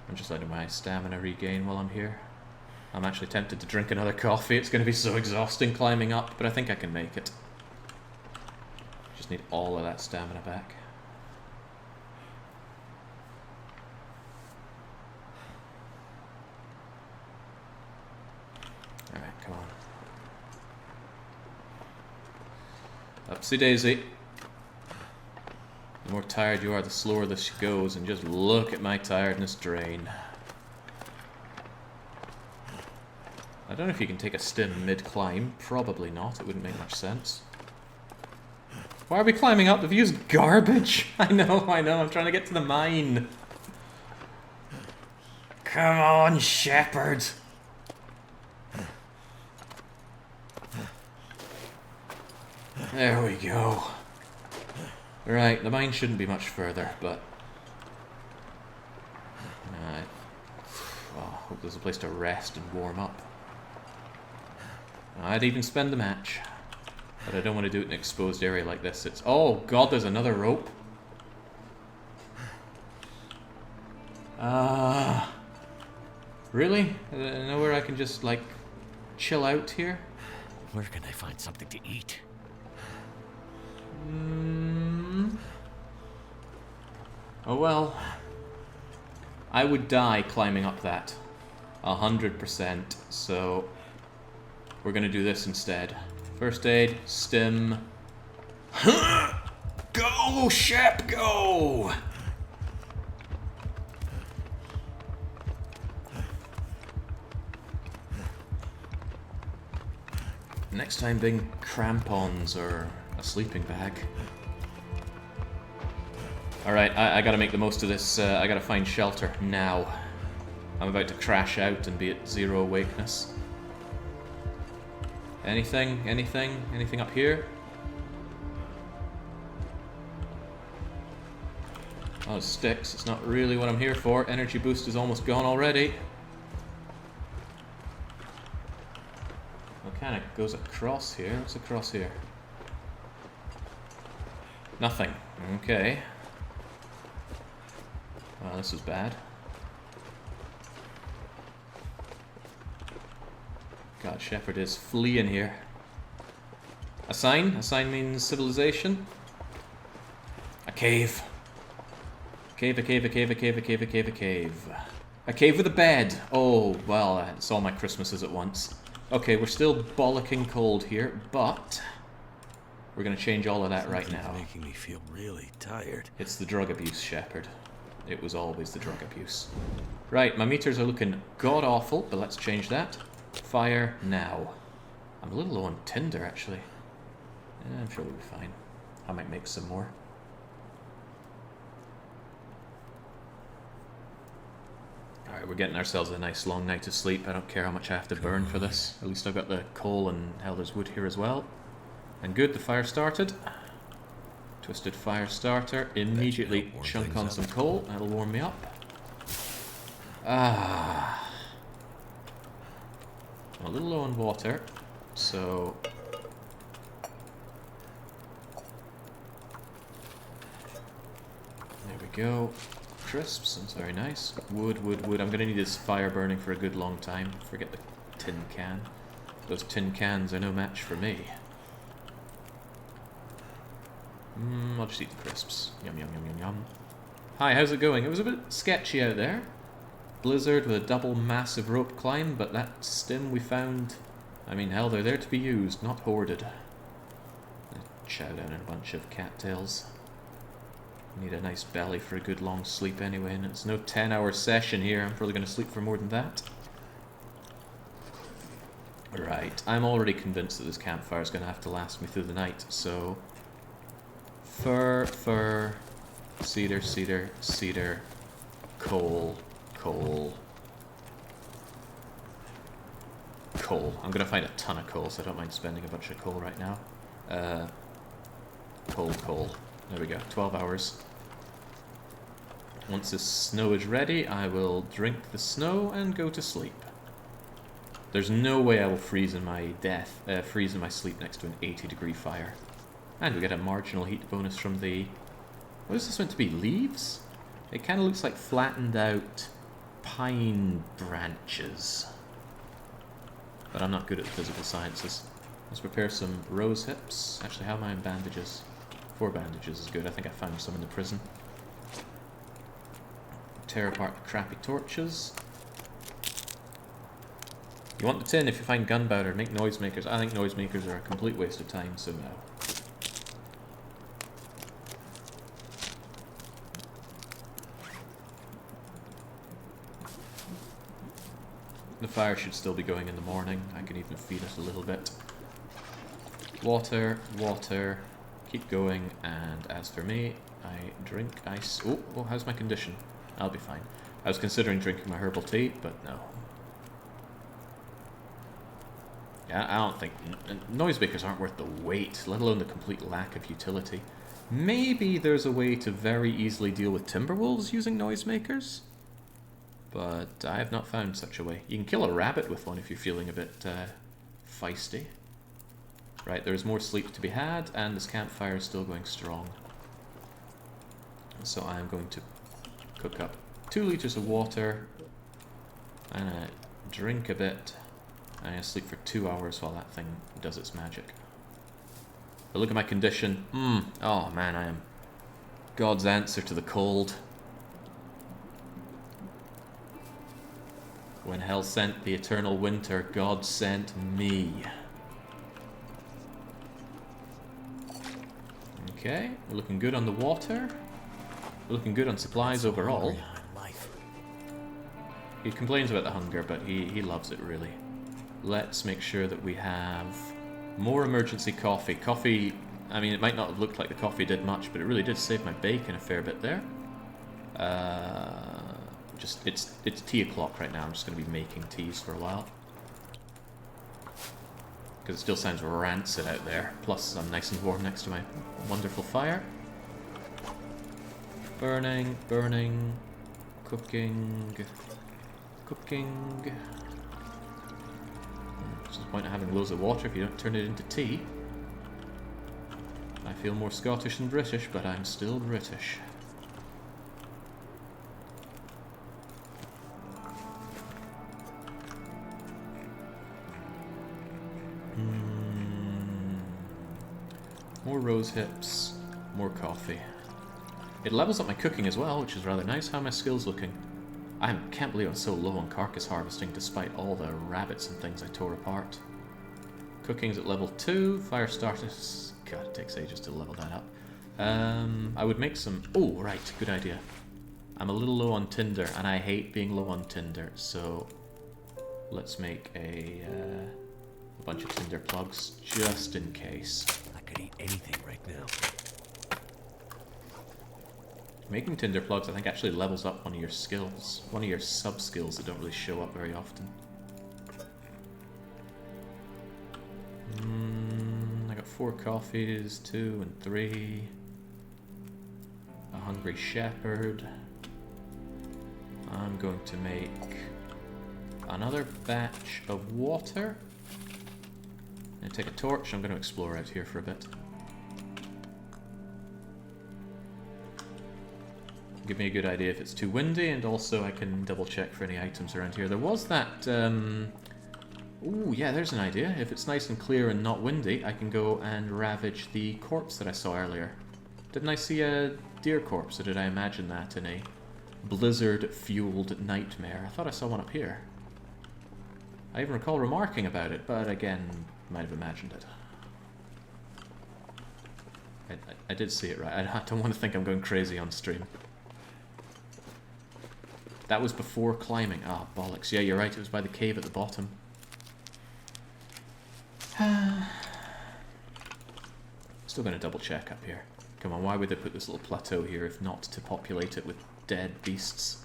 I'm just letting my stamina regain while I'm here. I'm actually tempted to drink another coffee. It's going to be so exhausting climbing up, but I think I can make it. Just need all of that stamina back. Alright, come on. Upsy daisy. The more tired you are, the slower this goes, and just look at my tiredness drain. I don't know if you can take a stim mid-climb. Probably not. It wouldn't make much sense. Why are we climbing up? The view's garbage. I know. I'm trying to get to the mine. Come on, Shepherd. There we go. Right, the mine shouldn't be much further, but... I hope there's a place to rest and warm up. I'd even spend the match. But I don't want to do it in an exposed area like this. It's... Oh, God, there's another rope. Really? Nowhere I can just, like, chill out here? Where can I find something to eat? Oh well. I would die climbing up that. 100%. So we're gonna do this instead. First aid, stim. Go, Shep, go! Next time bring crampons or a sleeping bag. Alright, I gotta make the most of this. I gotta find shelter now. I'm about to crash out and be at 0 awakeness. Anything? Anything? Anything up here? Oh, sticks. It's not really what I'm here for. Energy boost is almost gone already. What kind of goes across here? What's across here? Nothing. Okay. Well, this is bad. God, Shepherd is fleeing here. A sign? A sign means civilization? A cave. A cave, a cave, a cave, a cave, a cave, a cave, a cave. A cave with a bed! Oh, well, it's all my Christmases at once. Okay, we're still bollocking cold here, but... we're gonna change all of that right now. Making me feel really tired. It's the drug abuse, Shepherd. It was always the drug abuse. Right, my meters are looking god-awful, but let's change that. Fire now. I'm a little low on tinder, actually. I'm sure we'll be fine. I might make some more. Alright, Alright, we're getting ourselves a nice long night of sleep. I don't care how much I have to burn for this. At least I've got the coal and hell, there's wood here as well. And good, the fire started. Twisted fire starter. Immediately chunk on some coal. That'll warm me up. Ah. I'm a little low on water, so... There we go. Crisps, that's very nice. Wood, wood, wood. I'm going to need this fire burning for a good long time. Forget the tin can. Those tin cans are no match for me. I'll just eat the crisps. Yum, yum, yum, yum, yum. Hi, how's it going? It was a bit sketchy out there. Blizzard with a double massive rope climb, but that stim we found... I mean, hell, they're there to be used, not hoarded. Chow down a bunch of cattails. Need a nice belly for a good long sleep anyway, and it's no 10-hour session here. I'm probably going to sleep for more than that. Right, I'm already convinced that this campfire is going to have to last me through the night, so... Fir, fir, cedar, cedar, cedar, coal, coal, coal. I'm going to find a ton of coal, so I don't mind spending a bunch of coal right now. Coal, coal. There we go, 12 hours. Once the snow is ready, I will drink the snow and go to sleep. There's no way I will freeze in my freeze in my sleep next to an 80-degree fire. And we get a marginal heat bonus from the... What is this meant to be? Leaves? It kind of looks like flattened out pine branches. But I'm not good at the physical sciences. Let's prepare some rose hips. Actually, how am I in bandages? 4 bandages is good. I think I found some in the prison. Tear apart the crappy torches. You want the tin if you find gunpowder. Make noisemakers. I think noisemakers are a complete waste of time, so no. The fire should still be going in the morning. I can even feed it a little bit. Water, water. Keep going, and as for me, I drink ice. Oh, how's my condition? I'll be fine. I was considering drinking my herbal tea, but no. Yeah, I don't think... Noisemakers aren't worth the wait, let alone the complete lack of utility. Maybe there's a way to very easily deal with Timberwolves using noisemakers? But I have not found such a way. You can kill a rabbit with one if you're feeling a bit feisty. Right, there's more sleep to be had, and this campfire is still going strong. So I'm going to cook up 2 liters of water. I'm gonna drink a bit. I'm gonna sleep for 2 hours while that thing does its magic. But look at my condition. Oh man, I am God's answer to the cold. When hell sent the eternal winter, God sent me. Okay, we're looking good on the water. We're looking good on supplies overall. He complains about the hunger, but he loves it really. Let's make sure that we have more emergency coffee. Coffee, I mean, it might not have looked like the coffee did much, but it really did save my bacon a fair bit there. It's tea o'clock right now. I'm just going to be making teas for a while. Because it still sounds rancid out there. Plus, I'm nice and warm next to my wonderful fire. Burning, burning, cooking, cooking. What's the point of having loads of water if you don't turn it into tea? I feel more Scottish than British, but I'm still British. More rose hips, more coffee. It levels up my cooking as well, which is rather nice. How are my skills looking? I can't believe I'm so low on carcass harvesting despite all the rabbits and things I tore apart. Cooking's at level 2, fire starters... God, it takes ages to level that up. I would make some... Oh, right, good idea. I'm a little low on tinder, and I hate being low on tinder, so... Let's make a bunch of tinder plugs, just in case. I could eat anything right now. Making tinder plugs, I think, actually levels up one of your skills. One of your sub-skills that don't really show up very often. I got 4 coffees, 2 and 3. A hungry shepherd. I'm going to make another batch of water. And take a torch. I'm going to explore out here for a bit. Give me a good idea if it's too windy, and also I can double check for any items around here. There was that, ooh, yeah, there's an idea. If it's nice and clear and not windy, I can go and ravage the corpse that I saw earlier. Didn't I see a deer corpse, or did I imagine that in a blizzard-fueled nightmare? I thought I saw one up here. I even recall remarking about it, but again, might have imagined it. I did see it, right? I don't want to think I'm going crazy on stream. That was before climbing. Ah, oh, bollocks. Yeah, you're right. It was by the cave at the bottom. Still going to double check up here. Come on, why would they put this little plateau here if not to populate it with dead beasts?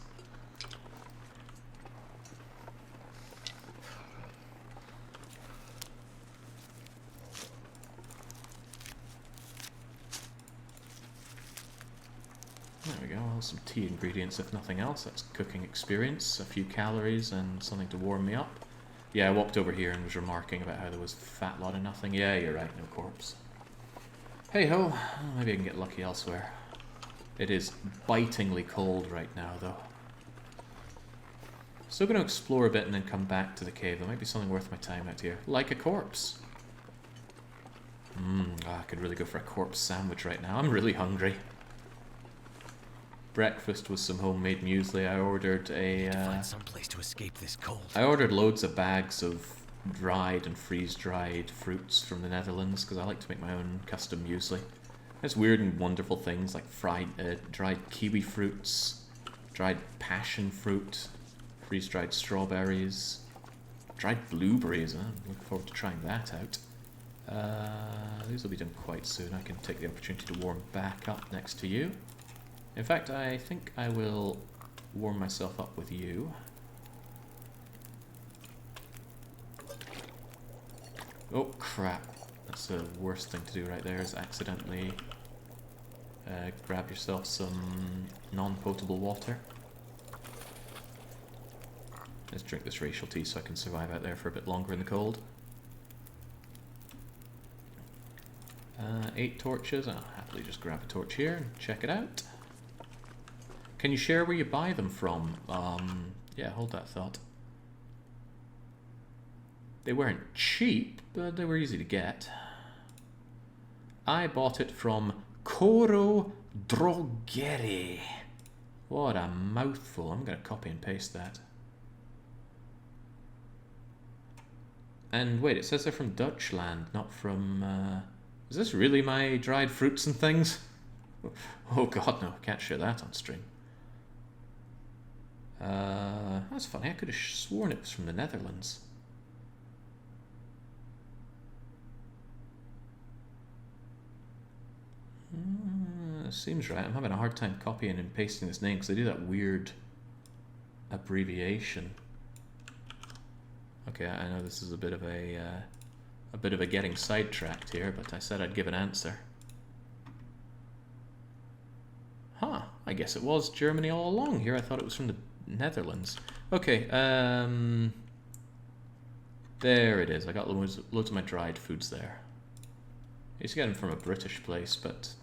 There we go, well, some tea ingredients if nothing else. That's cooking experience, a few calories and something to warm me up. Yeah, I walked over here and was remarking about how there was a fat lot of nothing. Yeah, you're right, no corpse. Hey ho, maybe I can get lucky elsewhere. It is bitingly cold right now though. Still going to explore a bit and then come back to the cave. There might be something worth my time out here. Like a corpse. I could really go for a corpse sandwich right now. I'm really hungry. Breakfast was some homemade muesli. I ordered a find some place to escape this cold. I ordered loads of bags of dried and freeze-dried fruits from the Netherlands because I like to make my own custom muesli. There's weird and wonderful things like dried kiwi fruits, dried passion fruit, freeze-dried strawberries, dried blueberries. I'm looking forward to trying that out. These will be done quite soon. I can take the opportunity to warm back up next to you. In fact, I think I will warm myself up with you. Oh, crap. That's the worst thing to do right there, is accidentally grab yourself some non-potable water. Let's drink this racial tea so I can survive out there for a bit longer in the cold. 8 torches. I'll happily just grab a torch here and check it out. Can you share where you buy them from? Yeah, hold that thought. They weren't cheap, but they were easy to get. I bought it from Coro Droghery. What a mouthful. I'm going to copy and paste that. And wait, it says they're from Dutchland, not from... Is this really my dried fruits and things? Oh god, no. Can't share that on stream. That's funny. I could have sworn it was from the Netherlands. Seems right. I'm having a hard time copying and pasting this name because they do that weird abbreviation. Okay, I know this is a bit of a getting sidetracked here, but I said I'd give an answer. Huh, I guess it was Germany all along here. I thought it was from the Netherlands. Okay, there it is. I got loads of my dried foods there. I used to get them from a British place, but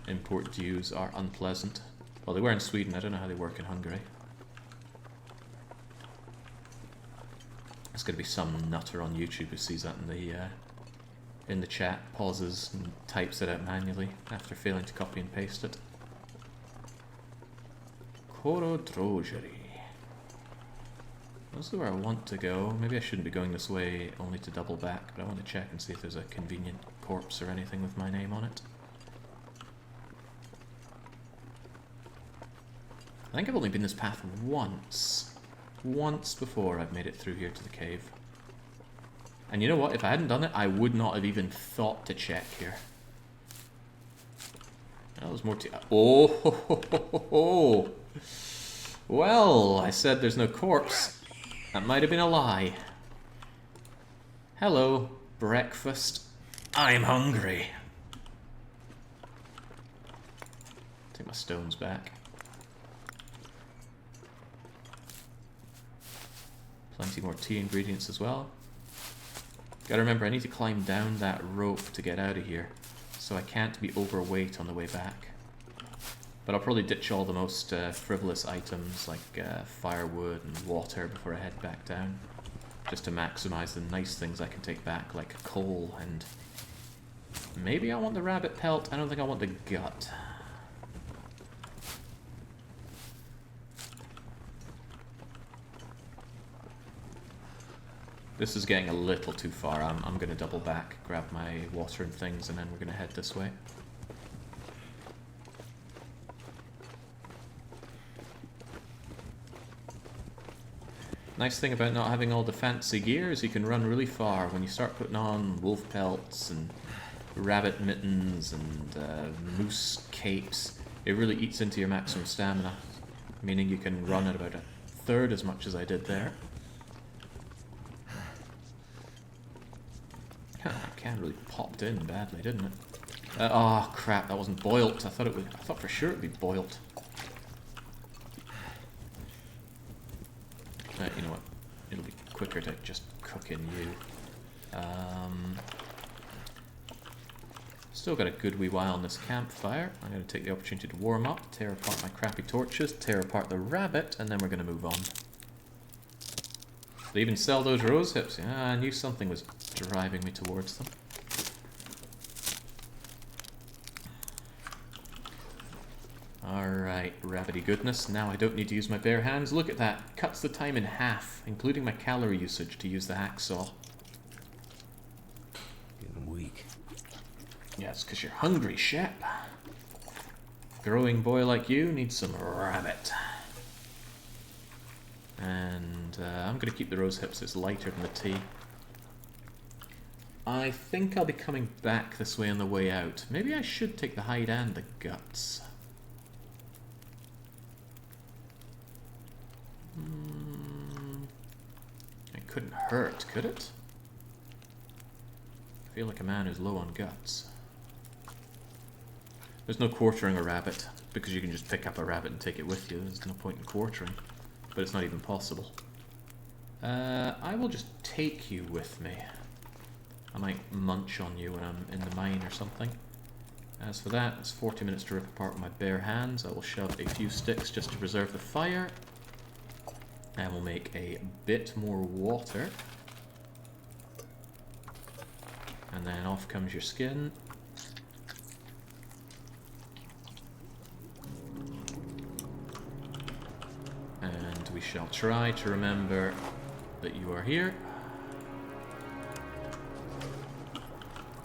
import dues are unpleasant. Well, they were in Sweden. I don't know how they work in Hungary. There's going to be some nutter on YouTube who sees that in the chat, pauses and types it out manually after failing to copy and paste it. Coro Droghery. This is where I want to go. Maybe I shouldn't be going this way only to double back, but I want to check and see if there's a convenient corpse or anything with my name on it. I think I've only been this path once. Once before I've made it through here to the cave. And you know what? If I hadn't done it, I would not have even thought to check here. That was more oh, ho, ho, ho, ho, ho. Well, I said there's no corpse. That might have been a lie. Hello, breakfast. I'm hungry. Take my stones back. Plenty more tea ingredients as well. Gotta remember, I need to climb down that rope to get out of here, so I can't be overweight on the way back. But I'll probably ditch all the most frivolous items like firewood and water before I head back down, just to maximize the nice things I can take back, like coal and... maybe I want the rabbit pelt. I don't think I want the gut. This is getting a little too far. I'm going to double back, grab my water and things, and then we're going to head this way. Nice thing about not having all the fancy gear is you can run really far. When you start putting on wolf pelts and rabbit mittens and moose capes, it really eats into your maximum stamina, meaning you can run at about a third as much as I did there. Can really popped in badly, didn't it? Oh crap! That wasn't boiled. I thought for sure it'd be boiled. You know what? It'll be quicker to just cook in you. Still got a good wee while on this campfire. I'm going to take the opportunity to warm up, tear apart my crappy torches, tear apart the rabbit, and then we're going to move on. They even sell those rose hips. Yeah, I knew something was driving me towards them. Alright, rabbity goodness. Now I don't need to use my bare hands. Look at that. Cuts the time in half, including my calorie usage, to use the hacksaw. Getting weak. Yeah, it's because you're hungry, Shep. Growing boy like you needs some rabbit. And I'm going to keep the rose hips. It's lighter than the tea. I think I'll be coming back this way on the way out. Maybe I should take the hide and the guts. It couldn't hurt, could it? I feel like a man who's low on guts. There's no quartering a rabbit, because you can just pick up a rabbit and take it with you. There's no point in quartering. But it's not even possible. I will just take you with me. I might munch on you when I'm in the mine or something. As for that, it's 40 minutes to rip apart with my bare hands. I will shove a few sticks just to preserve the fire. And we'll make a bit more water. And then off comes your skin. And we shall try to remember that you are here.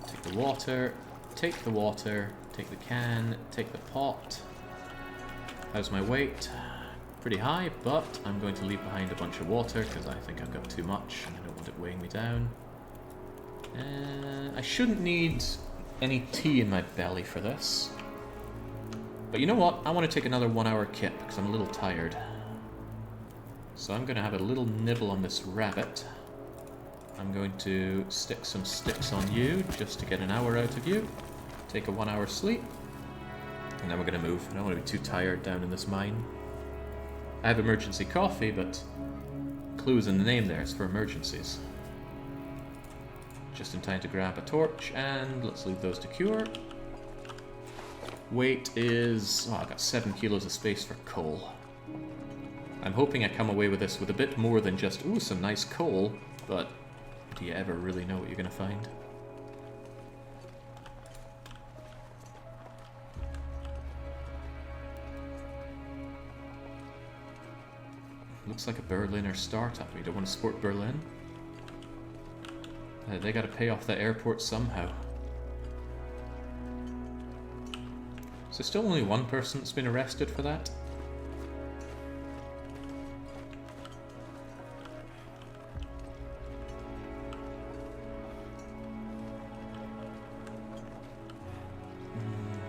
Take the water, take the water, take the can, take the pot. How's my weight? Pretty high, but I'm going to leave behind a bunch of water because I think I've got too much and I don't want it weighing me down. I shouldn't need any tea in my belly for this. But you know what? I want to take another 1 hour kip because I'm a little tired. So I'm going to have a little nibble on this rabbit. I'm going to stick some sticks on you just to get an hour out of you. Take a 1 hour sleep. And then we're going to move. I don't want to be too tired down in this mine. I have emergency coffee, but clue's in the name there. It's for emergencies. Just in time to grab a torch, and let's leave those to cure. Weight is... oh, I've got 7 kilos of space for coal. I'm hoping I come away with this with a bit more than just, ooh, some nice coal, but do you ever really know what you're going to find? Looks like a Berliner startup. We don't want to support Berlin. They got to pay off the airport somehow. Is there still only one person that's been arrested for that?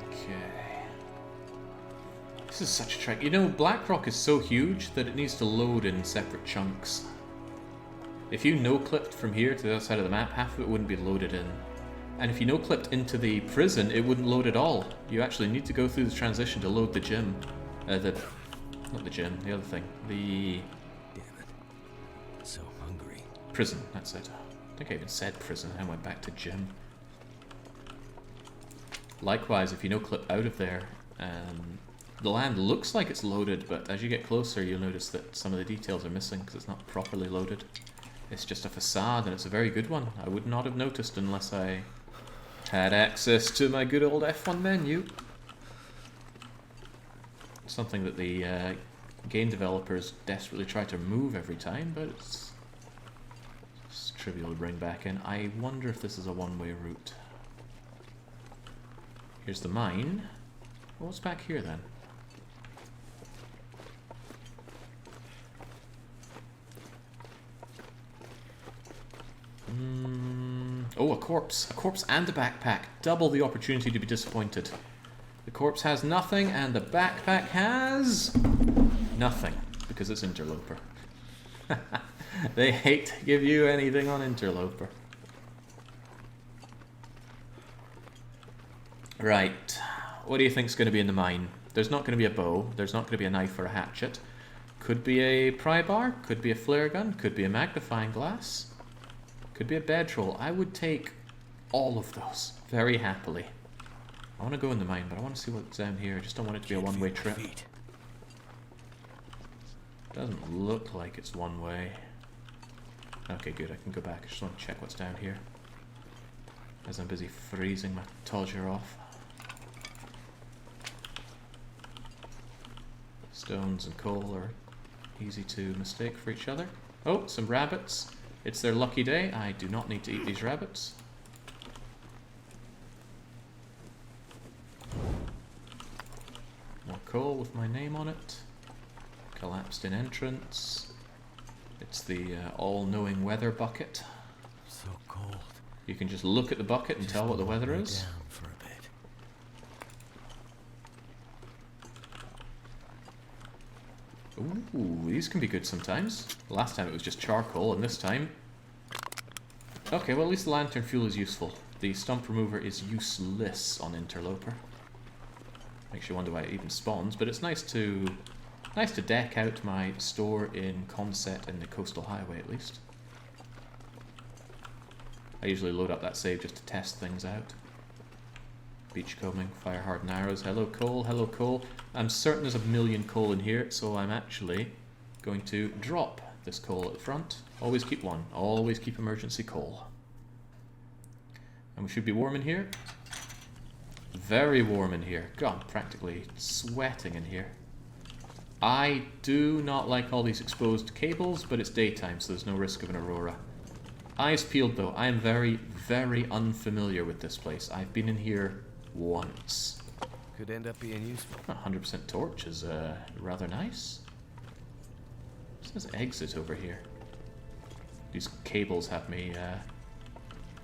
Okay. This is such a trek. You know, Blackrock is so huge that it needs to load in separate chunks. If you no-clipped from here to the other side of the map, half of it wouldn't be loaded in. And if you no-clipped into the prison, it wouldn't load at all. You actually need to go through the transition to load the gym. Not the gym, the other thing. The... Damn it. So hungry. Prison, that's it. I think I even said prison, I went back to gym. Likewise, if you no-clip out of there, the land looks like it's loaded, but as you get closer, you'll notice that some of the details are missing because it's not properly loaded. It's just a facade, and it's a very good one. I would not have noticed unless I had access to my good old F1 menu. Something that the game developers desperately try to remove every time, but it's trivial to bring back in. I wonder if this is a one-way route. Here's the mine. What's back here then? Oh, a corpse. A corpse and a backpack. Double the opportunity to be disappointed. The corpse has nothing, and the backpack has... nothing, because it's Interloper. They hate to give you anything on Interloper. Right. What do you think's going to be in the mine? There's not going to be a bow. There's not going to be a knife or a hatchet. Could be a pry bar. Could be a flare gun. Could be a magnifying glass. Could be a bedroll. I would take all of those very happily. I want to go in the mine, but I want to see what's down here. I just don't want it to be a one-way trip. Doesn't look like it's one way. Okay, good. I can go back. I just want to check what's down here. As I'm busy freezing my todger off. Stones and coal are easy to mistake for each other. Oh, some rabbits. It's their lucky day. I do not need to eat these rabbits. More coal with my name on it. Collapsed in entrance. It's the all-knowing weather bucket. So cold. You can just look at the bucket and tell what the weather is. Down for a bit. Ooh, these can be good sometimes. Last time it was just charcoal, and this time... Okay, well at least the lantern fuel is useful. The stump remover is useless on Interloper. Makes you wonder why it even spawns, but it's nice to deck out my store in Conset in the Coastal Highway at least. I usually load up that save just to test things out. Beachcombing, fire hardened arrows. Hello coal, hello coal. I'm certain there's a million coal in here, so I'm actually going to drop this coal at the front. Always keep one. Always keep emergency coal. And we should be warm in here. Very warm in here. God, I'm practically sweating in here. I do not like all these exposed cables, but it's daytime, so there's no risk of an aurora. Eyes peeled though. I am very, very unfamiliar with this place. I've been in here once. Could end up being useful. 100% torch is rather nice. It says exit over here. These cables have me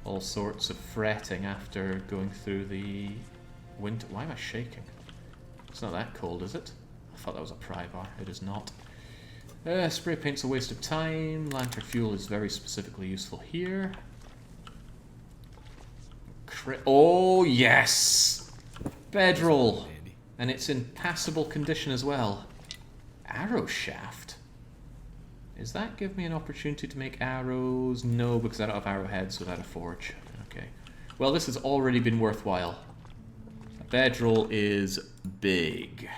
all sorts of fretting after going through the winter. Why am I shaking? It's not that cold, is it? I thought that was a pry bar. It is not. Spray paint's a waste of time. Lantern fuel is very specifically useful here. Oh, yes! Bedroll! And it's in passable condition as well. Arrow shaft? Does that give me an opportunity to make arrows? No, because I don't have arrowheads without a forge. Okay. Well, this has already been worthwhile. A bedroll is big.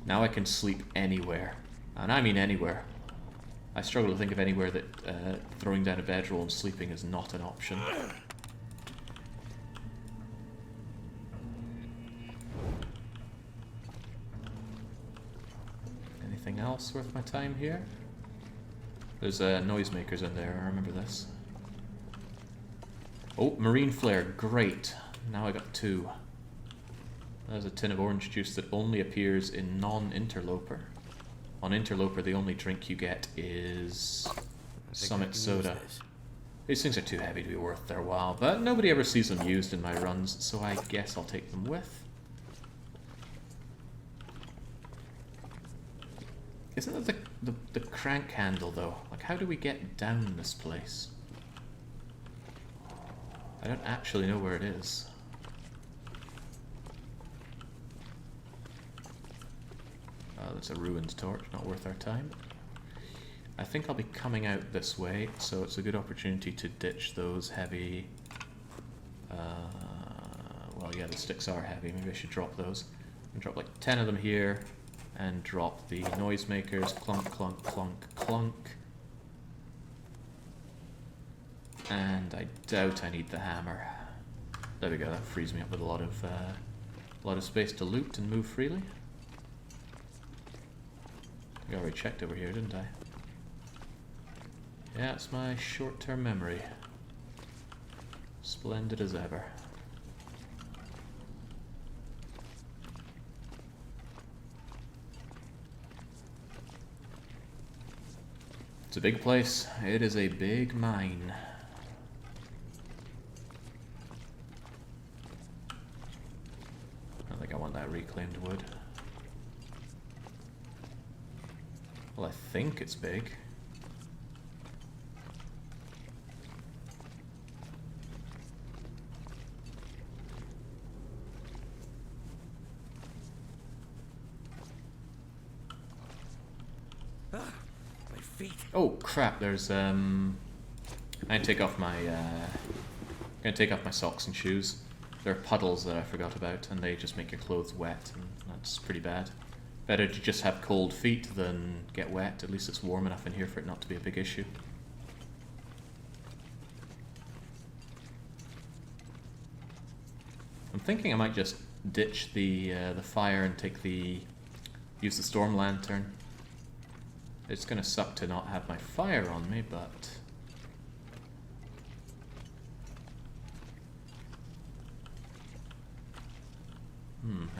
Now I can sleep anywhere. And I mean anywhere. I struggle to think of anywhere that throwing down a bedroll and sleeping is not an option. Anything else worth my time here? There's noisemakers in there, I remember this. Oh, marine flare, great. Now I got 2. There's a tin of orange juice that only appears in non-Interloper. On Interloper, the only drink you get is Summit Soda. These things are too heavy to be worth their while, but nobody ever sees them used in my runs, so I guess I'll take them with. Isn't that the crank handle, though? Like, how do we get down this place? I don't actually know where it is. That's a ruined torch, not worth our time. I think I'll be coming out this way, so it's a good opportunity to ditch those heavy... well, yeah, the sticks are heavy. Maybe I should drop those. And drop like 10 of them here, and drop the noisemakers. Clunk, clunk, clunk, clunk. And I doubt I need the hammer. There we go. That frees me up with a lot of space to loot and move freely. I already checked over here, didn't I? Yeah, it's my short-term memory. Splendid as ever. It's a big place. It is a big mine. I don't think I want that reclaimed wood. Well, I think it's big. My feet. Oh crap! There's I need to take off my gonna take off my socks and shoes. There are puddles that I forgot about, and they just make your clothes wet, and that's pretty bad. Better to just have cold feet than get wet. At least it's warm enough in here for it not to be a big issue. I'm thinking I might just ditch the fire and use the storm lantern. It's gonna suck to not have my fire on me, but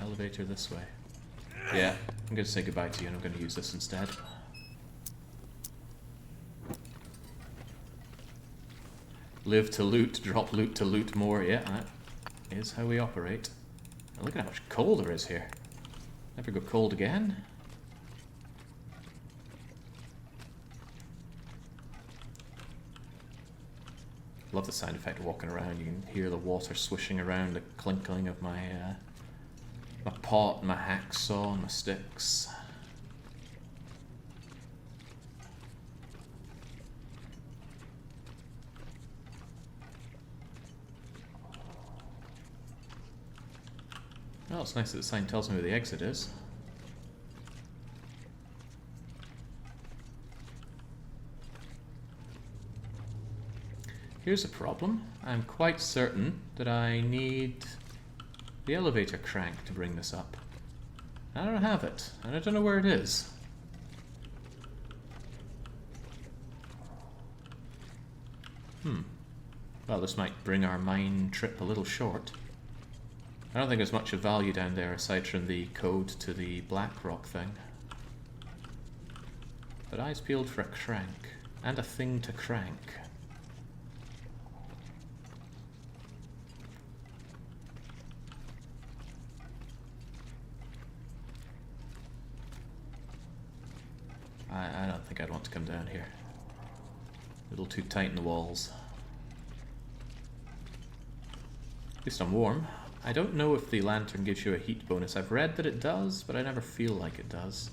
elevator this way. Yeah, I'm going to say goodbye to you and I'm going to use this instead. Live to loot, drop loot to loot more. Yeah, that is how we operate. And look at how much coal there is here. Never go cold again. Love the sound effect of walking around. You can hear the water swishing around, the clinkling of my my pot, my hacksaw, and my sticks. Oh, it's nice that the sign tells me where the exit is. Here's a problem. I'm quite certain that I need the elevator crank to bring this up. I don't have it, and I don't know where it is. Well, this might bring our mine trip a little short. I don't think there's much of value down there aside from the code to the Blackrock thing. But eyes peeled for a crank, and a thing to crank. I don't think I'd want to come down here. A little too tight in the walls. At least I'm warm. I don't know if the lantern gives you a heat bonus. I've read that it does, but I never feel like it does.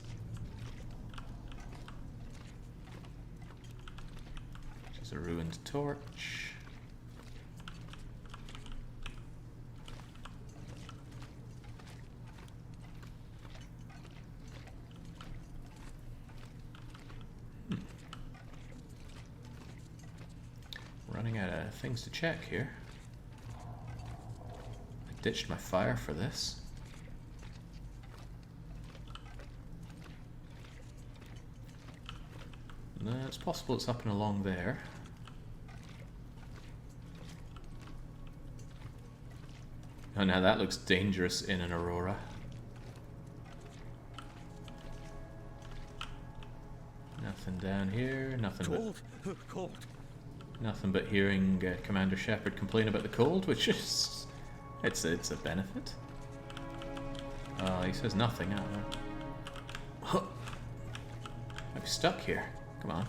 Which is a ruined torch. Running out of things to check here. I ditched my fire for this. No, it's possible it's up and along there. Oh, now that looks dangerous in an aurora. Nothing down here, nothing Cold. Cold. Nothing but hearing Commander Shepard complain about the cold, which is... it's a benefit. He says nothing, I don't know. be stuck here. Come on.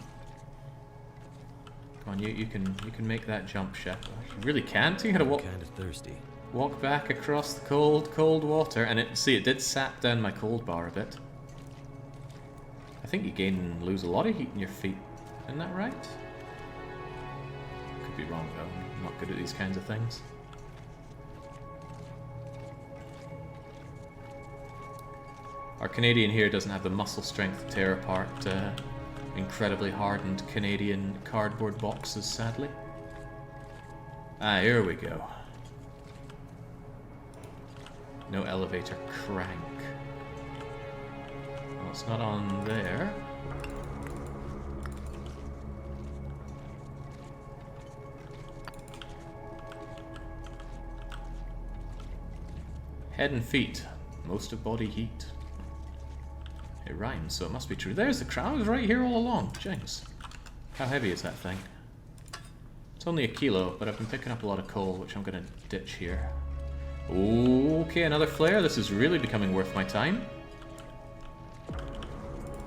Come on, you can make that jump, Shep. You really can't. You gotta walk. Kind of thirsty. Walk back across the cold water, and it did sap down my cold bar a bit. I think you lose a lot of heat in your feet. Isn't that right? Could be wrong though. I'm not good at these kinds of things. Our Canadian here doesn't have the muscle strength to tear apart incredibly hardened Canadian cardboard boxes, sadly. Ah, here we go. No elevator crank. Well, it's not on there. Head and feet. Most of body heat. It rhymes, so it must be true. There's the crown. I was right here all along. Jinx. How heavy is that thing? It's only 1 kilo, but I've been picking up a lot of coal, which I'm going to ditch here. Okay, another flare. This is really becoming worth my time.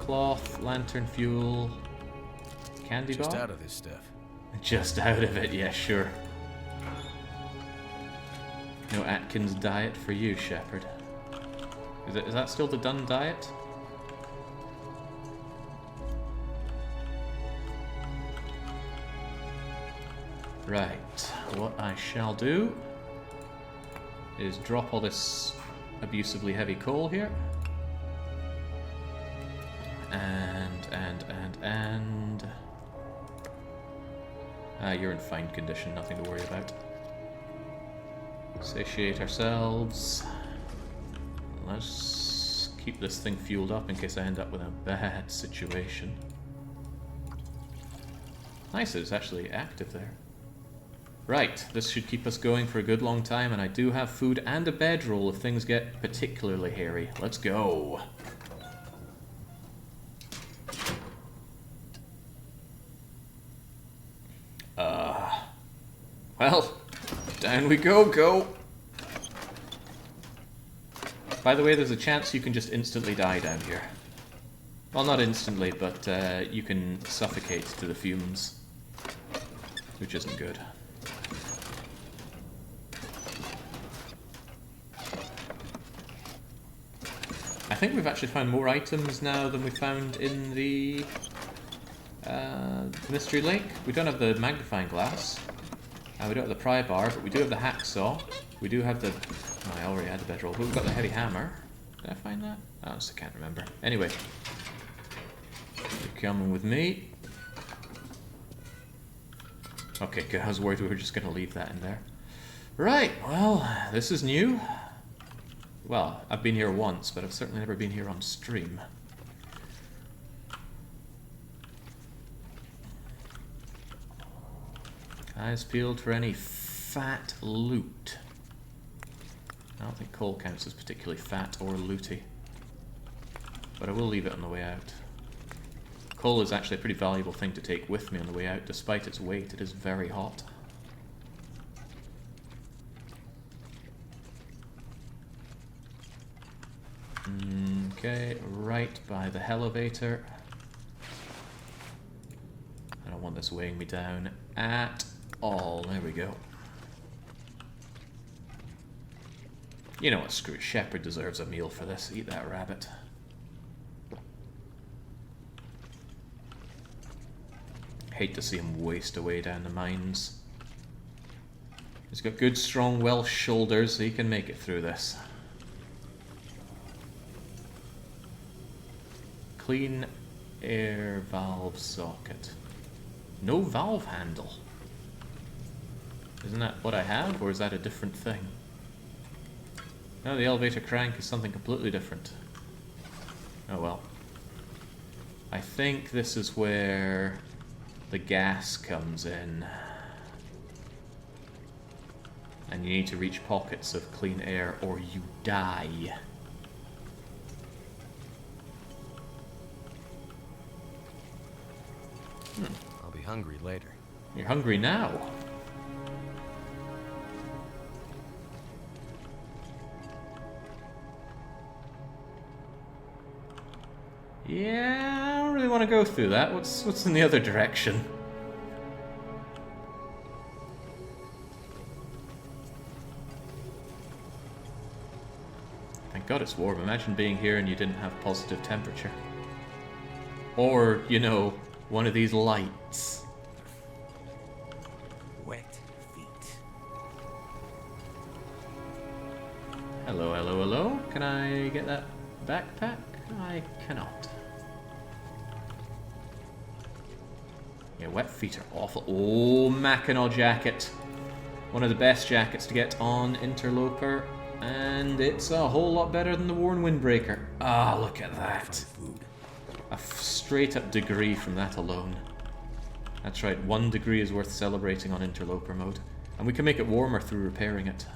Cloth, lantern fuel, candy bar. Just out of this stuff. Just out of it, yeah, sure. No Atkins diet for you, Shepherd. Is that still the done diet? Right, what I shall do is drop all this abusively heavy coal here. And... you're in fine condition, nothing to worry about. Satiate ourselves. Let's keep this thing fueled up in case I end up with a bad situation. Nice, it's actually active there. Right, this should keep us going for a good long time, and I do have food and a bedroll if things get particularly hairy. Let's go. Well, down we go. By the way, there's a chance you can just instantly die down here. Well, not instantly, but you can suffocate to the fumes, which isn't good. I think we've actually found more items now than we found in the Mystery Lake. We don't have the magnifying glass. We don't have the pry bar, but we do have the hacksaw. We do have the... Oh, I already had the bedroll, but we've got the heavy hammer. Did I find that? Oh, I can't remember. Anyway. You're coming with me. Okay, good. I was worried we were just going to leave that in there. Right, well, this is new. Well, I've been here once, but I've certainly never been here on stream. Eyes peeled for any fat loot. I don't think coal counts as particularly fat or looty. But I will leave it on the way out. Coal is actually a pretty valuable thing to take with me on the way out. Despite its weight, it is very hot. Okay, right by the elevator. I don't want this weighing me down at all. There we go. You know what, screw it. Shepherd deserves a meal for this. Eat that rabbit. Hate to see him waste away down the mines. He's got good, strong Welsh shoulders, so he can make it through this. Clean air valve socket. No valve handle. Isn't that what I have, or is that a different thing? No, the elevator crank is something completely different. Oh well. I think this is where the gas comes in. And you need to reach pockets of clean air or you die. I'll be hungry later. You're hungry now. Yeah, I don't really want want to go through that. What's in the other direction? Thank God it's warm. Imagine being here and you didn't have positive temperature. Or, you know, one of these lights. Wet feet. Hello, hello, hello. Can I get that backpack? I cannot. Yeah, wet feet are awful. Oh, Mackinaw jacket. One of the best jackets to get on Interloper. And it's a whole lot better than the worn windbreaker. Ah, look at that. A straight up degree from that alone. That's right, 1 degree is worth celebrating on Interloper mode. And we can make it warmer through repairing it.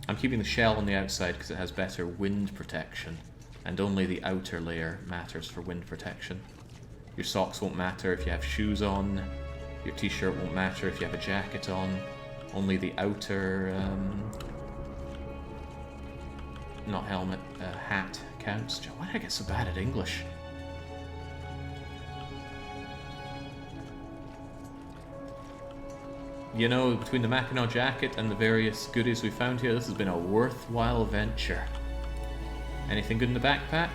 I'm keeping the shell on the outside because it has better wind protection. And only the outer layer matters for wind protection. Your socks won't matter if you have shoes on. Your t-shirt won't matter if you have a jacket on. Only the outer... not helmet, hat counts. Why did I get so bad at English? You know, between the Mackinaw jacket and the various goodies we found here, this has been a worthwhile venture. Anything good in the backpack?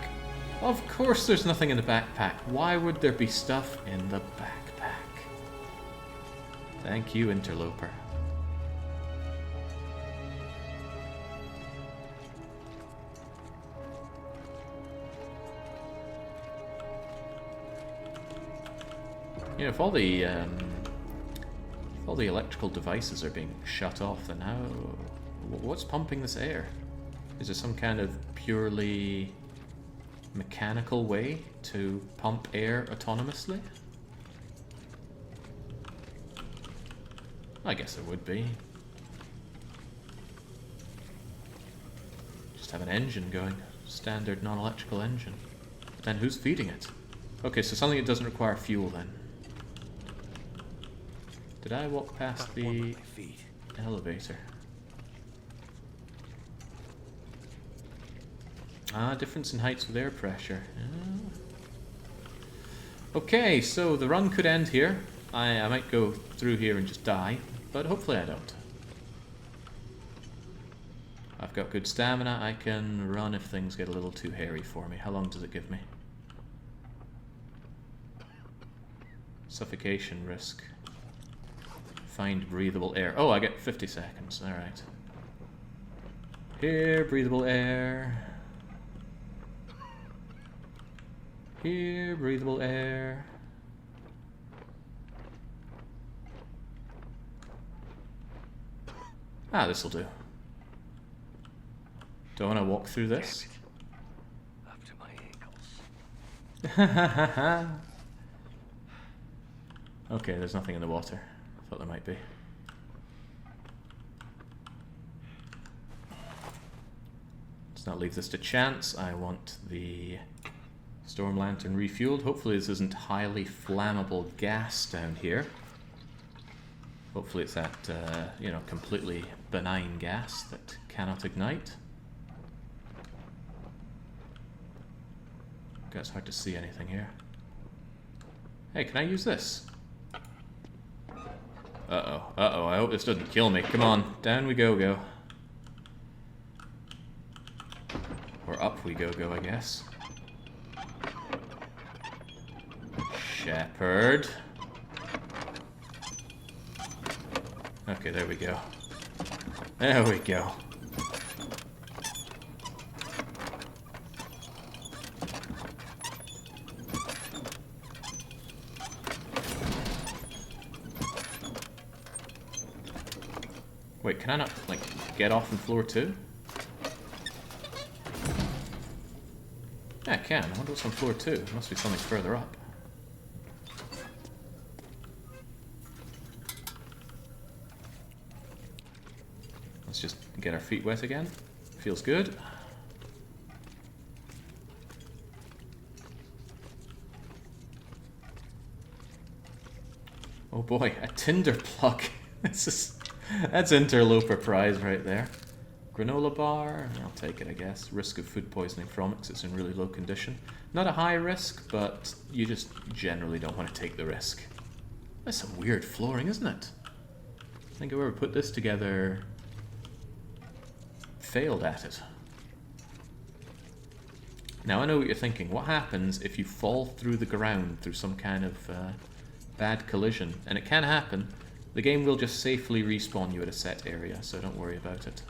Of course there's nothing in the backpack. Why would there be stuff in the backpack? Thank you, Interloper. Yeah, if all the electrical devices are being shut off, then how... what's pumping this air? Is there some kind of purely mechanical way to pump air autonomously? I guess there would be. Just have an engine going. Standard non-electrical engine. But then who's feeding it? Okay, so something that doesn't require fuel then. Did I walk past the elevator? Ah, difference in heights with air pressure. Okay, so the run could end here. I might go through here and just die, but hopefully I don't. I've got good stamina. I can run if things get a little too hairy for me. How long does it give me? Suffocation risk. Find breathable air. Oh, I get 50 seconds. Alright. Here, breathable air. Here, breathable air. Ah, this'll do. Do I want to walk through this? Up to my ankles. Okay, there's nothing in the water. I thought there might be. Let's not leave this to chance. I want the storm lantern refueled. Hopefully this isn't highly flammable gas down here. Hopefully it's that, you know, completely benign gas that cannot ignite. Okay, it's hard to see anything here. Hey, can I use this? Uh-oh, uh-oh, I hope this doesn't kill me. Come on, down we go. Or up we go, I guess. Shepherd. Okay, there we go. There we go. Wait, can I not, like, get off on floor 2? Yeah, I can. I wonder what's on floor 2. There must be something further up. Let's just get our feet wet again. Feels good. Oh boy, a tinder plug. That's interloper prize right there. Granola bar, I'll take it I guess. Risk of food poisoning from it because it's in really low condition. Not a high risk, but you just generally don't want to take the risk. That's some weird flooring, isn't it? I think whoever put this together failed at it. Now I know what you're thinking. What happens if you fall through the ground through some kind of bad collision? And it can happen. The game will just safely respawn you at a set area, so don't worry about it.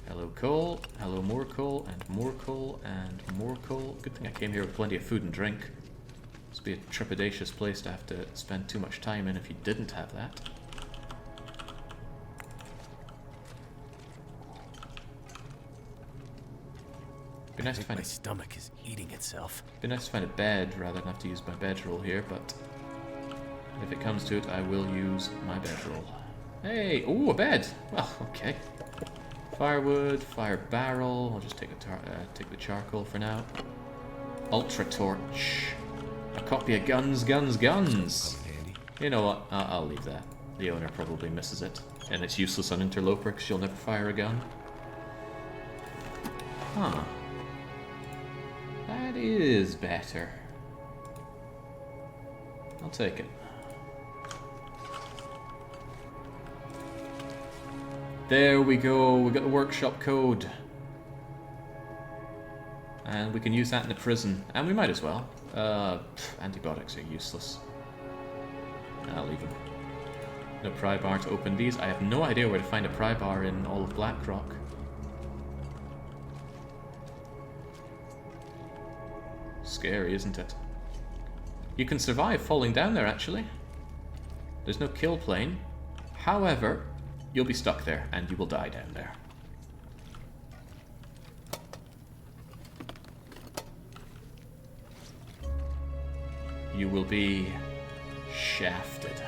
Hello coal, hello more coal, and more coal, and more coal. Good thing I came here with plenty of food and drink. This would be a trepidatious place to have to spend too much time in if you didn't have that. Be nice to find my stomach is eating itself. Be nice to find a bed rather than have to use my bedroll here, but if it comes to it, I will use my bedroll. Hey, oh, a bed. Well, okay. Firewood, fire barrel. I'll just take the charcoal for now. Ultra torch. A copy of Guns. You know what? I'll leave that. The owner probably misses it, and it's useless on Interloper because she'll never fire a gun. Huh. That is better. I'll take it. There we go, we got the workshop code. And we can use that in the prison. And we might as well. Antibiotics are useless. I'll leave them. No pry bar to open these. I have no idea where to find a pry bar in all of Blackrock. Scary, isn't it? You can survive falling down there, actually. There's no kill plane. However, you'll be stuck there, and you will die down there. You will be shafted.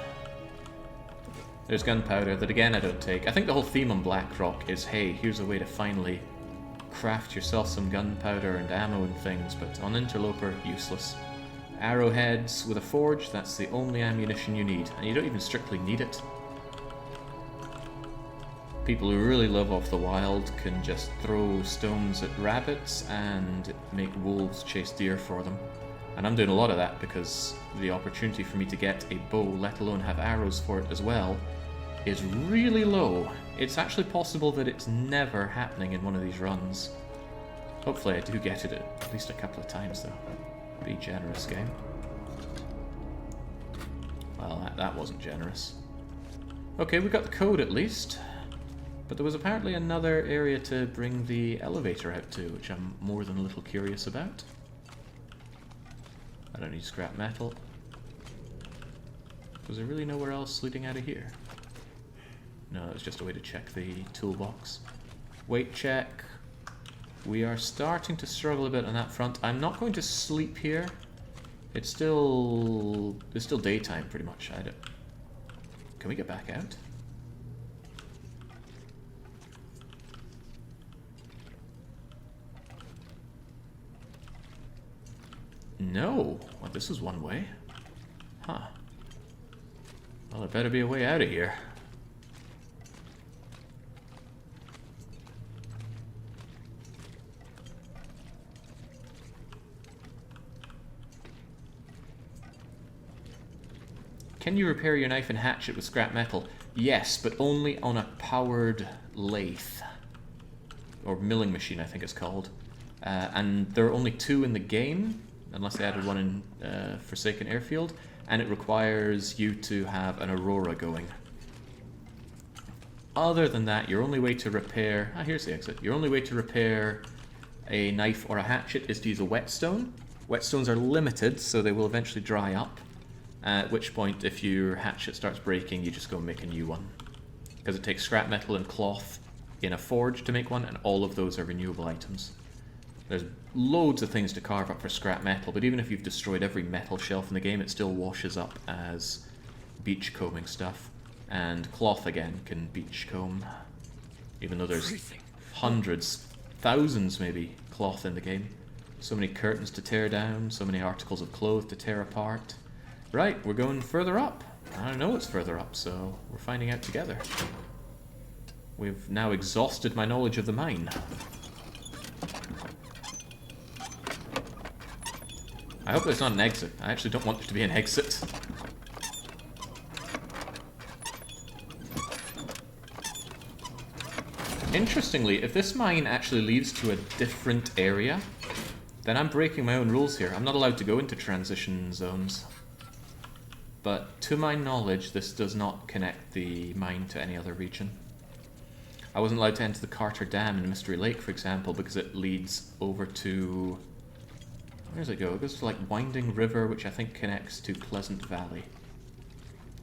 There's gunpowder that, again, I don't take. I think the whole theme on Blackrock is, hey, here's a way to finally craft yourself some gunpowder and ammo and things, but on Interloper, useless. Arrowheads with a forge, that's the only ammunition you need, and you don't even strictly need it. People who really live off the wild can just throw stones at rabbits and make wolves chase deer for them. And I'm doing a lot of that because the opportunity for me to get a bow, let alone have arrows for it as well, is really low. It's actually possible that it's never happening in one of these runs. Hopefully I do get it at least a couple of times though. Be generous, game. Well, that wasn't generous. Okay, we got the code at least. But there was apparently another area to bring the elevator out to, which I'm more than a little curious about. I don't need scrap metal. Was there really nowhere else leading out of here? No, it's just a way to check the toolbox. Weight check. We are starting to struggle a bit on that front. I'm not going to sleep here. It's still daytime pretty much. Can we get back out? No. Well, this is one way. Huh. Well, there better be a way out of here. Can you repair your knife and hatchet with scrap metal? Yes, but only on a powered lathe. Or milling machine, I think it's called. And there are only 2 in the game, unless they added one in Forsaken Airfield, and it requires you to have an Aurora going. Other than that, your only way to repair... here's the exit. Your only way to repair a knife or a hatchet is to use a whetstone. Whetstones are limited, so they will eventually dry up. At which point, if your hatchet starts breaking, you just go and make a new one. Because it takes scrap metal and cloth in a forge to make one, and all of those are renewable items. There's loads of things to carve up for scrap metal, but even if you've destroyed every metal shelf in the game, it still washes up as beachcombing stuff. And cloth, again, can beachcomb. Even though there's hundreds, thousands maybe, cloth in the game. So many curtains to tear down, so many articles of clothes to tear apart. Right, we're going further up. I don't know what's further up, so we're finding out together. we've now exhausted my knowledge of the mine. I hope there's not an exit. I actually don't want there to be an exit. Interestingly, if this mine actually leads to a different area, then I'm breaking my own rules here. I'm not allowed to go into transition zones. But to my knowledge, this does not connect the mine to any other region. I wasn't allowed to enter the Carter Dam in Mystery Lake, for example, because it leads over to... Where does it go? It goes to like Winding River, which I think connects to Pleasant Valley.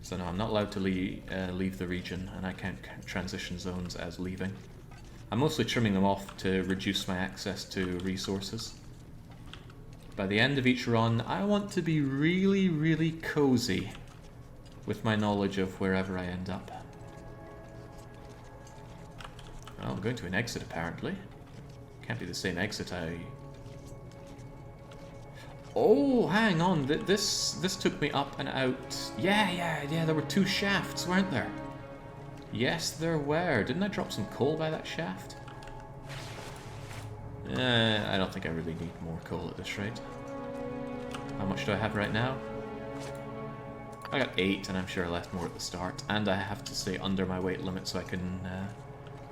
So no, I'm not allowed to leave the region, and I can't count transition zones as leaving. I'm mostly trimming them off to reduce my access to resources. By the end of each run, I want to be really, really cozy with my knowledge of wherever I end up. Well, I'm going to an exit apparently. Can't be the same exit I... Oh, hang on, this took me up and out. Yeah, there were 2 shafts, weren't there? Yes, there were. Didn't I drop some coal by that shaft? I don't think I really need more coal at this rate. How much do I have right now? I got 8, and I'm sure I left more at the start. And I have to stay under my weight limit so I can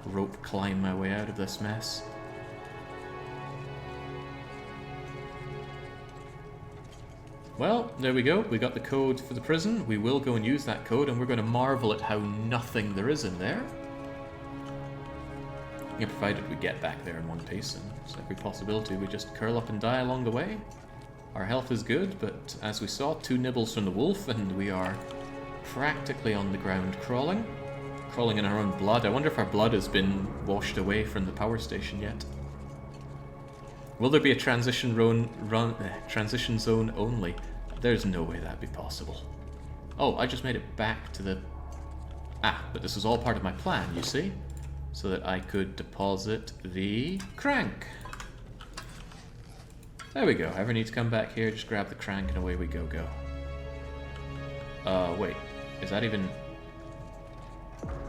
rope climb my way out of this mess. Well, there we go. We got the code for the prison. We will go and use that code, and we're going to marvel at how nothing there is in there. Yeah, provided we get back there in one piece, and there's every possibility we just curl up and die along the way. Our health is good, but as we saw, 2 nibbles from the wolf, and we are practically on the ground crawling. Crawling in our own blood. I wonder if our blood has been washed away from the power station yet. Will there be a transition zone only? There's no way that'd be possible. Oh, I just made it back to the... Ah, but this was all part of my plan, you see? So that I could deposit the crank. There we go. Ever need to come back here, just grab the crank and away we go. Wait. Is that even...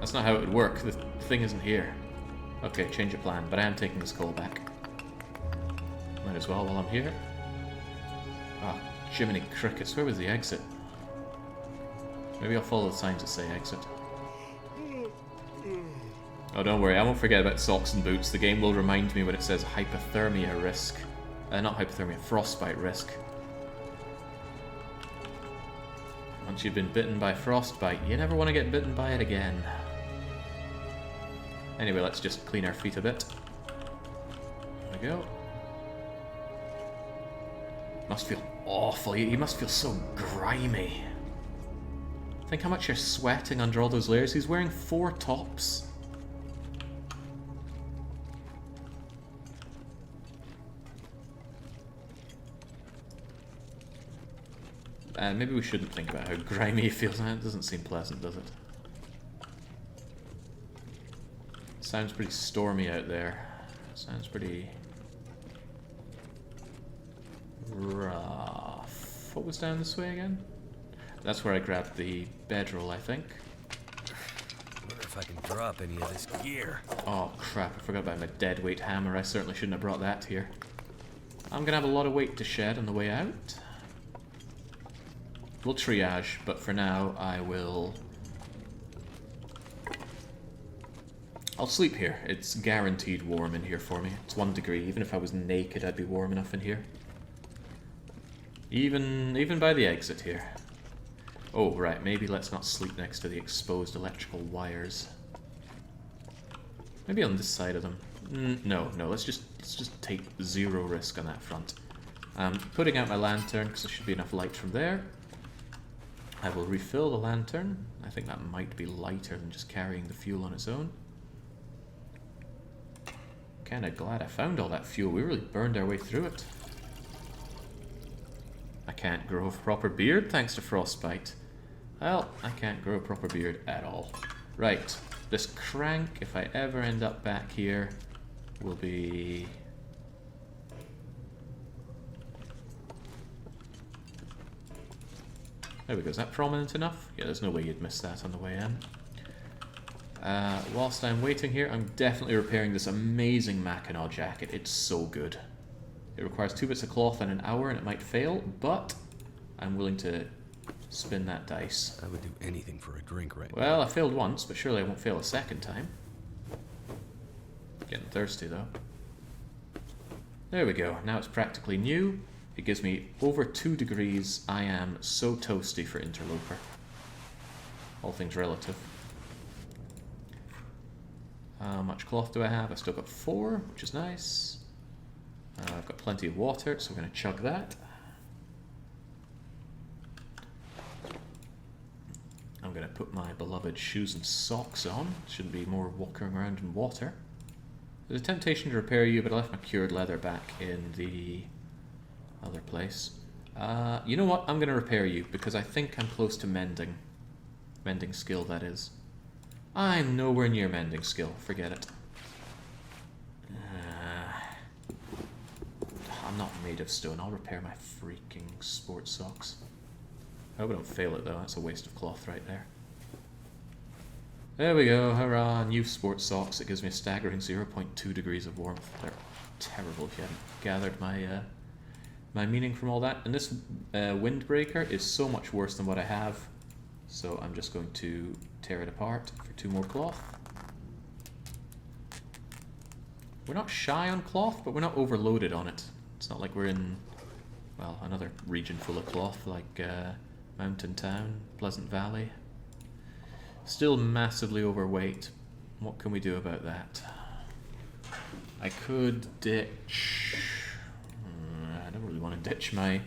That's not how it would work. The thing isn't here. Okay, change of plan, but I am taking this coal back. Might as well while I'm here. Ah, Jiminy Crickets, where was the exit? Maybe I'll follow the signs that say exit. Oh, don't worry, I won't forget about socks and boots. The game will remind me when it says hypothermia risk. Not hypothermia, frostbite risk. Once you've been bitten by frostbite, you never want to get bitten by it again. Anyway, let's just clean our feet a bit. There we go. Must feel awful. You must feel so grimy. Think how much you're sweating under all those layers. He's wearing 4 tops. Maybe we shouldn't think about how grimy he feels. It doesn't seem pleasant, does it? Sounds pretty stormy out there. Sounds pretty... rough. What was down this way again? That's where I grabbed the bedroll, I think. Wonder if I can drop any of this gear. Oh crap, I forgot about my deadweight hammer. I certainly shouldn't have brought that here. I'm gonna have a lot of weight to shed on the way out. We'll triage, but for now I'll sleep here. It's guaranteed warm in here for me. It's 1 degree. Even if I was naked, I'd be warm enough in here. Even by the exit here. Oh, right, maybe let's not sleep next to the exposed electrical wires. Maybe on this side of them. No, let's just take 0 risk on that front. I'm putting out my lantern because there should be enough light from there. I will refill the lantern. I think that might be lighter than just carrying the fuel on its own. Kinda glad I found all that fuel. We really burned our way through it. I can't grow a proper beard thanks to frostbite. Well, I can't grow a proper beard at all. Right, this crank, if I ever end up back here, will be... There we go, is that prominent enough? Yeah, there's no way you'd miss that on the way in. Whilst I'm waiting here, I'm definitely repairing this amazing Mackinaw jacket. It's so good. It requires 2 bits of cloth and an hour, and it might fail, but I'm willing to spin that dice. I would do anything for a drink right now. Well, I failed once, but surely I won't fail a second time. Getting thirsty, though. There we go. Now it's practically new. It gives me over 2 degrees. I am so toasty for interloper. All things relative. How much cloth do I have? I've still got 4, which is nice. I've got plenty of water, so we're going to chug that. I'm going to put my beloved shoes and socks on. Shouldn't be more walking around in water. There's a temptation to repair you, but I left my cured leather back in the other place. You know what? I'm going to repair you, because I think I'm close to mending. Mending skill, that is. I'm nowhere near mending skill. Forget it. I'm not made of stone. I'll repair my freaking sports socks. I hope I don't fail it, though. That's a waste of cloth right there. There we go. Hurrah. New sports socks. It gives me a staggering 0.2 degrees of warmth. They're terrible if you haven't gathered my my meaning from all that. And this windbreaker is so much worse than what I have. So I'm just going to tear it apart for 2 more cloth. We're not shy on cloth, but we're not overloaded on it. It's not like we're in, well, another region full of cloth, like Mountain Town, Pleasant Valley. Still massively overweight. What can we do about that? I could ditch... I don't really want to ditch my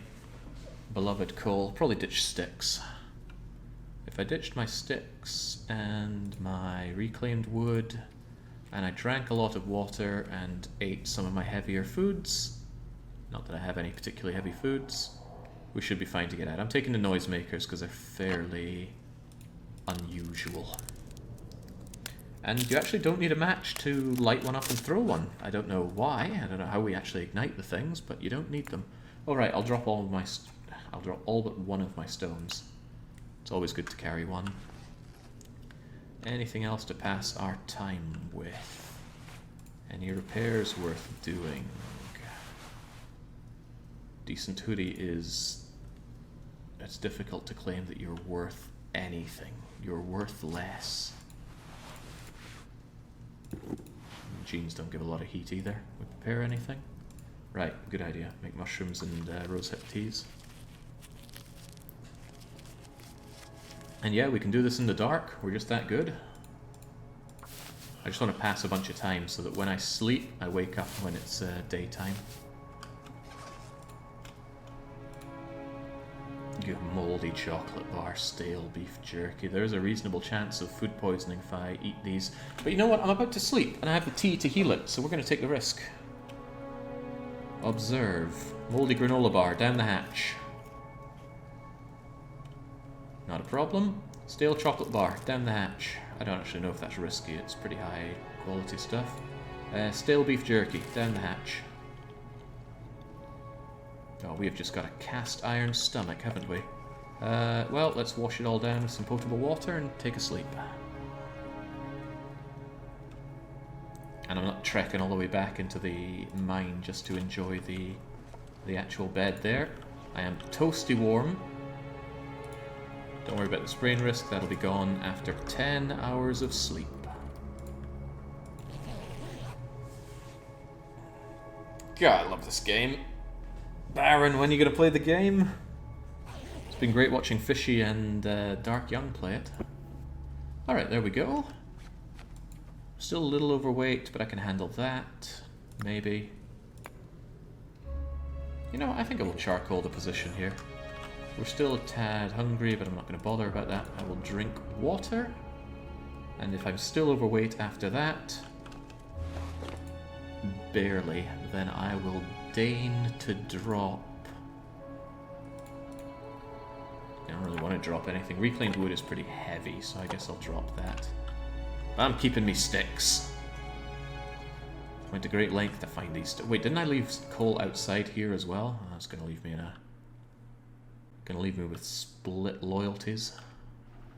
beloved coal. Probably ditch sticks. If I ditched my sticks and my reclaimed wood, and I drank a lot of water and ate some of my heavier foods, not that I have any particularly heavy foods, we should be fine to get out. I'm taking the noisemakers because they're fairly unusual. And you actually don't need a match to light one up and throw one. I don't know why. I don't know how we actually ignite the things, but you don't need them. All right, I'll drop all but one of my stones. It's always good to carry one. Anything else to pass our time with? Any repairs worth doing? Decent hoodie is... It's difficult to claim that you're worth anything. You're worth less. Jeans don't give a lot of heat either. We prepare anything? Right, good idea. Make mushrooms and rosehip teas. And yeah, we can do this in the dark. We're just that good. I just want to pass a bunch of time so that when I sleep, I wake up when it's daytime. Good moldy chocolate bar, stale beef jerky. There's a reasonable chance of food poisoning if I eat these. But you know what? I'm about to sleep, and I have the tea to heal it, so we're going to take the risk. Observe. Moldy granola bar, down the hatch. Not a problem. Stale chocolate bar, down the hatch. I don't actually know if that's risky, it's pretty high quality stuff. Stale beef jerky, down the hatch. Oh, we have just got a cast iron stomach, haven't we? Well, let's wash it all down with some potable water and take a sleep. And I'm not trekking all the way back into the mine just to enjoy the actual bed there. I am toasty warm. Don't worry about the sprain risk, that'll be gone after 10 hours of sleep. God, I love this game. Baron, when are you going to play the game? It's been great watching Fishy and Dark Young play it. Alright, there we go. Still a little overweight, but I can handle that. Maybe. You know, I think I will charcoal the position here. We're still a tad hungry, but I'm not going to bother about that. I will drink water. And if I'm still overweight after that, barely, then I will deign to drop. I don't really want to drop anything. Reclaimed wood is pretty heavy, so I guess I'll drop that. But I'm keeping me sticks. Went to great length to find these. Wait, didn't I leave coal outside here as well? Oh, that's going to leave me in a... Going to leave me with split loyalties.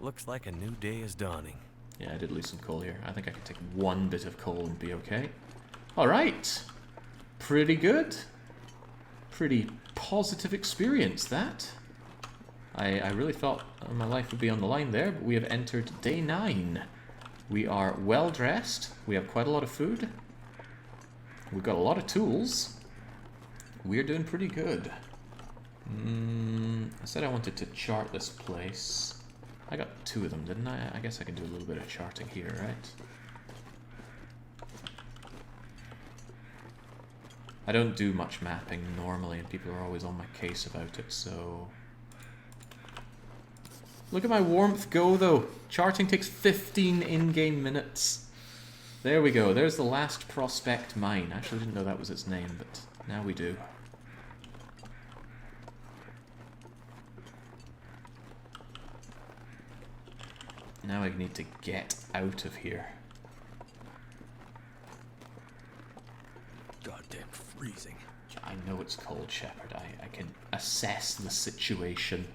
Looks like a new day is dawning. Yeah, I did lose some coal here. I think I could take one bit of coal and be okay. Alright. Pretty good. Pretty positive experience, that. I really thought my life would be on the line there, but we have entered day 9. We are well dressed. We have quite a lot of food. We've got a lot of tools. We're doing pretty good. I said I wanted to chart this place. I got 2 of them, didn't I? I guess I can do a little bit of charting here, right? I don't do much mapping normally, and people are always on my case about it, so... Look at my warmth go, though. Charting takes 15 in-game minutes. There we go. There's the last prospect mine. I actually didn't know that was its name, but now we do. Now I need to get out of here. Goddamn freezing. I know it's cold, Shepard. I can assess the situation.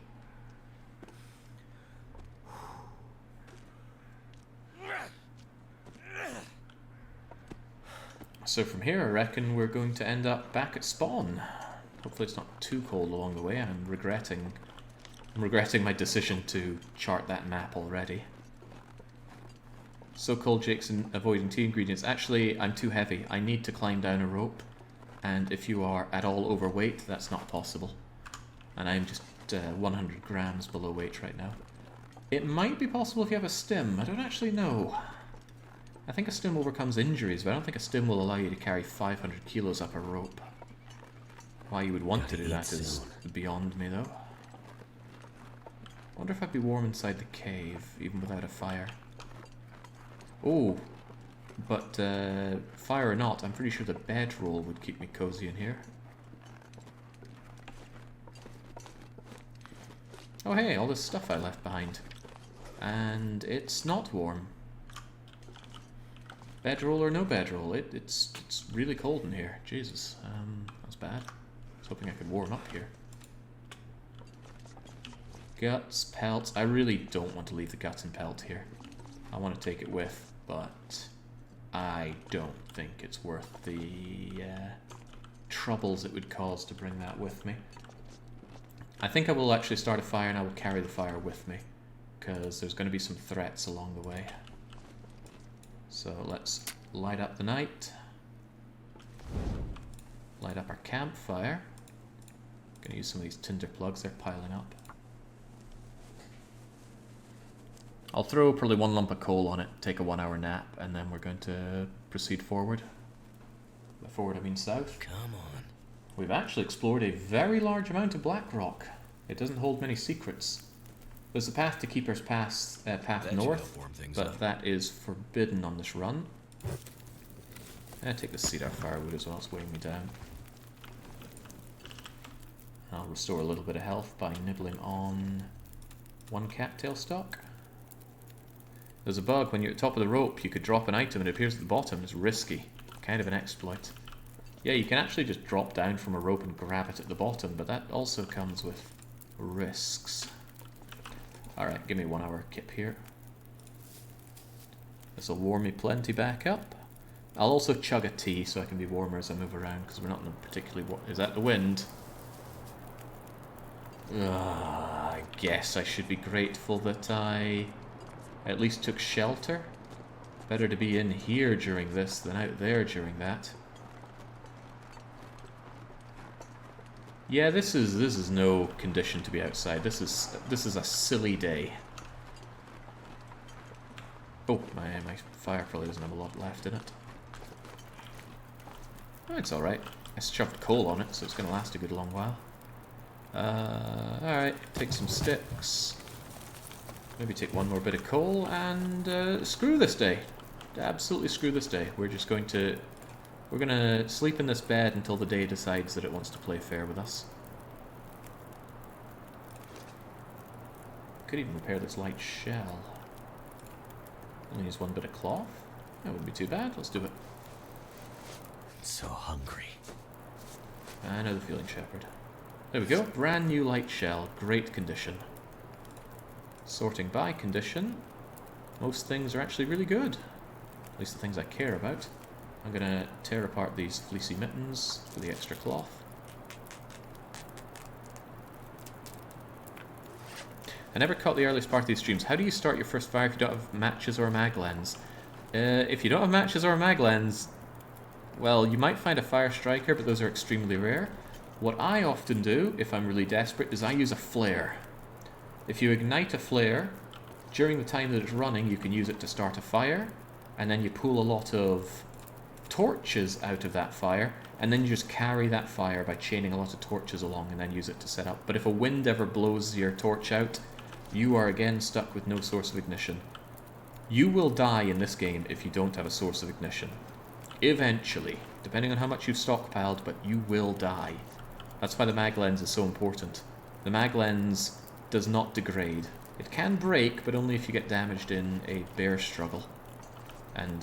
So from here, I reckon we're going to end up back at spawn. Hopefully it's not too cold along the way. I'm regretting my decision to chart that map already. So cold, Jake's avoiding tea ingredients. Actually, I'm too heavy. I need to climb down a rope. And if you are at all overweight, that's not possible. And I'm just 100 grams below weight right now. It might be possible if you have a stim. I don't actually know. I think a stim overcomes injuries, but I don't think a stim will allow you to carry 500 kilos up a rope. Why you would want to do that is beyond me, though. I wonder if I'd be warm inside the cave, even without a fire. Oh, but fire or not, I'm pretty sure the bedroll would keep me cozy in here. Oh hey, all this stuff I left behind. And it's not warm. Bedroll or no bedroll, it's really cold in here. Jesus, that's bad. I was hoping I could warm up here. Guts, pelts. I really don't want to leave the guts and pelt here. I want to take it with, but I don't think it's worth the troubles it would cause to bring that with me. I think I will actually start a fire and I will carry the fire with me, because there's going to be some threats along the way. So let's light up the night. Light up our campfire. Gonna use some of these tinder plugs, they're piling up. I'll throw probably 1 lump of coal on it, take a 1-hour nap, and then we're going to proceed forward. By forward I mean south. Come on. We've actually explored a very large amount of Blackrock. It doesn't hold many secrets. There's a path to Keeper's Path north, but that is forbidden on this run. I take the cedar firewood as well, it's weighing me down. I'll restore a little bit of health by nibbling on 1 cattail stalk. There's a bug, when you're at the top of the rope, you could drop an item and it appears at the bottom. It's risky. Kind of an exploit. Yeah, you can actually just drop down from a rope and grab it at the bottom, but that also comes with risks. Alright, give me 1 hour kip here. This'll warm me plenty back up. I'll also chug a tea so I can be warmer as I move around, because we're not in a particularly warm... Is that the wind? I guess I should be grateful that I at least took shelter. Better to be in here during this than out there during that. Yeah, this is no condition to be outside. This is a silly day. Oh, my fire probably doesn't have a lot left in it. Oh, it's alright. I shoved coal on it, so it's going to last a good long while. Alright, take some sticks. Maybe take 1 more bit of coal, and screw this day. Absolutely screw this day. We're just going to... We're going to sleep in this bed until the day decides that it wants to play fair with us. Could even repair this light shell. Only use 1 bit of cloth. That wouldn't be too bad. Let's do it. So hungry. I know the feeling, Shepard. There we go. Brand new light shell. Great condition. Sorting by condition. most things are actually really good. At least the things I care about. I'm gonna tear apart these fleecy mittens for the extra cloth. I never caught the earliest part of these streams. How do you start your first fire if you don't have matches or a mag lens? If you don't have matches or a mag lens, well, you might find a fire striker, but those are extremely rare. What I often do, if I'm really desperate, is I use a flare. If you ignite a flare, during the time that it's running, you can use it to start a fire, and then you pull a lot of torches out of that fire, and then you just carry that fire by chaining a lot of torches along and then use it to set up. But if a wind ever blows your torch out, you are again stuck with no source of ignition. You will die in this game if you don't have a source of ignition. Eventually, depending on how much you've stockpiled, but you will die. That's why the mag lens is so important. The mag lens does not degrade. It can break, but only if you get damaged in a bear struggle. And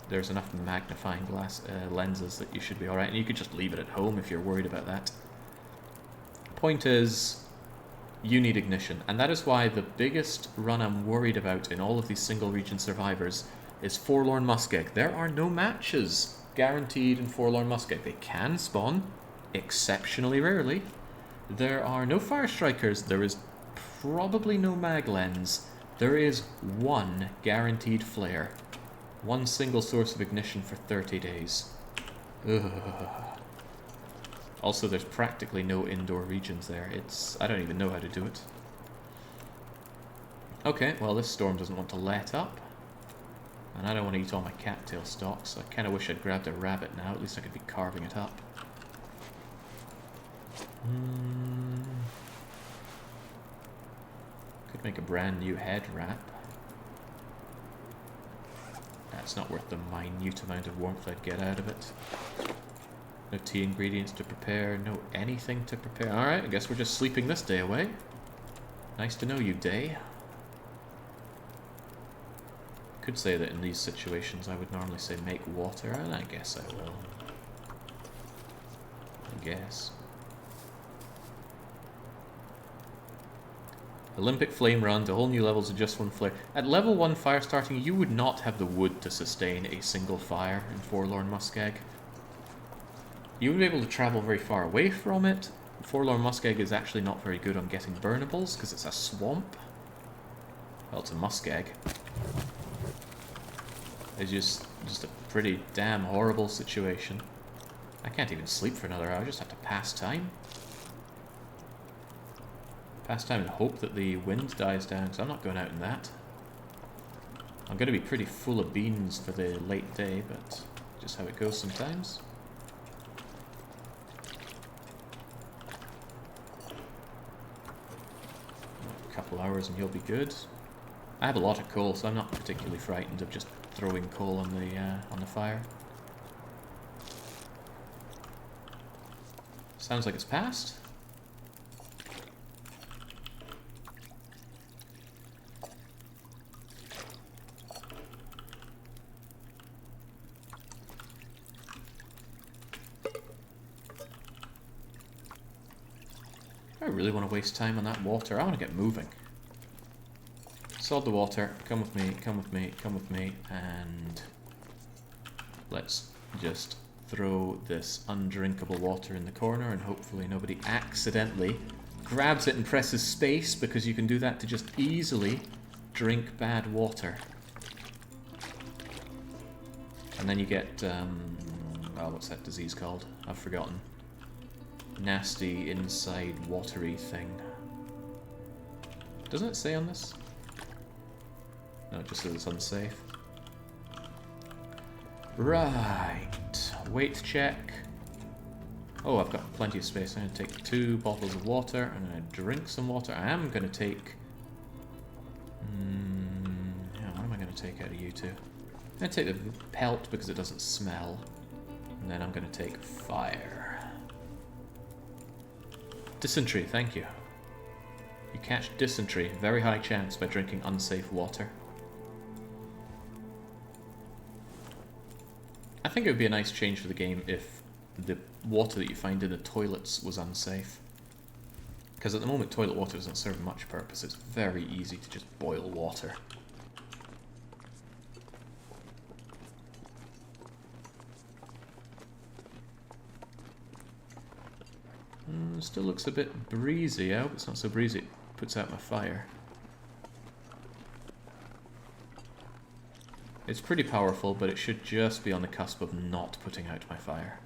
there's enough magnifying glass lenses that you should be alright. And you could just leave it at home if you're worried about that. Point is, you need ignition. And that is why the biggest run I'm worried about in all of these single region survivors is Forlorn Muskeg. There are no matches guaranteed in Forlorn Muskeg. They can spawn, exceptionally rarely. There are no fire strikers. There is probably no mag lens. There is one guaranteed flare. One single source of ignition for 30 days. Ugh. Also, there's practically no indoor regions there. I don't even know how to do it. Okay, well this storm doesn't want to let up. And I don't want to eat all my cattail stalks, so I kind of wish I'd grabbed a rabbit now. At least I could be carving it up. Could make a brand new head wrap. That's not worth the minute amount of warmth I'd get out of it. No tea ingredients to prepare, no anything to prepare. Alright, I guess we're just sleeping this day away. Nice to know you, day. Could say that in these situations I would normally say make water, and I guess I will. I guess. Olympic flame run to whole new levels of just one flare. At level 1 fire starting, you would not have the wood to sustain a single fire in Forlorn Muskeg. You would be able to travel very far away from it. Forlorn Muskeg is actually not very good on getting burnables because it's a swamp. Well, it's a muskeg. It's just a pretty damn horrible situation. I can't even sleep for another hour, I just have to pass time. Pass time and hope that the wind dies down, because I'm not going out in that. I'm going to be pretty full of beans for the late day, but just how it goes sometimes. A couple hours and you'll be good. I have a lot of coal, so I'm not particularly frightened of just throwing coal on the fire. Sounds like it's passed. I really want to waste time on that water. I want to get moving. Sod the water. Come with me, come with me, come with me. And let's just throw this undrinkable water in the corner and hopefully nobody accidentally grabs it and presses space, because you can do that to just easily drink bad water. And then you get, oh, what's that disease called? I've forgotten. Nasty inside watery thing. Doesn't it say on this? No, it just says it's unsafe. Right. Weight check. Oh, I've got plenty of space. I'm going to take 2 bottles of water. I'm going to drink some water. I am going to take... yeah, what am I going to take out of you two? I'm going to take the pelt because it doesn't smell. And then I'm going to take fire. Dysentery, thank you. You catch dysentery, very high chance, by drinking unsafe water. I think it would be a nice change for the game if the water that you find in the toilets was unsafe. Because at the moment toilet water doesn't serve much purpose, it's very easy to just boil water. Still looks a bit breezy. I hope it's not so breezy it puts out my fire. It's pretty powerful, but it should just be on the cusp of not putting out my fire.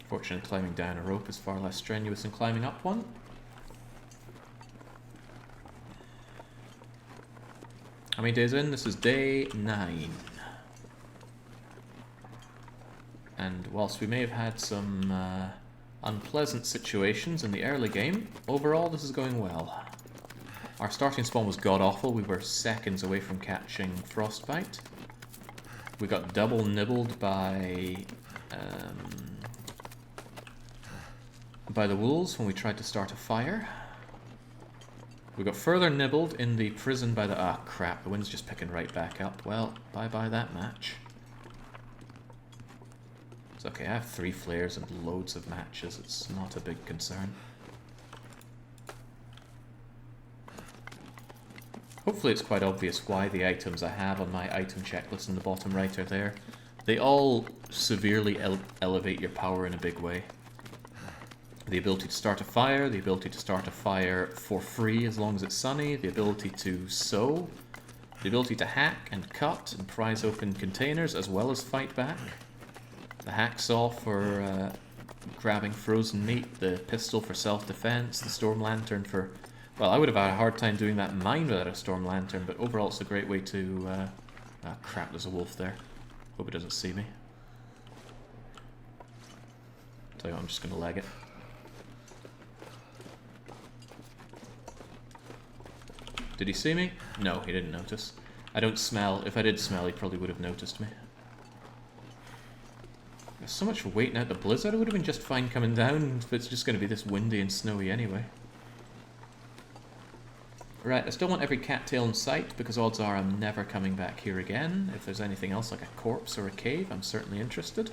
Fortunately, climbing down a rope is far less strenuous than climbing up one. How many days in? This is day 9. And whilst we may have had some unpleasant situations in the early game, overall this is going well. Our starting spawn was god-awful. We were seconds away from catching frostbite. We got double nibbled by the wolves when we tried to start a fire. We got further nibbled in the prison by the... Ah, crap, the wind's just picking right back up. Well, bye-bye that match. It's okay, I have 3 flares and loads of matches. It's not a big concern. Hopefully it's quite obvious why the items I have on my item checklist in the bottom right are there. They all severely elevate your power in a big way. The ability to start a fire, the ability to start a fire for free as long as it's sunny, the ability to sew, the ability to hack and cut and prise open containers as well as fight back, the hacksaw for grabbing frozen meat, the pistol for self-defense, the storm lantern for... Well, I would have had a hard time doing that in mine without a storm lantern, but overall it's a great way to... Ah, crap, there's a wolf there. Hope it doesn't see me. Tell you what, I'm just going to leg it. Did he see me? No, he didn't notice. I don't smell. If I did smell, he probably would have noticed me. There's so much for waiting out the blizzard. It would have been just fine coming down if it's just going to be this windy and snowy anyway. Right, I still want every cattail in sight because odds are I'm never coming back here again. If there's anything else like a corpse or a cave, I'm certainly interested.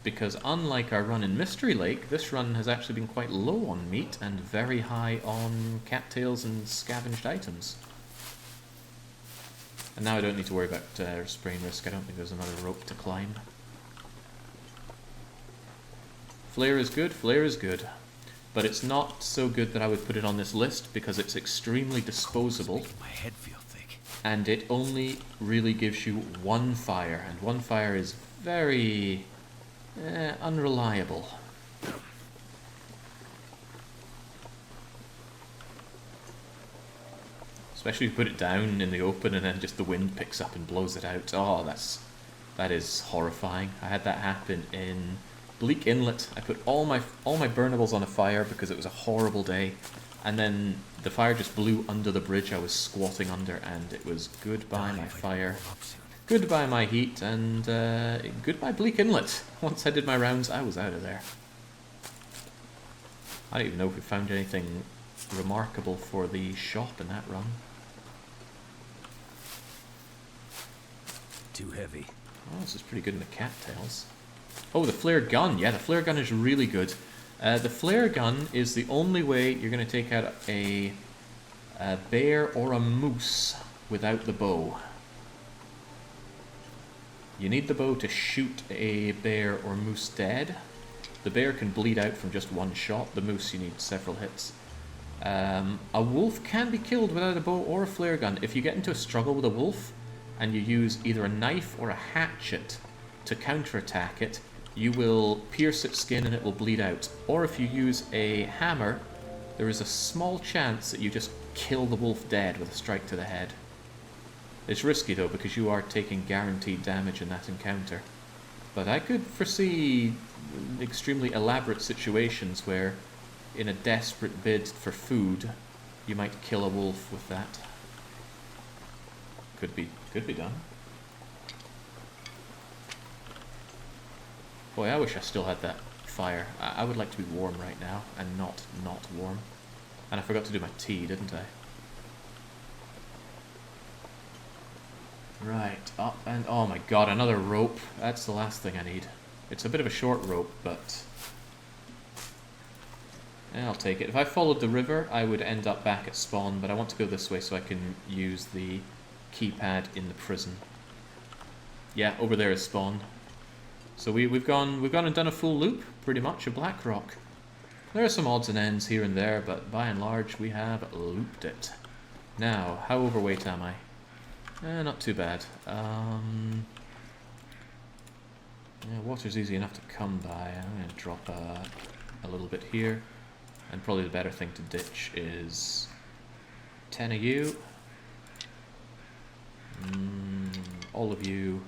Because unlike our run in Mystery Lake, this run has actually been quite low on meat and very high on cattails and scavenged items. And now I don't need to worry about sprain risk. I don't think there's another rope to climb. Flare is good, flare is good. But it's not so good that I would put it on this list because it's extremely disposable. My head feel thick. And it only really gives you 1 fire, and 1 fire is very... unreliable. Especially if you put it down in the open and then just the wind picks up and blows it out. Oh, that is horrifying. I had that happen in Bleak Inlet. I put all my burnables on a fire because it was a horrible day, and then the fire just blew under the bridge I was squatting under, and it was goodbye my fire. Goodbye my heat, and goodbye Bleak Inlet. Once I did my rounds, I was out of there. I don't even know if we found anything remarkable for the shop in that run. Too heavy. Oh, this is pretty good in the cattails. Oh, the flare gun. Yeah, the flare gun is really good. The flare gun is the only way you're going to take out a bear or a moose without the bow. You need the bow to shoot a bear or moose dead. The bear can bleed out from just 1 shot. The moose, you need several hits. A wolf can be killed without a bow or a flare gun. If you get into a struggle with a wolf and you use either a knife or a hatchet to counterattack it, you will pierce its skin and it will bleed out. Or if you use a hammer, there is a small chance that you just kill the wolf dead with a strike to the head. It's risky though, because you are taking guaranteed damage in that encounter. But I could foresee extremely elaborate situations where, in a desperate bid for food, you might kill a wolf with that. Could be done. Boy, I wish I still had that fire. I would like to be warm right now, and not warm. And I forgot to do my tea, didn't I? Right, up and... oh my god, another rope. That's the last thing I need. It's a bit of a short rope, but... yeah, I'll take it. If I followed the river, I would end up back at spawn, but I want to go this way so I can use the keypad in the prison. Yeah, over there is spawn. So we've gone and done a full loop, pretty much, of Blackrock. There are some odds and ends here and there, but by and large we have looped it. Now, how overweight am I? Not too bad. Yeah, water's easy enough to come by. I'm going to drop a little bit here. And probably the better thing to ditch is 10 of you. All of you.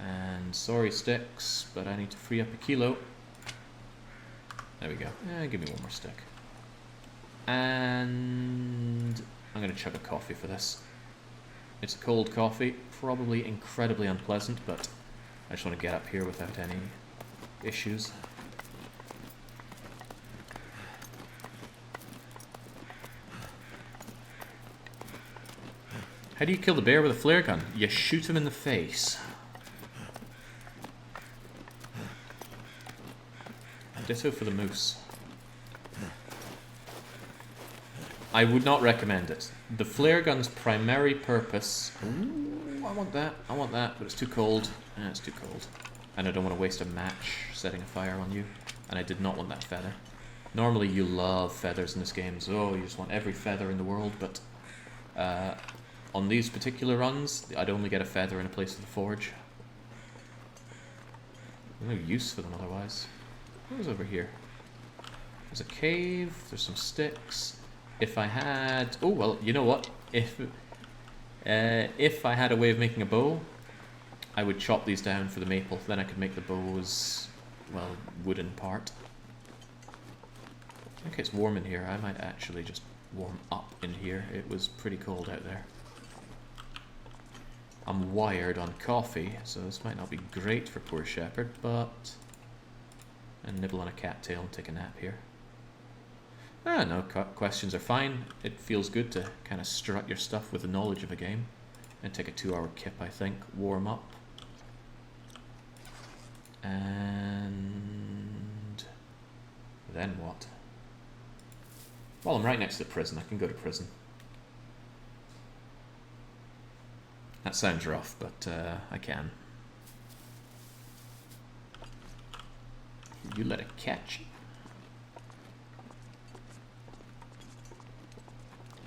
And sorry sticks, but I need to free up a kilo. There we go. Give me one more stick. And I'm going to chug a coffee for this. It's a cold coffee, probably incredibly unpleasant, but I just want to get up here without any issues. How do you kill the bear with a flare gun? You shoot him in the face. Ditto for the moose. I would not recommend it. The flare gun's primary purpose... Ooh, I want that, but it's too cold. It's too cold. And I don't want to waste a match setting a fire on you. And I did not want that feather. Normally you love feathers in this game, so you just want every feather in the world, but... on these particular runs, I'd only get a feather in a place with a forge. There's no use for them otherwise. What was over here? There's a cave, there's some sticks. If I had... Oh, well, you know what? If I had a way of making a bow, I would chop these down for the maple. Then I could make the bow's, well, wooden part. Okay, it's warm in here. I might actually just warm up in here. It was pretty cold out there. I'm wired on coffee, so this might not be great for poor Shepherd, but... And nibble on a cattail and take a nap here. No, questions are fine. It feels good to kind of strut your stuff with the knowledge of a game. And take a 2-hour kip, I think. Warm up. And... then what? Well, I'm right next to the prison. I can go to prison. That sounds rough, but I can. You let it catch.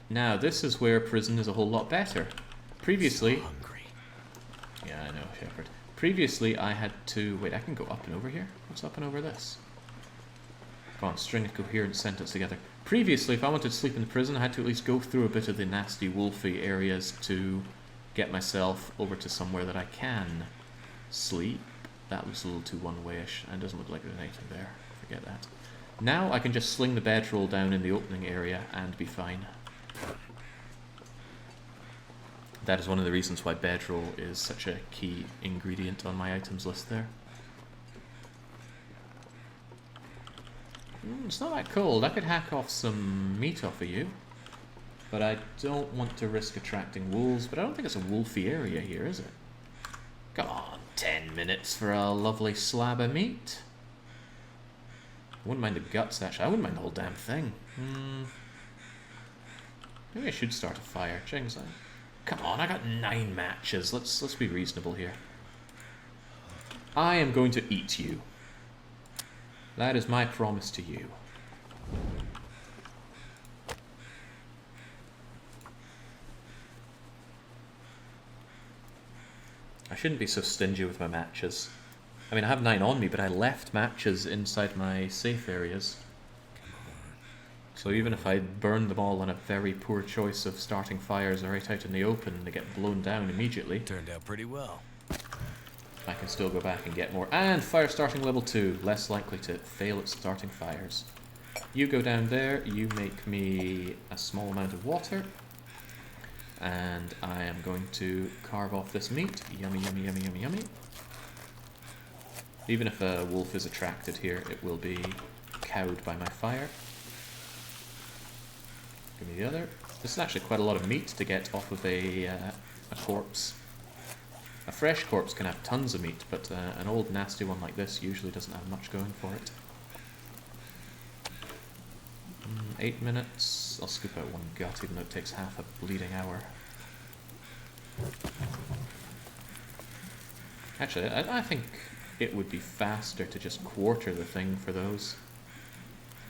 Now, this is where prison is a whole lot better. Previously... hungry. Yeah, I know, Shepherd. Previously, I had to... Wait, I can go up and over here? What's up and over this? Come on, string a coherent sentence together. Previously, if I wanted to sleep in the prison, I had to at least go through a bit of the nasty, wolfy areas to get myself over to somewhere that I can sleep. That looks a little too one-way-ish, and doesn't look like there's anything there. Forget that. Now I can just sling the bedroll down in the opening area and be fine. That is one of the reasons why bedroll is such a key ingredient on my items list there. It's not that cold. I could hack off some meat off of you. But I don't want to risk attracting wolves. But I don't think it's a wolfy area here, is it? Come on, 10 minutes for a lovely slab of meat. I wouldn't mind the guts, actually. I wouldn't mind the whole damn thing. Maybe I should start a fire. Jings, come on, I got 9 matches. Let's be reasonable here. I am going to eat you. That is my promise to you. I shouldn't be so stingy with my matches. I mean, I have 9 on me, but I left matches inside my safe areas. So even if I burned them all on a very poor choice of starting fires right out in the open, they get blown down immediately. Turned out pretty well. I can still go back and get more. And fire starting level 2, less likely to fail at starting fires. You go down there, you make me a small amount of water. And I am going to carve off this meat. Yummy, yummy, yummy, yummy, yummy. Even if a wolf is attracted here, it will be cowed by my fire. Give me the other. This is actually quite a lot of meat to get off of a corpse. A fresh corpse can have tons of meat, but an old nasty one like this usually doesn't have much going for it. 8 minutes. I'll scoop out one gut, even though it takes half a bleeding hour. Actually, I think it would be faster to just quarter the thing for those.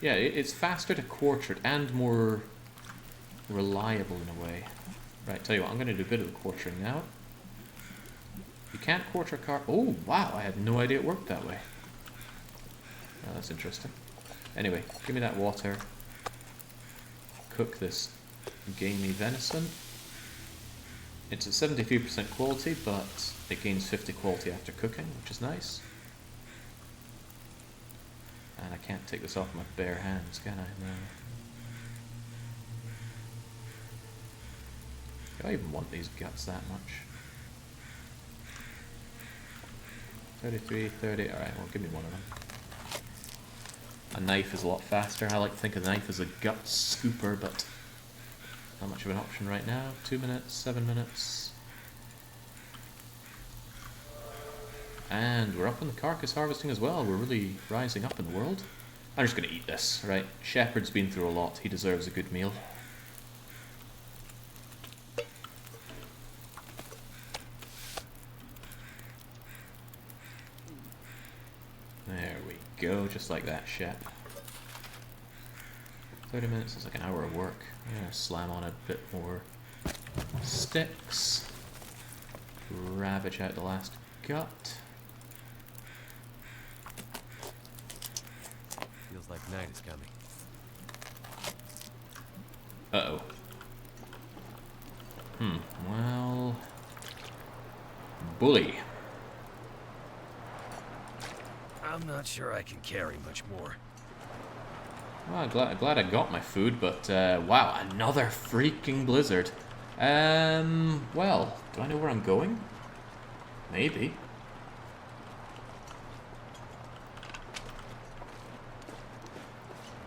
Yeah, it's faster to quarter it and more reliable in a way. Right, tell you what, I'm going to do a bit of the quartering now. You can't quarter a car. Oh, wow, I had no idea it worked that way. Oh, that's interesting. Anyway, give me that water. Cook this gamey venison. It's at 73% quality, but it gains 50 quality after cooking, which is nice. And I can't take this off my bare hands, can I? No. Do I even want these guts that much? 33, 30, alright, well give me one of them. A knife is a lot faster. I like to think of the knife as a gut scooper, but not much of an option right now. 2 minutes, 7 minutes. And we're up on the carcass harvesting as well. We're really rising up in the world. I'm just going to eat this, right? Shepherd's been through a lot. He deserves a good meal. There we go, just like that, Shep. 30 minutes is like an hour of work. I'm going to slam on a bit more sticks. Ravage out the last gut. Feels like night is coming. Uh-oh. Well... Bully. I'm not sure I can carry much more. Well, I'm glad I got my food, but wow, another freaking blizzard. Well, do I know where I'm going? Maybe.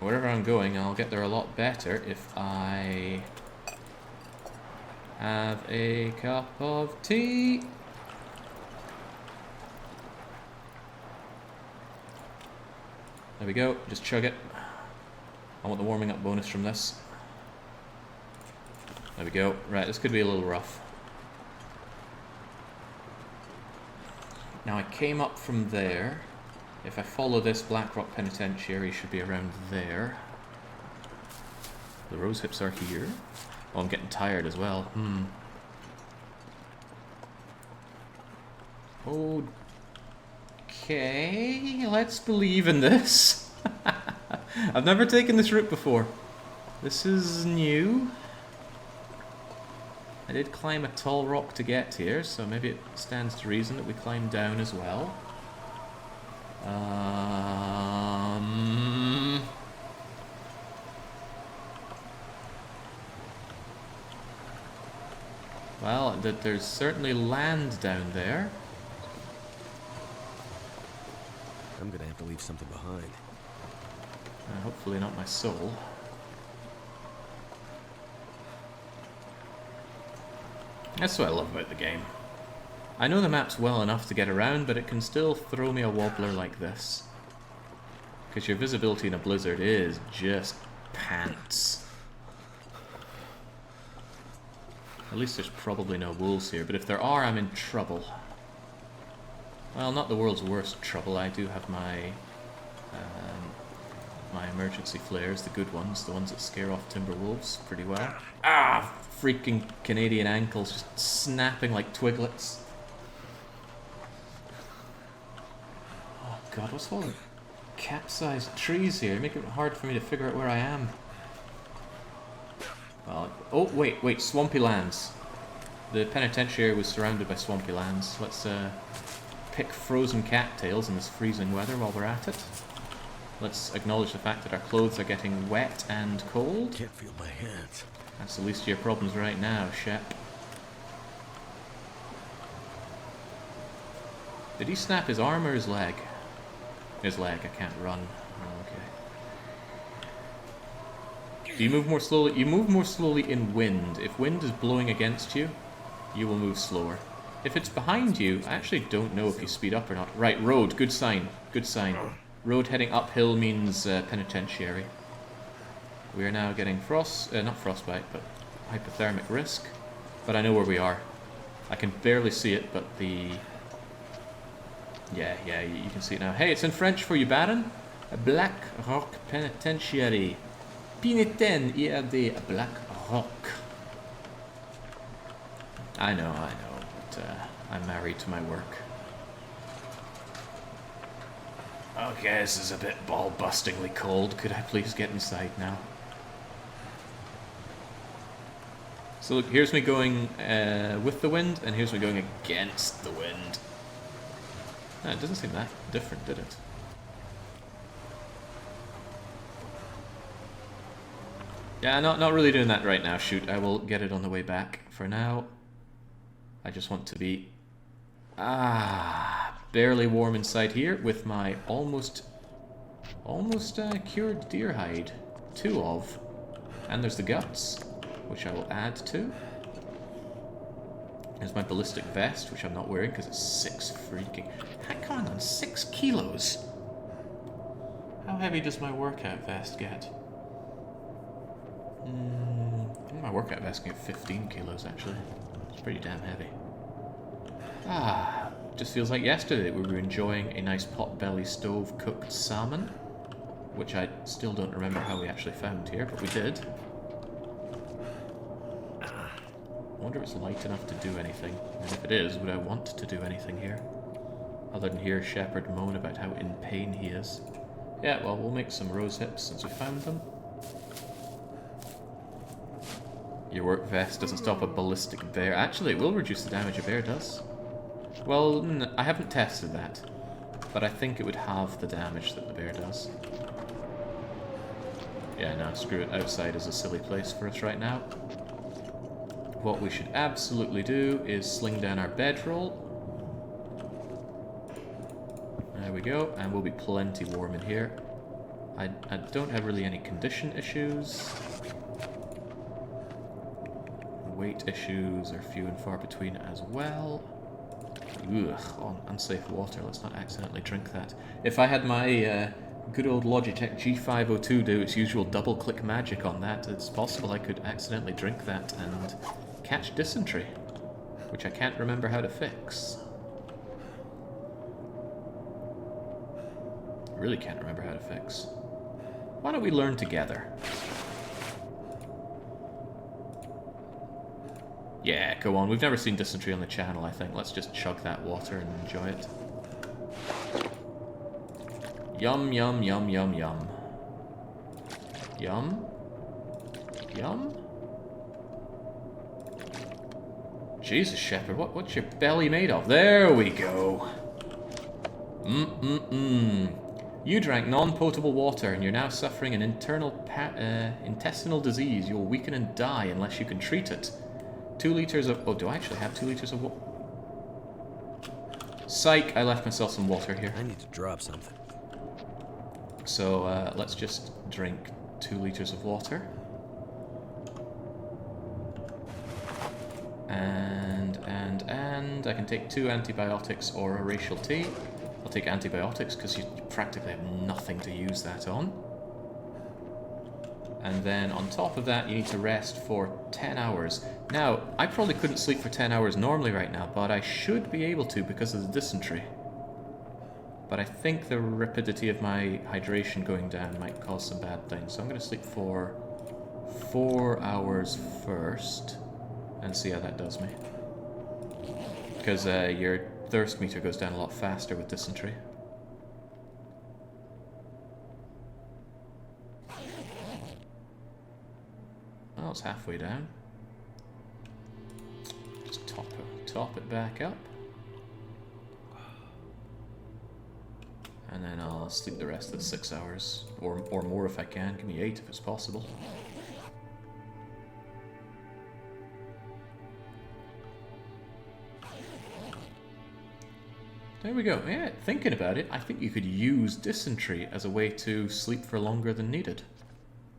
Wherever I'm going, I'll get there a lot better if I have a cup of tea. There we go, just chug it. I want the warming up bonus from this. There we go. Right, this could be a little rough. Now I came up from there. If I follow this, Blackrock Penitentiary should be around there. The rose hips are here. Oh, I'm getting tired as well. Okay, let's believe in this. I've never taken this route before. This is new. I did climb a tall rock to get here, so maybe it stands to reason that we climb down as well. Well, there's certainly land down there. I'm gonna have to leave something behind. Hopefully not my soul. That's what I love about the game. I know the map's well enough to get around, but it can still throw me a wobbler like this. Because your visibility in a blizzard is just pants. At least there's probably no wolves here, but if there are, I'm in trouble. Well, not the world's worst trouble. I do have my my emergency flares, the good ones, the ones that scare off Timberwolves pretty well. Ah, freaking Canadian ankles just snapping like twiglets. Oh god, what's all the capsized trees here? Make it hard for me to figure out where I am. Well, oh wait, swampy lands. The penitentiary was surrounded by swampy lands. Let's pick frozen cattails in this freezing weather while we're at it. Let's acknowledge the fact that our clothes are getting wet and cold. Can't feel my hands. That's the least of your problems right now, Shep. Did he snap his arm or his leg? His leg, I can't run. Oh, okay. Do you move more slowly? You move more slowly in wind. If wind is blowing against you, you will move slower. If it's behind you, I actually don't know if you speed up or not. Right, road, good sign, good sign. Road heading uphill means penitentiary. We are now getting not frostbite, but hypothermic risk. But I know where we are. I can barely see it, but the... Yeah, you can see it now. Hey, it's in French for you, Baron. Blackrock Penitentiary. Penitentiary, Blackrock. I know, but I'm married to my work. Okay, this is a bit ball-bustingly cold. Could I please get inside now? So look, here's me going with the wind, and here's me going against the wind. No, it doesn't seem that different, did it? Yeah, not really doing that right now. Shoot, I will get it on the way back. For now, I just want to be barely warm inside here with my almost cured deer hide. 2 of. And there's the guts, which I will add to. There's my ballistic vest, which I'm not wearing because it's 6 freaking... Come on, 6 kilos! How heavy does my workout vest get? I think my workout vest can get 15 kilos, actually. It's pretty damn heavy. Just feels like yesterday we were enjoying a nice pot-belly stove-cooked salmon, which I still don't remember how we actually found here, but we did. I wonder if it's light enough to do anything, and if it is, would I want to do anything here? Other than hear Shepard moan about how in pain he is. Yeah, well, we'll make some rose hips since we found them. Your work vest doesn't stop a ballistic bear. Actually, it will reduce the damage a bear does. Well, I haven't tested that, but I think it would halve the damage that the bear does. Yeah, no, screw it. Outside is a silly place for us right now. What we should absolutely do is sling down our bedroll. There we go, and we'll be plenty warm in here. I don't have really any condition issues. Weight issues are few and far between as well. Ugh, on unsafe water, let's not accidentally drink that. If I had my good old Logitech G502 do its usual double-click magic on that, it's possible I could accidentally drink that and catch dysentery, which I can't remember how to fix. I really can't remember how to fix. Why don't we learn together? Yeah, go on. We've never seen dysentery on the channel, I think. Let's just chug that water and enjoy it. Yum, yum, yum, yum, yum. Yum? Yum? Jesus, Shepard, what's your belly made of? There we go. You drank non-potable water and you're now suffering an intestinal disease. You'll weaken and die unless you can treat it. 2 liters of... Oh, do I actually have 2 liters of water? Psych, I left myself some water here. I need to drop something. So, let's just drink 2 liters of water. And I can take 2 antibiotics or a racial tea. I'll take antibiotics because you practically have nothing to use that on. And then on top of that, you need to rest for 10 hours. Now, I probably couldn't sleep for 10 hours normally right now, but I should be able to because of the dysentery. But I think the rapidity of my hydration going down might cause some bad things. So I'm going to sleep for 4 hours first and see how that does me. Because your thirst meter goes down a lot faster with dysentery. Well, it's halfway down. Just top it back up. And then I'll sleep the rest of the 6 hours. Or more if I can. Give me 8 if it's possible. There we go. Yeah, thinking about it, I think you could use dysentery as a way to sleep for longer than needed.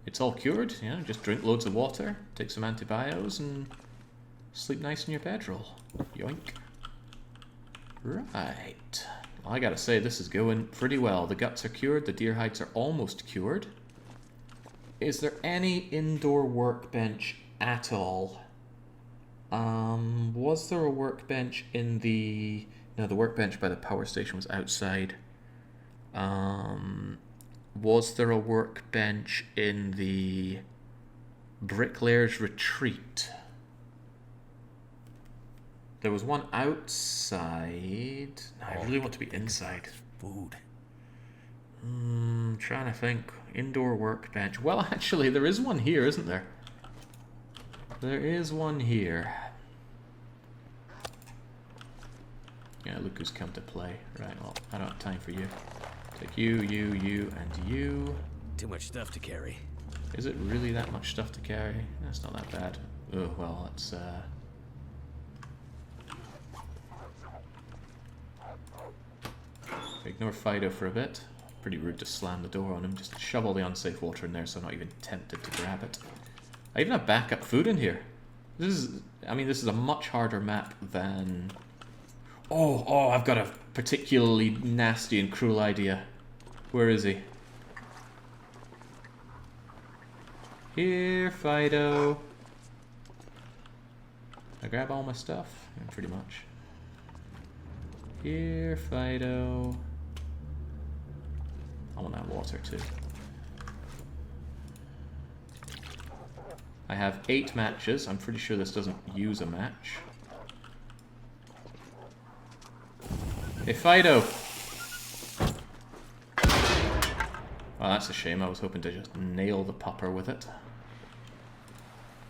It's all cured, you know, just drink loads of water, take some antibiotics, and sleep nice in your bedroll. Yoink. Right. Well, I gotta say, this is going pretty well. The guts are cured, the deer hides are almost cured. Is there any indoor workbench at all? Was there a workbench in the... No, the workbench by the power station was outside. Was there a workbench in the bricklayer's retreat? There was one outside. No, I really want to be inside. Food. Trying to think. Indoor workbench. Well, actually, there is one here, isn't there? There is one here. Yeah, look who's come to play. Right, well, I don't have time for you. Take you, and you. Too much stuff to carry. Is it really that much stuff to carry? That's not that bad. Oh, well, let's, ignore Fido for a bit. Pretty rude to slam the door on him. Just shove all the unsafe water in there so I'm not even tempted to grab it. I even have backup food in here. This is... I mean, this is a much harder map than... Oh, I've got a particularly nasty and cruel idea. Where is he? Here, Fido. I grab all my stuff? Yeah, pretty much. Here, Fido. I want that water too. I have 8 matches. I'm pretty sure this doesn't use a match. Hey, Fido! Well, that's a shame. I was hoping to just nail the pupper with it.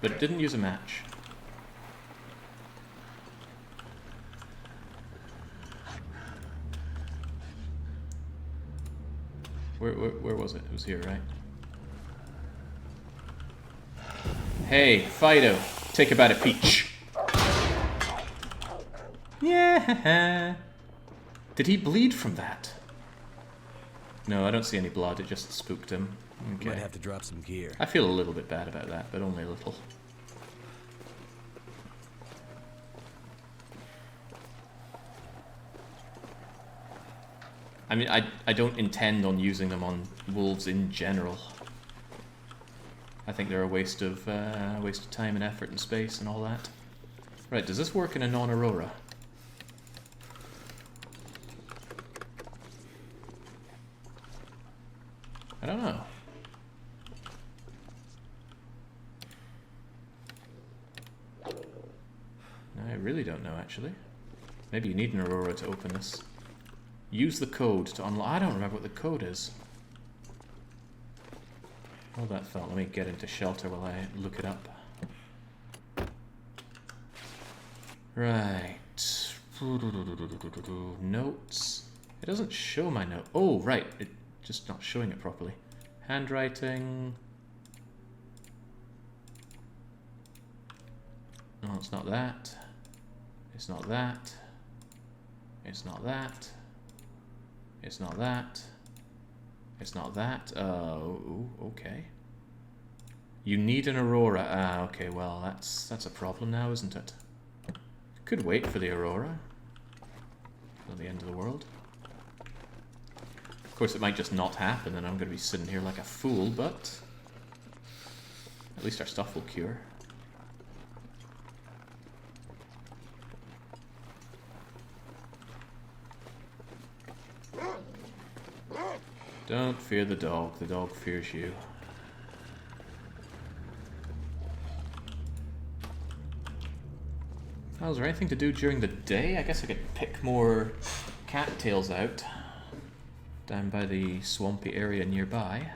But it didn't use a match. Where was it? It was here, right? Hey, Fido, take a bite of peach. Yeah. Did he bleed from that? No, I don't see any blood. It just spooked him. Okay. Might have to drop some gear. I feel a little bit bad about that, but only a little. I mean, I don't intend on using them on wolves in general. I think they're a waste of time and effort and space and all that. Right, does this work in a non-Aurora? I don't know. I really don't know, actually. Maybe you need an Aurora to open this. Use the code to unlock... I don't remember what the code is. Hold that thought. Let me get into shelter while I look it up. Right. Notes. It doesn't show my note. Oh, right. It's just not showing it properly. Handwriting. No, it's not that. It's not that. It's not that. It's not that. It's not that. Oh, okay. You need an Aurora. Ah, okay, well, that's a problem now, isn't it? Could wait for the Aurora. Not the end of the world. Of course, it might just not happen, and I'm going to be sitting here like a fool, but... at least our stuff will cure. Don't fear the dog fears you. Well, is there anything to do during the day? I guess I could pick more cattails out down by the swampy area nearby.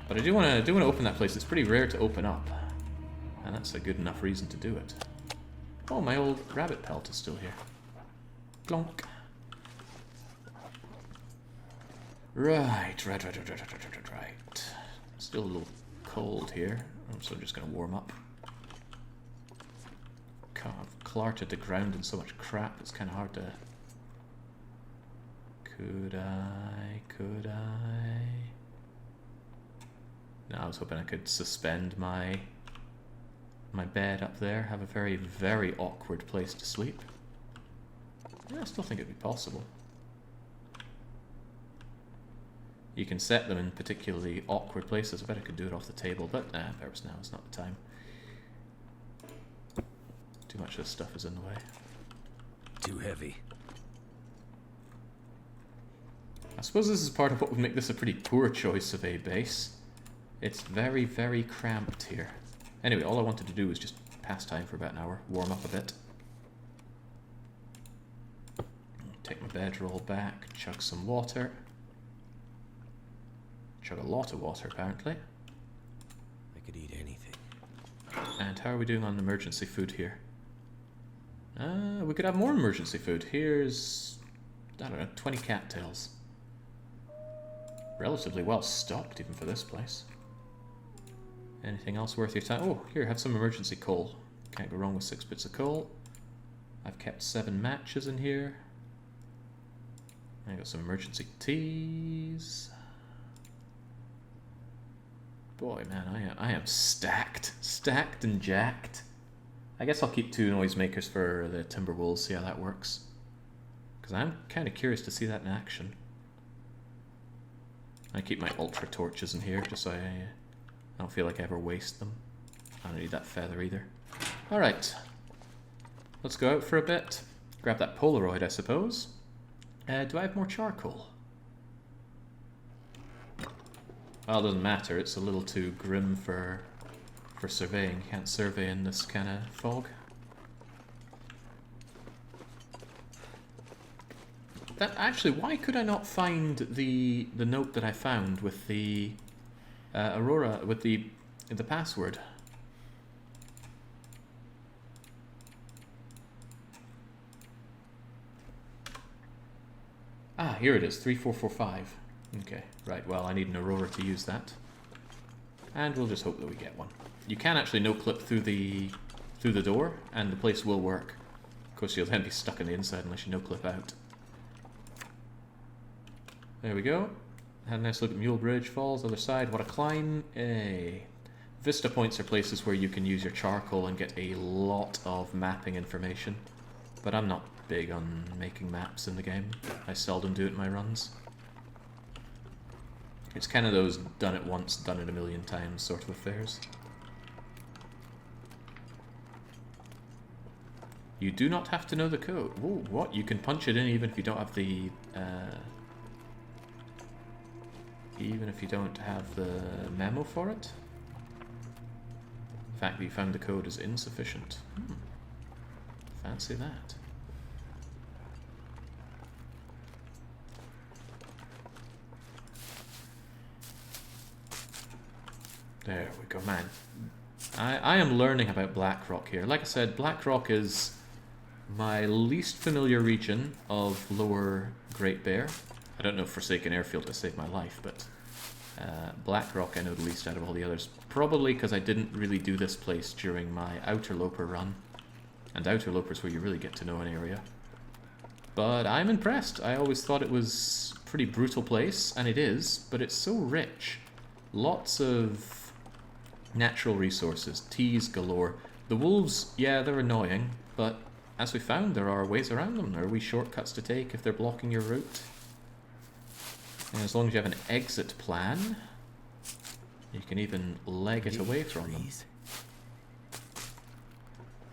But I do want to open that place. It's pretty rare to open up, and that's a good enough reason to do it. Oh, my old rabbit pelt is still here. Glonk. Right. Still a little cold here, so I'm just going to warm up. God, I've clarted the ground in so much crap, it's kind of hard to... Could I? No, I was hoping I could suspend my bed up there, have a very, very awkward place to sleep. Yeah, I still think it'd be possible. You can set them in particularly awkward places. I bet I could do it off the table, but perhaps now is not the time. Too much of this stuff is in the way. Too heavy. I suppose this is part of what would make this a pretty poor choice of a base. It's very, very cramped here. Anyway, all I wanted to do was just pass time for about an hour, warm up a bit. Take my bedroll back, chug some water. Chug a lot of water, apparently. I could eat anything. And how are we doing on emergency food here? We could have more emergency food. Here's, I don't know, 20 cattails. Relatively well stocked, even for this place. Anything else worth your time? Oh, here, have some emergency coal. Can't go wrong with 6 bits of coal. I've kept 7 matches in here. I got some emergency teas. Boy, man, I am stacked. Stacked and jacked. I guess I'll keep 2 noisemakers for the Timberwolves, see how that works. Because I'm kind of curious to see that in action. I keep my ultra torches in here, just so I don't feel like I ever waste them. I don't need that feather either. Alright. Let's go out for a bit. Grab that Polaroid, I suppose. Do I have more charcoal? Well, it doesn't matter. It's a little too grim for surveying. You can't survey in this kind of fog. That actually, why could I not find the note that I found with the Aurora, with the password? Ah, here it is, 3445. Okay, right, well, I need an Aurora to use that. And we'll just hope that we get one. You can actually no-clip through the door, and the place will work. Of course, you'll then be stuck on the inside unless you no-clip out. There we go. Had a nice look at Mule Bridge Falls, other side. What a climb. Vista points are places where you can use your charcoal and get a lot of mapping information. But I'm not big on making maps in the game. I seldom do it in my runs. It's kind of those done it once, done it a million times sort of affairs. You do not have to know the code. Whoa, what? You can punch it in even if you don't have the... even if you don't have the memo for it? The fact that you found the code is insufficient. Fancy that. There we go, man. I am learning about Blackrock here. Like I said, Blackrock is my least familiar region of Lower Great Bear. I don't know if Forsaken Airfield has saved my life, but Blackrock I know the least out of all the others. Probably because I didn't really do this place during my Outer Loper run. And Outer Loper is where you really get to know an area. But I'm impressed. I always thought it was a pretty brutal place, and it is, but it's so rich. Lots of natural resources, teas galore. The wolves, yeah, they're annoying, but as we found, there are ways around them. There are wee shortcuts to take if they're blocking your route. And as long as you have an exit plan, you can even leg it away from them.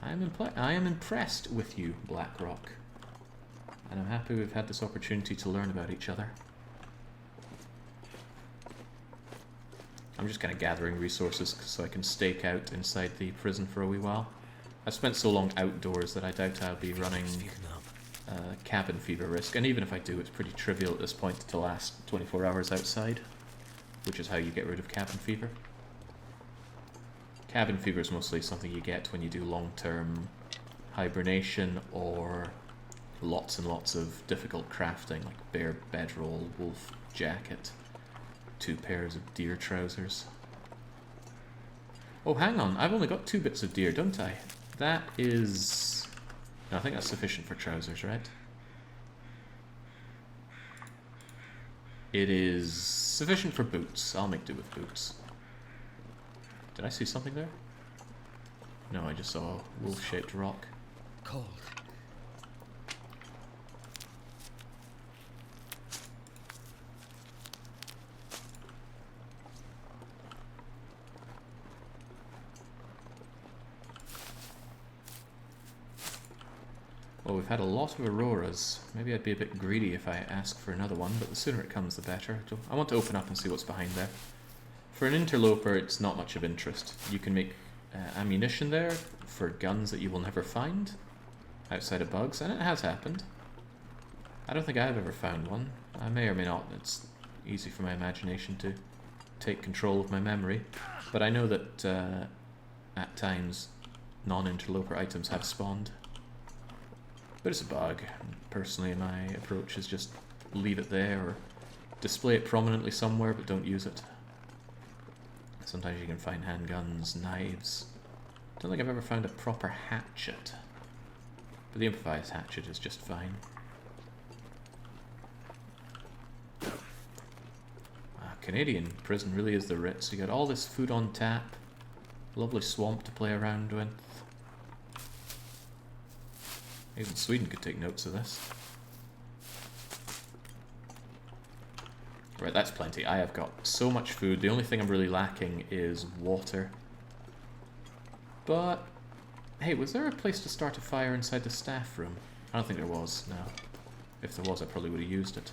I am impressed with you, Blackrock. And I'm happy we've had this opportunity to learn about each other. I'm just kind of gathering resources so I can stake out inside the prison for a wee while. I've spent so long outdoors that I doubt I'll be running cabin fever risk. And even if I do, it's pretty trivial at this point to last 24 hours outside, which is how you get rid of cabin fever. Cabin fever is mostly something you get when you do long-term hibernation or lots and lots of difficult crafting, like bear bedroll, wolf jacket, 2 pairs of deer trousers. Oh, hang on, I've only got 2 bits of deer, don't I? That is... No, I think that's sufficient for trousers, right? It is sufficient for boots. I'll make do with boots. Did I see something there? No, I just saw a wolf-shaped rock. Cold. Oh, we've had a lot of auroras. Maybe I'd be a bit greedy if I ask for another one, but the sooner it comes the better. I want to open up and see what's behind there. For an interloper, it's not much of interest. You can make ammunition there for guns that you will never find outside of bugs, and it has happened. I don't think I've ever found one. I may or may not. It's easy for my imagination to take control of my memory. But I know that at times non-interloper items have spawned. But it's a bug. Personally, my approach is just leave it there or display it prominently somewhere but don't use it. Sometimes you can find handguns, knives. Don't think I've ever found a proper hatchet. But the improvised hatchet is just fine. Canadian prison really is the Ritz. You got all this food on tap, lovely swamp to play around with. Even Sweden could take notes of this. Right, that's plenty. I have got so much food. The only thing I'm really lacking is water. But, hey, was there a place to start a fire inside the staff room? I don't think there was, no. If there was, I probably would have used it.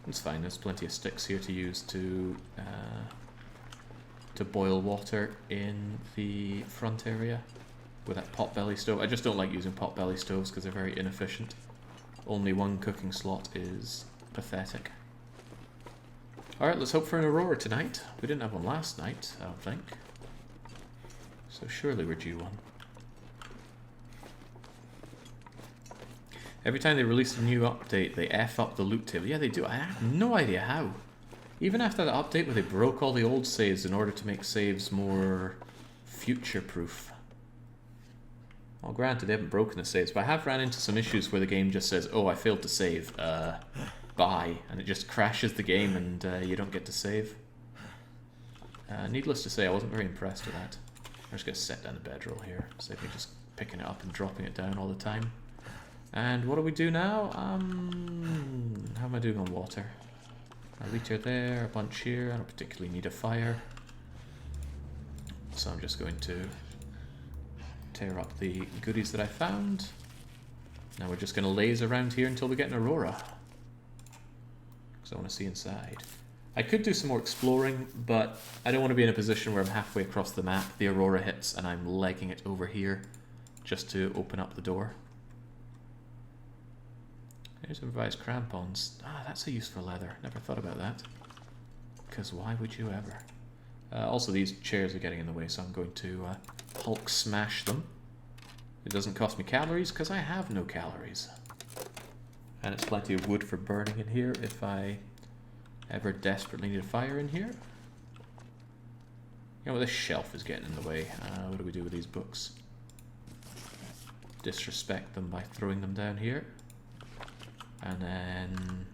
It's fine, there's plenty of sticks here to use to boil water in the front area with that potbelly stove. I just don't like using potbelly stoves because they're very inefficient. Only one cooking slot is pathetic. Alright, let's hope for an aurora tonight. We didn't have one last night, I don't think. So surely we're due one. Every time they release a new update, they F up the loot table. Yeah, they do. I have no idea how. Even after that update where they broke all the old saves in order to make saves more future-proof. Well, granted, they haven't broken the saves, but I have ran into some issues where the game just says, oh, I failed to save. Bye. And it just crashes the game and you don't get to save. Needless to say, I wasn't very impressed with that. I'm just going to set down the bedroll here. Save me just picking it up and dropping it down all the time. And what do we do now? How am I doing on water? A liter there, a bunch here. I don't particularly need a fire. So I'm just going to tear up the goodies that I found. Now we're just going to laze around here until we get an aurora. Because I want to see inside. I could do some more exploring, but I don't want to be in a position where I'm halfway across the map, the aurora hits, and I'm legging it over here just to open up the door. Here's improvised crampons. Ah, that's a useful leather. Never thought about that. Because why would you ever? Also, these chairs are getting in the way, so I'm going to Hulk smash them. It doesn't cost me calories, because I have no calories. And it's plenty of wood for burning in here if I ever desperately need a fire in here. You know, this shelf is getting in the way. What do we do with these books? Disrespect them by throwing them down here. And then...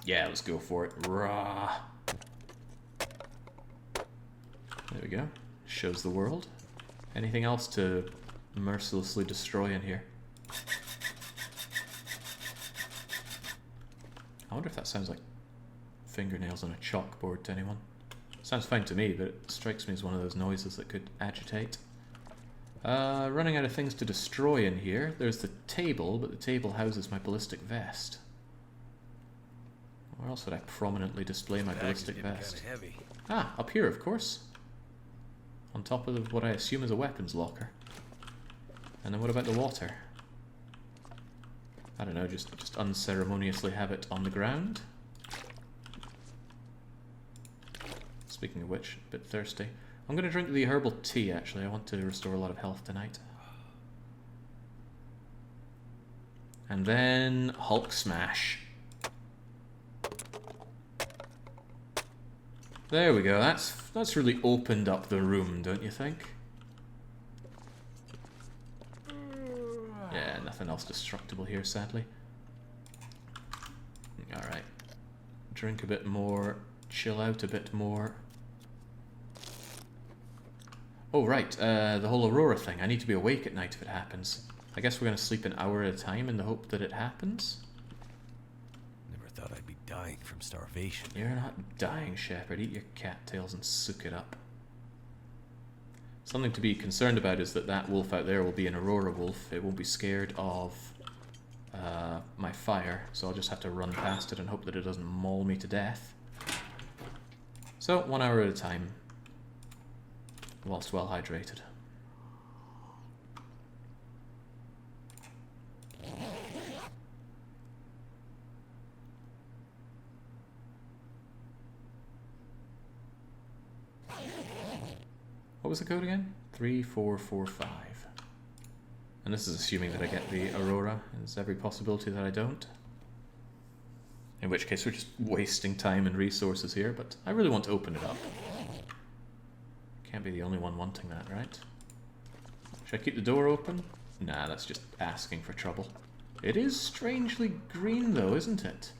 yeah, let's go for it. Rah! There we go. Shows the world. Anything else to mercilessly destroy in here? I wonder if that sounds like fingernails on a chalkboard to anyone. Sounds fine to me, but it strikes me as one of those noises that could agitate. Running out of things to destroy in here. There's the table, but the table houses my ballistic vest. Where else would I prominently display my ballistic vest? Heavy. Ah, up here, of course. On top of what I assume is a weapons locker. And then what about the water? I don't know, just unceremoniously have it on the ground. Speaking of which, a bit thirsty. I'm going to drink the herbal tea, actually. I want to restore a lot of health tonight. And then Hulk smash. There we go. That's really opened up the room, don't you think? Yeah, nothing else destructible here, sadly. Alright. Drink a bit more. Chill out a bit more. Oh, right, the whole aurora thing. I need to be awake at night if it happens. I guess we're going to sleep an hour at a time in the hope that it happens. Never thought I'd be dying from starvation. You're not dying, Shepherd. Eat your cattails and soak it up. Something to be concerned about is that that wolf out there will be an Aurora wolf. It won't be scared of my fire, so I'll just have to run past it and hope that it doesn't maul me to death. So, 1 hour at a time, whilst well hydrated. What was the code again? 3445. And this is assuming that I get the Aurora. There's every possibility that I don't. In which case we're just wasting time and resources here, but I really want to open it up. Can't be the only one wanting that, right? Should I keep the door open? Nah, that's just asking for trouble. It is strangely green though, isn't it?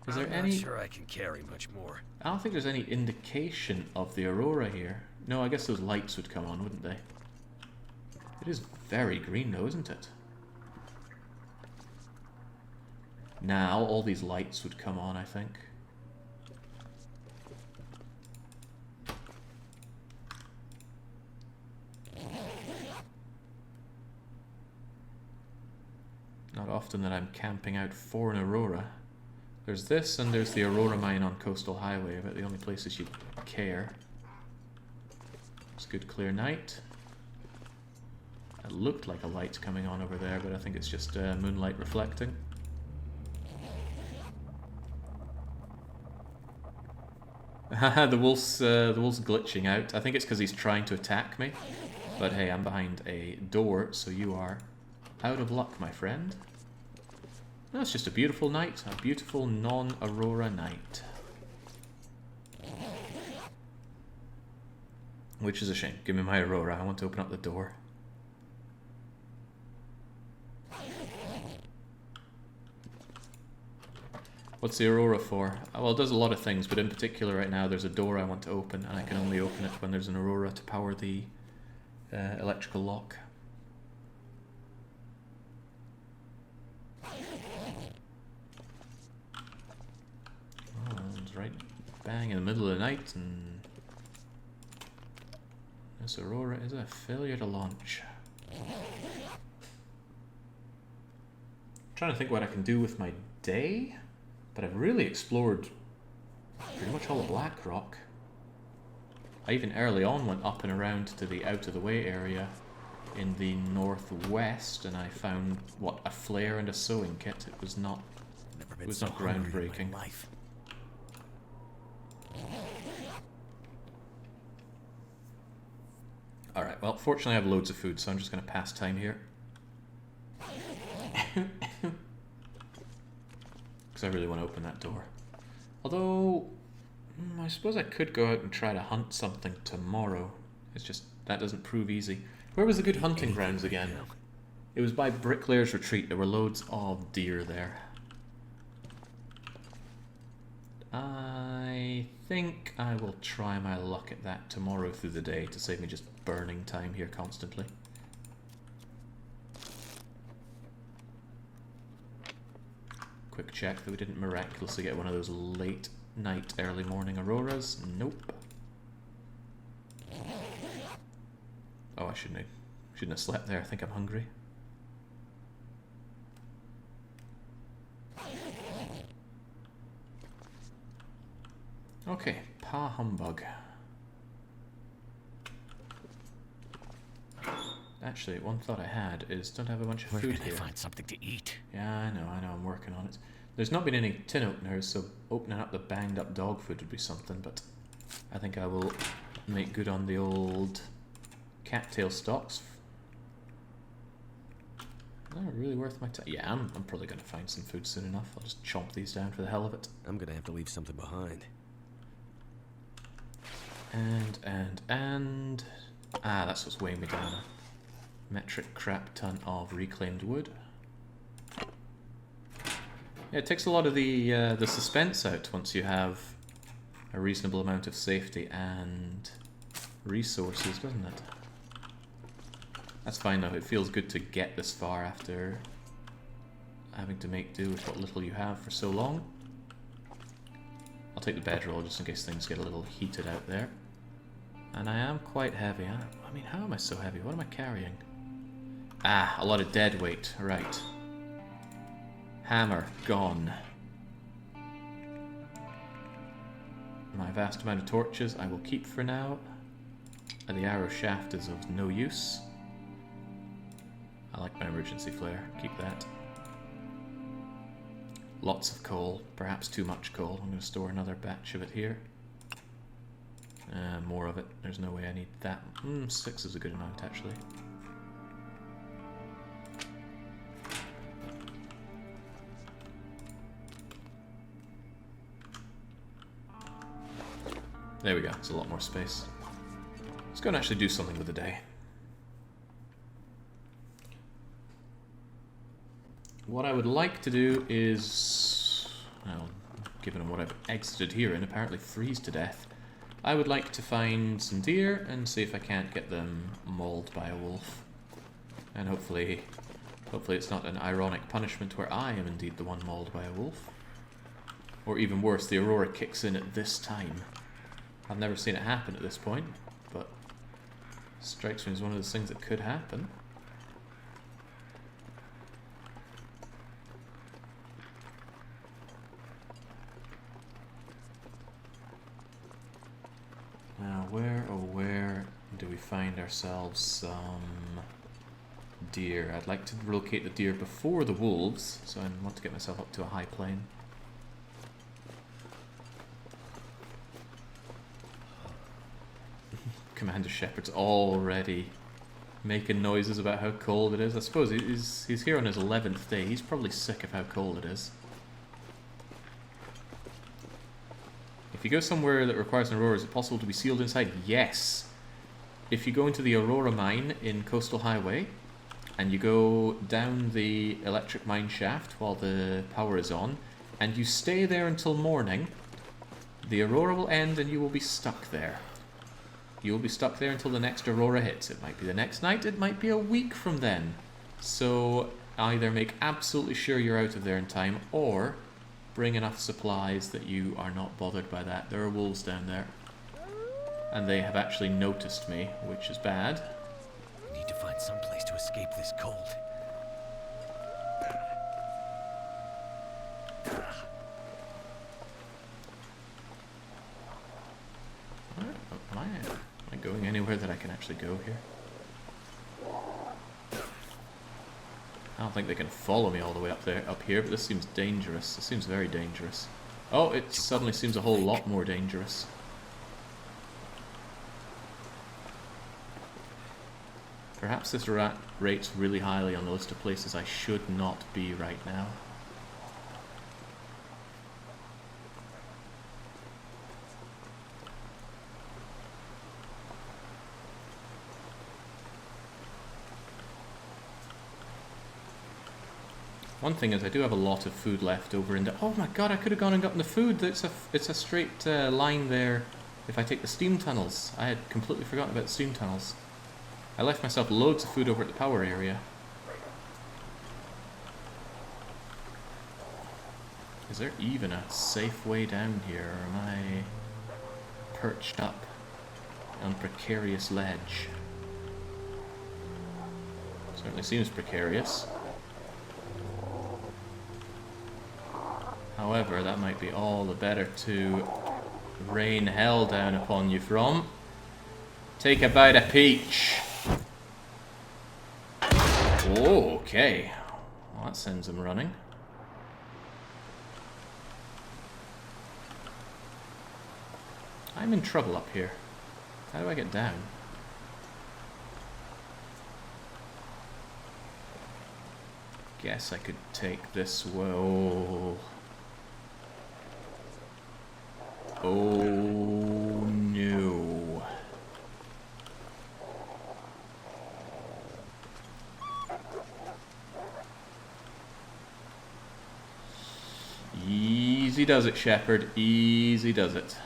Is there I'm not sure I can carry much more. I don't think there's any indication of the Aurora here. No, I guess those lights would come on, wouldn't they? It is very green though, isn't it? Now, all these lights would come on, I think. Not often that I'm camping out for an Aurora. There's this, and there's the Aurora mine on Coastal Highway, about the only places you care. It's a good clear night. It looked like a light coming on over there, but I think it's just moonlight reflecting. the wolf's glitching out. I think it's because he's trying to attack me. But hey, I'm behind a door, so you are out of luck, my friend. No, it's just a beautiful night. A beautiful non-Aurora night. Which is a shame. Give me my Aurora. I want to open up the door. What's the Aurora for? Well, it does a lot of things, but in particular right now there's a door I want to open, and I can only open it when there's an Aurora to power the electrical lock. Oh, it's right bang in the middle of the night, and this Aurora is a failure to launch. Trying to think what I can do with my day, but I've really explored pretty much all of Blackrock. I even early on went up and around to the out of the way area in the northwest, and I found what, a flare and a sewing kit. It was not groundbreaking. Alright, well, fortunately I have loads of food, so I'm just going to pass time here. Because I really want to open that door. Although, I suppose I could go out and try to hunt something tomorrow. It's just, that doesn't prove easy. Where was the good hunting grounds again? It was by Bricklayer's Retreat. There were loads of deer there. I think I will try my luck at that tomorrow through the day to save me just burning time here constantly. Quick check that we didn't miraculously get one of those late night, early morning auroras. Nope. Oh, I shouldn't have slept there. I think I'm hungry. Okay, pa humbug. Actually, one thought I had is don't have a bunch of food here. Where can I find something to eat? Yeah, I know, I'm working on it. There's not been any tin openers, so opening up the banged up dog food would be something, but I think I will make good on the old cattail stocks. Is that really worth my time? Yeah, I'm probably going to find some food soon enough. I'll just chomp these down for the hell of it. I'm going to have to leave something behind. And... Ah, that's what's weighing me down. A metric crap ton of reclaimed wood. Yeah, it takes a lot of the suspense out once you have a reasonable amount of safety and resources, doesn't it? That's fine though, it feels good to get this far after having to make do with what little you have for so long. I'll take the bedroll just in case things get a little heated out there. And I am quite heavy. I mean, how am I so heavy? What am I carrying? Ah, a lot of dead weight. Right. Hammer, gone. My vast amount of torches I will keep for now. And the arrow shaft is of no use. I like my emergency flare. Keep that. Lots of coal. Perhaps too much coal. I'm going to store another batch of it here. More of it. There's no way I need that. 6 is a good amount, actually. There we go. It's a lot more space. Let's go and actually do something with the day. What I would like to do is, well, given what I've exited here and apparently freeze to death, I would like to find some deer and see if I can't get them mauled by a wolf. And hopefully it's not an ironic punishment where I am indeed the one mauled by a wolf. Or even worse, the Aurora kicks in at this time. I've never seen it happen at this point, but it strikes me as one of those things that could happen. Now, where do we find ourselves some deer? I'd like to locate the deer before the wolves, so I want to get myself up to a high plane. Commander Shepard's already making noises about how cold it is. I suppose he's here on his 11th day. He's probably sick of how cold it is. If you go somewhere that requires an Aurora, is it possible to be sealed inside? Yes. If you go into the Aurora mine in Coastal Highway, and you go down the electric mine shaft while the power is on, and you stay there until morning, the Aurora will end and you will be stuck there. You will be stuck there until the next Aurora hits. It might be the next night, it might be a week from then. So either make absolutely sure you're out of there in time, or bring enough supplies that you are not bothered by that. There are wolves down there. And they have actually noticed me, which is bad. We need to find some place to escape this cold. Am I going anywhere that I can actually go here? I don't think they can follow me all the way up here, but this seems dangerous. This seems very dangerous. Oh, it suddenly seems a whole lot more dangerous. Perhaps this rat rates really highly on the list of places I should not be right now. One thing is, I do have a lot of food left over in the... Oh my god, I could have gone and gotten the food. It's a straight line there if I take the steam tunnels. I had completely forgotten about the steam tunnels. I left myself loads of food over at the power area. Is there even a safe way down here, or am I perched up on precarious ledge? Certainly seems precarious. However, that might be all the better to rain hell down upon you from. Take a bite of peach. Oh, okay. Well, that sends him running. I'm in trouble up here. How do I get down? Guess I could take this. Whoa. Oh no. Easy does it, Shepard. Easy does it.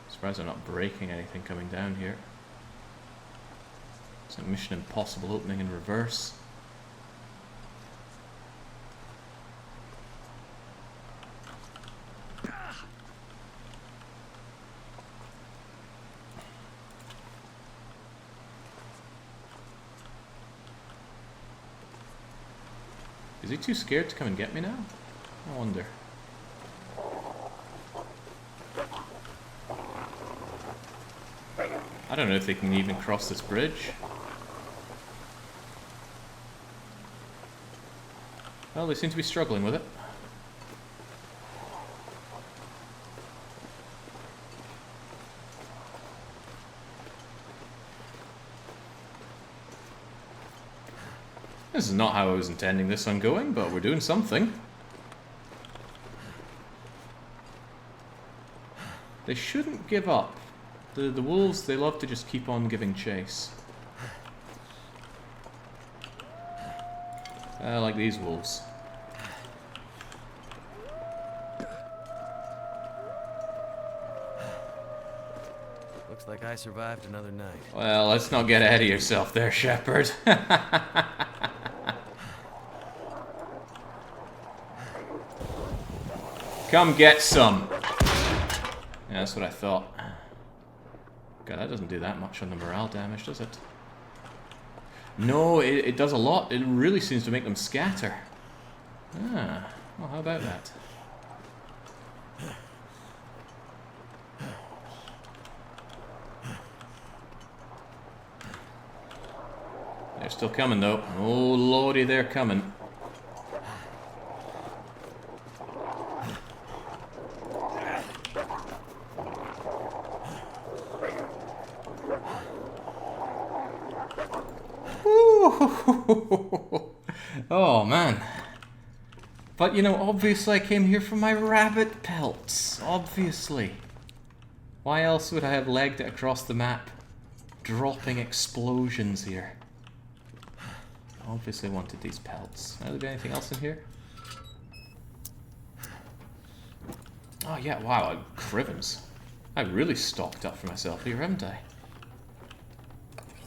Surprised I'm not breaking anything coming down here. It's like Mission Impossible opening in reverse. Is he too scared to come and get me now? I wonder. I don't know if they can even cross this bridge. Well, they seem to be struggling with it. This is not how I was intending this on going, but we're doing something. They shouldn't give up. The wolves, they love to just keep on giving chase. Like these wolves. Looks like I survived another night. Well, let's not get ahead of yourself there, Shepherd. Come get some. Yeah, that's what I thought. God, that doesn't do that much on the morale damage, does it? No, it does a lot. It really seems to make them scatter. Ah, well, how about that? They're still coming, though. Oh, lordy, they're coming. Oh, man. But, you know, obviously I came here for my rabbit pelts. Obviously. Why else would I have legged it across the map? Dropping explosions here. Obviously wanted these pelts. Will there be anything else in here? Oh, yeah, wow, Crivens. I really stocked up for myself here, haven't I?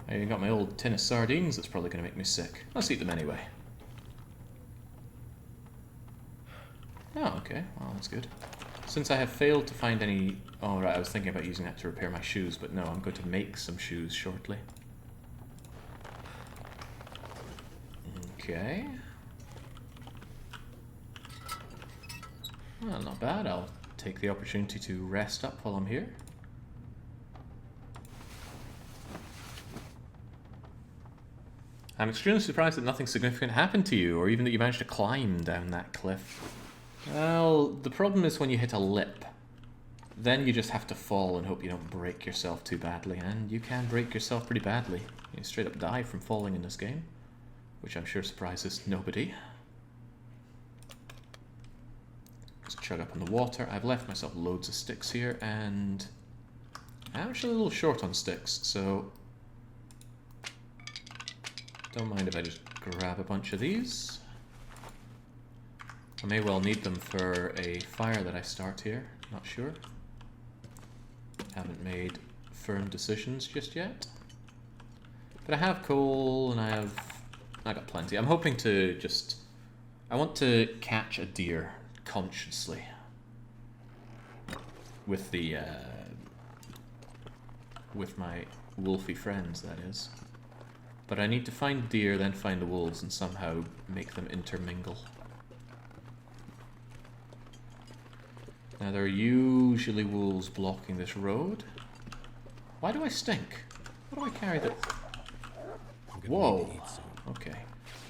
I even got my old tin of sardines that's probably going to make me sick. Let's eat them anyway. Oh, okay. Well, that's good. Since I have failed to find any... Oh, right, I was thinking about using that to repair my shoes, but no, I'm going to make some shoes shortly. Okay. Well, not bad. I'll take the opportunity to rest up while I'm here. I'm extremely surprised that nothing significant happened to you, or even that you managed to climb down that cliff. Well, the problem is when you hit a lip. Then you just have to fall and hope you don't break yourself too badly, and you can break yourself pretty badly. You straight up die from falling in this game, which I'm sure surprises nobody. Just chug up on the water. I've left myself loads of sticks here, and I'm actually a little short on sticks, so don't mind if I just grab a bunch of these. I may well need them for a fire that I start here, not sure. Haven't made firm decisions just yet. But I have coal and I got plenty. I'm hoping to just... I want to catch a deer consciously. With the... with my wolfy friends, that is. But I need to find deer, then find the wolves, and somehow make them intermingle. Now, there are usually wolves blocking this road. Why do I stink? What do I carry that... Whoa! Okay.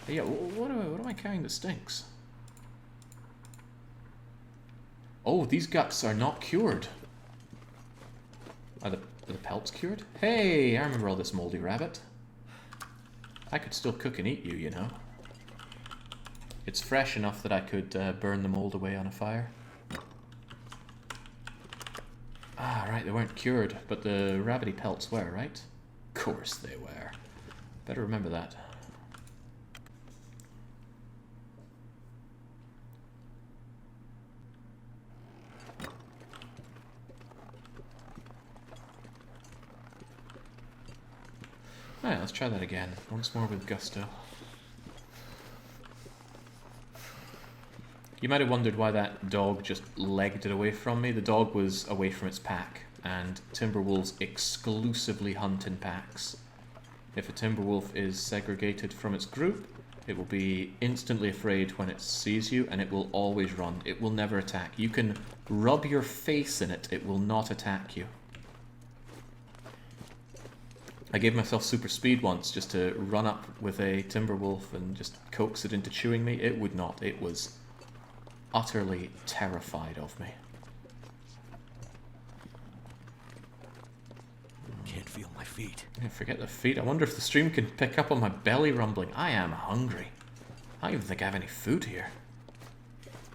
Yeah, what am I carrying that stinks? Oh, these guts are not cured. Are the pelts cured? Hey, I remember all this moldy rabbit. I could still cook and eat you, you know. It's fresh enough that I could burn the mold away on a fire. Ah, right, they weren't cured, but the rabbity pelts were, right? Of course they were. Better remember that. Alright, let's try that again. Once more with gusto. You might have wondered why that dog just legged it away from me. The dog was away from its pack, and timberwolves exclusively hunt in packs. If a timberwolf is segregated from its group, It will be instantly afraid when it sees you, and it will always run. It will never attack. You can rub your face in it, it will not attack you. I gave myself super speed once just to run up with a Timberwolf and just coax it into chewing me. It would not. It was utterly terrified of me. Can't feel my feet. Yeah, forget the feet. I wonder if the stream can pick up on my belly rumbling. I am hungry. I don't even think I have any food here.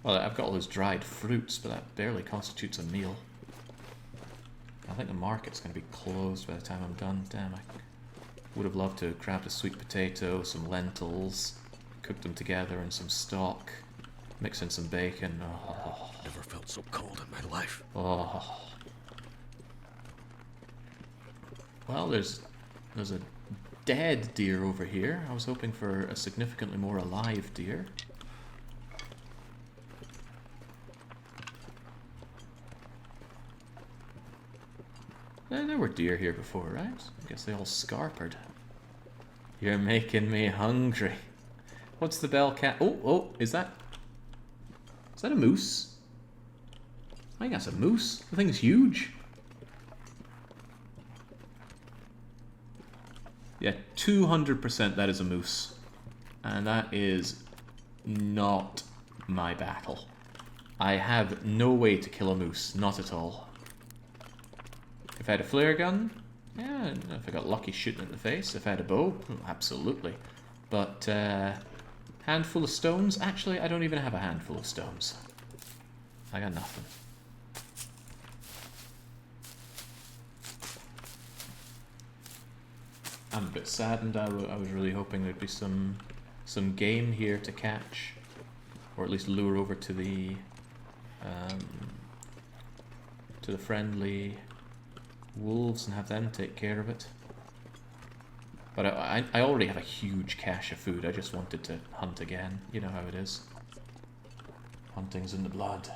Well, I've got all those dried fruits, but that barely constitutes a meal. I think the market's going to be closed by the time I'm done. Damn, I would have loved to have grabbed a sweet potato, some lentils, cooked them together in some stock, mix in some bacon. Oh. Never felt so cold in my life. Oh. Well, there's a dead deer over here. I was hoping for a significantly more alive deer. There were deer here before, right? I guess they all scarpered. You're making me hungry. What's the bell cat? Oh, is that a moose? I think that's a moose. The thing's huge. Yeah, 200% that is a moose. And that is not my battle. I have no way to kill a moose, not at all. If I had a flare gun, yeah, if I got lucky shooting in the face. If I had a bow, absolutely. But, handful of stones? Actually, I don't even have a handful of stones. I got nothing. I'm a bit saddened. I was really hoping there'd be some game here to catch, or at least lure over to the friendly wolves and have them take care of it. But I already have a huge cache of food. I just wanted to hunt again. You know how it is. Hunting's in the blood.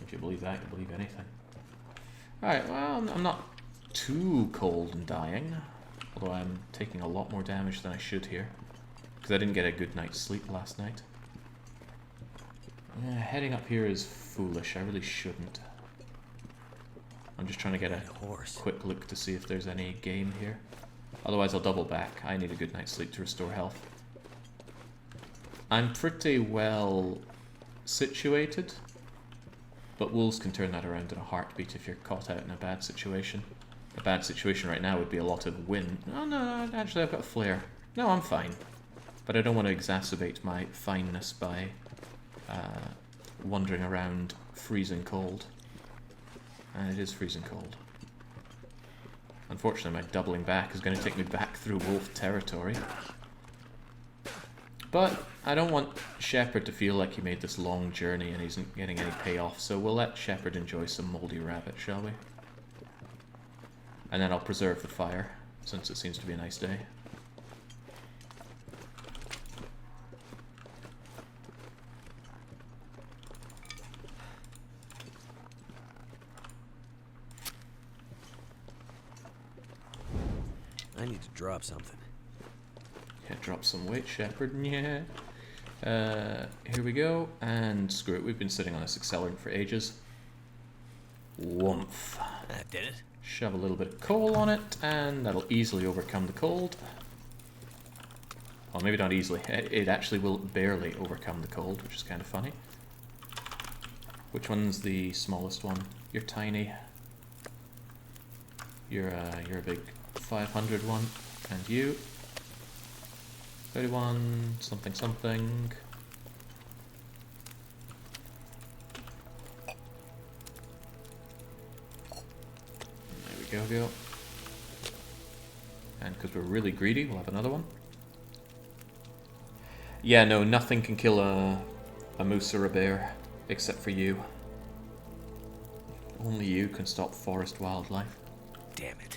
If you believe that, you believe anything. Alright, well, I'm not too cold and dying. Although I'm taking a lot more damage than I should here. Because I didn't get a good night's sleep last night. Yeah, heading up here is foolish. I really shouldn't. I'm just trying to get a quick look to see if there's any game here. Otherwise I'll double back. I need a good night's sleep to restore health. I'm pretty well situated, but wolves can turn that around in a heartbeat if you're caught out in a bad situation. A bad situation right now would be a lot of wind. Oh no, actually I've got a flare. No, I'm fine. But I don't want to exacerbate my fineness by wandering around freezing cold. And it is freezing cold. Unfortunately, my doubling back is going to take me back through wolf territory. But I don't want Shepard to feel like he made this long journey and he's not getting any payoff, so we'll let Shepard enjoy some moldy rabbit, shall we? And then I'll preserve the fire, since it seems to be a nice day. I need to drop something. Yeah, drop some weight, Shepard, yeah. Here we go, and screw it, we've been sitting on this accelerant for ages. Woomph. That did it. Shove a little bit of coal on it, and that'll easily overcome the cold. Well, maybe not easily. It actually will barely overcome the cold, which is kind of funny. Which one's the smallest one? You're tiny. You're a big 500 one, and you 31 something something. There we go. And because we're really greedy, we'll have another one. Yeah, no, nothing can kill a moose or a bear except for you. Only you can stop forest wildlife. Damn it.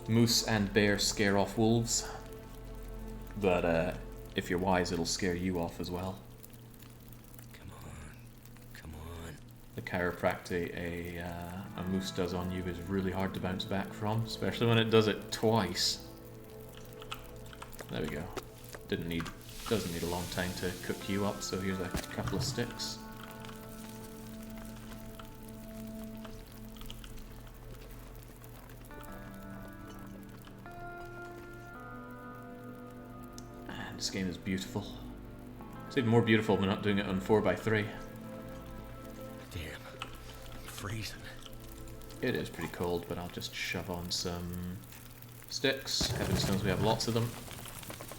Moose and bear scare off wolves, but if you're wise, it'll scare you off as well. Come on. The chiropractic a moose does on you is really hard to bounce back from, especially when it does it twice. There we go. Doesn't need a long time to cook you up, so here's a couple of sticks. And this game is beautiful. It's even more beautiful when we're not doing it on 4x3. Damn, I'm freezing. It is pretty cold, but I'll just shove on some sticks. Heaven knows we have lots of them.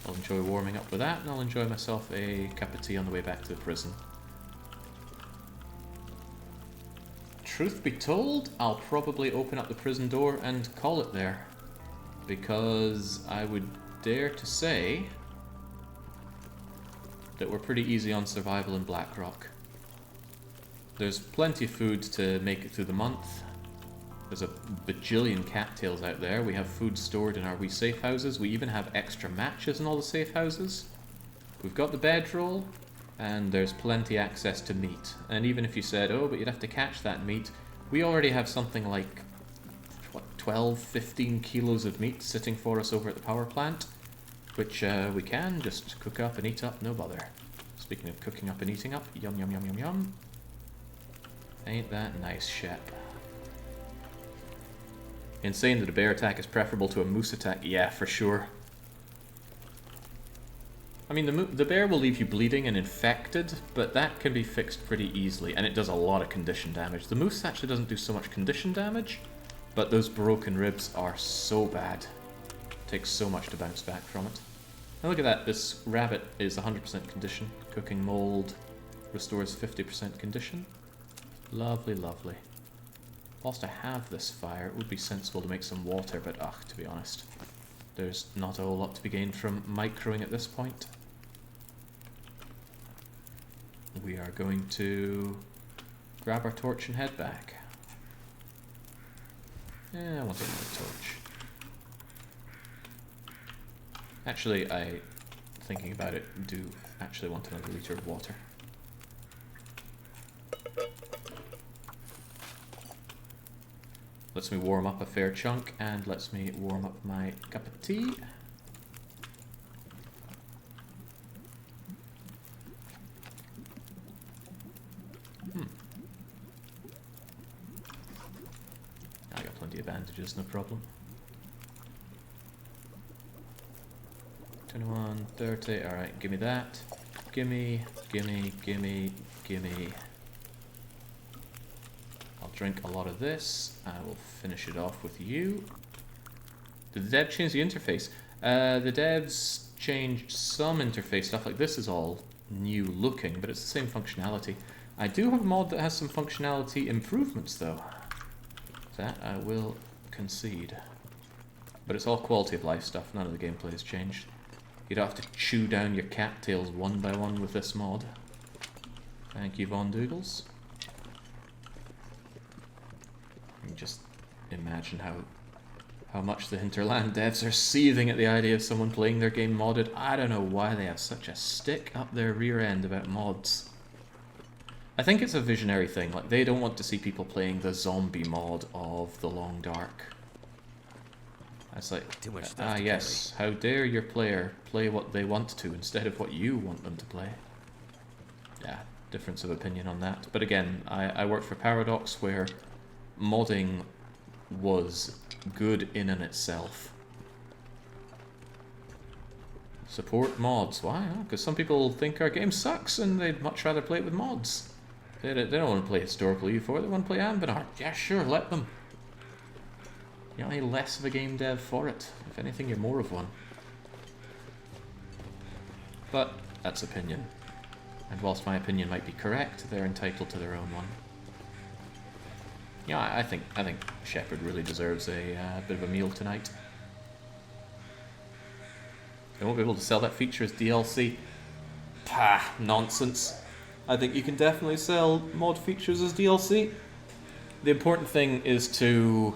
I'll enjoy warming up with that, and I'll enjoy myself a cup of tea on the way back to the prison. Truth be told, I'll probably open up the prison door and call it there. Because I would dare to say that we're pretty easy on survival in Blackrock. There's plenty of food to make it through the month. There's a bajillion cattails out there. We have food stored in our wee safe houses. We even have extra matches in all the safe houses. We've got the bedroll, and there's plenty access to meat. And even if you said, oh, but you'd have to catch that meat, we already have something like, what, 12, 15 kilos of meat sitting for us over at the power plant, which we can just cook up and eat up, no bother. Speaking of cooking up and eating up, yum yum yum yum yum. Ain't that nice, Shep? Insane that a bear attack is preferable to a moose attack. Yeah, for sure. I mean, the bear will leave you bleeding and infected, but that can be fixed pretty easily, and it does a lot of condition damage. The moose actually doesn't do so much condition damage, but those broken ribs are so bad. It takes so much to bounce back from it. Now look at that, this rabbit is 100% condition. Cooking mold restores 50% condition. Lovely, lovely. Whilst I have this fire, it would be sensible to make some water, but to be honest, there's not a whole lot to be gained from microing at this point. We are going to grab our torch and head back. I want another torch. Actually, thinking about it, do actually want another liter of water. Lets me warm up a fair chunk, and lets me warm up my cup of tea. I got plenty of bandages, no problem. 21, 30, alright, give me that. Gimme, gimme, gimme, gimme. I'll drink a lot of this. I will finish it off with you. Did the dev change the interface? The devs changed some interface stuff. Like this is all new looking, but it's the same functionality. I do have a mod that has some functionality improvements though. That I will concede. But it's all quality of life stuff. None of the gameplay has changed. You don't have to chew down your cattails one by one with this mod. Thank you, Von Doogles. You just imagine how much the Hinterland devs are seething at the idea of someone playing their game modded. I don't know why they have such a stick up their rear end about mods. I think it's a visionary thing. Like, they don't want to see people playing the zombie mod of The Long Dark. It's like, too much stuff to yes, how dare your player play what they want to instead of what you want them to play. Yeah, difference of opinion on that. But again, I work for Paradox, where modding was good in and itself. Support mods. Why? Because some people think our game sucks and they'd much rather play it with mods. They don't want to play Historical E4, they want to play Ambinar. Yeah, sure, let them. You're not any less of a game dev for it. If anything, you're more of one. But that's opinion. And whilst my opinion might be correct, they're entitled to their own one. Yeah, I think Shepard really deserves a bit of a meal tonight. They won't be able to sell that feature as DLC. Pah, nonsense. I think you can definitely sell mod features as DLC. The important thing is to,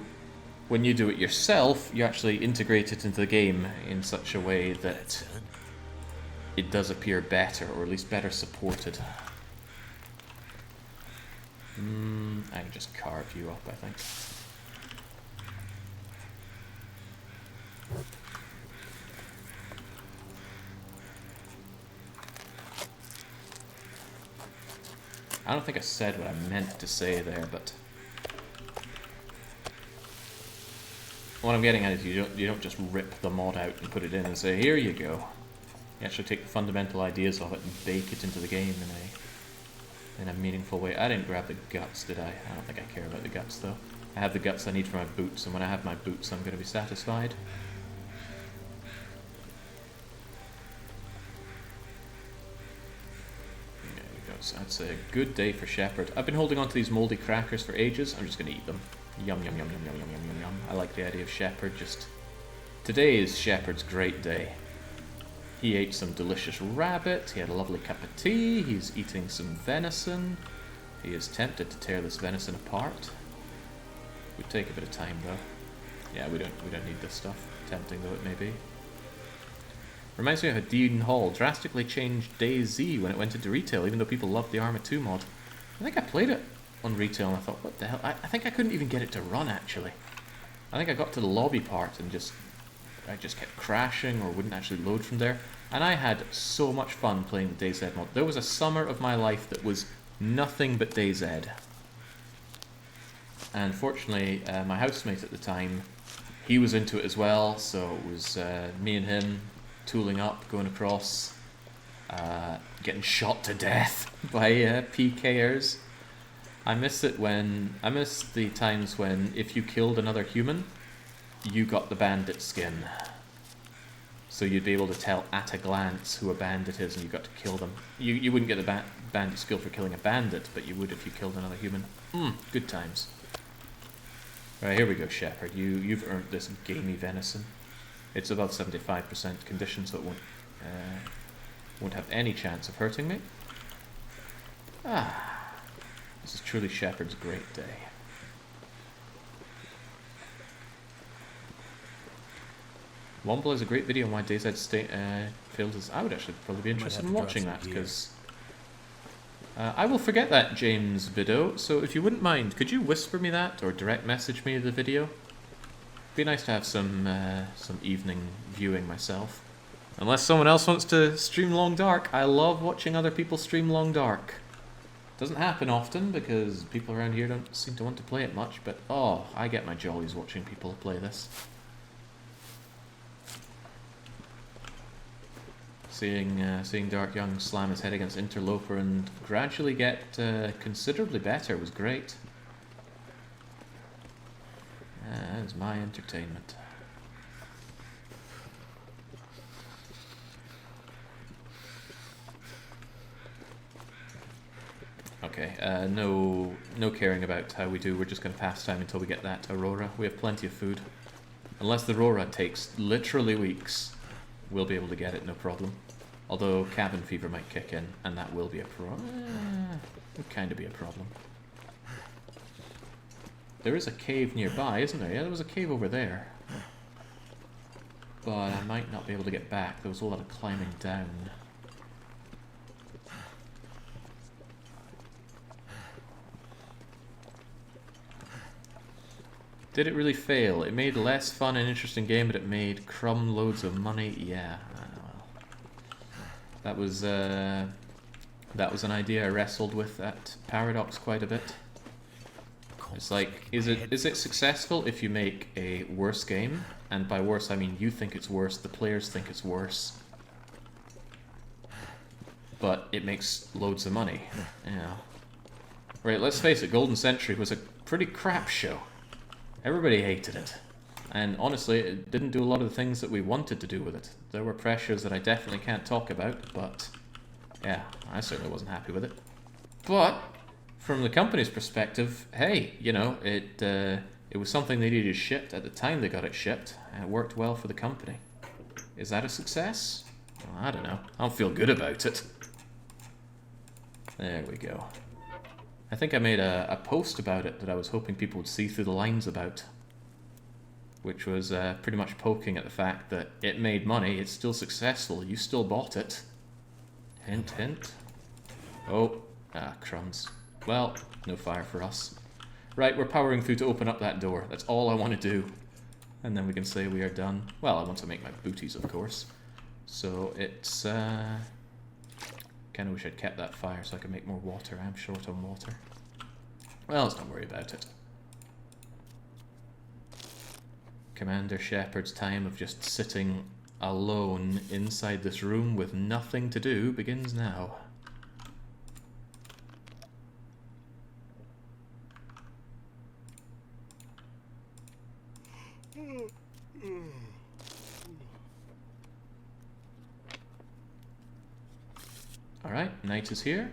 when you do it yourself, you actually integrate it into the game in such a way that it does appear better, or at least better supported. I can just carve you up, I think. I don't think I said what I meant to say there, but what I'm getting at is you don't just rip the mod out and put it in and say, here you go. You actually take the fundamental ideas of it and bake it into the game in a meaningful way. I didn't grab the guts, did I? I don't think I care about the guts, though. I have the guts I need for my boots, and when I have my boots, I'm going to be satisfied. There we go. So that's a good day for Shepherd. I've been holding on to these moldy crackers for ages. I'm just going to eat them. Yum, yum, yum, yum, yum, yum, yum, yum, yum. I like the idea of Shepherd. Just today is Shepherd's great day. He ate some delicious rabbit, he had a lovely cup of tea, he's eating some venison. He is tempted to tear this venison apart. Would take a bit of time though. Yeah, we don't need this stuff. Tempting though it may be. Reminds me of how Dean Hall drastically changed DayZ when it went into retail, even though people loved the Arma 2 mod. I think I played it on retail and I thought, what the hell? I think I couldn't even get it to run actually. I think I got to the lobby part and I just kept crashing or wouldn't actually load from there. And I had so much fun playing the DayZ mod. There was a summer of my life that was nothing but DayZ. And fortunately, my housemate at the time, he was into it as well, so it was me and him tooling up, going across, getting shot to death by PKers. I miss the times when if you killed another human, you got the bandit skin. So you'd be able to tell at a glance who a bandit is and you got to kill them. You wouldn't get the bandit skill for killing a bandit, but you would if you killed another human. Good times. Alright, here we go, Shepherd. You've earned this gamey venison. It's above 75% condition, so it won't have any chance of hurting me. This is truly Shepherd's great day. Womble is a great video on why DayZ failed as... I would actually probably be interested in watching that, because... I will forget that, James Bido, so if you wouldn't mind, could you whisper me that, or direct message me the video? It'd be nice to have some evening viewing myself. Unless someone else wants to stream Long Dark. I love watching other people stream Long Dark. Doesn't happen often, because people around here don't seem to want to play it much, but oh, I get my jollies watching people play this. Seeing Dark Young slam his head against Interloper and gradually get considerably better was great. That is my entertainment. Okay, no caring about how we do. We're just going to pass time until we get that Aurora. We have plenty of food. Unless the Aurora takes literally weeks, we'll be able to get it, no problem. Although cabin fever might kick in, and that will be a problem. Would kind of be a problem. There is a cave nearby, isn't there? Yeah, there was a cave over there. But I might not be able to get back. There was a lot of climbing down. Did it really fail? It made less fun and interesting game, but it made crumb loads of money. Yeah. That was an idea I wrestled with at Paradox quite a bit. It's like, is it successful if you make a worse game? And by worse, I mean you think it's worse, the players think it's worse, but it makes loads of money. Yeah. Right, let's face it, Golden Century was a pretty crap show. Everybody hated it. And honestly, it didn't do a lot of the things that we wanted to do with it. There were pressures that I definitely can't talk about, but yeah, I certainly wasn't happy with it. But from the company's perspective, hey, you know, it was something they needed shipped at the time they got it shipped, and it worked well for the company. Is that a success? Well, I don't know. I don't feel good about it. There we go. I think I made a post about it that I was hoping people would see through the lines about, which was pretty much poking at the fact that it made money, it's still successful, you still bought it. Hint, hint. Oh, crumbs. Well, no fire for us. Right, we're powering through to open up that door. That's all I want to do. And then we can say we are done. Well, I want to make my booties, of course. So it's Kinda wish I'd kept that fire so I could make more water. I'm short on water. Well, let's not worry about it. Commander Shepard's time of just sitting alone inside this room with nothing to do begins now. Alright, night is here.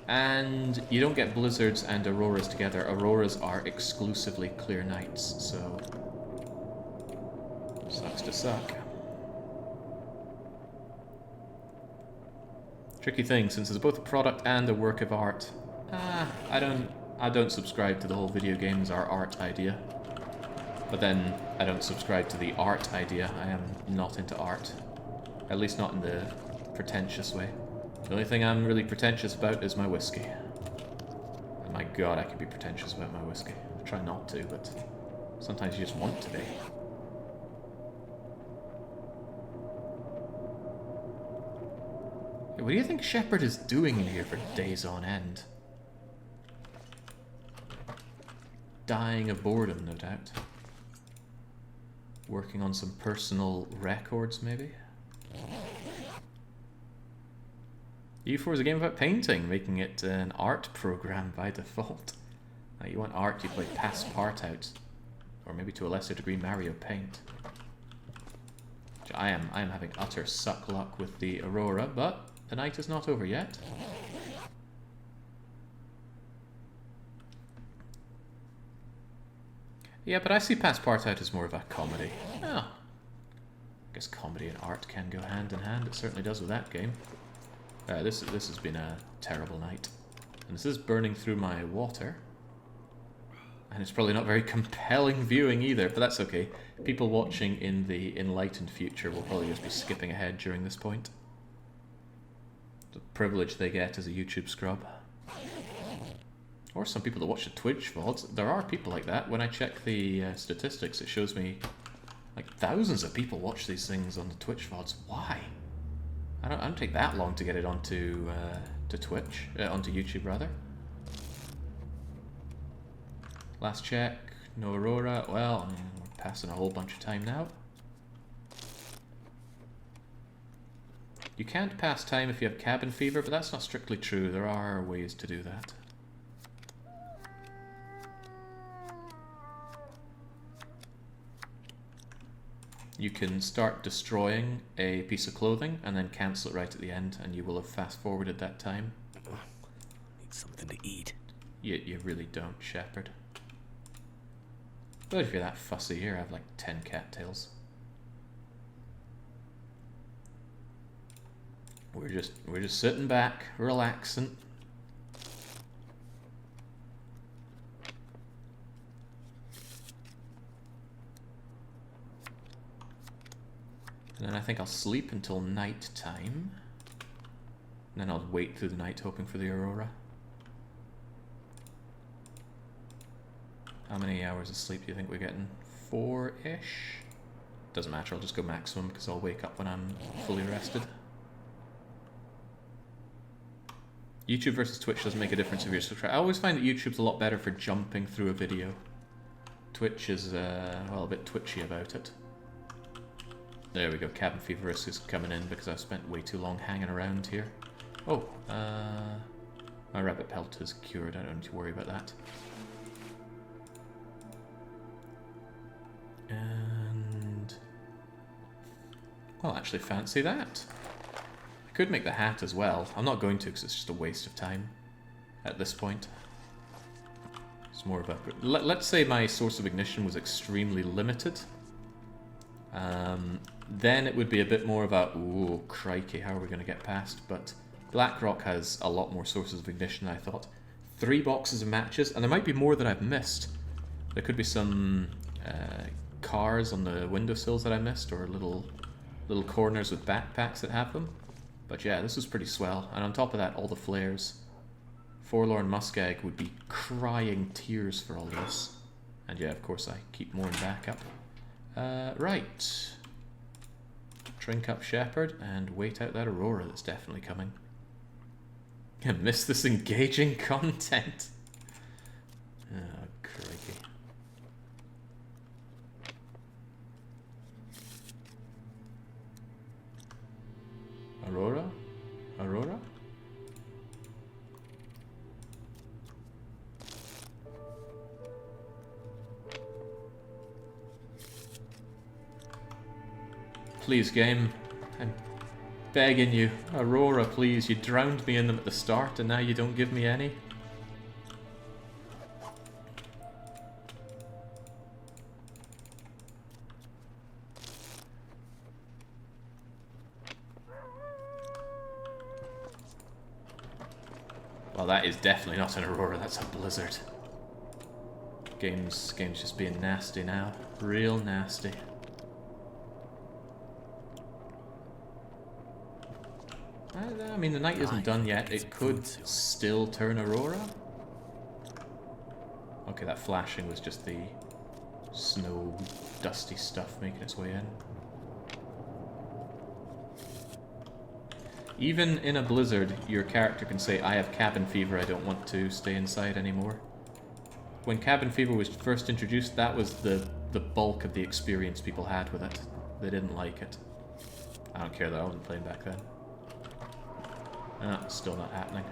And you don't get blizzards and auroras together. Auroras are exclusively clear nights, so sucks to suck. Tricky thing, since it's both a product and a work of art. I don't subscribe to the whole video games are art idea. But then I don't subscribe to the art idea. I am not into art. At least not in the pretentious way. The only thing I'm really pretentious about is my whiskey. And my god, I can be pretentious about my whiskey. I try not to, but sometimes you just want to be. What do you think Shepard is doing in here for days on end? Dying of boredom, no doubt. Working on some personal records, maybe? U4 is a game about painting, making it an art program by default. You want art, you play Passepartout. Or maybe to a lesser degree Mario Paint. I am having utter suck luck with the Aurora, but the night is not over yet. Yeah, but I see Passepartout as more of a comedy. Oh. I guess comedy and art can go hand in hand. It certainly does with that game. This has been a terrible night. And this is burning through my water. And it's probably not very compelling viewing either, but that's okay. People watching in the enlightened future will probably just be skipping ahead during this point. The privilege they get as a YouTube scrub. Or some people that watch the Twitch VODs. There are people like that. When I check the statistics, it shows me like thousands of people watch these things on the Twitch VODs. Why? I don't take that long to get it onto to Twitch, onto YouTube rather. Last check, no Aurora. Well, I mean, we're passing a whole bunch of time now. You can't pass time if you have cabin fever, but that's not strictly true. There are ways to do that. You can start destroying a piece of clothing and then cancel it right at the end, and you will have fast-forwarded that time. Need something to eat. You really don't, Shepard. But if you're that fussy here, I have like 10 cattails. We're just sitting back, relaxing. And then I think I'll sleep until night time. And then I'll wait through the night hoping for the Aurora. How many hours of sleep do you think we're getting? 4-ish? Doesn't matter, I'll just go maximum because I'll wake up when I'm fully rested. YouTube versus Twitch doesn't make a difference if you're subscribed. I always find that YouTube's a lot better for jumping through a video. Twitch is, well, a bit twitchy about it. There we go, cabin fever risk is coming in because I've spent way too long hanging around here. Oh, my rabbit pelt is cured, I don't need to worry about that. And... well, actually fancy that. I could make the hat as well. I'm not going to because it's just a waste of time at this point. It's more of a... let's say my source of ignition was extremely limited. Then it would be a bit more of a, ooh, crikey, how are we going to get past? But Blackrock has a lot more sources of ignition than I thought. 3 boxes of matches, and there might be more that I've missed. There could be some cars on the windowsills that I missed, or little corners with backpacks that have them. But yeah, this was pretty swell. And on top of that, all the flares. Forlorn Muskeg would be crying tears for all this. And yeah, of course, I keep more in backup. Right. drink up Shepherd, and wait out that Aurora that's definitely coming. I miss this engaging content. Oh, crikey. Aurora? Aurora? Please, game. I'm begging you. Aurora, please. You drowned me in them at the start and now you don't give me any. Well, that is definitely not an Aurora, that's a blizzard. Game's just being nasty now. Real nasty. I mean, the night isn't done yet. It could still turn Aurora. Okay, that flashing was just the snow, dusty stuff making its way in. Even in a blizzard, your character can say, I have cabin fever, I don't want to stay inside anymore. When cabin fever was first introduced, that was the bulk of the experience people had with it. They didn't like it. I don't care though, I wasn't playing back then. Still not happening.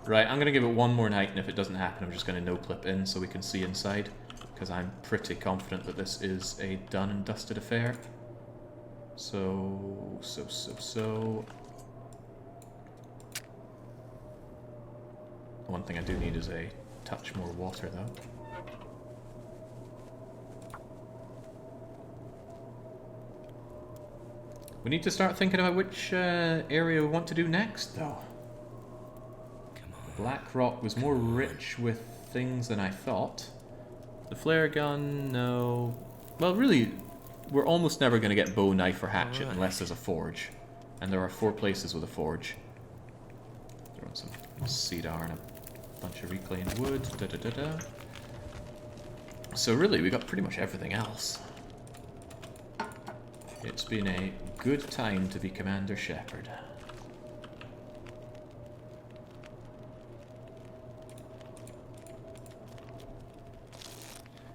Right, I'm going to give it one more night, and if it doesn't happen, I'm just going to no-clip in so we can see inside, because I'm pretty confident that this is a done and dusted affair. So... One thing I do need is a touch more water, though. We need to start thinking about which area we want to do next, though. Blackrock was more rich with things than I thought. The flare gun, no. Well, really, we're almost never going to get bow, knife, or hatchet unless there's a forge. And there are 4 places with a forge. Throw in some cedar and a bunch of reclaimed wood. So really, we got pretty much everything else. It's been a good time to be Commander Shepherd.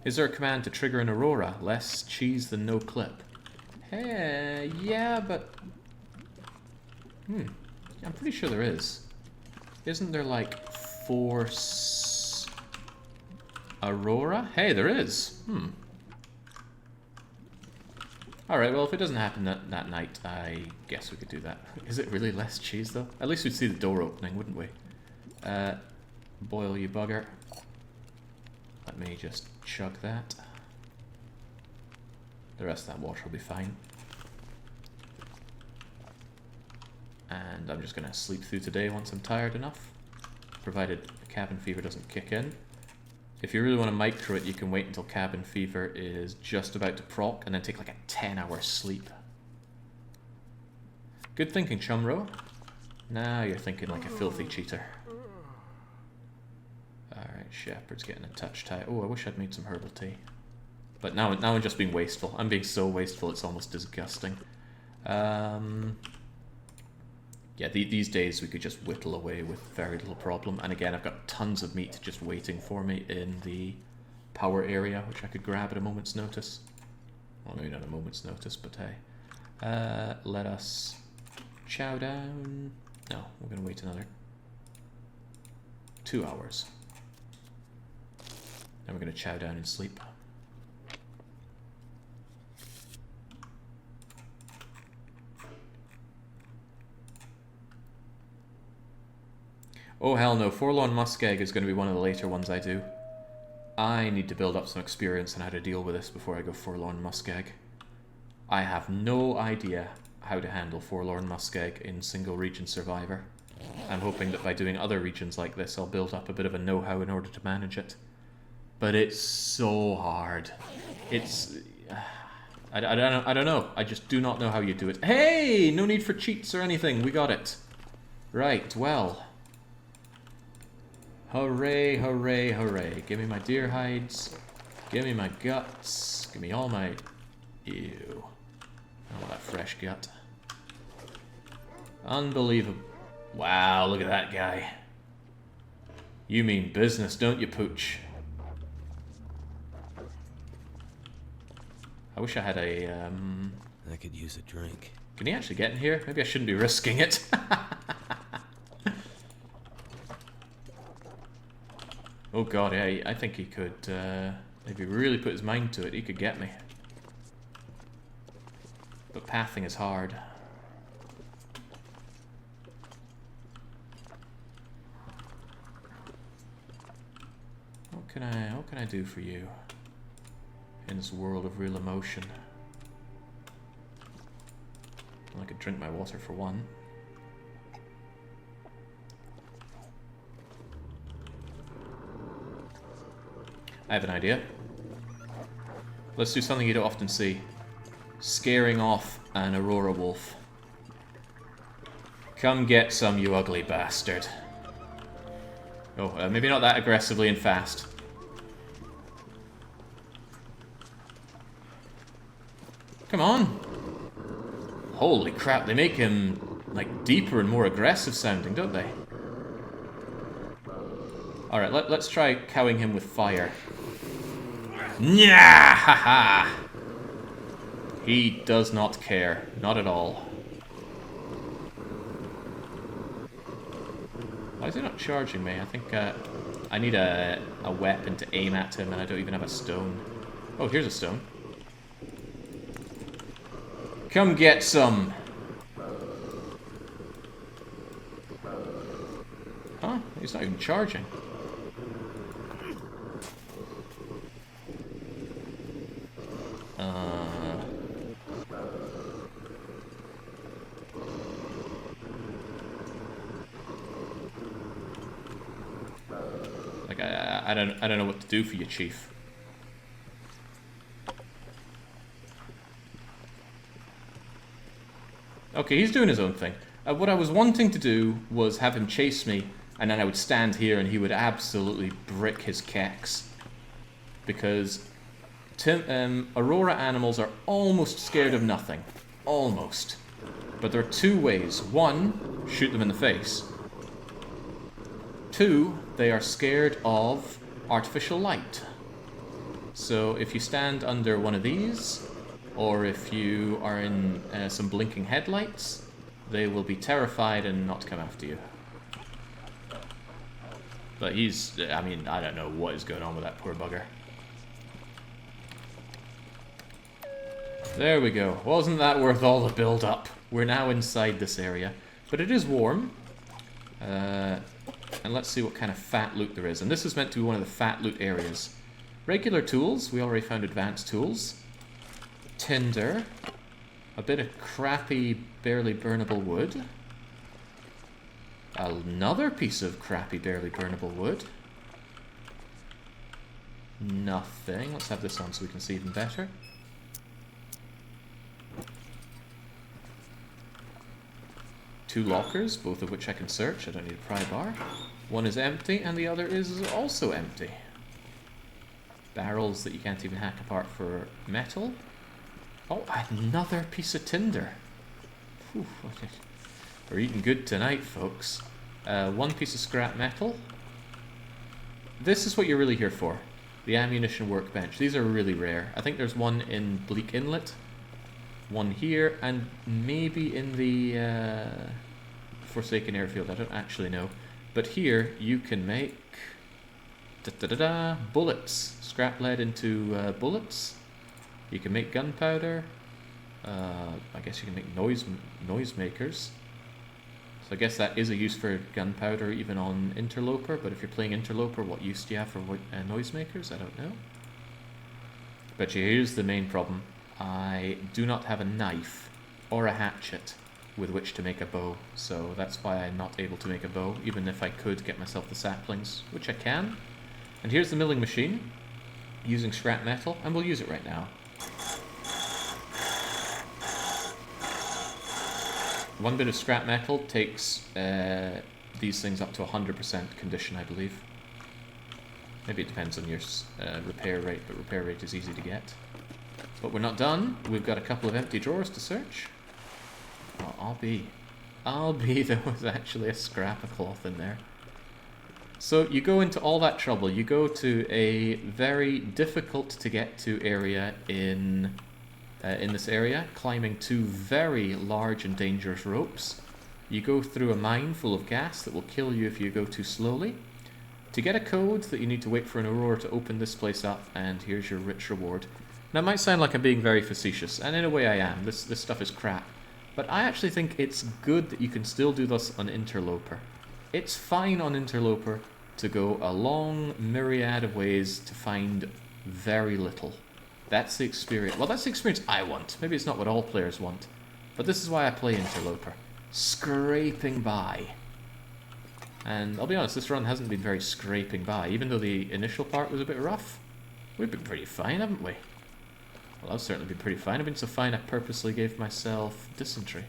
Is there a command to trigger an Aurora? Less cheese than no clip. Hey, yeah, but... I'm pretty sure there is. Isn't there like 4 Aurora? Hey, there is. Alright, well, if it doesn't happen that night, I guess we could do that. Is it really less cheese, though? At least we'd see the door opening, wouldn't we? Boil, you bugger. Let me just chug that. The rest of that water will be fine. And I'm just going to sleep through today once I'm tired enough. Provided cabin fever doesn't kick in. If you really want to micro it, you can wait until cabin fever is just about to proc and then take like a 10-hour sleep. Good thinking, Chumro. Now you're thinking like a filthy cheater. Alright, Shepherd's getting a touch tight. Oh, I wish I'd made some herbal tea. But now I'm just being wasteful. I'm being so wasteful it's almost disgusting. Yeah, these days we could just whittle away with very little problem. And again, I've got tons of meat just waiting for me in the power area, which I could grab at a moment's notice. Well, maybe not a moment's notice, but hey. Let us chow down. No, we're going to wait another 2 hours. Then we're going to chow down and sleep. Oh hell no, Forlorn Muskeg is going to be one of the later ones I do. I need to build up some experience on how to deal with this before I go Forlorn Muskeg. I have no idea how to handle Forlorn Muskeg in single region Survivor. I'm hoping that by doing other regions like this I'll build up a bit of a know-how in order to manage it. But it's so hard. It's... I don't know. I just do not know how you do it. Hey! No need for cheats or anything. We got it. Right, well... Hooray, hooray, hooray. Give me my deer hides. Give me my guts. Give me all my... Ew. Oh, that fresh gut. Unbelievable. Wow, look at that guy. You mean business, don't you, Pooch? I wish I had a, I could use a drink. Can he actually get in here? Maybe I shouldn't be risking it. Oh god, yeah, I think he could, if he really put his mind to it, he could get me. But pathing is hard. What can I do for you in this world of real emotion? Well, I could drink my water for one. I have an idea. Let's do something you don't often see. Scaring off an Aurora wolf. Come get some, you ugly bastard. Oh, maybe not that aggressively and fast. Come on! Holy crap, they make him, like, deeper and more aggressive sounding, don't they? Alright, let's try cowing him with fire. Nya! Haha! He does not care. Not at all. Why is he not charging me? I think I need a weapon to aim at him, and I don't even have a stone. Oh, here's a stone. Come get some! Huh? He's not even charging. Like, I don't know what to do for you, Chief. Okay, he's doing his own thing. What I was wanting to do was have him chase me, and then I would stand here and he would absolutely brick his kecks. Because Aurora animals are almost scared of nothing. Almost. But there are two ways. One, shoot them in the face. Two, they are scared of artificial light. So if you stand under one of these, or if you are in some blinking headlights, they will be terrified and not come after you. But he's, I mean, I don't know what is going on with that poor bugger. There we go. Wasn't that worth all the build-up? We're now inside this area. But it is warm. And let's see what kind of fat loot there is. And this is meant to be one of the fat loot areas. Regular tools. We already found advanced tools. Tinder. A bit of crappy, barely burnable wood. Another piece of crappy, barely burnable wood. Nothing. Let's have this on so we can see even better. Two lockers, both of which I can search. I don't need a pry bar. One is empty, and the other is also empty. Barrels that you can't even hack apart for metal. Oh, another piece of tinder. Whew, we're eating good tonight, folks. One piece of scrap metal. This is what you're really here for. The ammunition workbench. These are really rare. I think there's one in Bleak Inlet. One here, and maybe in the Forsaken Airfield. I don't actually know. But here, you can make bullets. Scrap lead into bullets. You can make gunpowder. I guess you can make noise makers. So I guess that is a use for gunpowder even on Interloper, but if you're playing Interloper, what use do you have for noise makers? I don't know. But here's the main problem. I do not have a knife or a hatchet with which to make a bow, so that's why I'm not able to make a bow, even if I could get myself the saplings, which I can. And here's the milling machine, using scrap metal, and we'll use it right now. One bit of scrap metal takes these things up to 100% condition, I believe. Maybe it depends on your repair rate, but repair rate is easy to get. But we're not done. We've got a couple of empty drawers to search. Oh, I'll be there was actually a scrap of cloth in there. So you go into all that trouble. You go to a very difficult to get to area in this area, climbing 2 very large and dangerous ropes. You go through a mine full of gas that will kill you if you go too slowly. To get a code that you need to wait for an aurora to open this place up, and here's your rich reward. Now it might sound like I'm being very facetious, and in a way I am. This stuff is crap. But I actually think it's good that you can still do this on Interloper. It's fine on Interloper to go a long myriad of ways to find very little. That's the experience. Well, that's the experience I want. Maybe it's not what all players want. But this is why I play Interloper. Scraping by. And I'll be honest, this run hasn't been very scraping by. Even though the initial part was a bit rough, we've been pretty fine, haven't we? Well, I've certainly been pretty fine. I've been so fine I purposely gave myself dysentery.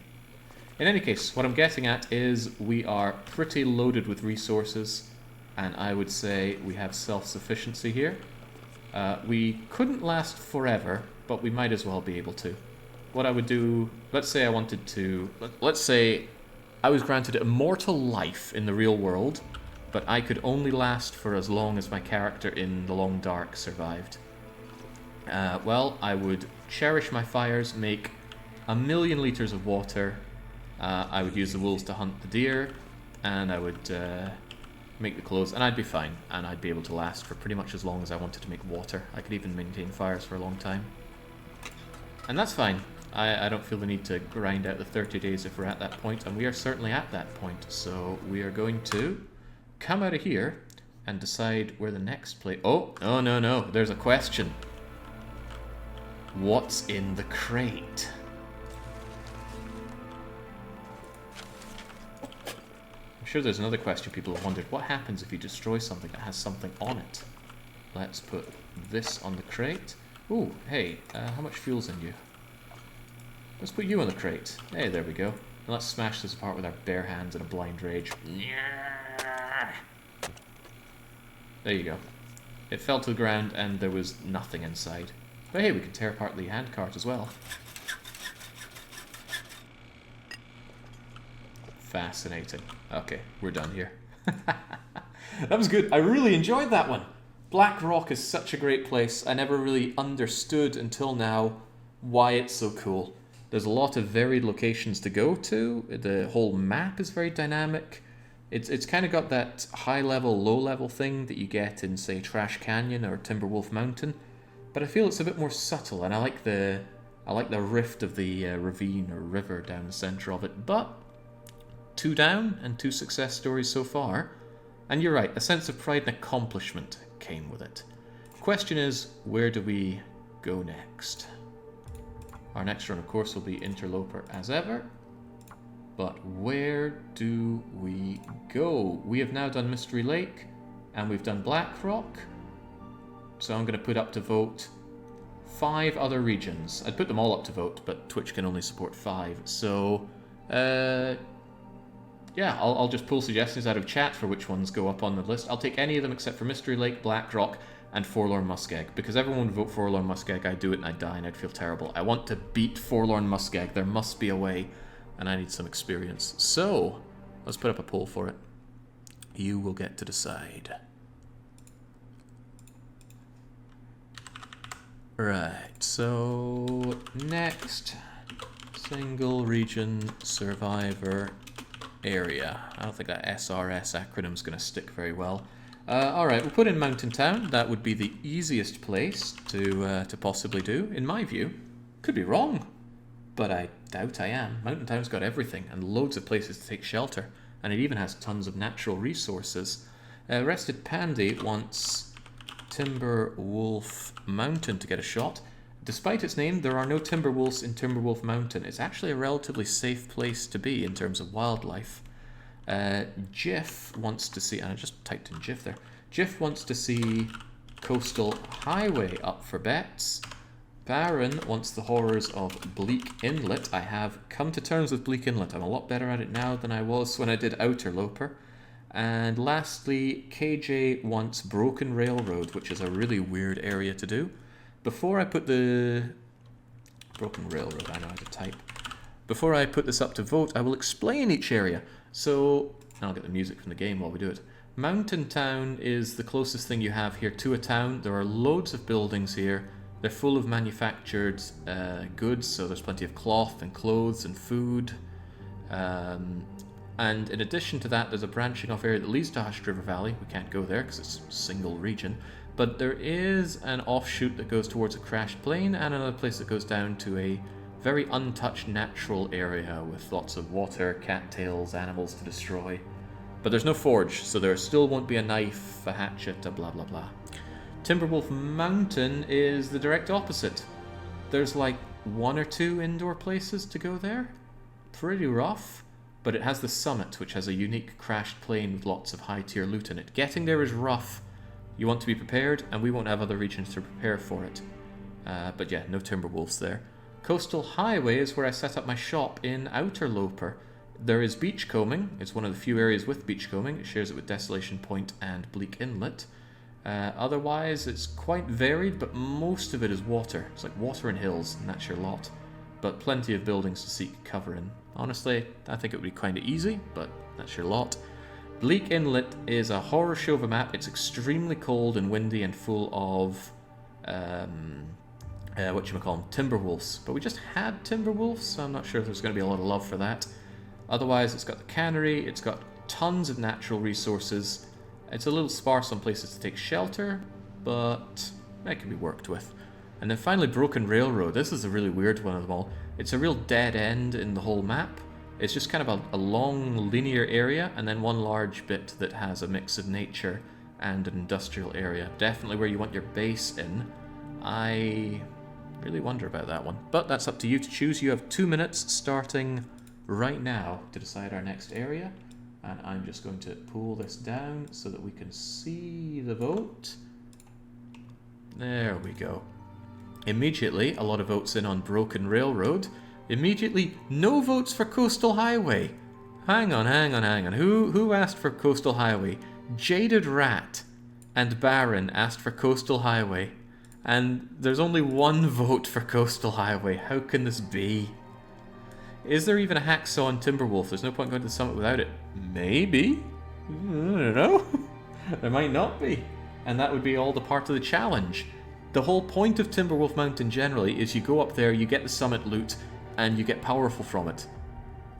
In any case, what I'm getting at is we are pretty loaded with resources, and I would say we have self-sufficiency here. We couldn't last forever, but we might as well be able to. What I would do, let's say I wanted to, let's say I was granted immortal life in the real world, but I could only last for as long as my character in The Long Dark survived. Well, I would cherish my fires, make 1,000,000 liters of water, I would use the wolves to hunt the deer, and I would make the clothes, and I'd be fine, and I'd be able to last for pretty much as long as I wanted to make water. I could even maintain fires for a long time. And that's fine. I don't feel the need to grind out the 30 days if we're at that point, and we are certainly at that point, so we are going to come out of here and decide where the next place... Oh, no, there's a question. What's in the crate? I'm sure there's another question people have wondered. What happens if you destroy something that has something on it? Let's put this on the crate. Ooh, hey, how much fuel's in you? Let's put you on the crate. Hey, there we go. And let's smash this apart with our bare hands in a blind rage. There you go. It fell to the ground and there was nothing inside. But hey, we can tear apart the handcart as well. Fascinating. Okay, we're done here. That was good. I really enjoyed that one. Blackrock is such a great place. I never really understood until now why it's so cool. There's a lot of varied locations to go to. The whole map is very dynamic. It's kind of got that high-level, low-level thing that you get in, say, Trash Canyon or Timberwolf Mountain. But I feel it's a bit more subtle, and I like the rift of the ravine or river down the center of it. But 2 down and 2 success stories so far. And you're right, a sense of pride and accomplishment came with it. Question is, where do we go next? Our next run, of course, will be Interloper as ever. But where do we go? We have now done Mystery Lake, and we've done Blackrock. So I'm going to put up to vote 5 other regions. I'd put them all up to vote, but Twitch can only support 5. So, yeah, I'll just pull suggestions out of chat for which ones go up on the list. I'll take any of them except for Mystery Lake, Blackrock, and Forlorn Muskeg. Because everyone would vote Forlorn Muskeg, I'd do it and I'd die and I'd feel terrible. I want to beat Forlorn Muskeg. There must be a way, and I need some experience. So, let's put up a poll for it. You will get to decide. Right, so next, single region survivor area. I don't think that SRS acronym's going to stick very well. Alright, we'll put in Mountain Town. That would be the easiest place to possibly do, in my view. Could be wrong, but I doubt I am. Mountain Town's got everything, and loads of places to take shelter, and it even has tons of natural resources. Rested Pandy wants Timberwolf Mountain to get a shot. Despite its name, there are no Timberwolves in Timberwolf Mountain. It's actually a relatively safe place to be in terms of wildlife. Jiff wants to see, and I just typed in Jiff there. Jiff wants to see Coastal Highway up for bets. Baron wants the horrors of Bleak Inlet. I have come to terms with Bleak Inlet. I'm a lot better at it now than I was when I did Outerloper. And lastly, KJ wants Broken Railroad, which is a really weird area to do. Before I put the Broken Railroad, I know how to type. Before I put this up to vote, I will explain each area. So, I'll get the music from the game while we do it. Mountain Town is the closest thing you have here to a town. There are loads of buildings here. They're full of manufactured goods, so there's plenty of cloth and clothes and food. And in addition to that, there's a branching off area that leads to Hushed River Valley. We can't go there because it's a single region. But there is an offshoot that goes towards a crashed plane and another place that goes down to a very untouched natural area with lots of water, cattails, animals to destroy. But there's no forge, so there still won't be a knife, a hatchet, a blah blah blah. Timberwolf Mountain is the direct opposite. There's like 1 or 2 indoor places to go there. Pretty rough. But it has the summit, which has a unique crashed plane with lots of high-tier loot in it. Getting there is rough. You want to be prepared, and we won't have other regions to prepare for it. But yeah, no Timberwolves there. Coastal Highway is where I set up my shop in Outer Loper. There is beachcombing. It's one of the few areas with beachcombing. It shares it with Desolation Point and Bleak Inlet. Otherwise, it's quite varied, but most of it is water. It's like water and hills, and that's your lot. But plenty of buildings to seek cover in. Honestly, I think it would be kind of easy, but that's your lot. Bleak Inlet is a horror show of a map. It's extremely cold and windy and full of, Timberwolves. But we just had Timberwolves, so I'm not sure if there's going to be a lot of love for that. Otherwise, it's got the cannery, it's got tons of natural resources. It's a little sparse on places to take shelter, but it can be worked with. And then finally, Broken Railroad. This is a really weird one of them all. It's a real dead end in the whole map. It's just kind of a long linear area, and then one large bit that has a mix of nature and an industrial area. Definitely where you want your base in. I really wonder about that one. But that's up to you to choose. You have 2 minutes starting right now to decide our next area. And I'm just going to pull this down so that we can see the vote. There we go. Immediately, a lot of votes in on Broken Railroad. Immediately, no votes for Coastal Highway. Hang on. Who asked for Coastal Highway? Jaded Rat and Baron asked for Coastal Highway. And there's only 1 vote for Coastal Highway. How can this be? Is there even a hacksaw in Timberwolf? There's no point going to the summit without it. Maybe. I don't know. There might not be. And that would be all the part of the challenge. The whole point of Timberwolf Mountain generally is you go up there, you get the summit loot, and you get powerful from it.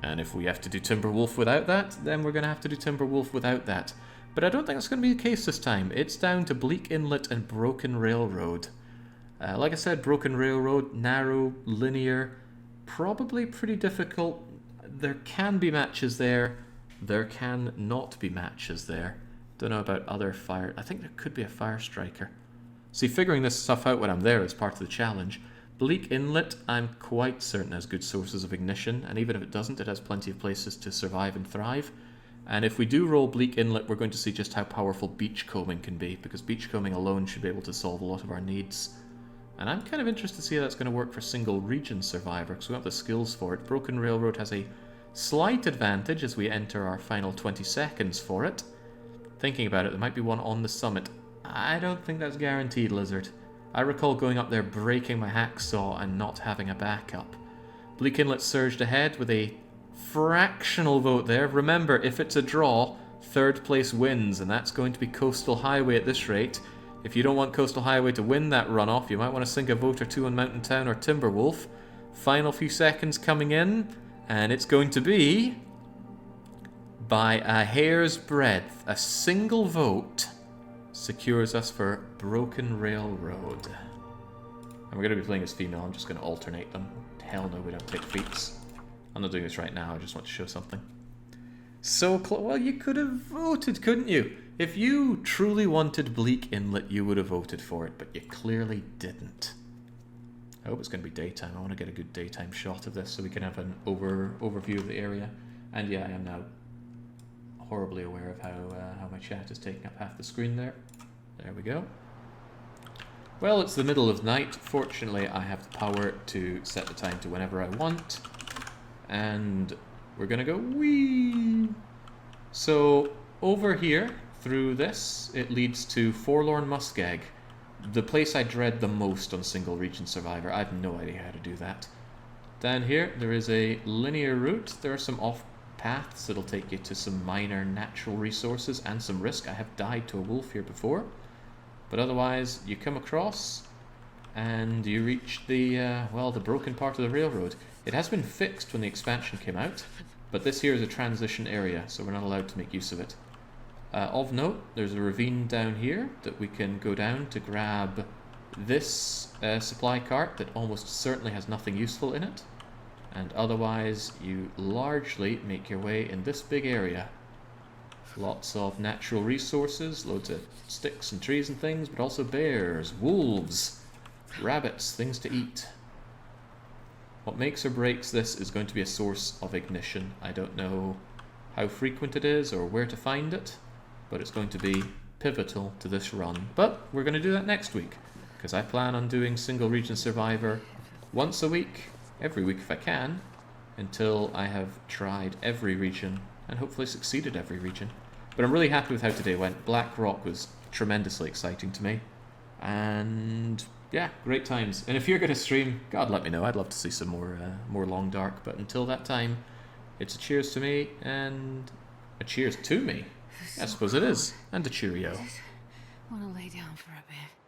And if we have to do Timberwolf without that, then we're going to have to do Timberwolf without that. But I don't think that's going to be the case this time. It's down to Bleak Inlet and Broken Railroad. Like I said, Broken Railroad, narrow, linear, probably pretty difficult. There can be matches there. There can not be matches there. Don't know about other fire... I think there could be a fire striker. See, figuring this stuff out when I'm there is part of the challenge. Bleak Inlet, I'm quite certain has good sources of ignition, and even if it doesn't, it has plenty of places to survive and thrive. And if we do roll Bleak Inlet, we're going to see just how powerful beachcombing can be, because beachcombing alone should be able to solve a lot of our needs. And I'm kind of interested to see how that's going to work for single region Survivor, because we have the skills for it. Broken Railroad has a slight advantage as we enter our final 20 seconds for it. Thinking about it, there might be one on the summit. I don't think that's guaranteed, Lizard. I recall going up there breaking my hacksaw and not having a backup. Bleak Inlet surged ahead with a fractional vote there. Remember, if it's a draw, 3rd place wins, and that's going to be Coastal Highway at this rate. If you don't want Coastal Highway to win that runoff, you might want to sink a vote or 2 on Mountain Town or Timberwolf. Final few seconds coming in, and it's going to be by a hair's breadth. A single vote secures us for Broken Railroad. And we're going to be playing as female. I'm just going to alternate them. Hell no, we don't take feats. I'm not doing this right now. I just want to show something. So, well, you could have voted, couldn't you? If you truly wanted Bleak Inlet, you would have voted for it, but you clearly didn't. I hope it's going to be daytime. I want to get a good daytime shot of this so we can have an overview of the area. And yeah, I am now horribly aware of how my chat is taking up half the screen there. There we go. Well, it's the middle of the night. Fortunately, I have the power to set the time to whenever I want. And we're going to go whee! So, over here, through this, it leads to Forlorn Muskeg. the place I dread the most on single region Survivor. I have no idea how to do that. Down here, there is a linear route. There are some off paths that'll take you to some minor natural resources and some risk. I have died to a wolf here before. But otherwise, you come across and you reach the, well, the broken part of the railroad. It has been fixed when the expansion came out, but this here is a transition area, so we're not allowed to make use of it. Of note, there's a ravine down here that we can go down to grab this supply cart that almost certainly has nothing useful in it. And otherwise, you largely make your way in this big area. Lots of natural resources, loads of sticks and trees and things, but also bears, wolves, rabbits, things to eat. What makes or breaks this is going to be a source of ignition. I don't know how frequent it is or where to find it, but it's going to be pivotal to this run. But we're going to do that next week, because I plan on doing single region Survivor once a week, every week if I can, until I have tried every region and hopefully succeeded every region. But I'm really happy with how today went. Blackrock was tremendously exciting to me, and yeah, great times. And if you're going to stream, God, let me know. I'd love to see some more Long Dark. But until that time, it's a cheers to me and a cheers to me. I suppose it is, and a cheerio. I want to lay down for a bit.